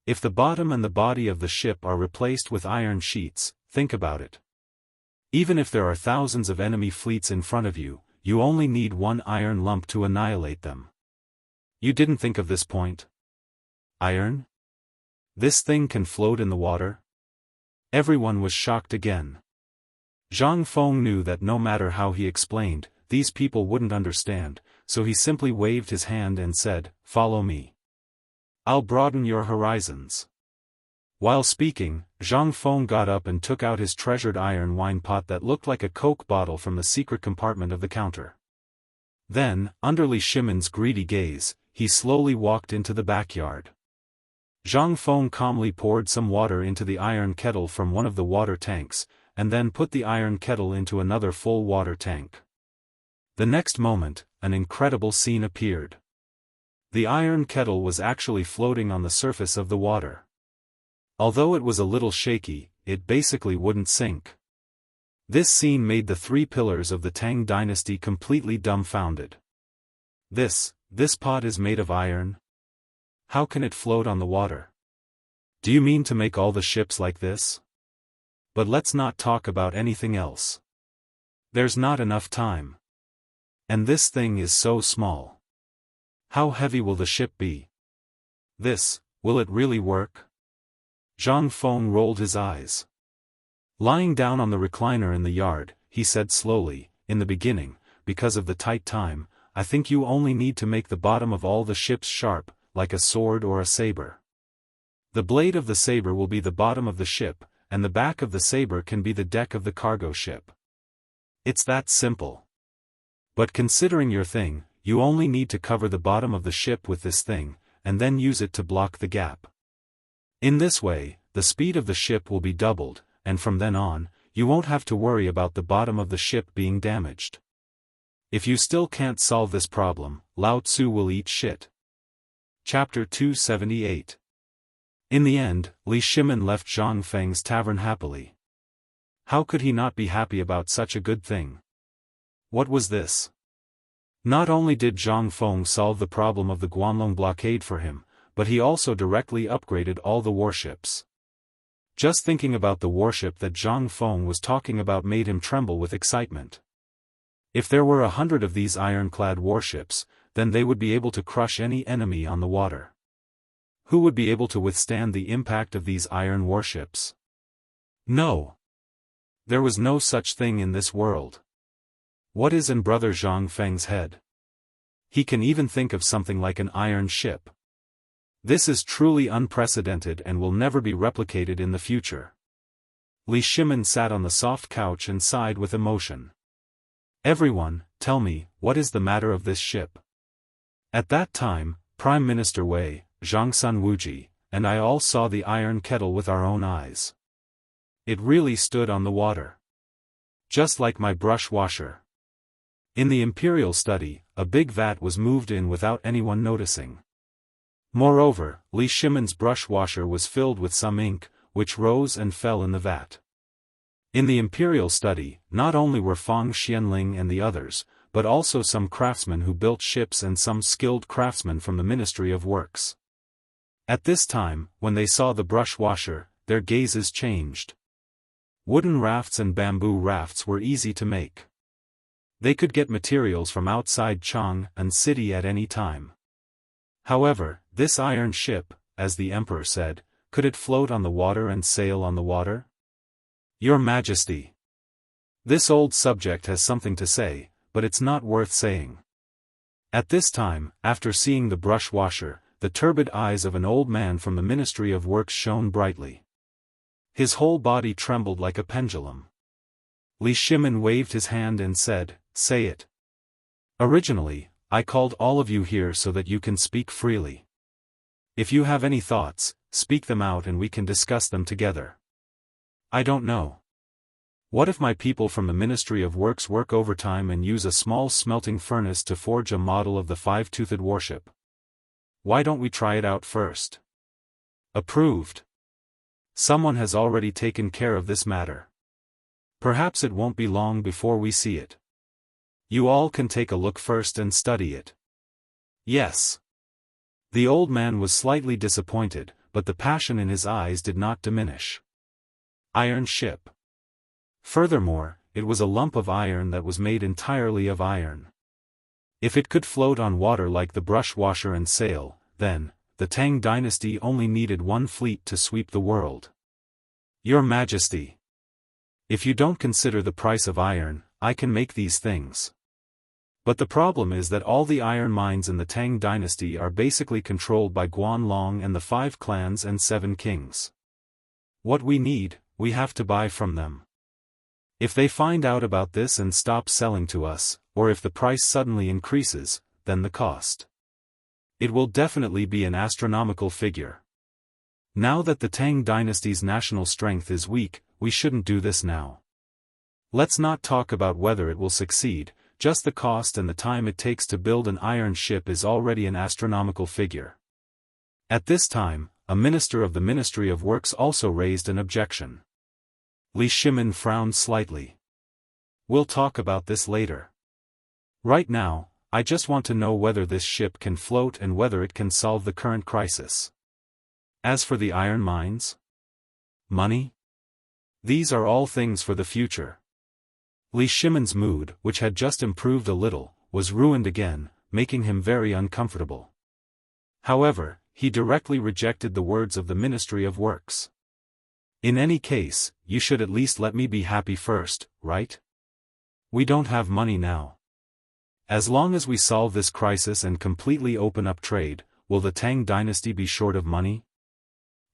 If the bottom and the body of the ship are replaced with iron sheets, think about it. Even if there are thousands of enemy fleets in front of you, you only need one iron lump to annihilate them. You didn't think of this point? Iron? This thing can float in the water?" Everyone was shocked again. Zhang Feng knew that no matter how he explained, these people wouldn't understand, so he simply waved his hand and said, "Follow me. I'll broaden your horizons." While speaking, Zhang Feng got up and took out his treasured iron wine pot that looked like a Coke bottle from the secret compartment of the counter. Then, under Li Shimin's greedy gaze, he slowly walked into the backyard. Zhang Feng calmly poured some water into the iron kettle from one of the water tanks, and then put the iron kettle into another full water tank. The next moment, an incredible scene appeared. The iron kettle was actually floating on the surface of the water. Although it was a little shaky, it basically wouldn't sink. This scene made the three pillars of the Tang dynasty completely dumbfounded. This pot is made of iron? How can it float on the water? Do you mean to make all the ships like this? But let's not talk about anything else. There's not enough time. And this thing is so small. How heavy will the ship be? Will it really work? Zhang Feng rolled his eyes. Lying down on the recliner in the yard, he said slowly, "In the beginning, because of the tight time, I think you only need to make the bottom of all the ships sharp, like a sword or a saber. The blade of the saber will be the bottom of the ship, and the back of the saber can be the deck of the cargo ship. It's that simple. But considering your thing, you only need to cover the bottom of the ship with this thing, and then use it to block the gap. In this way, the speed of the ship will be doubled, and from then on, you won't have to worry about the bottom of the ship being damaged. If you still can't solve this problem, Lao Tzu will eat shit." Chapter 278. In the end, Li Shimin left Zhang Feng's tavern happily. How could he not be happy about such a good thing? What was this? Not only did Zhang Feng solve the problem of the Guanlong blockade for him, but he also directly upgraded all the warships. Just thinking about the warship that Zhang Feng was talking about made him tremble with excitement. If there were 100 of these ironclad warships, then they would be able to crush any enemy on the water. Who would be able to withstand the impact of these iron warships? No. There was no such thing in this world. What is in Brother Zhang Feng's head? He can even think of something like an iron ship. This is truly unprecedented and will never be replicated in the future. Li Shimin sat on the soft couch and sighed with emotion. "Everyone, tell me, what is the matter of this ship?" At that time, Prime Minister Wei, Zhang Sun Wuji, and I all saw the iron kettle with our own eyes. It really stood on the water. Just like my brush washer. In the imperial study, a big vat was moved in without anyone noticing. Moreover, Li Shimin's brush washer was filled with some ink, which rose and fell in the vat. In the imperial study, not only were Fang Xianling and the others, but also some craftsmen who built ships and some skilled craftsmen from the Ministry of Works. At this time, when they saw the brush washer, their gazes changed. Wooden rafts and bamboo rafts were easy to make. They could get materials from outside Chang'an City at any time. However, this iron ship, as the emperor said, could it float on the water and sail on the water? Your Majesty. This old subject has something to say, but it's not worth saying. At this time, after seeing the brush washer, the turbid eyes of an old man from the Ministry of Works shone brightly. His whole body trembled like a pendulum. Li Shimin waved his hand and said, "Say it. Originally, I called all of you here so that you can speak freely. If you have any thoughts, speak them out and we can discuss them together. I don't know. What if my people from the Ministry of Works work overtime and use a small smelting furnace to forge a model of the five-toothed warship? Why don't we try it out first?" Approved. Someone has already taken care of this matter. Perhaps it won't be long before we see it. You all can take a look first and study it. Yes. The old man was slightly disappointed, but the passion in his eyes did not diminish. Iron ship. Furthermore, it was a lump of iron that was made entirely of iron. If it could float on water like the brush washer and sail, then, the Tang dynasty only needed one fleet to sweep the world. Your Majesty. If you don't consider the price of iron, I can make these things. But the problem is that all the iron mines in the Tang dynasty are basically controlled by Guanlong and the 5 clans and 7 kings. What we need, we have to buy from them. If they find out about this and stop selling to us, or if the price suddenly increases, then the cost. It will definitely be an astronomical figure. Now that the Tang dynasty's national strength is weak, we shouldn't do this now. Let's not talk about whether it will succeed, just the cost and the time it takes to build an iron ship is already an astronomical figure. At this time, a minister of the Ministry of Works also raised an objection. Li Shimin frowned slightly. We'll talk about this later. Right now, I just want to know whether this ship can float and whether it can solve the current crisis. As for the iron mines? Money? These are all things for the future. Li Shimin's mood, which had just improved a little, was ruined again, making him very uncomfortable. However, he directly rejected the words of the Ministry of Works. In any case, you should at least let me be happy first, right? We don't have money now. As long as we solve this crisis and completely open up trade, will the Tang dynasty be short of money?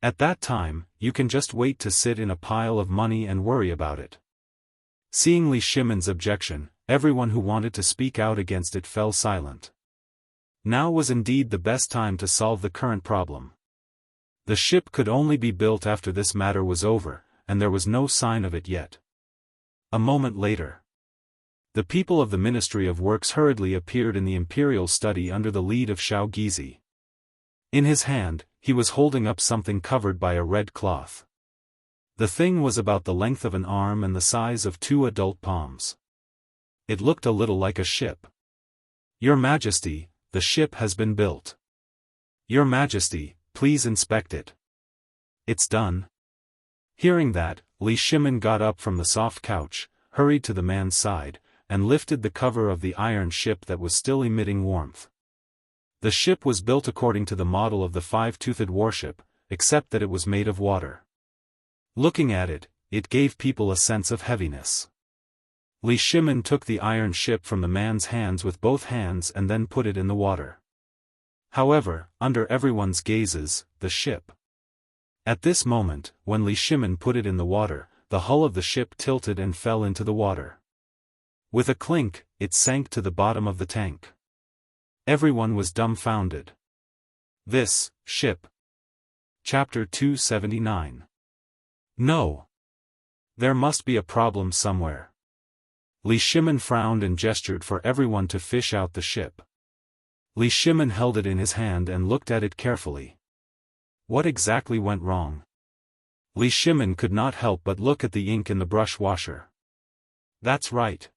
At that time, you can just wait to sit in a pile of money and worry about it. Seeing Li Shimin's objection, everyone who wanted to speak out against it fell silent. Now was indeed the best time to solve the current problem. The ship could only be built after this matter was over, and there was no sign of it yet. A moment later, the people of the Ministry of Works hurriedly appeared in the imperial study under the lead of Xiao Gizi. In his hand, he was holding up something covered by a red cloth. The thing was about the length of an arm and the size of 2 adult palms. It looked a little like a ship. Your Majesty, the ship has been built. Your Majesty, please inspect it. It's done. Hearing that, Li Shimin got up from the soft couch, hurried to the man's side, and lifted the cover of the iron ship that was still emitting warmth. The ship was built according to the model of the 5-toothed warship, except that it was made of water. Looking at it, it gave people a sense of heaviness. Li Shimin took the iron ship from the man's hands with both hands and then put it in the water. However, under everyone's gazes, the ship. At this moment, when Li Shimin put it in the water, the hull of the ship tilted and fell into the water. With a clink, it sank to the bottom of the tank. Everyone was dumbfounded. This ship. Chapter 279. No. There must be a problem somewhere. Li Shimin frowned and gestured for everyone to fish out the ship. Li Shimin held it in his hand and looked at it carefully. What exactly went wrong? Li Shimin could not help but look at the ink in the brush washer. That's right.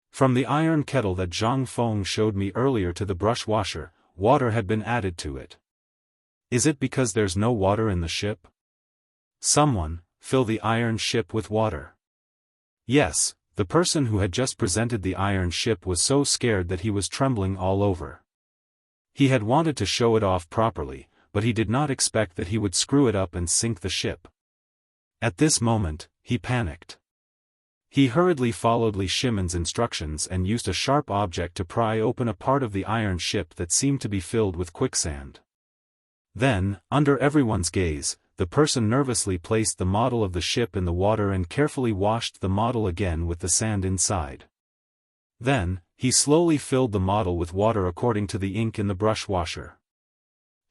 From the iron kettle that Zhang Feng showed me earlier to the brush washer, water had been added to it. Is it because there's no water in the ship? Someone, fill the iron ship with water. Yes, the person who had just presented the iron ship was so scared that he was trembling all over. He had wanted to show it off properly, but he did not expect that he would screw it up and sink the ship. At this moment, he panicked. He hurriedly followed Li Shimon's instructions and used a sharp object to pry open a part of the iron ship that seemed to be filled with quicksand. Then, under everyone's gaze, the person nervously placed the model of the ship in the water and carefully washed the model again with the sand inside. Then, he slowly filled the model with water according to the ink in the brush washer.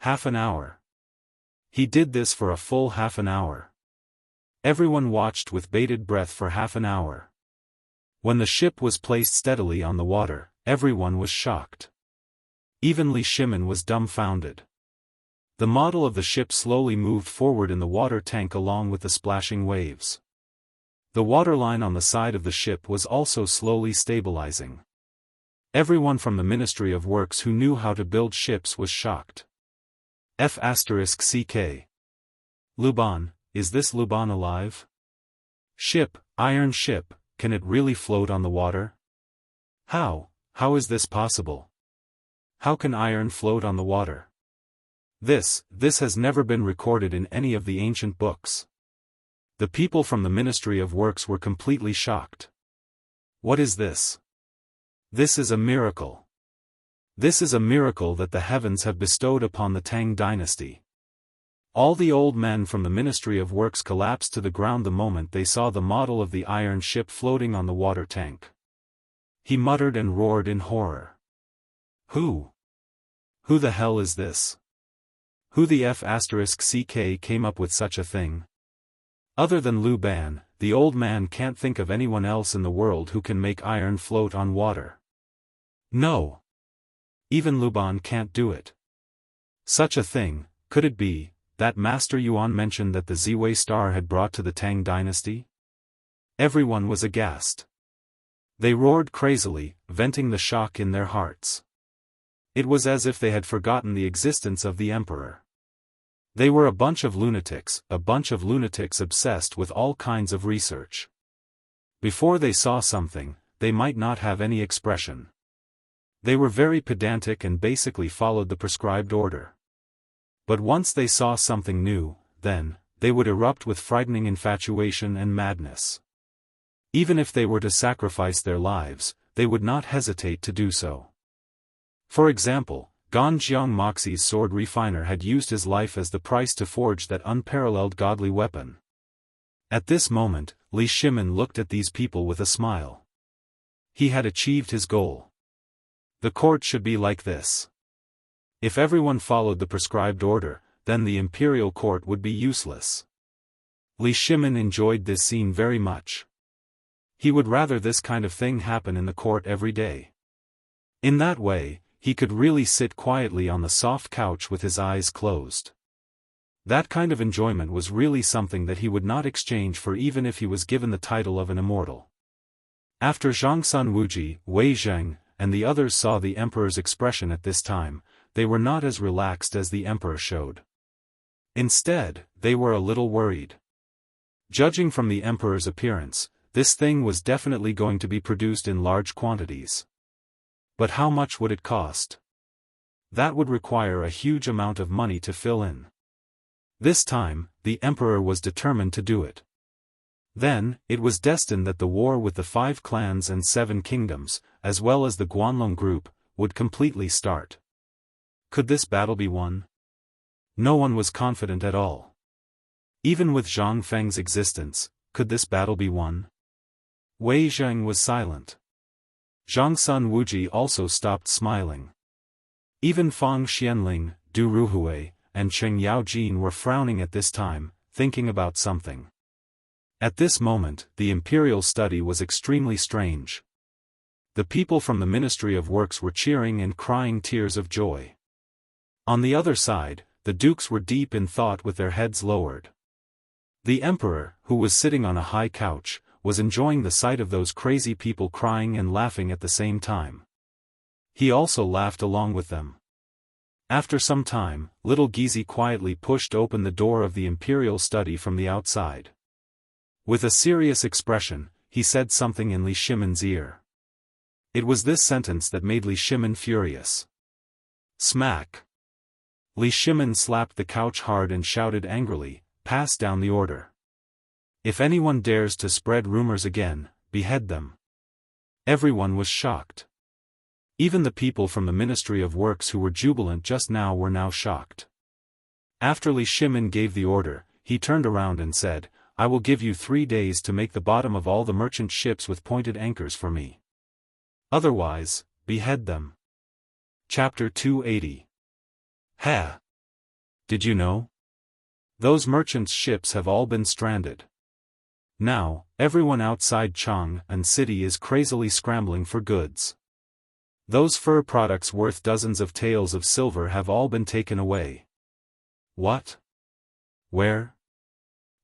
Half an hour. He did this for a full half an hour. Everyone watched with bated breath for half an hour. When the ship was placed steadily on the water, everyone was shocked. Even Li Shimon was dumbfounded. The model of the ship slowly moved forward in the water tank along with the splashing waves. The waterline on the side of the ship was also slowly stabilizing. Everyone from the Ministry of Works who knew how to build ships was shocked. F***CK. Luban, is this Luban alive? Ship, iron ship, can it really float on the water? How is this possible? How can iron float on the water? This has never been recorded in any of the ancient books. The people from the Ministry of Works were completely shocked. What is this? This is a miracle. This is a miracle that the heavens have bestowed upon the Tang dynasty. All the old men from the Ministry of Works collapsed to the ground the moment they saw the model of the iron ship floating on the water tank. He muttered and roared in horror. Who the hell is this? Who the F***CK came up with such a thing? Other than Lu Ban, the old man can't think of anyone else in the world who can make iron float on water. No. Even Luban can't do it. Such a thing, could it be, that Master Yuan mentioned that the Ziwei star had brought to the Tang dynasty? Everyone was aghast. They roared crazily, venting the shock in their hearts. It was as if they had forgotten the existence of the emperor. They were a bunch of lunatics obsessed with all kinds of research. Before they saw something, they might not have any expression. They were very pedantic and basically followed the prescribed order. But once they saw something new, then, they would erupt with frightening infatuation and madness. Even if they were to sacrifice their lives, they would not hesitate to do so. For example, Ganjiang Moxi's sword refiner had used his life as the price to forge that unparalleled godly weapon. At this moment, Li Shimon looked at these people with a smile. He had achieved his goal. The court should be like this. If everyone followed the prescribed order, then the imperial court would be useless. Li Shimon enjoyed this scene very much. He would rather this kind of thing happen in the court every day. In that way, he could really sit quietly on the soft couch with his eyes closed. That kind of enjoyment was really something that he would not exchange for even if he was given the title of an immortal. After Zhangsun Wuji, Wei Zheng, and the others saw the emperor's expression at this time, they were not as relaxed as the emperor showed. Instead, they were a little worried. Judging from the emperor's appearance, this thing was definitely going to be produced in large quantities. But how much would it cost? That would require a huge amount of money to fill in. This time, the emperor was determined to do it. Then, it was destined that the war with the 5 clans and 7 kingdoms, as well as the Guanlong group, would completely start. Could this battle be won? No one was confident at all. Even with Zhang Feng's existence, could this battle be won? Wei Zheng was silent. Zhangsun Wuji also stopped smiling. Even Fang Xianling, Du Ruhui, and Cheng Yaojin were frowning at this time, thinking about something. At this moment, the imperial study was extremely strange. The people from the Ministry of Works were cheering and crying tears of joy. On the other side, the dukes were deep in thought with their heads lowered. The emperor, who was sitting on a high couch, was enjoying the sight of those crazy people crying and laughing at the same time. He also laughed along with them. After some time, little Gizi quietly pushed open the door of the imperial study from the outside. With a serious expression, he said something in Li Shimon's ear. It was this sentence that made Li Shimon furious. Smack! Li Shimon slapped the couch hard and shouted angrily, "Pass down the order. If anyone dares to spread rumors again, behead them." Everyone was shocked. Even the people from the Ministry of Works who were jubilant just now were now shocked. After Li Shimon gave the order, he turned around and said, "I will give you 3 days to make the bottom of all the merchant ships with pointed anchors for me. Otherwise, behead them." Chapter 280. Ha! Did you know? Those merchants' ships have all been stranded. Now, everyone outside Chang'an City is crazily scrambling for goods. Those fur products worth dozens of taels of silver have all been taken away. What? Where?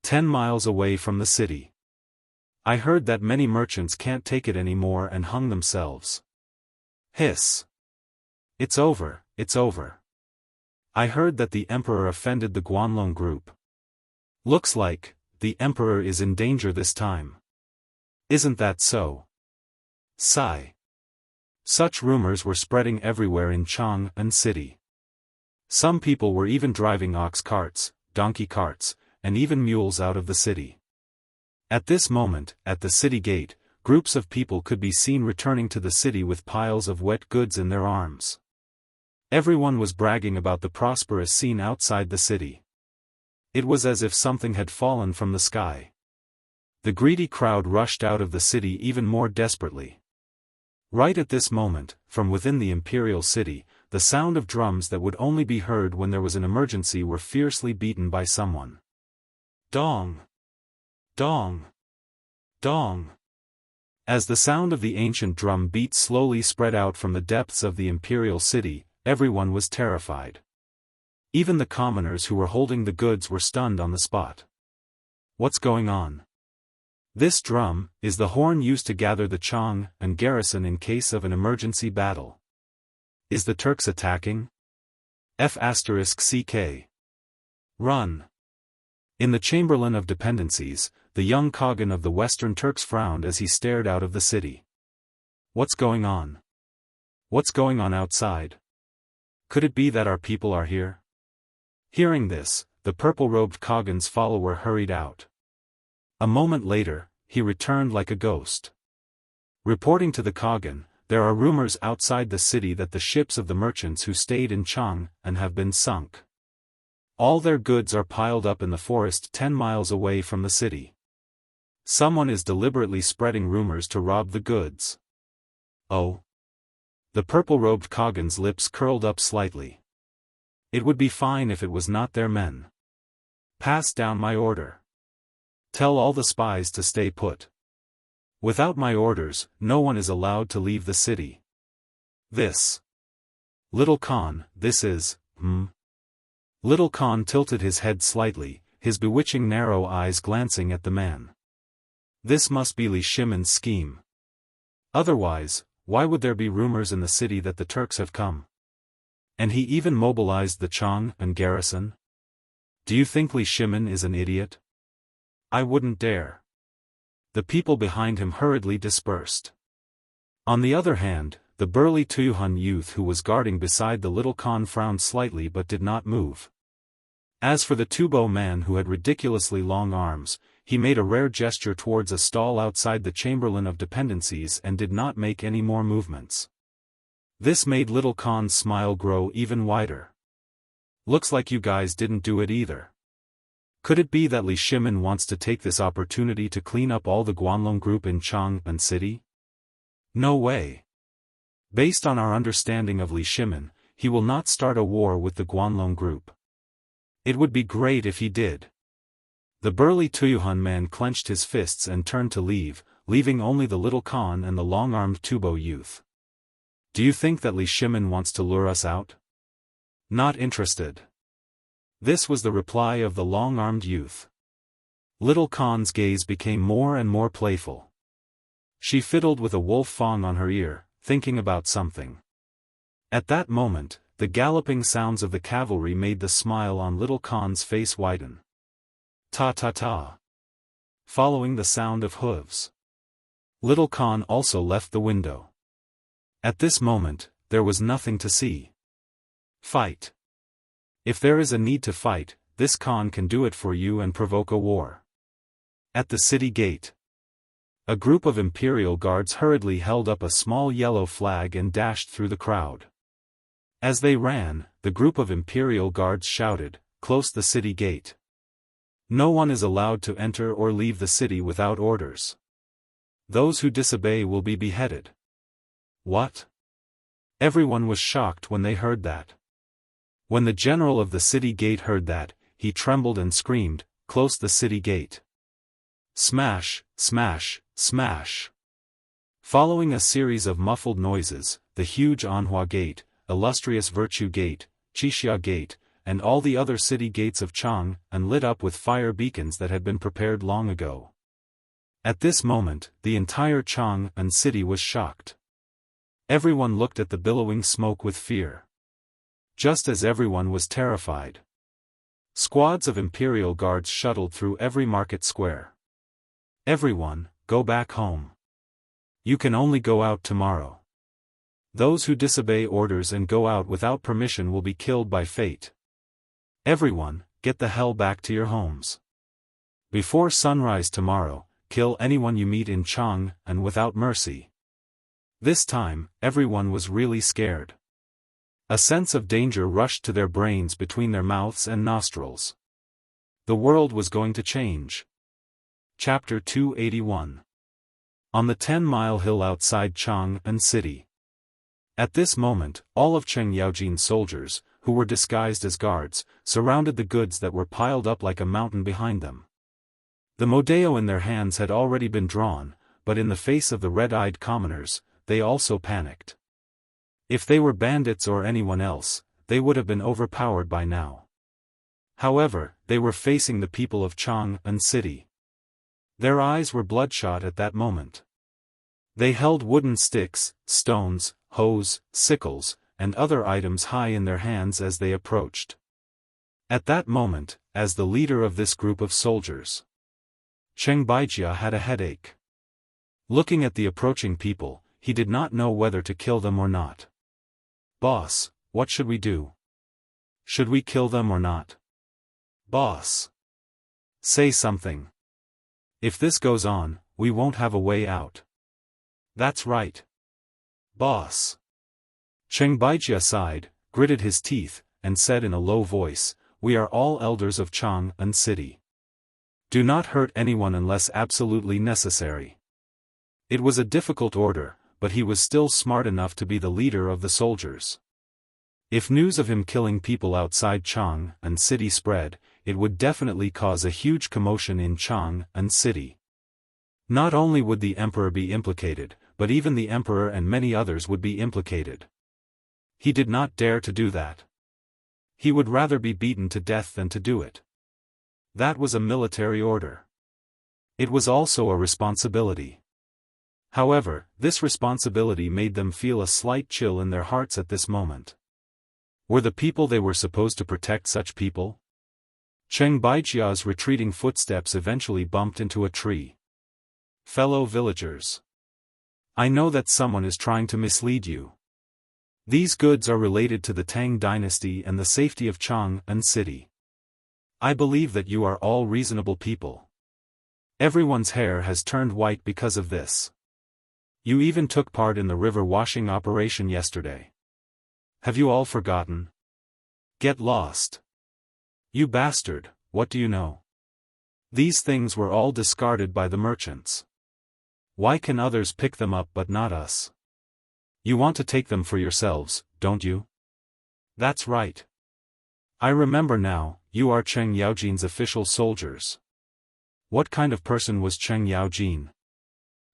10 miles away from the city. I heard that many merchants can't take it anymore and hung themselves. Hiss. It's over, it's over. I heard that the emperor offended the Guanlong group. Looks like the emperor is in danger this time. Isn't that so? Sigh. Such rumors were spreading everywhere in Chang'an City. Some people were even driving ox carts, donkey carts, and even mules out of the city. At this moment, at the city gate, groups of people could be seen returning to the city with piles of wet goods in their arms. Everyone was bragging about the prosperous scene outside the city. It was as if something had fallen from the sky. The greedy crowd rushed out of the city even more desperately. Right at this moment, from within the imperial city, the sound of drums that would only be heard when there was an emergency were fiercely beaten by someone. Dong! Dong! Dong! As the sound of the ancient drum beat slowly spread out from the depths of the imperial city, everyone was terrified. Even the commoners who were holding the goods were stunned on the spot. What's going on? This drum is the horn used to gather the Chang'an garrison in case of an emergency battle. Is the Turks attacking? F***ck. Run! In the Chamberlain of Dependencies, the young Khagan of the Western Turks frowned as he stared out of the city. What's going on? What's going on outside? Could it be that our people are here? Hearing this, the purple-robed Khagan's follower hurried out. A moment later, he returned like a ghost. Reporting to the Khagan, there are rumors outside the city that the ships of the merchants who stayed in Chang'an have been sunk. All their goods are piled up in the forest 10 miles away from the city. Someone is deliberately spreading rumors to rob the goods. Oh. The purple-robed Khagan's lips curled up slightly. It would be fine if it was not their men. Pass down my order. Tell all the spies to stay put. Without my orders, no one is allowed to leave the city. This. Little Khan, this is, Little Khan tilted his head slightly, his bewitching narrow eyes glancing at the man. This must be Li Shimon's scheme. Otherwise, why would there be rumors in the city that the Turks have come? And he even mobilized the Chang'an garrison? Do you think Li Shimon is an idiot? I wouldn't dare. The people behind him hurriedly dispersed. On the other hand, the burly Tuyuhun youth who was guarding beside the little Khan frowned slightly but did not move. As for the Tubo man who had ridiculously long arms, he made a rare gesture towards a stall outside the Chamberlain of Dependencies and did not make any more movements. This made little Khan's smile grow even wider. Looks like you guys didn't do it either. Could it be that Li Shimon wants to take this opportunity to clean up all the Guanlong group in Chang'an City? No way. Based on our understanding of Li Shimon, he will not start a war with the Guanlong group. It would be great if he did. The burly Tuyuhun man clenched his fists and turned to leave, leaving only the little Khan and the long-armed Tubo youth. Do you think that Li Shimon wants to lure us out? Not interested. This was the reply of the long-armed youth. Little Khan's gaze became more and more playful. She fiddled with a wolf fong on her ear, thinking about something. At that moment, the galloping sounds of the cavalry made the smile on little Khan's face widen. Ta-ta-ta. following the sound of hooves. Little Khan also left the window. At this moment, there was nothing to see. Fight. If there is a need to fight, this Khan can do it for you and provoke a war. At the city gate, a group of imperial guards hurriedly held up a small yellow flag and dashed through the crowd. As they ran, the group of imperial guards shouted, "Close the city gate. No one is allowed to enter or leave the city without orders. Those who disobey will be beheaded." What? Everyone was shocked when they heard that. When the general of the city gate heard that, he trembled and screamed, "Close the city gate." Smash, smash, smash. Following a series of muffled noises, the huge Anhua Gate, Illustrious Virtue Gate, Qixia Gate, and all the other city gates of Chang, and lit up with fire beacons that had been prepared long ago. At this moment, the entire Chang and city was shocked. Everyone looked at the billowing smoke with fear. Just as everyone was terrified, squads of imperial guards shuttled through every market square. "Everyone, go back home. You can only go out tomorrow. Those who disobey orders and go out without permission will be killed by fate. Everyone, get the hell back to your homes. Before sunrise tomorrow, kill anyone you meet in Chang, and without mercy." This time, everyone was really scared. A sense of danger rushed to their brains between their mouths and nostrils. The world was going to change. Chapter 281. On the 10-mile hill outside Chang'an City. At this moment, all of Cheng Yaojin's soldiers, who were disguised as guards, surrounded the goods that were piled up like a mountain behind them. The modeo in their hands had already been drawn, but in the face of the red-eyed commoners, they also panicked. If they were bandits or anyone else, they would have been overpowered by now. However, they were facing the people of Chang'an City. Their eyes were bloodshot at that moment. They held wooden sticks, stones, hoes, sickles, and other items high in their hands as they approached. At that moment, as the leader of this group of soldiers, Cheng Baijia had a headache. Looking at the approaching people, he did not know whether to kill them or not. "Boss, what should we do? Should we kill them or not? Boss, say something. If this goes on, we won't have a way out." "That's right. Boss." Cheng Baijia sighed, gritted his teeth, and said in a low voice, "We are all elders of Chang'an City. Do not hurt anyone unless absolutely necessary." It was a difficult order, but he was still smart enough to be the leader of the soldiers. If news of him killing people outside Chang'an City spread, it would definitely cause a huge commotion in Chang'an City. Not only would the emperor be implicated, but even the emperor and many others would be implicated. He did not dare to do that. He would rather be beaten to death than to do it. That was a military order. It was also a responsibility. However, this responsibility made them feel a slight chill in their hearts at this moment. Were the people they were supposed to protect such people? Cheng Baijia's retreating footsteps eventually bumped into a tree. "Fellow villagers, I know that someone is trying to mislead you. These goods are related to the Tang dynasty and the safety of Chang'an City. I believe that you are all reasonable people. Everyone's hair has turned white because of this. You even took part in the river washing operation yesterday. Have you all forgotten? Get lost. You bastard, what do you know? These things were all discarded by the merchants. Why can others pick them up but not us? You want to take them for yourselves, don't you? That's right. I remember now, you are Cheng Yaojin's official soldiers. What kind of person was Cheng Yaojin?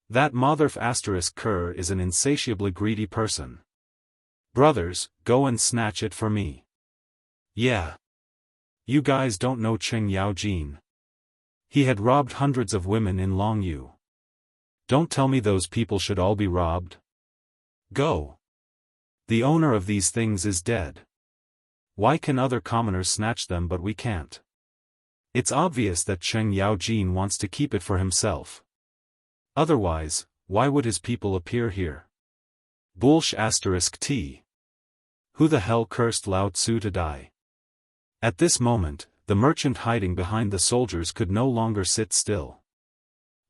That motherf asterisk cur is an insatiably greedy person. Brothers, go and snatch it for me. Yeah. You guys don't know Cheng Yaojin. He had robbed hundreds of women in Longyu. Don't tell me those people should all be robbed. Go. The owner of these things is dead. Why can other commoners snatch them but we can't? It's obvious that Cheng Yaojin wants to keep it for himself. Otherwise, why would his people appear here? *T. Who the hell cursed Lao Tzu to die? At this moment, the merchant hiding behind the soldiers could no longer sit still.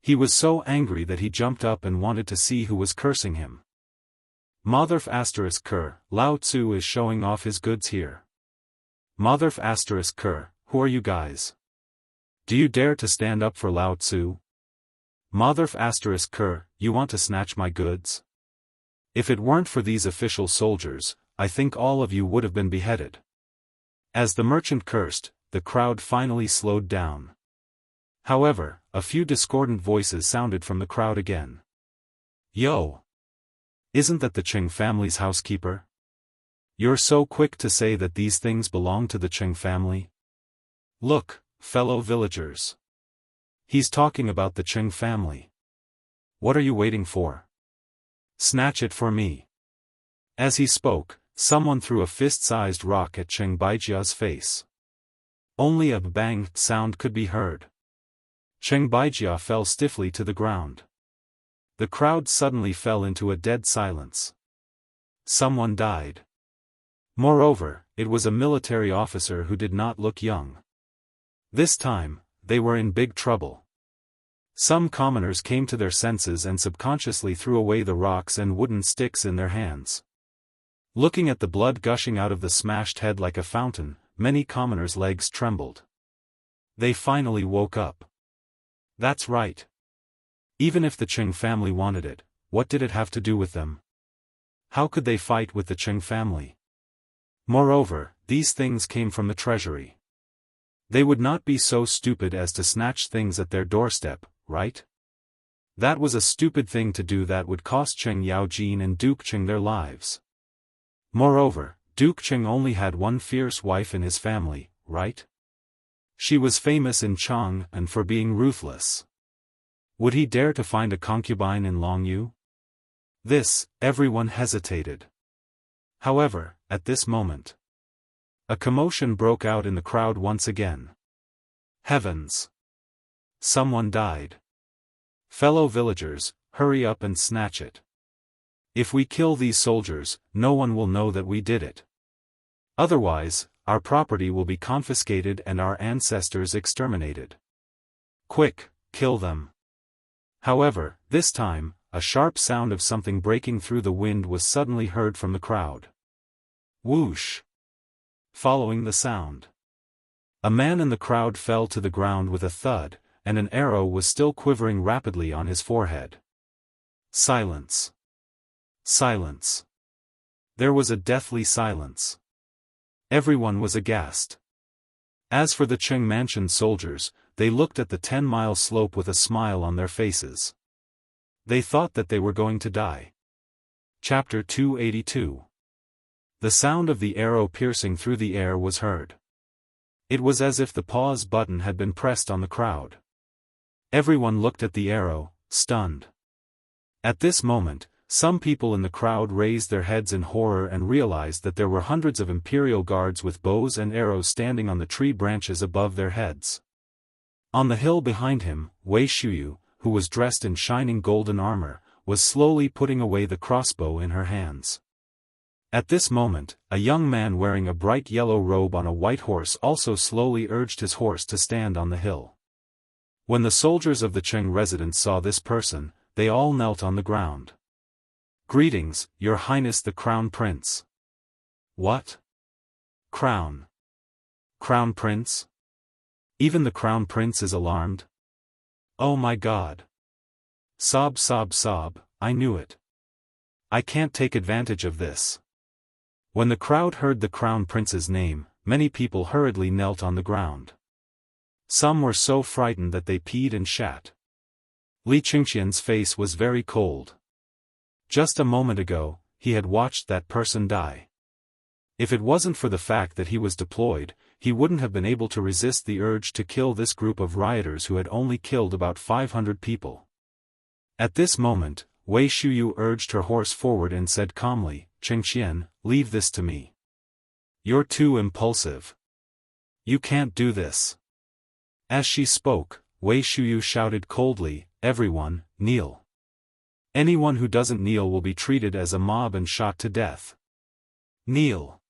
He was so angry that he jumped up and wanted to see who was cursing him. *Ker, Lao Tzu is showing off his goods here. *Ker, who are you guys? Do you dare to stand up for Lao Tzu? *Ker, you want to snatch my goods? If it weren't for these official soldiers, I think all of you would have been beheaded. As the merchant cursed, the crowd finally slowed down. However, a few discordant voices sounded from the crowd again. Yo! Isn't that the Cheng family's housekeeper? You're so quick to say that these things belong to the Cheng family? Look, fellow villagers. He's talking about the Cheng family. What are you waiting for? Snatch it for me. As he spoke, someone threw a fist-sized rock at Cheng Baijia's face. Only a bang sound could be heard. Cheng Baijia fell stiffly to the ground. The crowd suddenly fell into a dead silence. Someone died. Moreover, it was a military officer who did not look young. This time, they were in big trouble. Some commoners came to their senses and subconsciously threw away the rocks and wooden sticks in their hands. Looking at the blood gushing out of the smashed head like a fountain, many commoners' legs trembled. They finally woke up. That's right. Even if the Cheng family wanted it, what did it have to do with them? How could they fight with the Cheng family? Moreover, these things came from the treasury. They would not be so stupid as to snatch things at their doorstep, right? That was a stupid thing to do that would cost Cheng Yaojin and Duke Cheng their lives. Moreover, Duke Cheng only had one fierce wife in his family, right? She was famous in Chang'an for being ruthless. Would he dare to find a concubine in Longyu? Everyone hesitated. However, at this moment, a commotion broke out in the crowd once again. Heavens! Someone died. Fellow villagers, hurry up and snatch it. If we kill these soldiers, no one will know that we did it. Otherwise, our property will be confiscated and our ancestors exterminated. Quick, kill them. However, this time, a sharp sound of something breaking through the wind was suddenly heard from the crowd. Whoosh! Following the sound, a man in the crowd fell to the ground with a thud, and an arrow was still quivering rapidly on his forehead. Silence. Silence. There was a deathly silence. Everyone was aghast. As for the Cheng Mansion soldiers, they looked at the 10-mile slope with a smile on their faces. They thought that they were going to die. Chapter 282. The sound of the arrow piercing through the air was heard. It was as if the pause button had been pressed on the crowd. Everyone looked at the arrow, stunned. At this moment, some people in the crowd raised their heads in horror and realized that there were hundreds of imperial guards with bows and arrows standing on the tree branches above their heads. On the hill behind him, Wei Shuyu, who was dressed in shining golden armor, was slowly putting away the crossbow in her hands. At this moment, a young man wearing a bright yellow robe on a white horse also slowly urged his horse to stand on the hill. When the soldiers of the Cheng residence saw this person, they all knelt on the ground. Greetings, Your Highness the Crown Prince. What? Crown? Crown Prince? Even the Crown Prince is alarmed? Oh my God. Sob sob sob, I knew it. I can't take advantage of this. When the crowd heard the Crown Prince's name, many people hurriedly knelt on the ground. Some were so frightened that they peed and shat. Li Qingqian's face was very cold. Just a moment ago, he had watched that person die. If it wasn't for the fact that he was deployed, he wouldn't have been able to resist the urge to kill this group of rioters who had only killed about 500 people. At this moment, Wei Shuyu urged her horse forward and said calmly, Qingqian, leave this to me. You're too impulsive. You can't do this. As she spoke, Wei Shuyu shouted coldly, "Everyone, kneel. Anyone who doesn't kneel will be treated as a mob and shot to death. Kneel."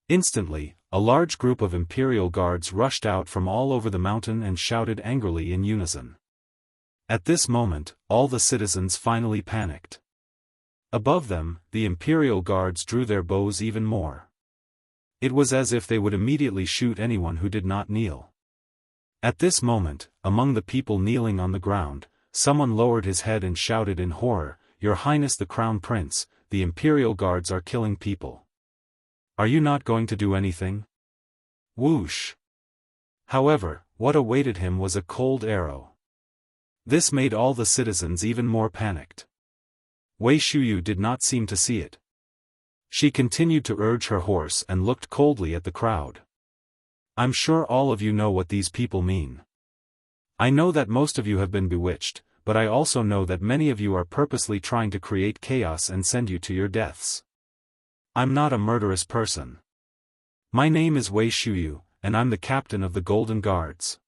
Instantly, a large group of imperial guards rushed out from all over the mountain and shouted angrily in unison. At this moment, all the citizens finally panicked. Above them, the imperial guards drew their bows even more. It was as if they would immediately shoot anyone who did not kneel. At this moment, among the people kneeling on the ground, someone lowered his head and shouted in horror, "Your Highness the Crown Prince, the imperial guards are killing people. Are you not going to do anything?" Whoosh! However, what awaited him was a cold arrow. This made all the citizens even more panicked. Wei Shuyu did not seem to see it. She continued to urge her horse and looked coldly at the crowd. "I'm sure all of you know what these people mean. I know that most of you have been bewitched, but I also know that many of you are purposely trying to create chaos and send you to your deaths. I'm not a murderous person. My name is Wei Shuyu, and I'm the captain of the Golden Guards.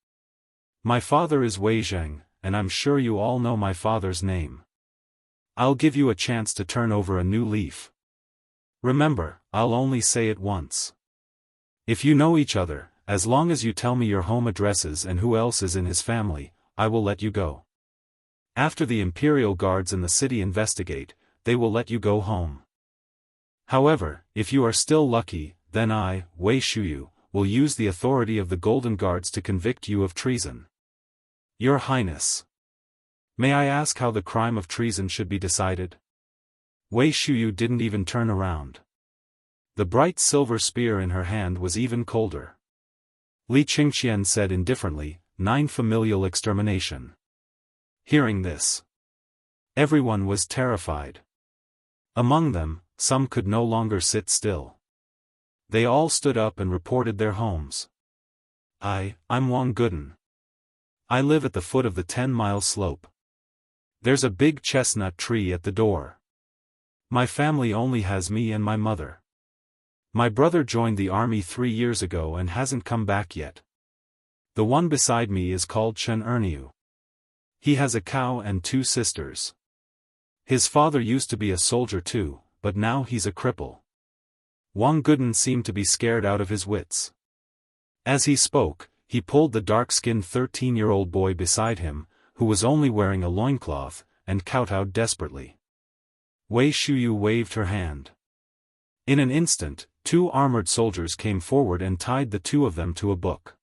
My father is Wei Zheng, and I'm sure you all know my father's name. I'll give you a chance to turn over a new leaf. Remember, I'll only say it once. If you know each other, as long as you tell me your home addresses and who else is in his family, I will let you go. After the imperial guards in the city investigate, they will let you go home. However, if you are still lucky, then I, Wei Shuyu, will use the authority of the Golden Guards to convict you of treason. Your Highness. May I ask how the crime of treason should be decided?" Wei Shuyu didn't even turn around. The bright silver spear in her hand was even colder. Li Qingqian said indifferently, 9 familial extermination. Hearing this, everyone was terrified. Among them, some could no longer sit still. They all stood up and reported their homes. I'm Wang Guden. I live at the foot of the 10-mile slope. There's a big chestnut tree at the door. My family only has me and my mother. My brother joined the army 3 years ago and hasn't come back yet. The one beside me is called Chen Erniu. He has a cow and 2 sisters. His father used to be a soldier too, but now he's a cripple. Wang Guden seemed to be scared out of his wits. As he spoke, he pulled the dark-skinned 13-year-old boy beside him, who was only wearing a loincloth, and kowtowed desperately. Wei Shuyu waved her hand. In an instant, 2 armored soldiers came forward and tied the 2 of them to a book.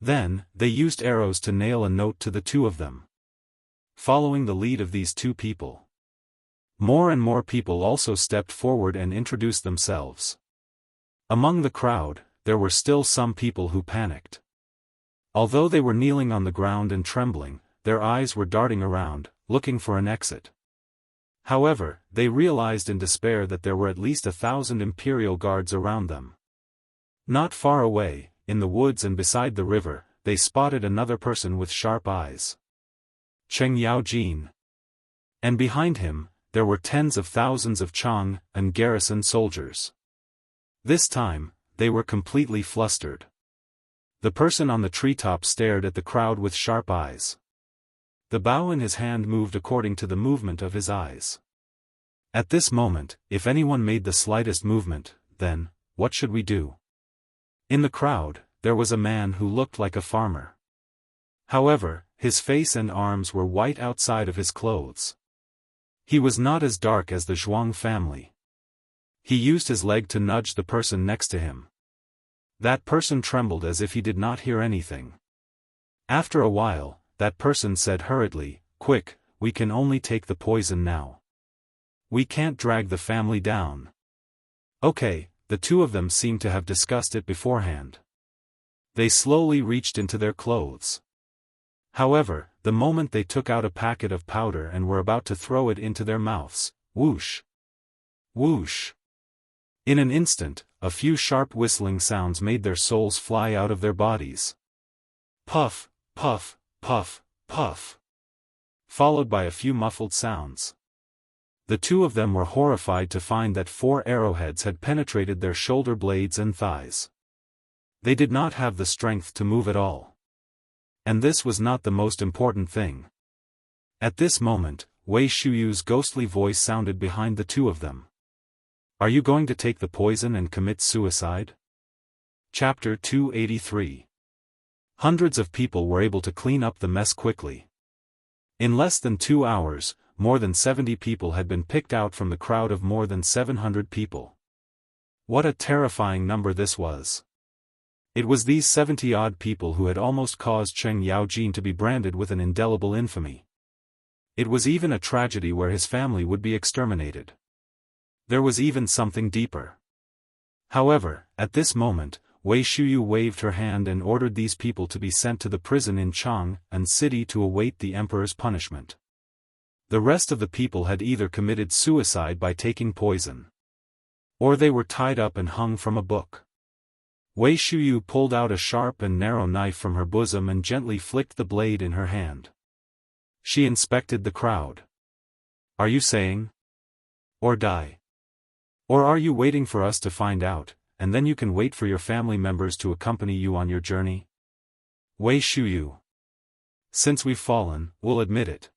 Then, they used arrows to nail a note to the 2 of them. Following the lead of these 2 people, more and more people also stepped forward and introduced themselves. Among the crowd, there were still some people who panicked. Although they were kneeling on the ground and trembling, their eyes were darting around, looking for an exit. However, they realized in despair that there were at least 1,000 imperial guards around them. Not far away, in the woods and beside the river, they spotted another person with sharp eyes. Cheng Yaojin. And behind him, there were tens of thousands of Chang and garrison soldiers. This time, they were completely flustered. The person on the treetop stared at the crowd with sharp eyes. The bow in his hand moved according to the movement of his eyes. At this moment, if anyone made the slightest movement, then, what should we do? In the crowd, there was a man who looked like a farmer. However, his face and arms were white outside of his clothes. He was not as dark as the Zhuang family. He used his leg to nudge the person next to him. That person trembled as if he did not hear anything. After a while, that person said hurriedly, "Quick, we can only take the poison now. We can't drag the family down." Okay, the 2 of them seemed to have discussed it beforehand. They slowly reached into their clothes. However, the moment they took out a packet of powder and were about to throw it into their mouths, whoosh! Whoosh! In an instant, a few sharp whistling sounds made their souls fly out of their bodies. Puff, puff, puff, puff. Followed by a few muffled sounds. The 2 of them were horrified to find that 4 arrowheads had penetrated their shoulder blades and thighs. They did not have the strength to move at all. And this was not the most important thing. At this moment, Wei Shuyu's ghostly voice sounded behind the two of them. Are you going to take the poison and commit suicide? Chapter 283. Hundreds of people were able to clean up the mess quickly. In less than 2 hours, more than 70 people had been picked out from the crowd of more than 700 people. What a terrifying number this was. It was these 70-odd people who had almost caused Cheng Yaojin to be branded with an indelible infamy. It was even a tragedy where his family would be exterminated. There was even something deeper. However, at this moment, Wei Shuyu waved her hand and ordered these people to be sent to the prison in Chang'an City to await the emperor's punishment. The rest of the people had either committed suicide by taking poison, or they were tied up and hung from a book. Wei Shuyu pulled out a sharp and narrow knife from her bosom and gently flicked the blade in her hand. She inspected the crowd. Are you saying, or die? Or are you waiting for us to find out, and then you can wait for your family members to accompany you on your journey? Wei Shuyu. Since we've fallen, we'll admit it.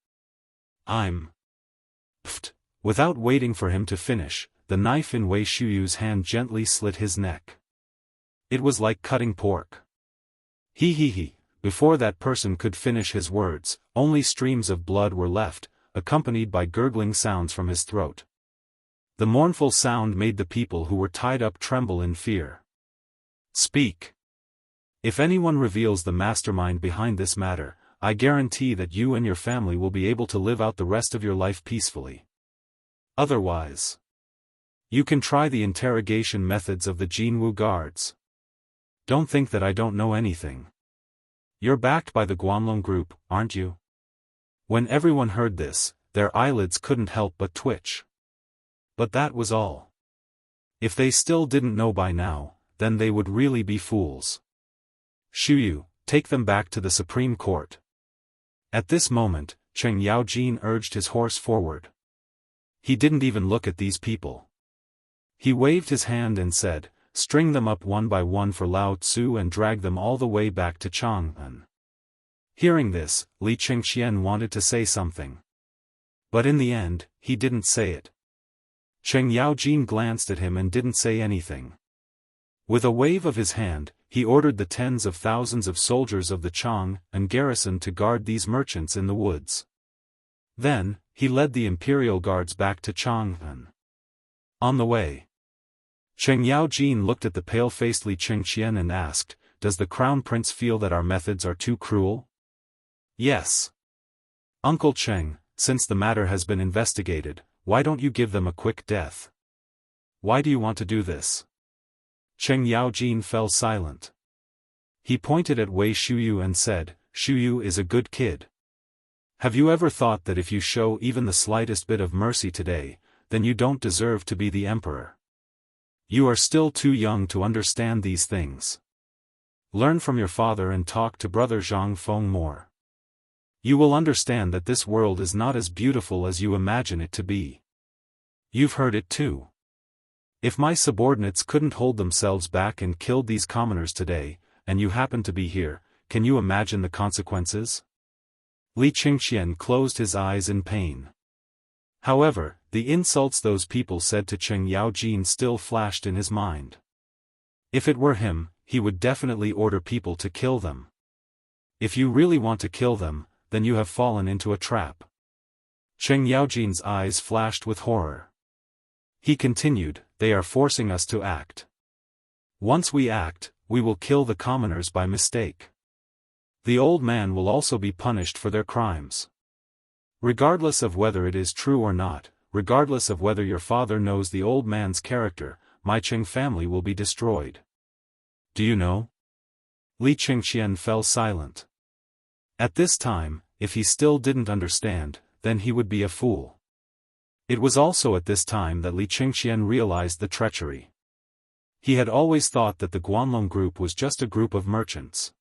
Pfft. Without waiting for him to finish, the knife in Wei Shuyu's hand gently slit his neck. It was like cutting pork. He. Before that person could finish his words, only streams of blood were left, accompanied by gurgling sounds from his throat. The mournful sound made the people who were tied up tremble in fear. Speak. If anyone reveals the mastermind behind this matter, I guarantee that you and your family will be able to live out the rest of your life peacefully. Otherwise, you can try the interrogation methods of the Jianghu guards. Don't think that I don't know anything. You're backed by the Guanlong group, aren't you? When everyone heard this, their eyelids couldn't help but twitch. But that was all. If they still didn't know by now, then they would really be fools. Shuyu, take them back to the Supreme Court. At this moment, Cheng Yaojin urged his horse forward. He didn't even look at these people. He waved his hand and said, string them up one by one for Lao Tzu and drag them all the way back to Chang'an. Hearing this, Li Chengxian wanted to say something. But in the end, he didn't say it. Cheng Yaojin glanced at him and didn't say anything. With a wave of his hand, he ordered the tens of thousands of soldiers of the Chang'an garrison to guard these merchants in the woods. Then, he led the imperial guards back to Chang'an. On the way, Cheng Yaojin looked at the pale-faced Li Chengxian and asked, does the crown prince feel that our methods are too cruel? Yes. Uncle Cheng, since the matter has been investigated, why don't you give them a quick death? Why do you want to do this? Cheng Yaojin fell silent. He pointed at Wei Shuyu and said, Shuyu is a good kid. Have you ever thought that if you show even the slightest bit of mercy today, then you don't deserve to be the emperor? You are still too young to understand these things. Learn from your father and talk to brother Zhang Feng more. You will understand that this world is not as beautiful as you imagine it to be. You've heard it too. If my subordinates couldn't hold themselves back and killed these commoners today, and you happen to be here, can you imagine the consequences? Li Chengxian closed his eyes in pain. However, the insults those people said to Cheng Yaojin still flashed in his mind. If it were him, he would definitely order people to kill them. If you really want to kill them, then you have fallen into a trap. Cheng Yaojin's eyes flashed with horror. He continued, they are forcing us to act. Once we act, we will kill the commoners by mistake. The old man will also be punished for their crimes. Regardless of whether it is true or not, regardless of whether your father knows the old man's character, my Cheng family will be destroyed. Do you know? Li Chengxian fell silent. At this time, if he still didn't understand, then he would be a fool. It was also at this time that Li Chengxian realized the treachery. He had always thought that the Guanlong group was just a group of merchants.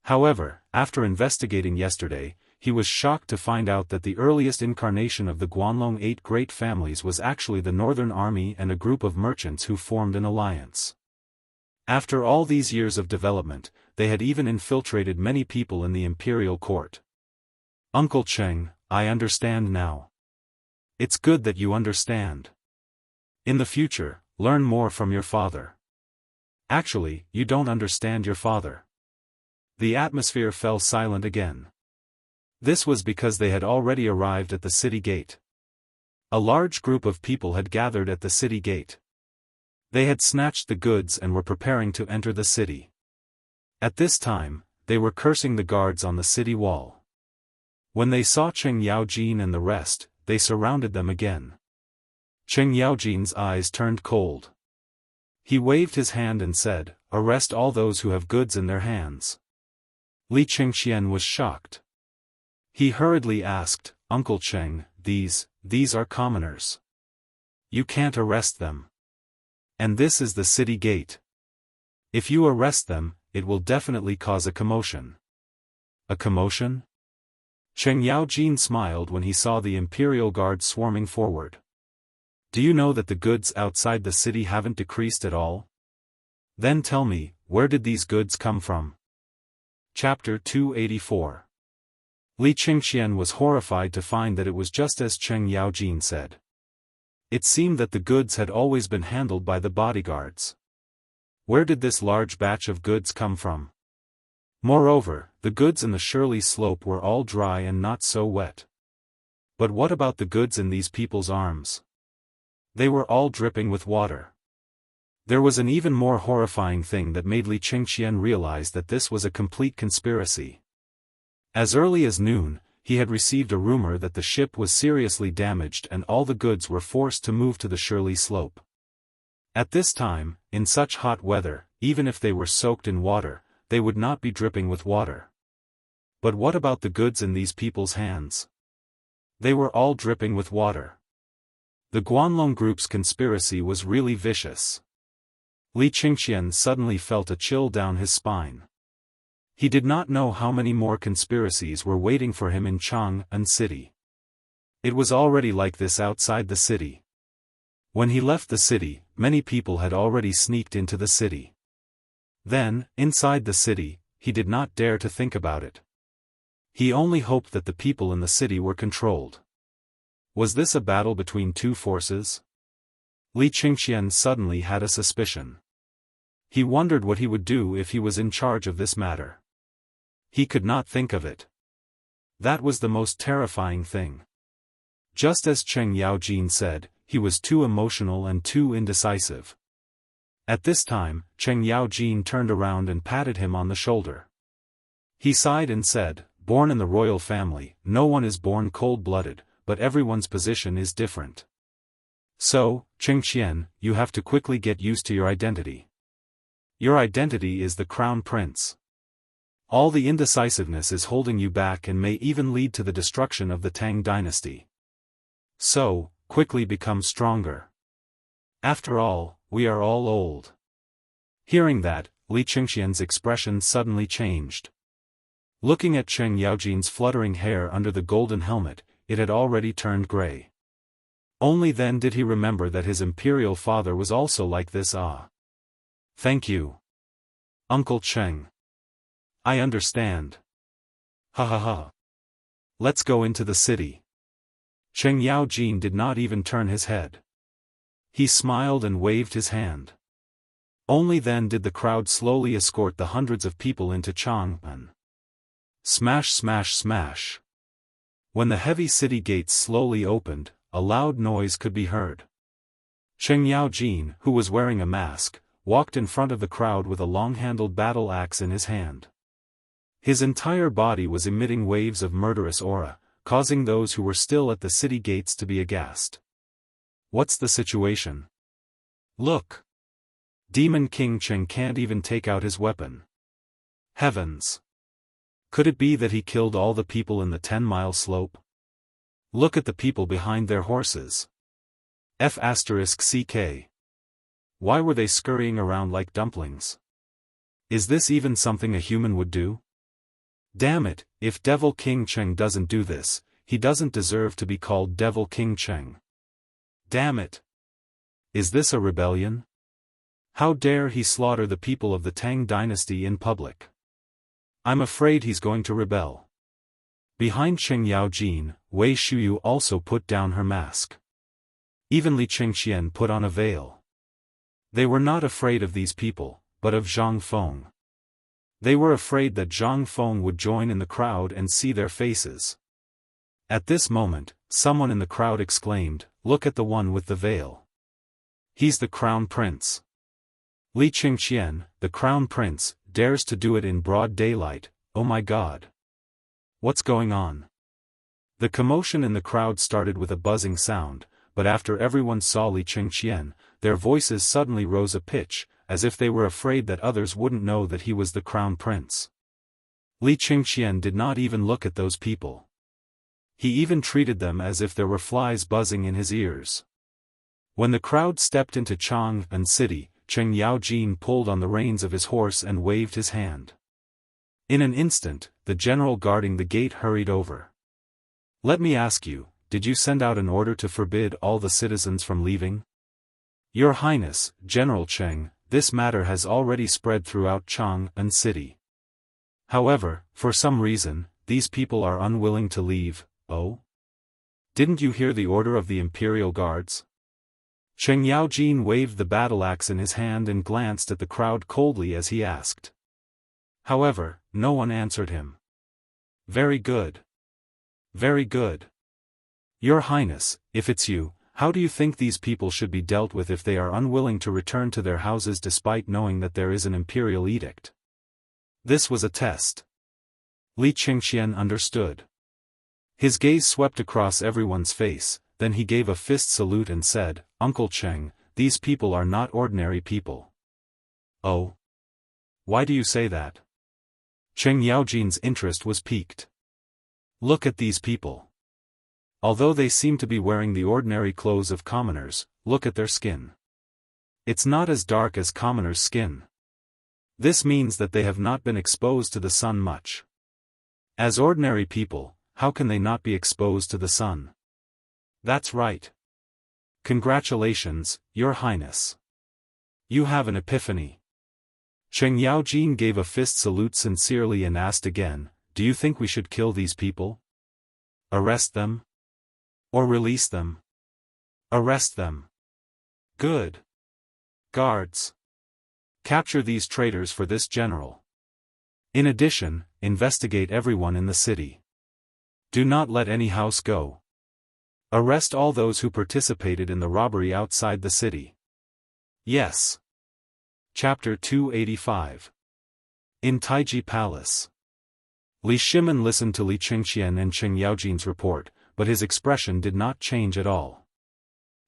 However, after investigating yesterday, he was shocked to find out that the earliest incarnation of the Guanlong 8 great families was actually the Northern Army and a group of merchants who formed an alliance. After all these years of development, they had even infiltrated many people in the imperial court. Uncle Cheng, I understand now. It's good that you understand. In the future, learn more from your father. Actually, you don't understand your father. The atmosphere fell silent again. This was because they had already arrived at the city gate. A large group of people had gathered at the city gate. They had snatched the goods and were preparing to enter the city. At this time, they were cursing the guards on the city wall. When they saw Cheng Yaojin and the rest, they surrounded them again. Cheng Yaojin's eyes turned cold. He waved his hand and said, "Arrest all those who have goods in their hands." Li Qingxian was shocked. He hurriedly asked, "Uncle Cheng, these are commoners. You can't arrest them. And this is the city gate. If you arrest them, it will definitely cause a commotion." A commotion? Cheng Yaojin smiled when he saw the imperial guard swarming forward. Do you know that the goods outside the city haven't decreased at all? Then tell me, where did these goods come from? Chapter 284. Li Qingxian was horrified to find that it was just as Cheng Yaojin said. It seemed that the goods had always been handled by the bodyguards. Where did this large batch of goods come from? Moreover, the goods in the Shirley slope were all dry and not so wet. But what about the goods in these people's arms? They were all dripping with water. There was an even more horrifying thing that made Li Qingxian realize that this was a complete conspiracy. As early as noon, he had received a rumor that the ship was seriously damaged and all the goods were forced to move to the Shirley slope. At this time, in such hot weather, even if they were soaked in water, they would not be dripping with water. But what about the goods in these people's hands? They were all dripping with water. The Guanlong group's conspiracy was really vicious. Li Qingxian suddenly felt a chill down his spine. He did not know how many more conspiracies were waiting for him in Chang'an City. It was already like this outside the city. When he left the city, many people had already sneaked into the city. Then, inside the city, he did not dare to think about it. He only hoped that the people in the city were controlled. Was this a battle between two forces? Li Qingxian suddenly had a suspicion. He wondered what he would do if he was in charge of this matter. He could not think of it. That was the most terrifying thing. Just as Cheng Yaojin said, he was too emotional and too indecisive. At this time, Cheng Yaojin turned around and patted him on the shoulder. He sighed and said, "Born in the royal family, no one is born cold-blooded, but everyone's position is different. So, Qingxian, you have to quickly get used to your identity. Your identity is the crown prince. All the indecisiveness is holding you back and may even lead to the destruction of the Tang dynasty. So, quickly become stronger. After all, we are all old." Hearing that, Li Qingxian's expression suddenly changed. Looking at Cheng Yaojin's fluttering hair under the golden helmet, it had already turned gray. Only then did he remember that his imperial father was also like this. Thank you, Uncle Cheng. I understand. Ha ha ha. Let's go into the city. Cheng Yaojin did not even turn his head. He smiled and waved his hand. Only then did the crowd slowly escort the hundreds of people into Chang'an. Smash smash smash. When the heavy city gates slowly opened, a loud noise could be heard. Cheng Yaojin, who was wearing a mask, walked in front of the crowd with a long-handled battle axe in his hand. His entire body was emitting waves of murderous aura, causing those who were still at the city gates to be aghast. What's the situation? Look! Demon King Cheng can't even take out his weapon. Heavens! Could it be that he killed all the people in the 10-mile slope? Look at the people behind their horses. F***ck. Why were they scurrying around like dumplings? Is this even something a human would do? Damn it, if Devil King Cheng doesn't do this, he doesn't deserve to be called Devil King Cheng. Damn it! Is this a rebellion? How dare he slaughter the people of the Tang dynasty in public? I'm afraid he's going to rebel. Behind Qing Yaojin, Wei Shuyu also put down her mask. Even Li Qingxian put on a veil. They were not afraid of these people, but of Zhang Feng. They were afraid that Zhang Feng would join in the crowd and see their faces. At this moment, someone in the crowd exclaimed, "Look at the one with the veil. He's the crown prince." Li Qingxian, the crown prince, dares to do it in broad daylight. Oh my God! What's going on? The commotion in the crowd started with a buzzing sound, but after everyone saw Li Qingxian, their voices suddenly rose a pitch, as if they were afraid that others wouldn't know that he was the crown prince. Li Qingxian did not even look at those people. He even treated them as if there were flies buzzing in his ears. When the crowd stepped into Chang'an City, Qing Yaojin pulled on the reins of his horse and waved his hand. In an instant, the general guarding the gate hurried over. "Let me ask you, did you send out an order to forbid all the citizens from leaving?" "Your Highness, General Cheng, this matter has already spread throughout Chang'an City. However, for some reason, these people are unwilling to leave." "Oh? Didn't you hear the order of the Imperial Guards?" Qing Yaojin waved the battle axe in his hand and glanced at the crowd coldly as he asked. However, no one answered him. "Very good. Very good. Your Highness, if it's you, how do you think these people should be dealt with if they are unwilling to return to their houses despite knowing that there is an imperial edict?" This was a test. Li Qingxian understood. His gaze swept across everyone's face, then he gave a fist salute and said, "Uncle Cheng, these people are not ordinary people." "Oh? Why do you say that?" Qing Yaojin's interest was piqued. "Look at these people. Although they seem to be wearing the ordinary clothes of commoners, look at their skin. It's not as dark as commoners' skin. This means that they have not been exposed to the sun much. As ordinary people, how can they not be exposed to the sun?" "That's right. Congratulations, Your Highness. You have an epiphany." Qing Yaojin gave a fist salute sincerely and asked again, "Do you think we should kill these people? Arrest them? Or release them?" "Arrest them." "Good. Guards, capture these traitors for this general. In addition, investigate everyone in the city. Do not let any house go. Arrest all those who participated in the robbery outside the city." "Yes." Chapter 285. In Taiji Palace. Li Shimin listened to Li Qingxian and Qing Yaojin's report, but his expression did not change at all.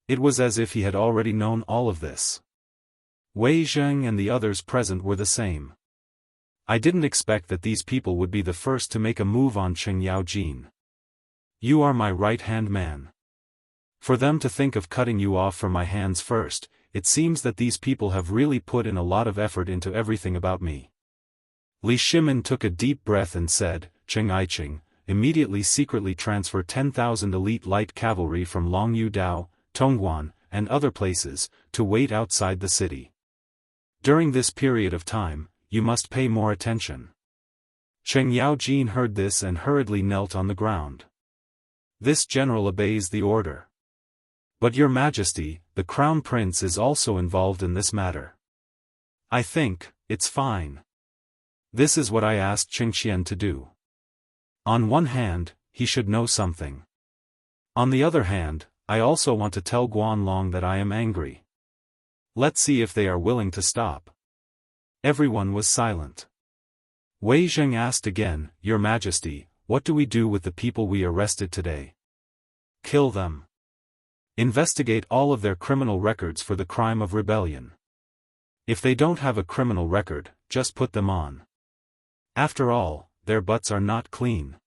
It was as if he had already known all of this. Wei Zheng and the others present were the same. "I didn't expect that these people would be the first to make a move on Qing Yaojin. You are my right-hand man. For them to think of cutting you off from my hands first, it seems that these people have really put in a lot of effort into everything about me." Li Shimin took a deep breath and said, "Qing Aiqing, immediately secretly transfer 10,000 elite light cavalry from Longyu Dao, Tongguan, and other places, to wait outside the city. During this period of time, you must pay more attention." Qing Yaojin heard this and hurriedly knelt on the ground. "This general obeys the order. But Your Majesty, the Crown Prince is also involved in this matter." "I think, it's fine. This is what I asked Qingxian to do. On one hand, he should know something. On the other hand, I also want to tell Guanlong that I am angry. Let's see if they are willing to stop." Everyone was silent. Wei Zheng asked again, "Your Majesty, what do we do with the people we arrested today?" "Kill them. Investigate all of their criminal records for the crime of rebellion. If they don't have a criminal record, just put them on. After all, their butts are not clean.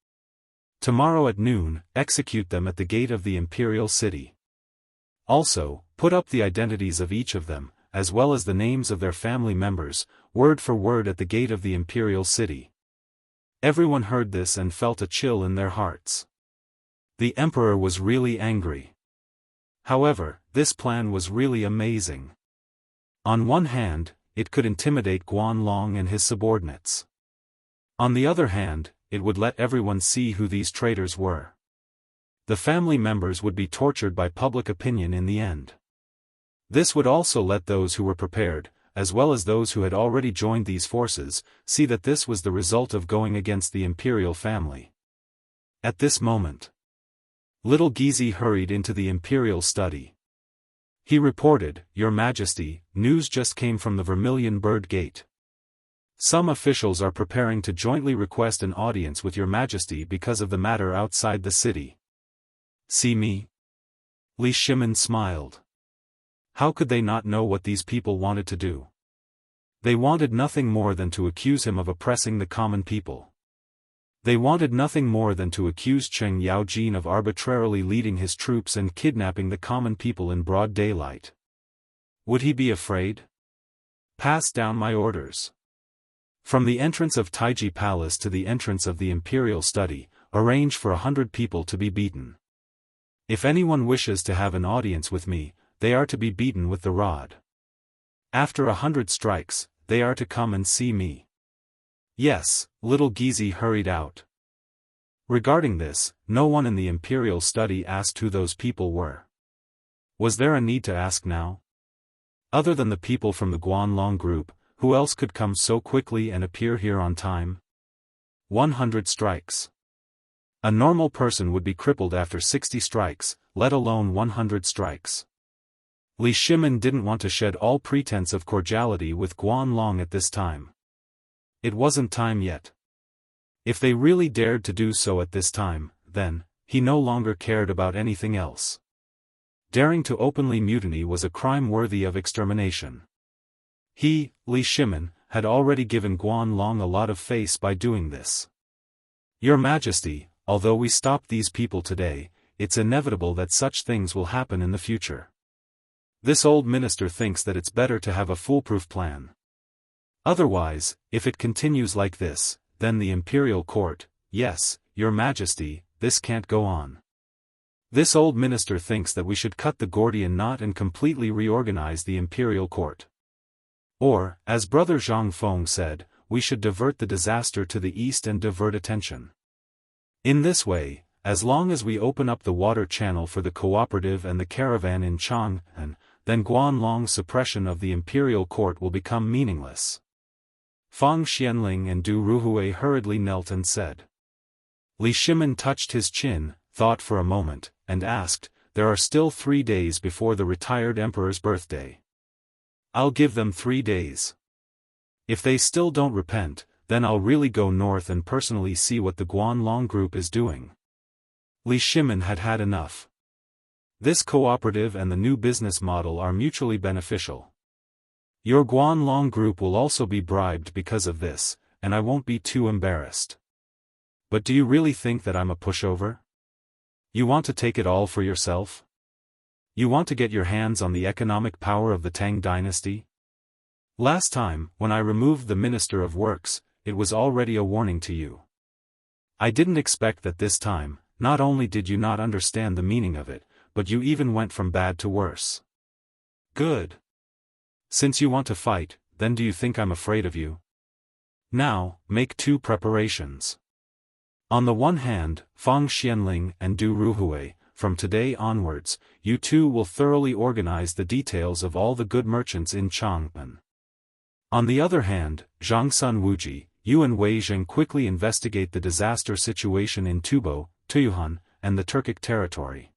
Tomorrow at noon, execute them at the gate of the imperial city. Also, put up the identities of each of them, as well as the names of their family members, word for word at the gate of the imperial city." Everyone heard this and felt a chill in their hearts. The emperor was really angry. However, this plan was really amazing. On one hand, it could intimidate Guanlong and his subordinates. On the other hand, it would let everyone see who these traitors were. The family members would be tortured by public opinion in the end. This would also let those who were prepared, as well as those who had already joined these forces, see that this was the result of going against the imperial family. At this moment, little Gizi hurried into the imperial study. He reported, "Your Majesty, news just came from the Vermilion Bird Gate. Some officials are preparing to jointly request an audience with Your Majesty because of the matter outside the city." "See me?" Li Shimin smiled. How could they not know what these people wanted to do? They wanted nothing more than to accuse him of oppressing the common people. They wanted nothing more than to accuse Cheng Yaojin of arbitrarily leading his troops and kidnapping the common people in broad daylight. Would he be afraid? "Pass down my orders. From the entrance of Taiji Palace to the entrance of the Imperial Study, arrange for 100 people to be beaten. If anyone wishes to have an audience with me, they are to be beaten with the rod. After 100 strikes, they are to come and see me." "Yes," little Gizi hurried out. Regarding this, no one in the imperial study asked who those people were. Was there a need to ask now? Other than the people from the Guanlong group, who else could come so quickly and appear here on time? 100 strikes. A normal person would be crippled after 60 strikes, let alone 100 strikes. Li Shimin didn't want to shed all pretense of cordiality with Guanlong at this time. It wasn't time yet. If they really dared to do so at this time, then, he no longer cared about anything else. Daring to openly mutiny was a crime worthy of extermination. He, Li Shimin, had already given Guanlong a lot of face by doing this. "Your Majesty, although we stopped these people today, it's inevitable that such things will happen in the future. This old minister thinks that it's better to have a foolproof plan. Otherwise, if it continues like this, then the imperial court, yes, Your Majesty, this can't go on. This old minister thinks that we should cut the Gordian knot and completely reorganize the imperial court. Or, as Brother Zhang Feng said, we should divert the disaster to the east and divert attention. In this way, as long as we open up the water channel for the cooperative and the caravan in Chang'an, then Guanlong's suppression of the imperial court will become meaningless." Fang Xianling and Du Ruhui hurriedly knelt and said. Li Shimin touched his chin, thought for a moment, and asked, "There are still 3 days before the retired emperor's birthday. I'll give them 3 days. If they still don't repent, then I'll really go north and personally see what the Guanlong group is doing." Li Shimin had had enough. This cooperative and the new business model are mutually beneficial. Your Guanlong group will also be bribed because of this, and I won't be too embarrassed. But do you really think that I'm a pushover? You want to take it all for yourself? You want to get your hands on the economic power of the Tang dynasty? Last time, when I removed the Minister of Works, it was already a warning to you. I didn't expect that this time, not only did you not understand the meaning of it, but you even went from bad to worse. Good. Since you want to fight, then do you think I'm afraid of you? Now, make 2 preparations. On the one hand, Fang Xianling and Du Ruhui, from today onwards, you two will thoroughly organize the details of all the good merchants in Chang'an. On the other hand, Zhang Sun Wuji, you and Wei Zheng quickly investigate the disaster situation in Tubo, Tuyuhan, and the Turkic territory.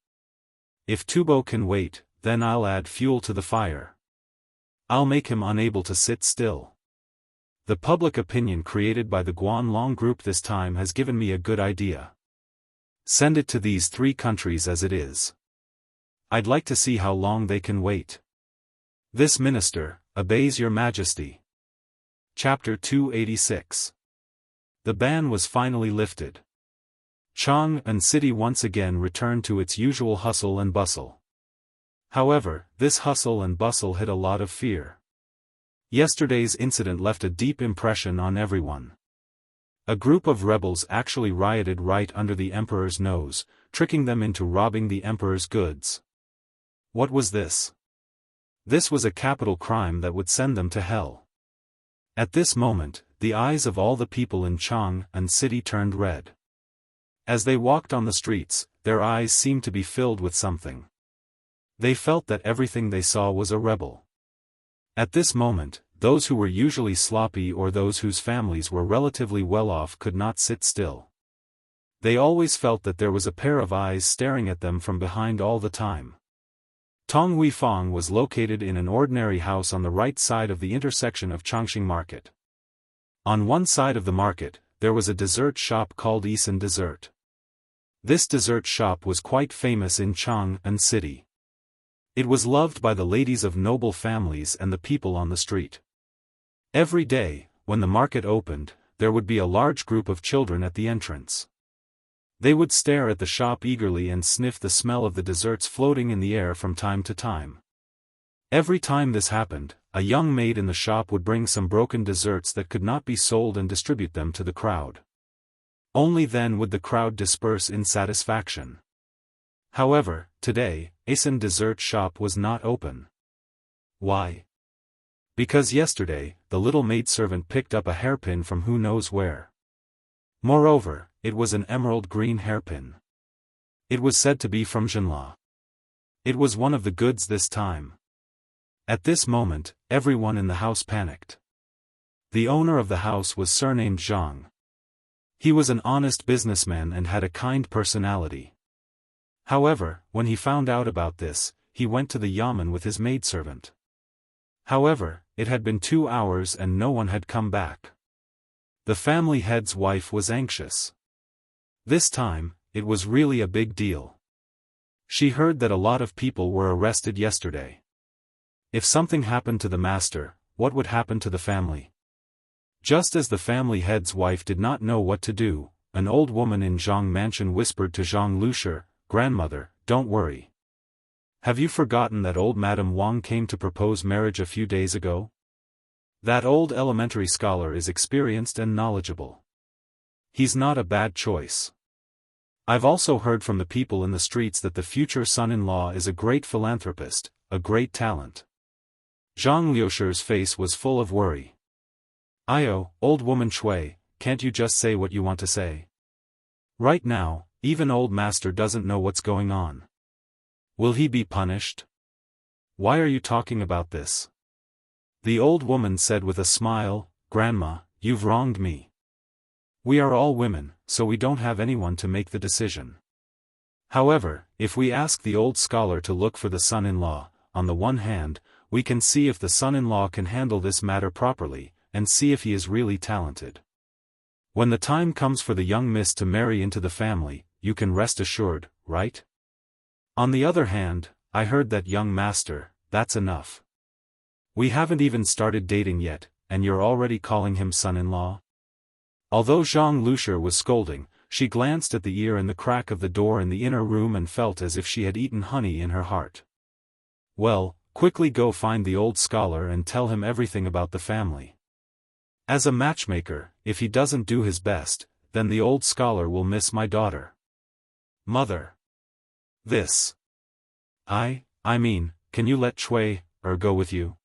If Tubo can wait, then I'll add fuel to the fire. I'll make him unable to sit still. The public opinion created by the Guanlong group this time has given me a good idea. Send it to these 3 countries as it is. I'd like to see how long they can wait. This minister obeys Your Majesty. Chapter 286. The ban was finally lifted. Chang'an City once again returned to its usual hustle and bustle. However, this hustle and bustle hid a lot of fear. Yesterday's incident left a deep impression on everyone. A group of rebels actually rioted right under the emperor's nose, tricking them into robbing the emperor's goods. What was this? This was a capital crime that would send them to hell. At this moment, the eyes of all the people in Jianghu city turned red. As they walked on the streets, their eyes seemed to be filled with something. They felt that everything they saw was a rebel. At this moment, those who were usually sloppy or those whose families were relatively well off could not sit still. They always felt that there was a pair of eyes staring at them from behind all the time. Tong Weifang was located in an ordinary house on the right side of the intersection of Chongqing Market. On one side of the market, there was a dessert shop called Isan Dessert. This dessert shop was quite famous in Jianghu city. It was loved by the ladies of noble families and the people on the street. Every day, when the market opened, there would be a large group of children at the entrance. They would stare at the shop eagerly and sniff the smell of the desserts floating in the air from time to time. Every time this happened, a young maid in the shop would bring some broken desserts that could not be sold and distribute them to the crowd. Only then would the crowd disperse in satisfaction. However, today, Isan dessert shop was not open. Why? Because yesterday, the little maidservant picked up a hairpin from who knows where. Moreover, it was an emerald green hairpin. It was said to be from Jianghu. It was one of the goods this time. At this moment, everyone in the house panicked. The owner of the house was surnamed Zhang. He was an honest businessman and had a kind personality. However, when he found out about this, he went to the yamen with his maidservant. However, it had been 2 hours and no one had come back. The family head's wife was anxious. This time, it was really a big deal. She heard that a lot of people were arrested yesterday. If something happened to the master, what would happen to the family? Just as the family head's wife did not know what to do, an old woman in Zhang mansion whispered to Zhang Lushi, "Grandmother, don't worry. Have you forgotten that old Madame Wang came to propose marriage a few days ago? That old elementary scholar is experienced and knowledgeable. He's not a bad choice. I've also heard from the people in the streets that the future son-in-law is a great philanthropist, a great talent." Zhang Liushi's face was full of worry. "Io, old woman Chui, can't you just say what you want to say? Right now, even old master doesn't know what's going on. Will he be punished? Why are you talking about this?" The old woman said with a smile, "Grandma, you've wronged me. We are all women, so we don't have anyone to make the decision. However, if we ask the old scholar to look for the son-in-law, on the one hand, we can see if the son-in-law can handle this matter properly, and see if he is really talented. When the time comes for the young miss to marry into the family, you can rest assured, right? On the other hand, I heard that young master, that's enough. We haven't even started dating yet, and you're already calling him son-in-law?" Although Zhang Lushi was scolding, she glanced at the ear in the crack of the door in the inner room and felt as if she had eaten honey in her heart. "Well, quickly go find the old scholar and tell him everything about the family. As a matchmaker, if he doesn't do his best, then the old scholar will miss my daughter." "Mother. This. I mean, can you let Chui go with you?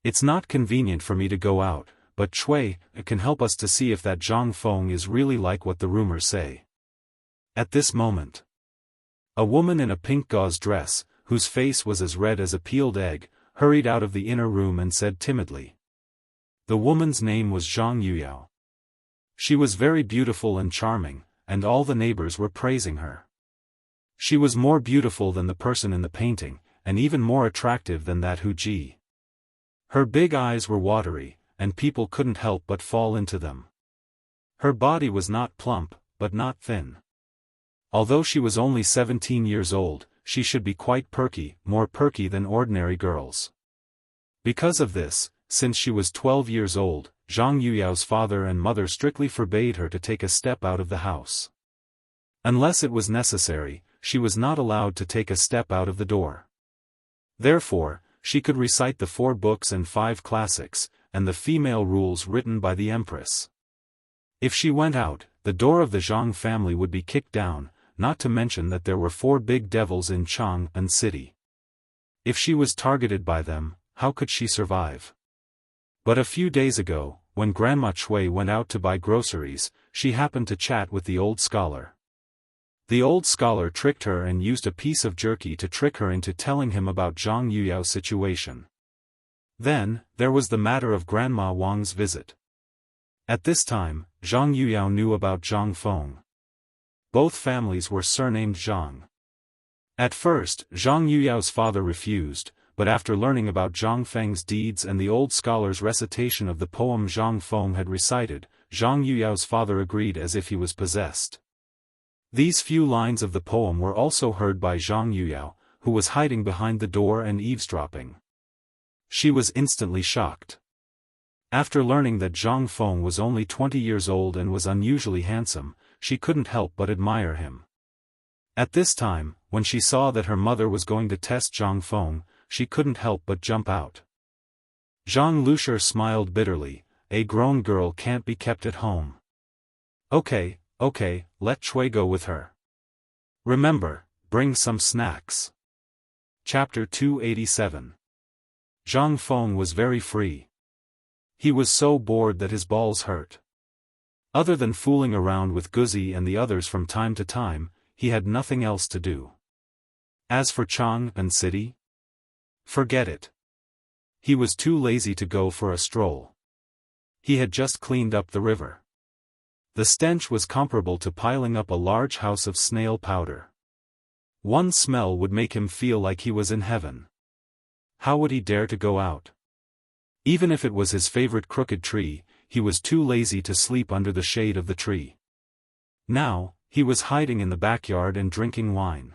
It's not convenient for me to go out, but Chui can help us to see if that Zhang Feng is really like what the rumors say." At this moment, a woman in a pink gauze dress, whose face was as red as a peeled egg, hurried out of the inner room and said timidly. The woman's name was Zhang Yuyao. She was very beautiful and charming, and all the neighbors were praising her. She was more beautiful than the person in the painting, and even more attractive than that Hu Ji. Her big eyes were watery, and people couldn't help but fall into them. Her body was not plump, but not thin. Although she was only 17 years old, she should be quite perky, more perky than ordinary girls. Because of this, since she was 12 years old, Zhang Yuyao's father and mother strictly forbade her to take a step out of the house. Unless it was necessary, she was not allowed to take a step out of the door. Therefore, she could recite the 4 books and 5 classics, and the female rules written by the empress. If she went out, the door of the Zhang family would be kicked down, not to mention that there were 4 big devils in Jianghu city. If she was targeted by them, how could she survive? But a few days ago, when Grandma Chui went out to buy groceries, she happened to chat with the old scholar. The old scholar tricked her and used a piece of jerky to trick her into telling him about Zhang Yuyao's situation. Then, there was the matter of Grandma Wang's visit. At this time, Zhang Yuyao knew about Zhang Feng. Both families were surnamed Zhang. At first, Zhang Yuyao's father refused, but after learning about Zhang Feng's deeds and the old scholar's recitation of the poem Zhang Feng had recited, Zhang Yuyao's father agreed as if he was possessed. These few lines of the poem were also heard by Zhang Yuyao, who was hiding behind the door and eavesdropping. She was instantly shocked. After learning that Zhang Feng was only 20 years old and was unusually handsome, she couldn't help but admire him. At this time, when she saw that her mother was going to test Zhang Feng, she couldn't help but jump out. Zhang Lushir smiled bitterly. A grown girl can't be kept at home. Okay, let Chui go with her. Remember, bring some snacks. Chapter 287. Zhang Feng was very free. He was so bored that his balls hurt. Other than fooling around with Guzi and the others from time to time, he had nothing else to do. As for Chang'an City, forget it. He was too lazy to go for a stroll. He had just cleaned up the river. The stench was comparable to piling up a large house of snail powder. One smell would make him feel like he was in heaven. How would he dare to go out? Even if it was his favorite crooked tree, he was too lazy to sleep under the shade of the tree. Now, he was hiding in the backyard and drinking wine.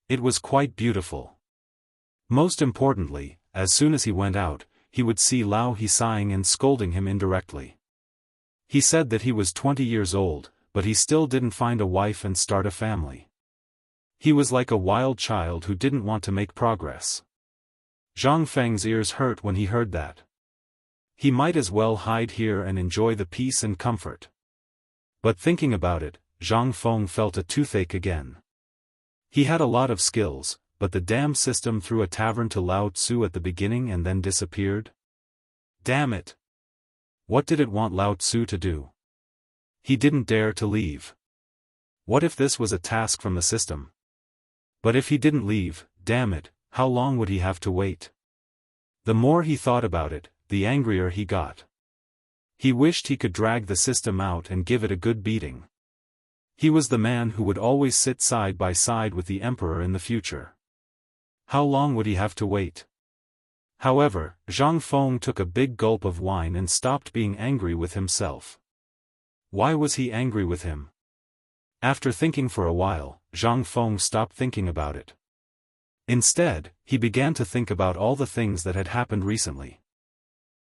It was quite beautiful. Most importantly, as soon as he went out, he would see Lao He sighing and scolding him indirectly. He said that he was 20 years old, but he still didn't find a wife and start a family. He was like a wild child who didn't want to make progress. Zhang Feng's ears hurt when he heard that. He might as well hide here and enjoy the peace and comfort. But thinking about it, Zhang Feng felt a toothache again. He had a lot of skills, but the damn system threw a tavern to Lao Tzu at the beginning and then disappeared? Damn it! What did it want Lao Tzu to do? He didn't dare to leave. What if this was a task from the system? But if he didn't leave, damn it, how long would he have to wait? The more he thought about it, the angrier he got. He wished he could drag the system out and give it a good beating. He was the man who would always sit side by side with the emperor in the future. How long would he have to wait? However, Zhang Feng took a big gulp of wine and stopped being angry with himself. Why was he angry with him? After thinking for a while, Zhang Feng stopped thinking about it. Instead, he began to think about all the things that had happened recently.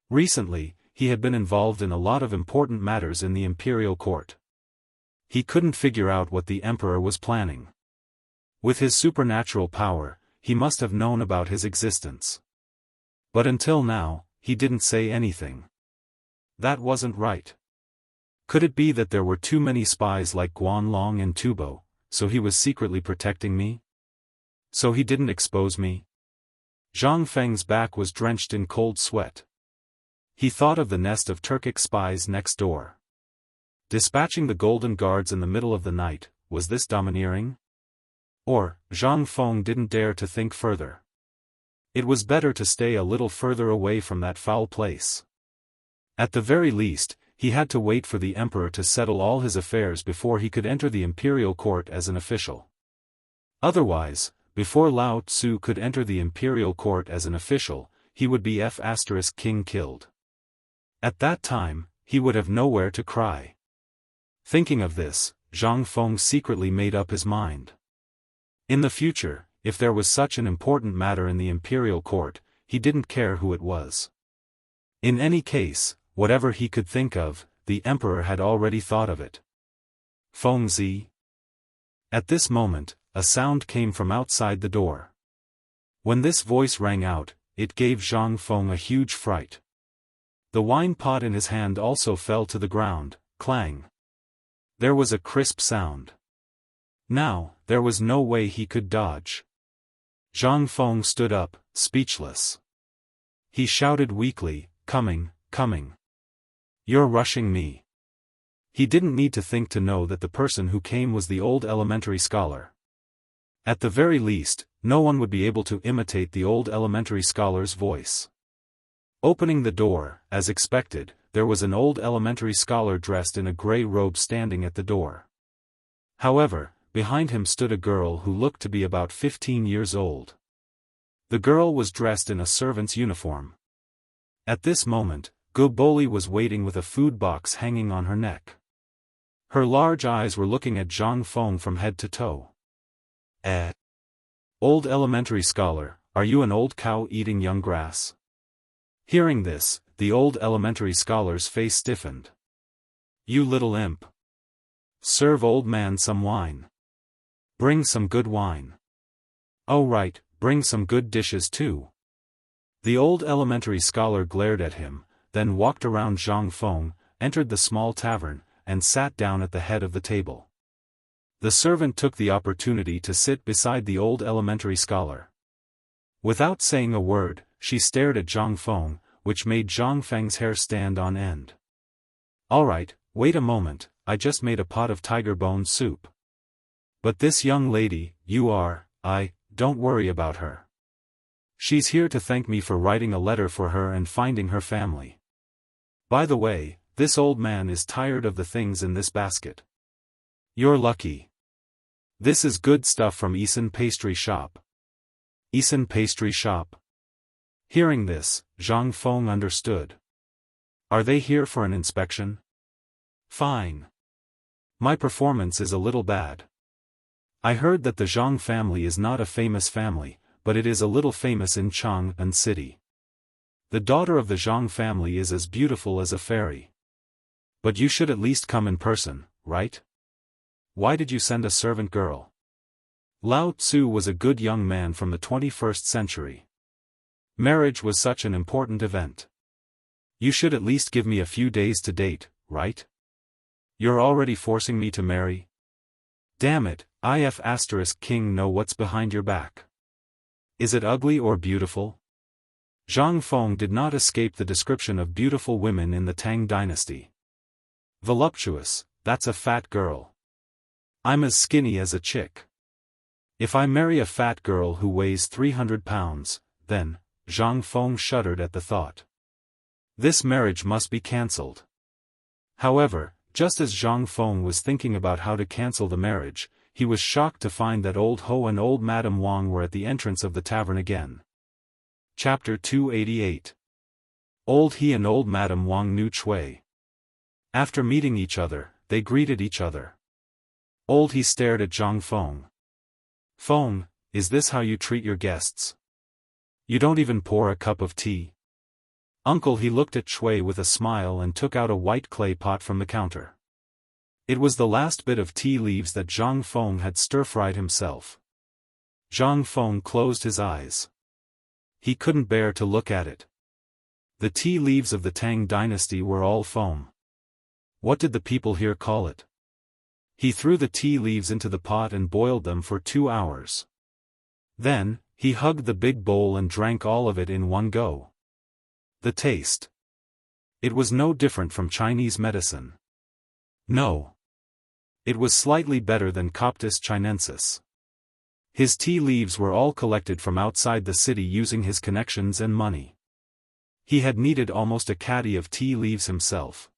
Recently, he had been involved in a lot of important matters in the imperial court. He couldn't figure out what the emperor was planning. With his supernatural power, he must have known about his existence. But until now, he didn't say anything. That wasn't right. Could it be that there were too many spies like Guanlong and Tubo, so he was secretly protecting me? So he didn't expose me? Zhang Feng's back was drenched in cold sweat. He thought of the nest of Turkic spies next door. Dispatching the Golden Guards in the middle of the night, was this domineering? Or, Zhang Feng didn't dare to think further. It was better to stay a little further away from that foul place. At the very least, he had to wait for the emperor to settle all his affairs before he could enter the imperial court as an official. Otherwise, before Lao Tzu could enter the imperial court as an official, he would be F***king killed. At that time, he would have nowhere to cry. Thinking of this, Zhang Feng secretly made up his mind. In the future, if there was such an important matter in the imperial court, he didn't care who it was. In any case, whatever he could think of, the emperor had already thought of it. Feng Zi. At this moment, a sound came from outside the door. When this voice rang out, it gave Zhang Feng a huge fright. The wine pot in his hand also fell to the ground, clang. There was a crisp sound. Now, there was no way he could dodge. Zhang Feng stood up, speechless. He shouted weakly, "Coming, coming. You're rushing me." He didn't need to think to know that the person who came was the old elementary scholar. At the very least, no one would be able to imitate the old elementary scholar's voice. Opening the door, as expected, there was an old elementary scholar dressed in a grey robe standing at the door. However, behind him stood a girl who looked to be about 15 years old. The girl was dressed in a servant's uniform. At this moment, Goboli was waiting with a food box hanging on her neck. Her large eyes were looking at Zhang Feng from head to toe. Old elementary scholar, are you an old cow eating young grass?" Hearing this, the old elementary scholar's face stiffened. "You little imp. Serve old man some wine. Bring some good wine. Oh right, bring some good dishes too." The old elementary scholar glared at him, then walked around Zhang Feng, entered the small tavern, and sat down at the head of the table. The servant took the opportunity to sit beside the old elementary scholar. Without saying a word, she stared at Zhang Feng, which made Zhang Feng's hair stand on end. "All right, wait a moment, I just made a pot of tiger bone soup. But this young lady, don't worry about her. She's here to thank me for writing a letter for her and finding her family. By the way, this old man is tired of the things in this basket. You're lucky. This is good stuff from Isan Pastry Shop." Isan Pastry Shop? Hearing this, Zhang Feng understood. Are they here for an inspection? Fine. My performance is a little bad. I heard that the Zhang family is not a famous family, but it is a little famous in Chang'an City. The daughter of the Zhang family is as beautiful as a fairy. But you should at least come in person, right? Why did you send a servant girl? Lao Tzu was a good young man from the 21st century. Marriage was such an important event. You should at least give me a few days to date, right? You're already forcing me to marry? Damn it, King know what's behind your back. Is it ugly or beautiful? Zhang Feng did not escape the description of beautiful women in the Tang dynasty. Voluptuous, that's a fat girl. I'm as skinny as a chick. If I marry a fat girl who weighs 300 pounds, then, Zhang Feng shuddered at the thought. This marriage must be cancelled. However, just as Zhang Feng was thinking about how to cancel the marriage, he was shocked to find that Old Ho and Old Madam Wang were at the entrance of the tavern again. Chapter 288. Old He and Old Madam Wang knew Chui. After meeting each other, they greeted each other. Old He stared at Zhang Feng. "Feng, is this how you treat your guests? You don't even pour a cup of tea?" Uncle He looked at Chui with a smile and took out a white clay pot from the counter. It was the last bit of tea leaves that Zhang Feng had stir-fried himself. Zhang Feng closed his eyes. He couldn't bear to look at it. The tea leaves of the Tang dynasty were all foam. What did the people here call it? He threw the tea leaves into the pot and boiled them for 2 hours. Then, he hugged the big bowl and drank all of it in one go. The taste. It was no different from Chinese medicine. No. It was slightly better than Coptis chinensis. His tea leaves were all collected from outside the city using his connections and money. He had needed almost a caddy of tea leaves himself.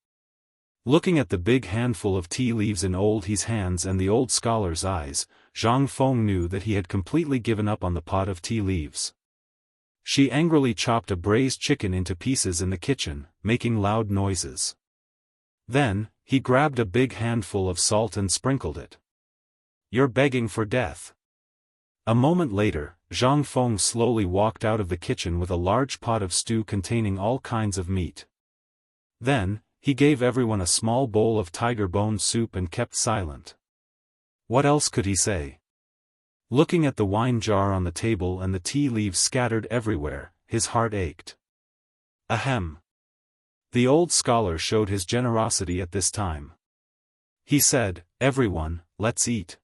Looking at the big handful of tea leaves in Old He's hands and the old scholar's eyes, Zhang Feng knew that he had completely given up on the pot of tea leaves. She angrily chopped a braised chicken into pieces in the kitchen, making loud noises. Then, he grabbed a big handful of salt and sprinkled it. "You're begging for death." A moment later, Zhang Feng slowly walked out of the kitchen with a large pot of stew containing all kinds of meat. Then, he gave everyone a small bowl of tiger bone soup and kept silent. What else could he say? Looking at the wine jar on the table and the tea leaves scattered everywhere, his heart ached. Ahem. The old scholar showed his generosity at this time. He said, "Everyone, let's eat."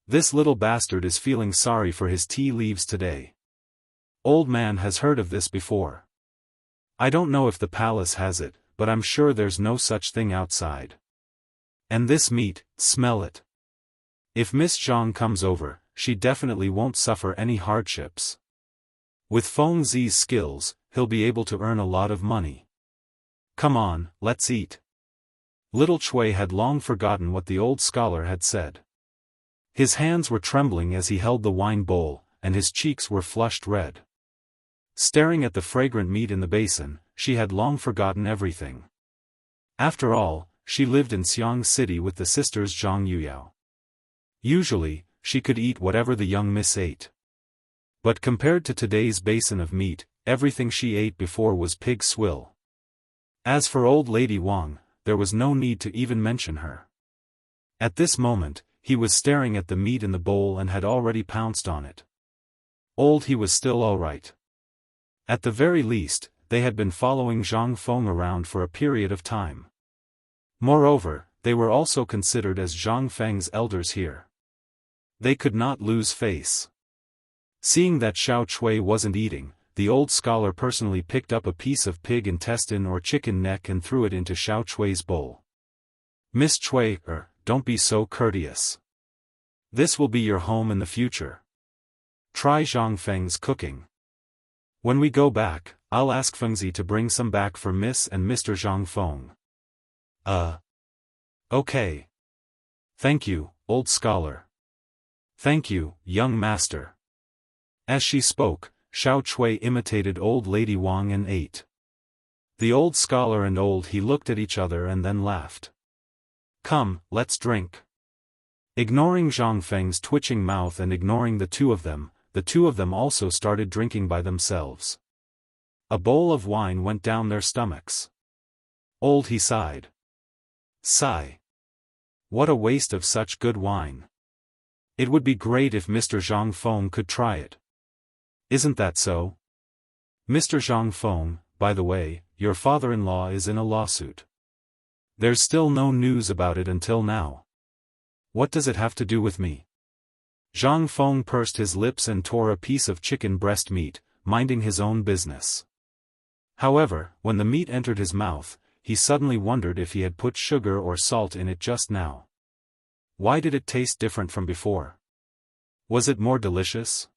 This little bastard is feeling sorry for his tea leaves today. Old man has heard of this before. I don't know if the palace has it, but I'm sure there's no such thing outside. And this meat, smell it. If Miss Zhang comes over, she definitely won't suffer any hardships. With Feng Zi's skills, he'll be able to earn a lot of money. Come on, let's eat. Little Chui had long forgotten what the old scholar had said. His hands were trembling as he held the wine bowl, and his cheeks were flushed red. Staring at the fragrant meat in the basin, she had long forgotten everything. After all, she lived in Xiang City with the sisters Zhang Yuyao. Usually, she could eat whatever the young miss ate. But compared to today's basin of meat, everything she ate before was pig swill. As for old lady Wang, there was no need to even mention her. At this moment, he was staring at the meat in the bowl and had already pounced on it. Old he was still all right. At the very least, they had been following Zhang Feng around for a period of time. Moreover, they were also considered as Zhang Feng's elders here. They could not lose face. Seeing that Xiao Chui wasn't eating, the old scholar personally picked up a piece of pig intestine or chicken neck and threw it into Xiao Chui's bowl. Miss Chui, don't be so courteous. This will be your home in the future. Try Zhang Feng's cooking. When we go back, I'll ask Fengzi to bring some back for Miss and Mr. Zhang Feng. Okay. Thank you, old scholar. Thank you, young master. As she spoke, Xiao Chui imitated old lady Wang and ate. The old scholar and old he looked at each other and then laughed. Come, let's drink. Ignoring Zhang Feng's twitching mouth and ignoring the two of them also started drinking by themselves. A bowl of wine went down their stomachs. Old he sighed. Sigh. What a waste of such good wine. It would be great if Mr. Zhang Feng could try it. Isn't that so? Mr. Zhang Feng, by the way, your father-in-law is in a lawsuit. There's still no news about it until now. What does it have to do with me? Zhang Feng pursed his lips and tore a piece of chicken breast meat, minding his own business. However, when the meat entered his mouth, he suddenly wondered if he had put sugar or salt in it just now. Why did it taste different from before? Was it more delicious?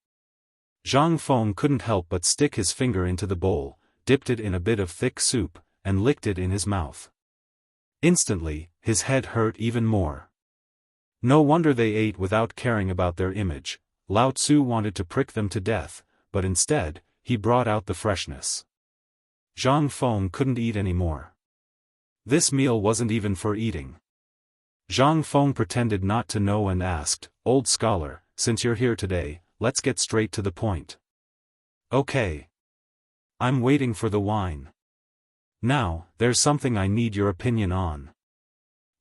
Zhang Feng couldn't help but stick his finger into the bowl, dipped it in a bit of thick soup, and licked it in his mouth. Instantly, his head hurt even more. No wonder they ate without caring about their image. Lao Tzu wanted to prick them to death, but instead, he brought out the freshness. Zhang Feng couldn't eat anymore. This meal wasn't even for eating. Zhang Feng pretended not to know and asked, Old scholar, since you're here today, let's get straight to the point. Okay. I'm waiting for the wine. Now, there's something I need your opinion on.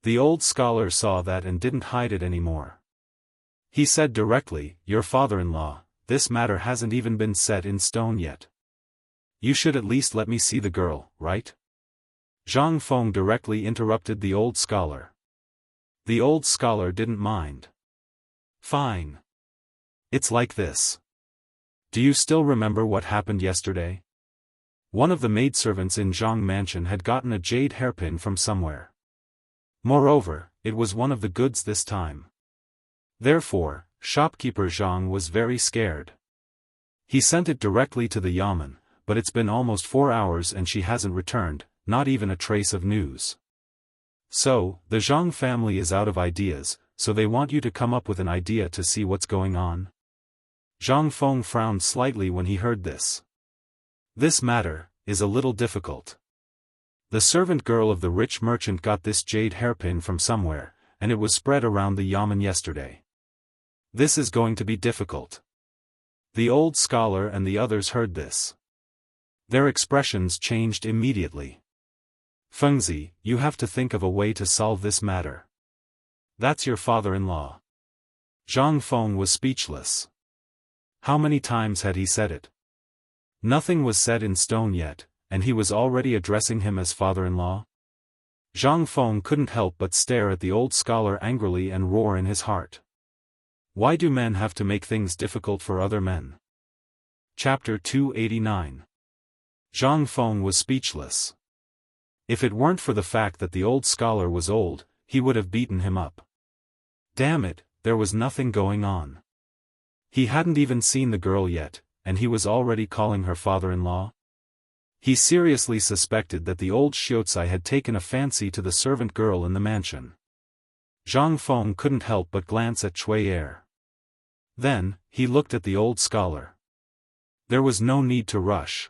The old scholar saw that and didn't hide it anymore. He said directly, Your father-in-law, this matter hasn't even been set in stone yet. You should at least let me see the girl, right? Zhang Feng directly interrupted the old scholar. The old scholar didn't mind. Fine. It's like this. Do you still remember what happened yesterday? One of the maidservants in Zhang Mansion had gotten a jade hairpin from somewhere. Moreover, it was one of the goods this time. Therefore, shopkeeper Zhang was very scared. He sent it directly to the yamen, but it's been almost 4 hours and she hasn't returned, not even a trace of news. So, the Zhang family is out of ideas, so they want you to come up with an idea to see what's going on. Zhang Feng frowned slightly when he heard this. This matter is a little difficult. The servant girl of the rich merchant got this jade hairpin from somewhere, and it was spread around the yamen yesterday. This is going to be difficult. The old scholar and the others heard this. Their expressions changed immediately. Fengzi, you have to think of a way to solve this matter. That's your father-in-law. Zhang Feng was speechless. How many times had he said it? Nothing was set in stone yet, and he was already addressing him as father-in-law? Zhang Feng couldn't help but stare at the old scholar angrily and roar in his heart. Why do men have to make things difficult for other men? Chapter 289. Zhang Feng was speechless. If it weren't for the fact that the old scholar was old, he would have beaten him up. Damn it, there was nothing going on. He hadn't even seen the girl yet, and he was already calling her father-in-law? He seriously suspected that the old Xiaotsai had taken a fancy to the servant girl in the mansion. Zhang Feng couldn't help but glance at Cui Er. Then, he looked at the old scholar. There was no need to rush.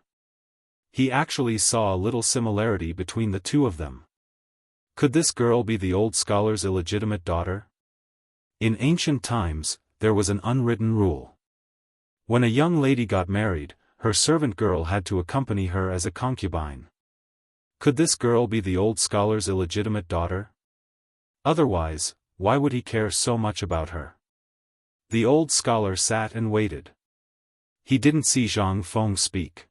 He actually saw a little similarity between the two of them. Could this girl be the old scholar's illegitimate daughter? In ancient times, there was an unwritten rule. When a young lady got married, her servant girl had to accompany her as a concubine. Could this girl be the old scholar's illegitimate daughter? Otherwise, why would he care so much about her? The old scholar sat and waited. He didn't see Zhang Feng speak.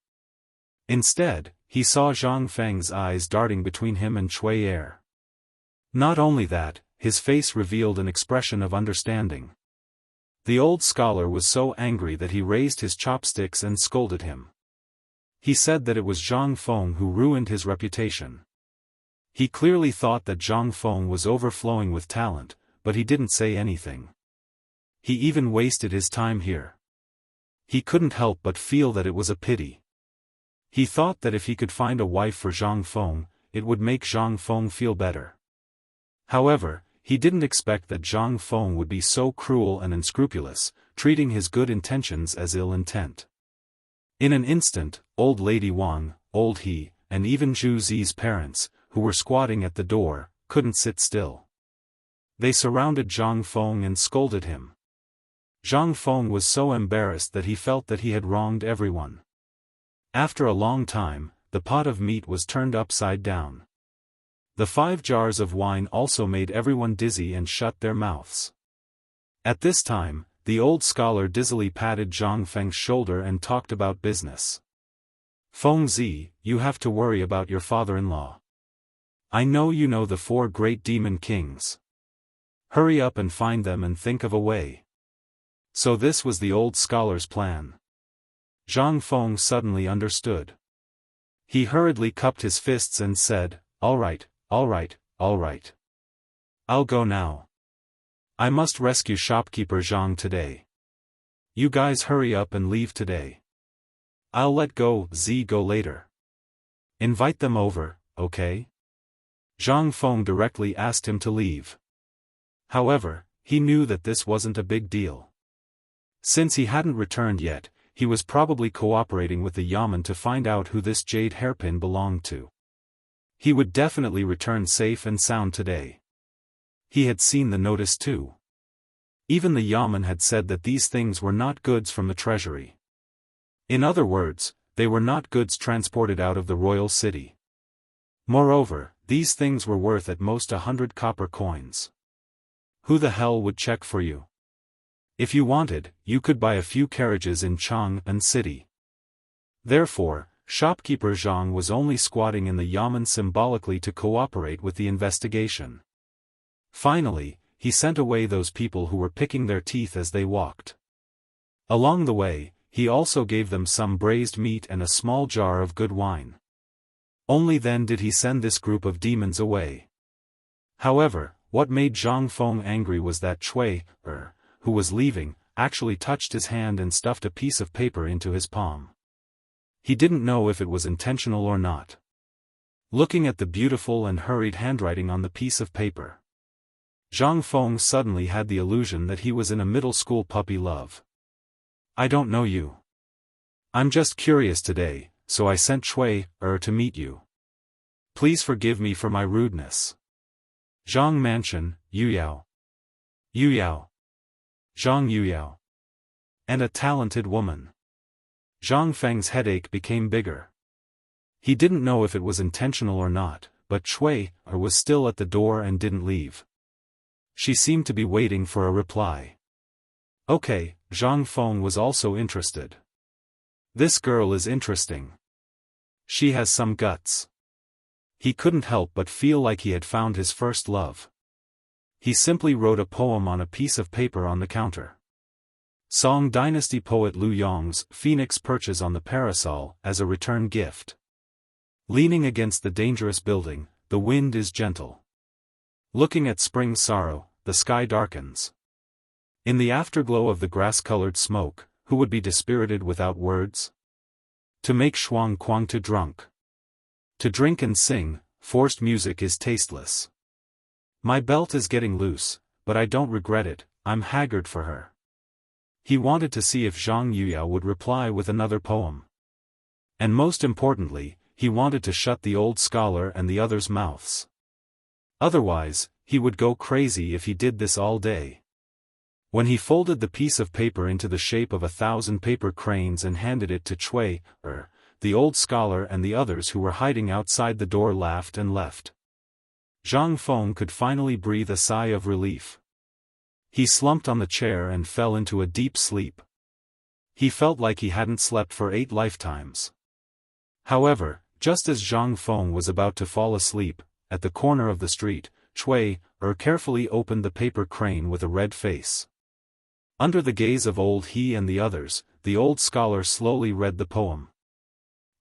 Instead, he saw Zhang Feng's eyes darting between him and Cui Er. Not only that, his face revealed an expression of understanding. The old scholar was so angry that he raised his chopsticks and scolded him. He said that it was Zhang Feng who ruined his reputation. He clearly thought that Zhang Feng was overflowing with talent, but he didn't say anything. He even wasted his time here. He couldn't help but feel that it was a pity. He thought that if he could find a wife for Zhang Feng, it would make Zhang Feng feel better. However, he didn't expect that Zhang Feng would be so cruel and unscrupulous, treating his good intentions as ill intent. In an instant, old lady Wang, old He, and even Zhu Zi's parents, who were squatting at the door, couldn't sit still. They surrounded Zhang Feng and scolded him. Zhang Feng was so embarrassed that he felt that he had wronged everyone. After a long time, the pot of meat was turned upside down. The 5 jars of wine also made everyone dizzy and shut their mouths. At this time, the old scholar dizzily patted Zhang Feng's shoulder and talked about business. Feng Zi, you have to worry about your father-in-law. I know you know the 4 great demon kings. Hurry up and find them and think of a way. So this was the old scholar's plan. Zhang Feng suddenly understood. He hurriedly cupped his fists and said, all right, all right, all right. I'll go now. I must rescue shopkeeper Zhang today. You guys hurry up and leave today. I'll let Z go later. Invite them over, okay? Zhang Feng directly asked him to leave. However, he knew that this wasn't a big deal. Since he hadn't returned yet, he was probably cooperating with the Yamen to find out who this jade hairpin belonged to. He would definitely return safe and sound today. He had seen the notice too. Even the Yamen had said that these things were not goods from the treasury. In other words, they were not goods transported out of the royal city. Moreover, these things were worth at most 100 copper coins. Who the hell would check for you? If you wanted, you could buy a few carriages in Chang'an City. Therefore, shopkeeper Zhang was only squatting in the Yamen symbolically to cooperate with the investigation. Finally, he sent away those people who were picking their teeth as they walked. Along the way, he also gave them some braised meat and a small jar of good wine. Only then did he send this group of demons away. However, what made Zhang Feng angry was that Cui Er, who was leaving, actually touched his hand and stuffed a piece of paper into his palm. He didn't know if it was intentional or not. Looking at the beautiful and hurried handwriting on the piece of paper, Zhang Feng suddenly had the illusion that he was in a middle school puppy love. I don't know you. I'm just curious today, so I sent Cui Er to meet you. Please forgive me for my rudeness. Zhang Mansion, Yuyao. Yuyao. Zhang Yuyao. And a talented woman. Zhang Feng's headache became bigger. He didn't know if it was intentional or not, but Cui Er was still at the door and didn't leave. She seemed to be waiting for a reply. Okay, Zhang Feng was also interested. This girl is interesting. She has some guts. He couldn't help but feel like he had found his first love. He simply wrote a poem on a piece of paper on the counter. Song Dynasty poet Lu Yong's phoenix perches on the parasol as a return gift. Leaning against the dangerous building, the wind is gentle. Looking at spring's sorrow, the sky darkens. In the afterglow of the grass-colored smoke, who would be dispirited without words? To make shuang kuang to drunk. To drink and sing, forced music is tasteless. My belt is getting loose, but I don't regret it, I'm haggard for her. He wanted to see if Zhang Yuya would reply with another poem. And most importantly, he wanted to shut the old scholar and the others' mouths. Otherwise, he would go crazy if he did this all day. When he folded the piece of paper into the shape of 1,000 paper cranes and handed it to Cui, the old scholar and the others who were hiding outside the door laughed and left. Zhang Feng could finally breathe a sigh of relief. He slumped on the chair and fell into a deep sleep. He felt like he hadn't slept for 8 lifetimes. However, just as Zhang Feng was about to fall asleep, at the corner of the street, Cui carefully opened the paper crane with a red face. Under the gaze of old he and the others, the old scholar slowly read the poem.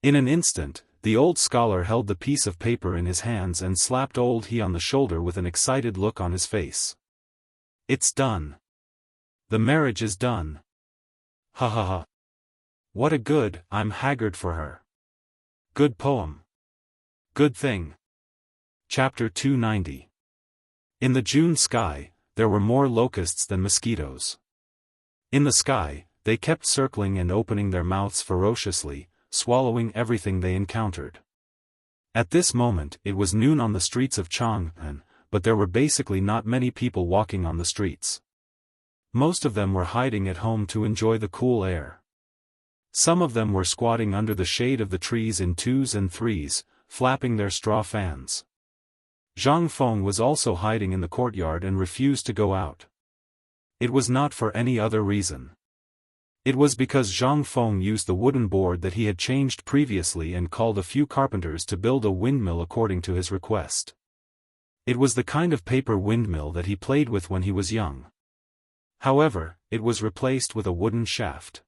In an instant, the old scholar held the piece of paper in his hands and slapped old he on the shoulder with an excited look on his face. It's done. The marriage is done. Ha ha ha. What a good, I'm haggard for her. Good poem. Good thing. Chapter 290. In the June sky, there were more locusts than mosquitoes. In the sky, they kept circling and opening their mouths ferociously, swallowing everything they encountered. At this moment it was noon on the streets of Chang'an, but there were basically not many people walking on the streets. Most of them were hiding at home to enjoy the cool air. Some of them were squatting under the shade of the trees in 2s and 3s, flapping their straw fans. Zhang Feng was also hiding in the courtyard and refused to go out. It was not for any other reason. It was because Zhang Feng used the wooden board that he had changed previously and called a few carpenters to build a windmill according to his request. It was the kind of paper windmill that he played with when he was young. However, it was replaced with a wooden shaft.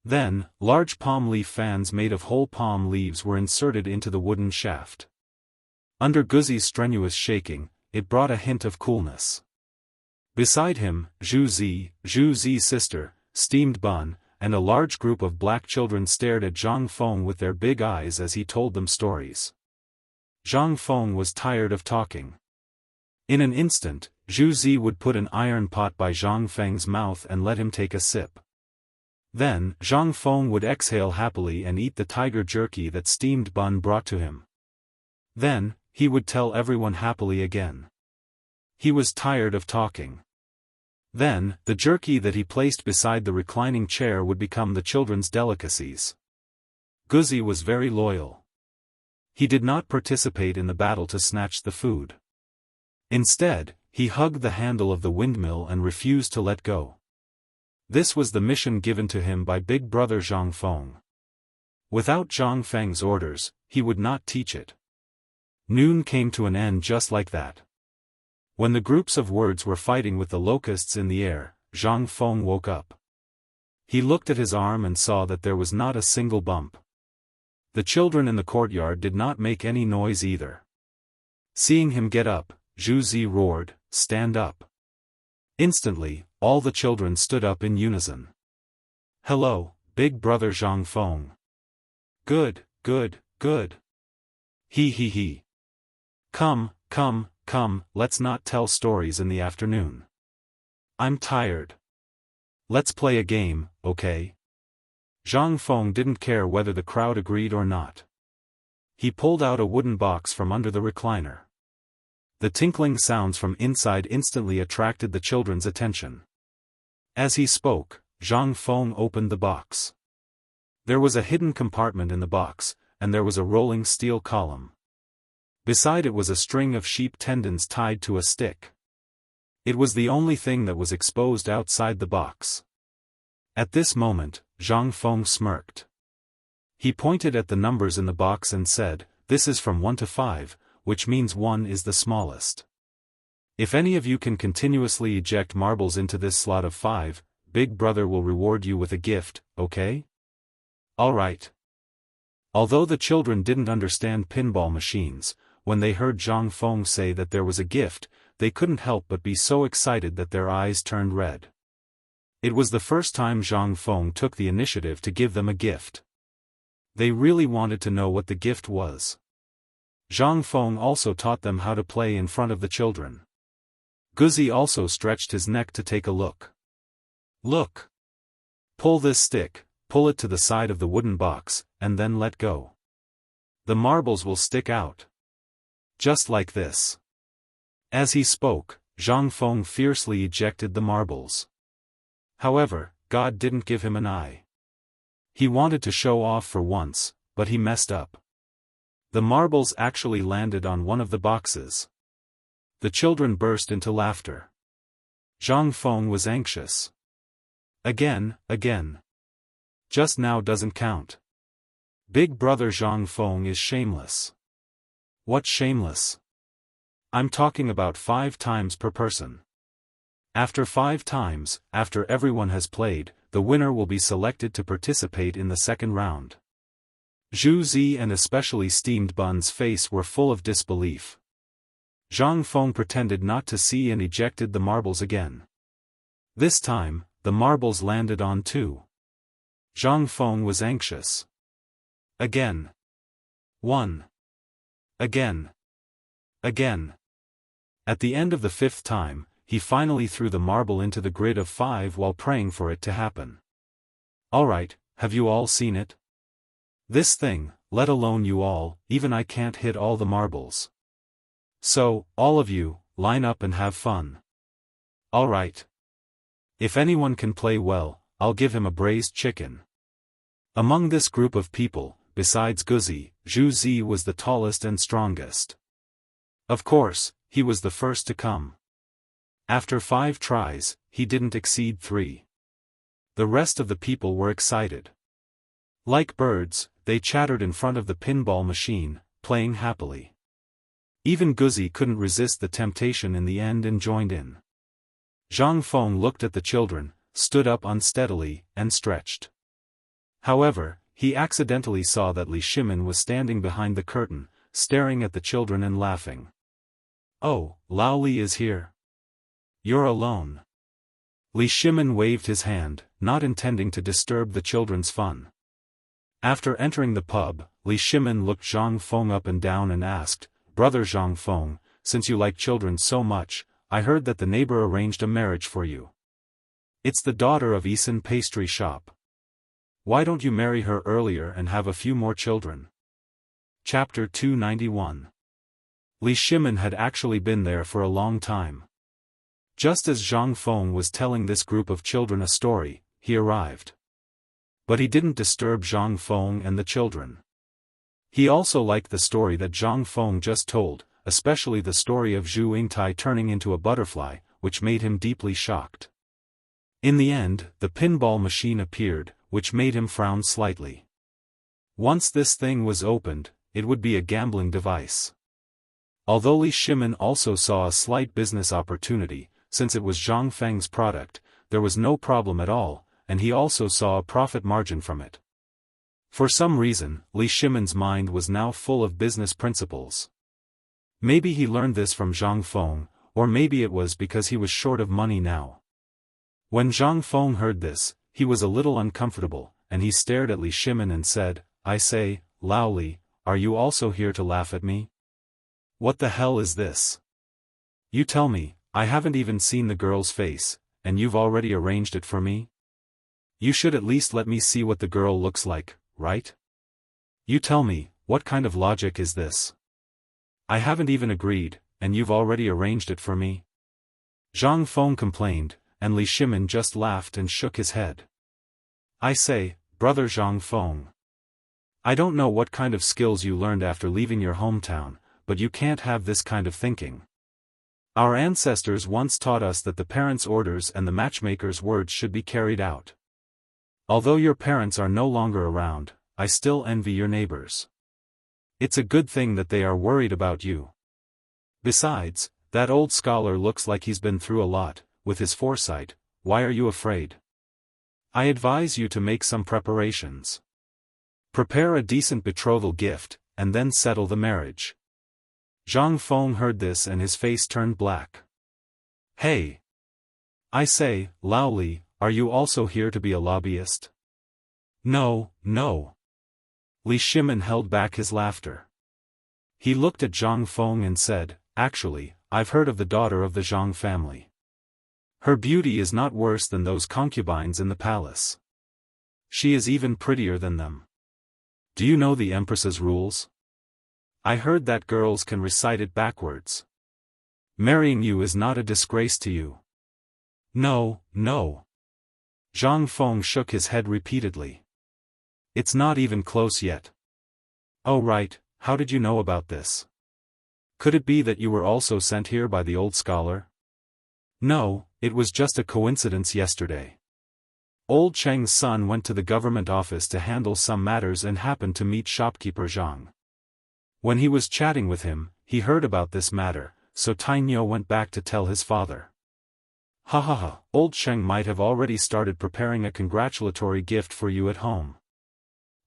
Then, large palm leaf fans made of whole palm leaves were inserted into the wooden shaft. Under Guzi's strenuous shaking, it brought a hint of coolness. Beside him, Zhu Zi's sister, steamed bun, and a large group of black children stared at Zhang Feng with their big eyes as he told them stories. Zhang Feng was tired of talking. In an instant, Zhu Zi would put an iron pot by Zhang Feng's mouth and let him take a sip. Then, Zhang Feng would exhale happily and eat the tiger jerky that steamed bun brought to him. Then, he would tell everyone happily again. He was tired of talking. Then, the jerky that he placed beside the reclining chair would become the children's delicacies. Guzi was very loyal. He did not participate in the battle to snatch the food. Instead, he hugged the handle of the windmill and refused to let go. This was the mission given to him by big brother Zhang Feng. Without Zhang Feng's orders, he would not teach it. Noon came to an end just like that. When the groups of words were fighting with the locusts in the air, Zhang Feng woke up. He looked at his arm and saw that there was not a single bump. The children in the courtyard did not make any noise either. Seeing him get up, Zhu Zi roared, "Stand up!" Instantly, all the children stood up in unison. "Hello, big brother Zhang Feng." "Good, good, good." He. Come, let's not tell stories in the afternoon. I'm tired. Let's play a game, okay?" Zhang Feng didn't care whether the crowd agreed or not. He pulled out a wooden box from under the recliner. The tinkling sounds from inside instantly attracted the children's attention. As he spoke, Zhang Feng opened the box. There was a hidden compartment in the box, and there was a rolling steel column. Beside it was a string of sheep tendons tied to a stick. It was the only thing that was exposed outside the box. At this moment, Zhang Feng smirked. He pointed at the numbers in the box and said, "This is from 1 to 5, which means 1 is the smallest. If any of you can continuously eject marbles into this slot of 5, Big Brother will reward you with a gift, okay? Alright. Although the children didn't understand pinball machines, when they heard Zhang Feng say that there was a gift, they couldn't help but be so excited that their eyes turned red. It was the first time Zhang Feng took the initiative to give them a gift. They really wanted to know what the gift was. Zhang Feng also taught them how to play in front of the children. Guzi also stretched his neck to take a look. Look! Pull this stick, pull it to the side of the wooden box, and then let go. The marbles will stick out. Just like this. As he spoke, Zhang Feng fiercely ejected the marbles. However, God didn't give him an eye. He wanted to show off for once, but he messed up. The marbles actually landed on one of the boxes. The children burst into laughter. Zhang Feng was anxious. Again. Just now doesn't count. Big Brother Zhang Feng is shameless. What shameless? I'm talking about 5 times per person. After 5 times, after everyone has played, the winner will be selected to participate in the second round. Zhu Zi and especially Steamed Bun's face were full of disbelief. Zhang Feng pretended not to see and ejected the marbles again. This time, the marbles landed on 2. Zhang Feng was anxious. Again. 1. Again. At the end of the 5th time, he finally threw the marble into the grid of 5 while praying for it to happen. Alright, have you all seen it? This thing, let alone you all, even I can't hit all the marbles. So, all of you, line up and have fun. Alright. If anyone can play well, I'll give him a braised chicken. Among this group of people, besides Guzi, Zhu Zi was the tallest and strongest. Of course, he was the first to come. After 5 tries, he didn't exceed 3. The rest of the people were excited. Like birds, they chattered in front of the pinball machine, playing happily. Even Guzi couldn't resist the temptation in the end and joined in. Zhang Feng looked at the children, stood up unsteadily, and stretched. However, he accidentally saw that Li Shimin was standing behind the curtain, staring at the children and laughing. Oh, Lao Li is here. You're alone. Li Shimin waved his hand, not intending to disturb the children's fun. After entering the pub, Li Shimin looked Zhang Feng up and down and asked, Brother Zhang Feng, since you like children so much, I heard that the neighbor arranged a marriage for you. It's the daughter of Isan pastry shop. Why don't you marry her earlier and have a few more children? Chapter 291. Li Shimin had actually been there for a long time. Just as Zhang Feng was telling this group of children a story, he arrived. But he didn't disturb Zhang Feng and the children. He also liked the story that Zhang Feng just told, especially the story of Zhu Yingtai turning into a butterfly, which made him deeply shocked. In the end, the pinball machine appeared, which made him frown slightly. Once this thing was opened, it would be a gambling device. Although Li Shimin also saw a slight business opportunity, since it was Zhang Feng's product, there was no problem at all, and he also saw a profit margin from it. For some reason, Li Shimin's mind was now full of business principles. Maybe he learned this from Zhang Feng, or maybe it was because he was short of money now. When Zhang Feng heard this, he was a little uncomfortable, and he stared at Li Shimin and said, I say, Lao Li, are you also here to laugh at me? What the hell is this? You tell me, I haven't even seen the girl's face, and you've already arranged it for me? You should at least let me see what the girl looks like, right? You tell me, what kind of logic is this? I haven't even agreed, and you've already arranged it for me? Zhang Feng complained, and Li Shimin just laughed and shook his head. I say, Brother Zhang Feng. I don't know what kind of skills you learned after leaving your hometown, but you can't have this kind of thinking. Our ancestors once taught us that the parents' orders and the matchmaker's words should be carried out. Although your parents are no longer around, I still envy your neighbors. It's a good thing that they are worried about you. Besides, that old scholar looks like he's been through a lot, with his foresight. Why are you afraid? I advise you to make some preparations. Prepare a decent betrothal gift, and then settle the marriage. Zhang Feng heard this and his face turned black. Hey! I say, Lao Li, are you also here to be a lobbyist? No, no. Li Shimin held back his laughter. He looked at Zhang Feng and said, actually, I've heard of the daughter of the Zhang family. Her beauty is not worse than those concubines in the palace. She is even prettier than them. Do you know the Empress's rules? I heard that girls can recite it backwards. Marrying you is not a disgrace to you. No, no. Zhang Feng shook his head repeatedly. It's not even close yet. Oh right, how did you know about this? Could it be that you were also sent here by the old scholar? No, it was just a coincidence yesterday. Old Cheng's son went to the government office to handle some matters and happened to meet shopkeeper Zhang. When he was chatting with him, he heard about this matter, so Tainyo went back to tell his father. Ha ha ha, old Cheng might have already started preparing a congratulatory gift for you at home.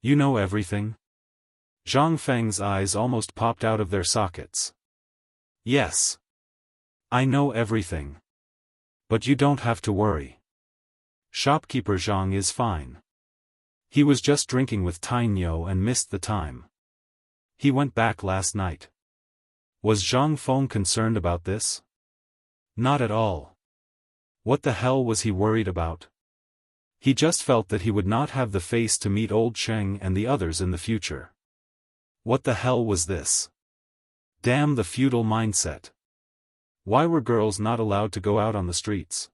You know everything? Zhang Feng's eyes almost popped out of their sockets. Yes. I know everything. But you don't have to worry. Shopkeeper Zhang is fine. He was just drinking with Tainyo and missed the time. He went back last night. Was Zhang Feng concerned about this? Not at all. What the hell was he worried about? He just felt that he would not have the face to meet old Cheng and the others in the future. What the hell was this? Damn the feudal mindset. Why were girls not allowed to go out on the streets?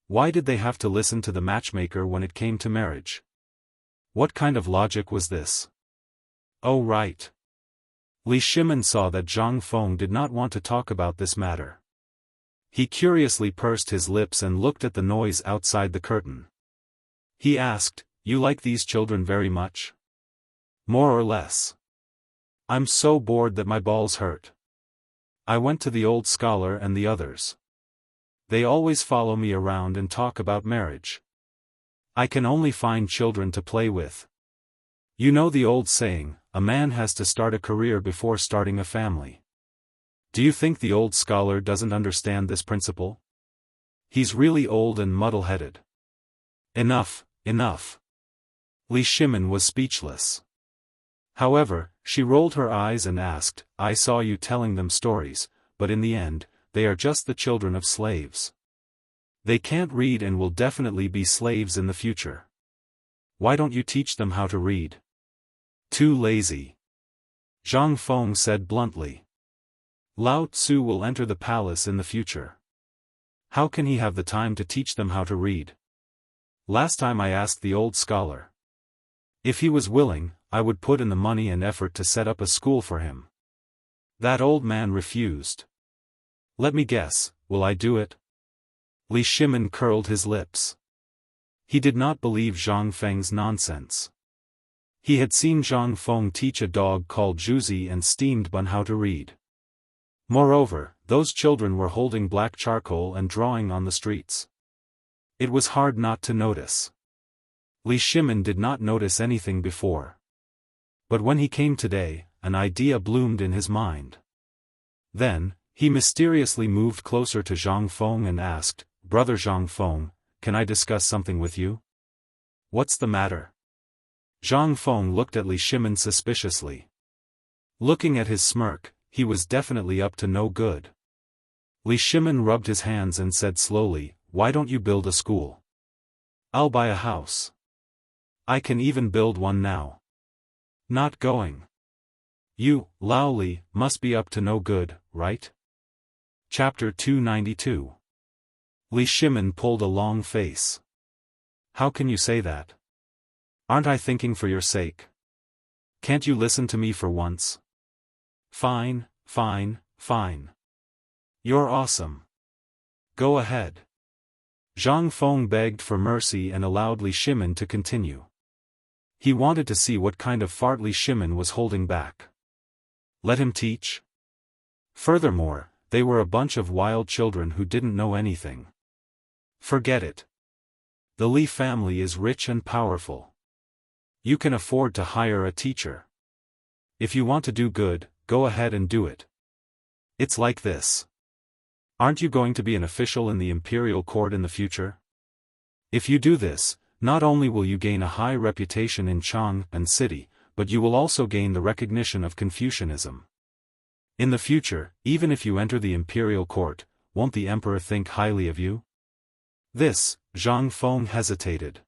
Why did they have to listen to the matchmaker when it came to marriage? What kind of logic was this? Oh right. Li Shimin saw that Zhang Feng did not want to talk about this matter. He curiously pursed his lips and looked at the noise outside the curtain. He asked, you like these children very much? More or less. I'm so bored that my balls hurt. I went to the old scholar and the others. They always follow me around and talk about marriage. I can only find children to play with. You know the old saying, a man has to start a career before starting a family. Do you think the old scholar doesn't understand this principle? He's really old and muddle-headed. Enough, enough. Li Shimin was speechless. However, she rolled her eyes and asked, I saw you telling them stories, but in the end, they are just the children of slaves. They can't read and will definitely be slaves in the future. Why don't you teach them how to read? Too lazy. Zhang Feng said bluntly. Lao Tzu will enter the palace in the future. How can he have the time to teach them how to read? Last time I asked the old scholar. If he was willing, I would put in the money and effort to set up a school for him. That old man refused. Let me guess, will I do it? Li Shimin curled his lips. He did not believe Zhang Feng's nonsense. He had seen Zhang Feng teach a dog called Zhuzi and steamed bun how to read. Moreover, those children were holding black charcoal and drawing on the streets. It was hard not to notice. Li Shimin did not notice anything before. But when he came today, an idea bloomed in his mind. Then, he mysteriously moved closer to Zhang Feng and asked, Brother Zhang Feng, can I discuss something with you? What's the matter? Zhang Feng looked at Li Shimin suspiciously. Looking at his smirk, he was definitely up to no good. Li Shimin rubbed his hands and said slowly, why don't you build a school? I'll buy a house. I can even build one now. Not going. You, Lao Li, must be up to no good, right? Chapter 292. Li Shimin pulled a long face. How can you say that? Aren't I thinking for your sake? Can't you listen to me for once? Fine, fine, fine. You're awesome. Go ahead. Zhang Feng begged for mercy and allowed Li Shimin to continue. He wanted to see what kind of fart Li Shimin was holding back. Let him teach? Furthermore, they were a bunch of wild children who didn't know anything. Forget it. The Li family is rich and powerful. You can afford to hire a teacher. If you want to do good, go ahead and do it. It's like this. Aren't you going to be an official in the imperial court in the future? If you do this, not only will you gain a high reputation in Chang'an City, but you will also gain the recognition of Confucianism. In the future, even if you enter the imperial court, won't the emperor think highly of you? This, Zhang Feng hesitated.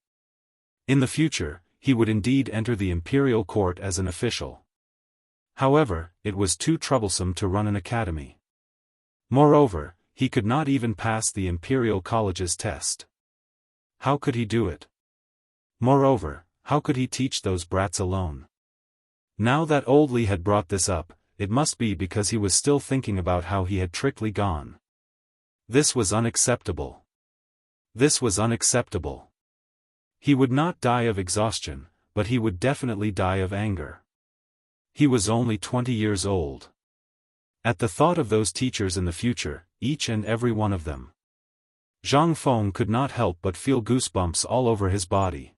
In the future, he would indeed enter the imperial court as an official. However, it was too troublesome to run an academy. Moreover, he could not even pass the imperial college's test. How could he do it? Moreover, how could he teach those brats alone? Now that old Li had brought this up, it must be because he was still thinking about how he had tricked Li gone. This was unacceptable. This was unacceptable. He would not die of exhaustion, but he would definitely die of anger. He was only 20 years old. At the thought of those teachers in the future, each and every one of them, Zhang Feng could not help but feel goosebumps all over his body.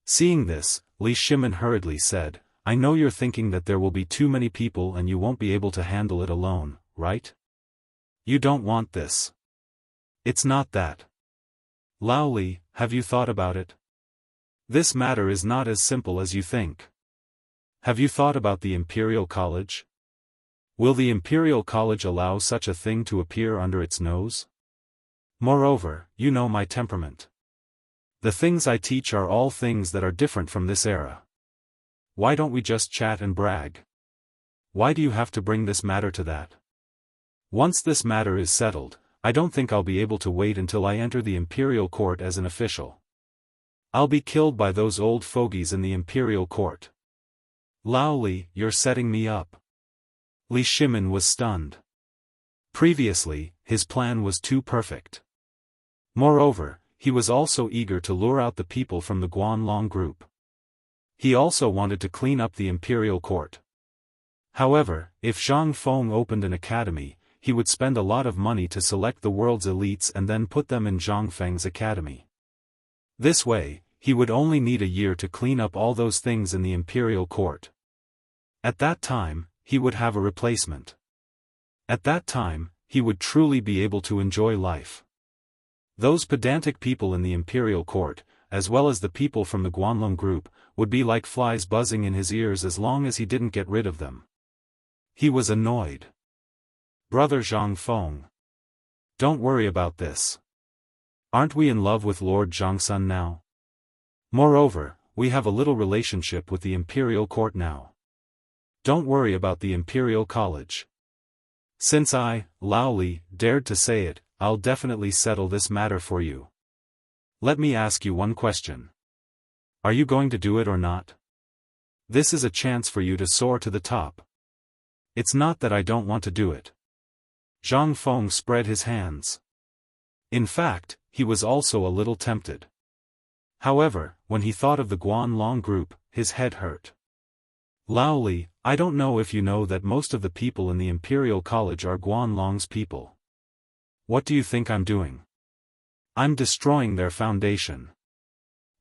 Seeing this, Li Shimin hurriedly said, I know you're thinking that there will be too many people and you won't be able to handle it alone, right? You don't want this. It's not that. Lao Li, have you thought about it? This matter is not as simple as you think. Have you thought about the Imperial College? Will the Imperial College allow such a thing to appear under its nose? Moreover, you know my temperament. The things I teach are all things that are different from this era. Why don't we just chat and brag? Why do you have to bring this matter to that? Once this matter is settled, I don't think I'll be able to wait until I enter the Imperial Court as an official. I'll be killed by those old fogies in the Imperial Court. Lao Li, you're setting me up. Li Shimin was stunned. Previously, his plan was too perfect. Moreover, he was also eager to lure out the people from the Guanlong group. He also wanted to clean up the Imperial Court. However, if Zhang Feng opened an academy, he would spend a lot of money to select the world's elites and then put them in Zhang Feng's academy. This way, he would only need a year to clean up all those things in the Imperial Court. At that time, he would have a replacement. At that time, he would truly be able to enjoy life. Those pedantic people in the Imperial Court, as well as the people from the Guanlong group, would be like flies buzzing in his ears as long as he didn't get rid of them. He was annoyed. Brother Zhang Feng. Don't worry about this. Aren't we in love with Lord Zhangsun now? Moreover, we have a little relationship with the Imperial Court now. Don't worry about the Imperial College. Since I, Lao Li, dared to say it, I'll definitely settle this matter for you. Let me ask you one question. Are you going to do it or not? This is a chance for you to soar to the top. It's not that I don't want to do it. Zhang Feng spread his hands. In fact, he was also a little tempted. However, when he thought of the Guanlong group, his head hurt. Lao Li, I don't know if you know that most of the people in the Imperial College are Guanlong's people. What do you think I'm doing? I'm destroying their foundation.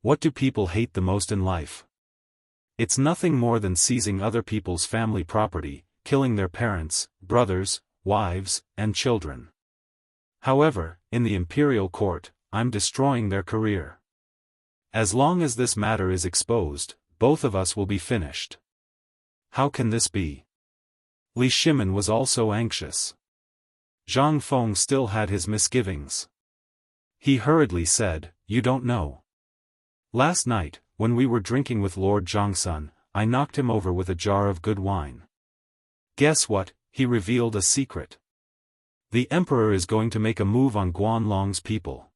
What do people hate the most in life? It's nothing more than seizing other people's family property, killing their parents, brothers, wives, and children. However, in the Imperial Court, I'm destroying their career. As long as this matter is exposed, both of us will be finished. How can this be? Li Shimin was also anxious. Zhang Feng still had his misgivings. He hurriedly said, You don't know. Last night, when we were drinking with Lord Zhangsun, I knocked him over with a jar of good wine. Guess what? He revealed a secret. The emperor is going to make a move on Guanlong's people.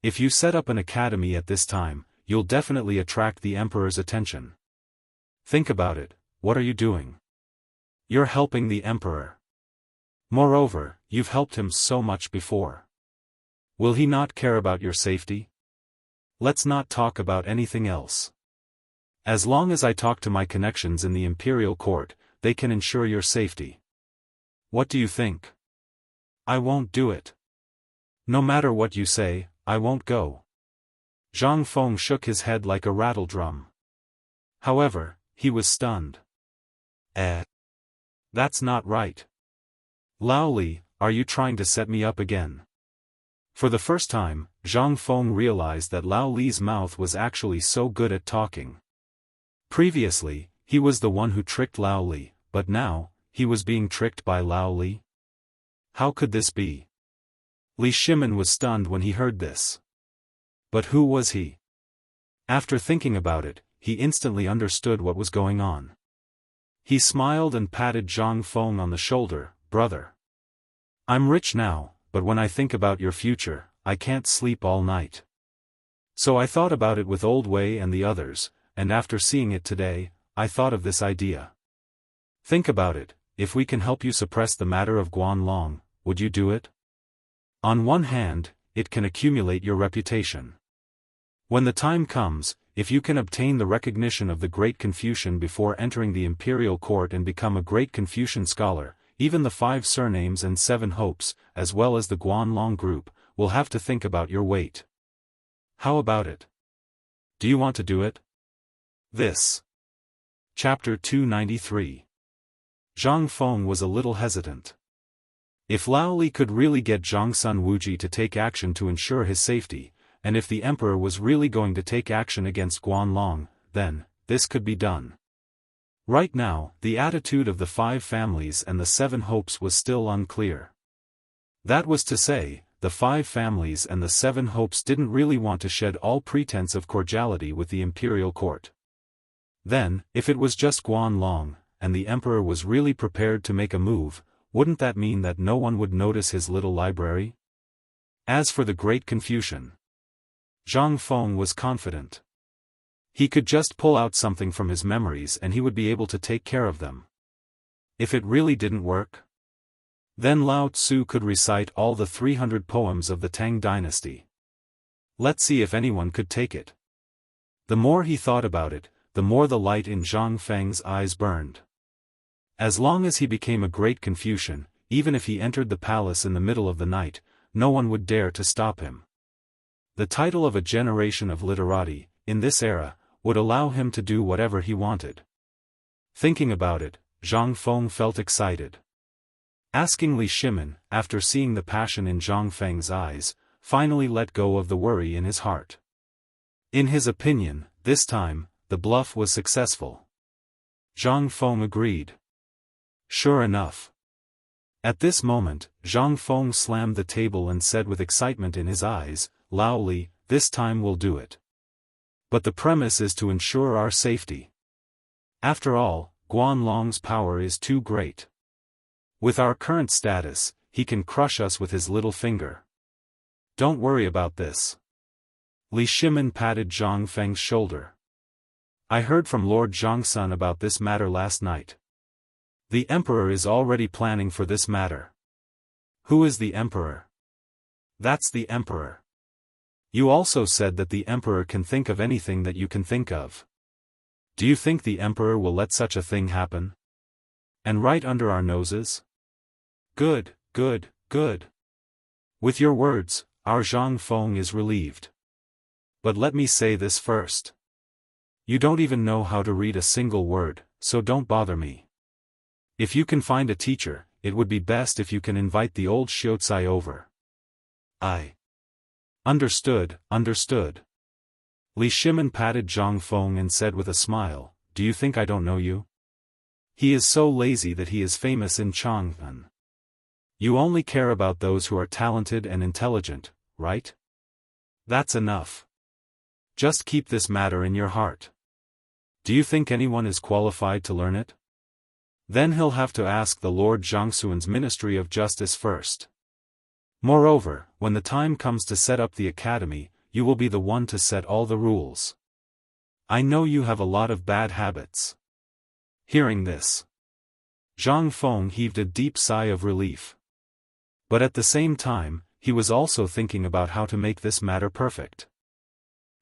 If you set up an academy at this time, you'll definitely attract the emperor's attention. Think about it, what are you doing? You're helping the emperor. Moreover, you've helped him so much before. Will he not care about your safety? Let's not talk about anything else. As long as I talk to my connections in the Imperial Court, they can ensure your safety. What do you think? I won't do it. No matter what you say, I won't go. Zhang Feng shook his head like a rattledrum. However, he was stunned. That's not right. Lao Li, are you trying to set me up again? For the first time, Zhang Feng realized that Lao Li's mouth was actually so good at talking. Previously, he was the one who tricked Lao Li, but now, he was being tricked by Lao Li? How could this be? Li Shimin was stunned when he heard this. But who was he? After thinking about it, he instantly understood what was going on. He smiled and patted Zhang Feng on the shoulder. Brother. I'm rich now, but when I think about your future, I can't sleep all night. So I thought about it with Old Wei and the others, and after seeing it today, I thought of this idea. Think about it, if we can help you suppress the matter of Guanlong, would you do it? On one hand, it can accumulate your reputation. When the time comes, if you can obtain the recognition of the Great Confucian before entering the imperial court and become a Great Confucian scholar, even the 5 surnames and 7 hopes, as well as the Guanlong group, will have to think about your weight. How about it? Do you want to do it? This. Chapter 293. Zhang Feng was a little hesitant. If Lao Li could really get Zhongsun Wuji to take action to ensure his safety, and if the emperor was really going to take action against Guanlong, then, this could be done. Right now, the attitude of the 5 families and the 7 hopes was still unclear. That was to say, the 5 families and the 7 hopes didn't really want to shed all pretense of cordiality with the imperial court. Then, if it was just Guanlong, and the emperor was really prepared to make a move, wouldn't that mean that no one would notice his little library? As for the Great Confucian, Zhang Feng was confident. He could just pull out something from his memories and he would be able to take care of them. If it really didn't work, then Lao Tzu could recite all the 300 poems of the Tang dynasty. Let's see if anyone could take it. The more he thought about it, the more the light in Zhang Feng's eyes burned. As long as he became a Great Confucian, even if he entered the palace in the middle of the night, no one would dare to stop him. The title of a generation of literati, in this era, would allow him to do whatever he wanted. Thinking about it, Zhang Feng felt excited. Asking Li Shimin, after seeing the passion in Zhang Feng's eyes, finally let go of the worry in his heart. In his opinion, this time, the bluff was successful. Zhang Feng agreed. Sure enough. At this moment, Zhang Feng slammed the table and said with excitement in his eyes, Lao Li, this time we'll do it. But the premise is to ensure our safety. After all, Guanlong's power is too great. With our current status, he can crush us with his little finger. Don't worry about this. Li Shimin patted Zhang Feng's shoulder. I heard from Lord Zhongsun about this matter last night. The emperor is already planning for this matter. Who is the emperor? That's the emperor. You also said that the emperor can think of anything that you can think of. Do you think the emperor will let such a thing happen? And right under our noses? Good, good, good. With your words, our Zhang Feng is relieved. But let me say this first. You don't even know how to read a single word, so don't bother me. If you can find a teacher, it would be best if you can invite the old Xiaocai over. Understood, understood. Li Shimin patted Zhang Feng and said with a smile, do you think I don't know you? He is so lazy that he is famous in Chang'an. You only care about those who are talented and intelligent, right? That's enough. Just keep this matter in your heart. Do you think anyone is qualified to learn it? Then he'll have to ask the Lord Zhongxuan's Ministry of Justice first. Moreover, when the time comes to set up the academy, you will be the one to set all the rules. I know you have a lot of bad habits. Hearing this, Zhang Feng heaved a deep sigh of relief. But at the same time, he was also thinking about how to make this matter perfect.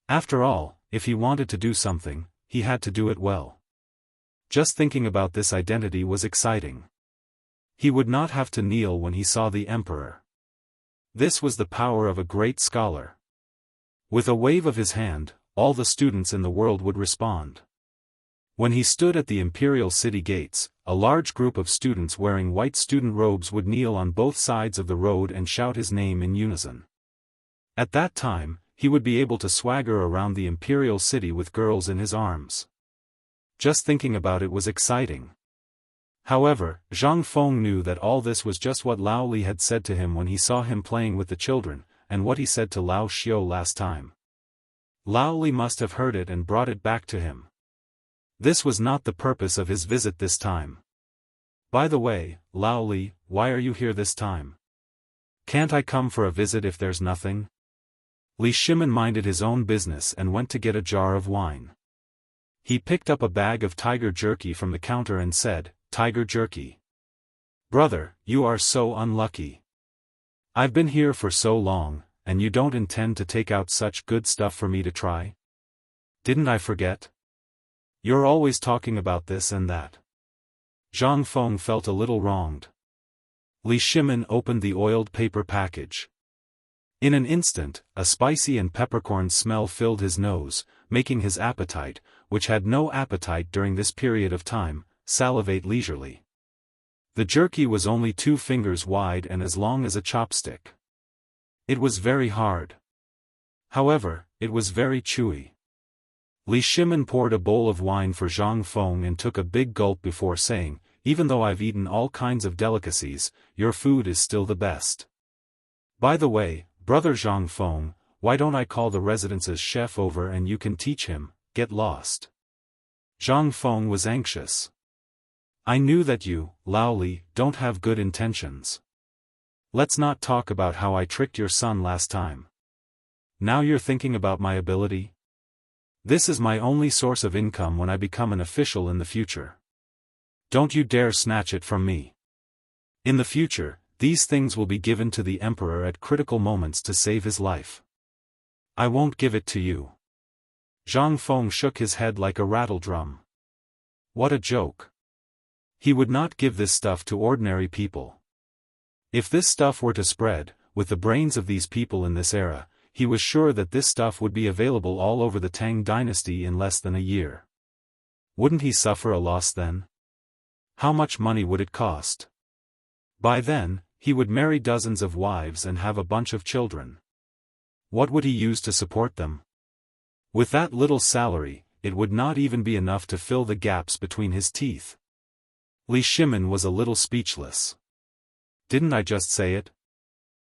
After all, if he wanted to do something, he had to do it well. Just thinking about this identity was exciting. He would not have to kneel when he saw the emperor. This was the power of a great scholar. With a wave of his hand, all the students in the world would respond. When he stood at the imperial city gates, a large group of students wearing white student robes would kneel on both sides of the road and shout his name in unison. At that time, he would be able to swagger around the imperial city with girls in his arms. Just thinking about it was exciting. However, Zhang Feng knew that all this was just what Lao Li had said to him when he saw him playing with the children, and what he said to Lao Xiao last time. Lao Li must have heard it and brought it back to him. This was not the purpose of his visit this time. By the way, Lao Li, why are you here this time? Can't I come for a visit if there's nothing? Li Shimin minded his own business and went to get a jar of wine. He picked up a bag of tiger jerky from the counter and said, "Tiger jerky. Brother, you are so unlucky. I've been here for so long, and you don't intend to take out such good stuff for me to try? Didn't I forget? You're always talking about this and that." Zhang Feng felt a little wronged. Li Shimin opened the oiled paper package. In an instant, a spicy and peppercorn smell filled his nose, making his appetite, which had no appetite during this period of time, salivate leisurely. The jerky was only 2 fingers wide and as long as a chopstick. It was very hard. However, it was very chewy. Li Shimin poured a bowl of wine for Zhang Feng and took a big gulp before saying, "Even though I've eaten all kinds of delicacies, your food is still the best. By the way, Brother Zhang Feng, why don't I call the residence's chef over and you can teach him, get lost?" Zhang Feng was anxious. "I knew that you, Lao Li, don't have good intentions. Let's not talk about how I tricked your son last time. Now you're thinking about my ability? This is my only source of income when I become an official in the future. Don't you dare snatch it from me. In the future, these things will be given to the emperor at critical moments to save his life. I won't give it to you." Zhang Feng shook his head like a rattle drum. What a joke. He would not give this stuff to ordinary people. If this stuff were to spread, with the brains of these people in this era, he was sure that this stuff would be available all over the Tang dynasty in less than a year. Wouldn't he suffer a loss then? How much money would it cost? By then, he would marry dozens of wives and have a bunch of children. What would he use to support them? With that little salary, it would not even be enough to fill the gaps between his teeth. Li Shimin was a little speechless. Didn't I just say it?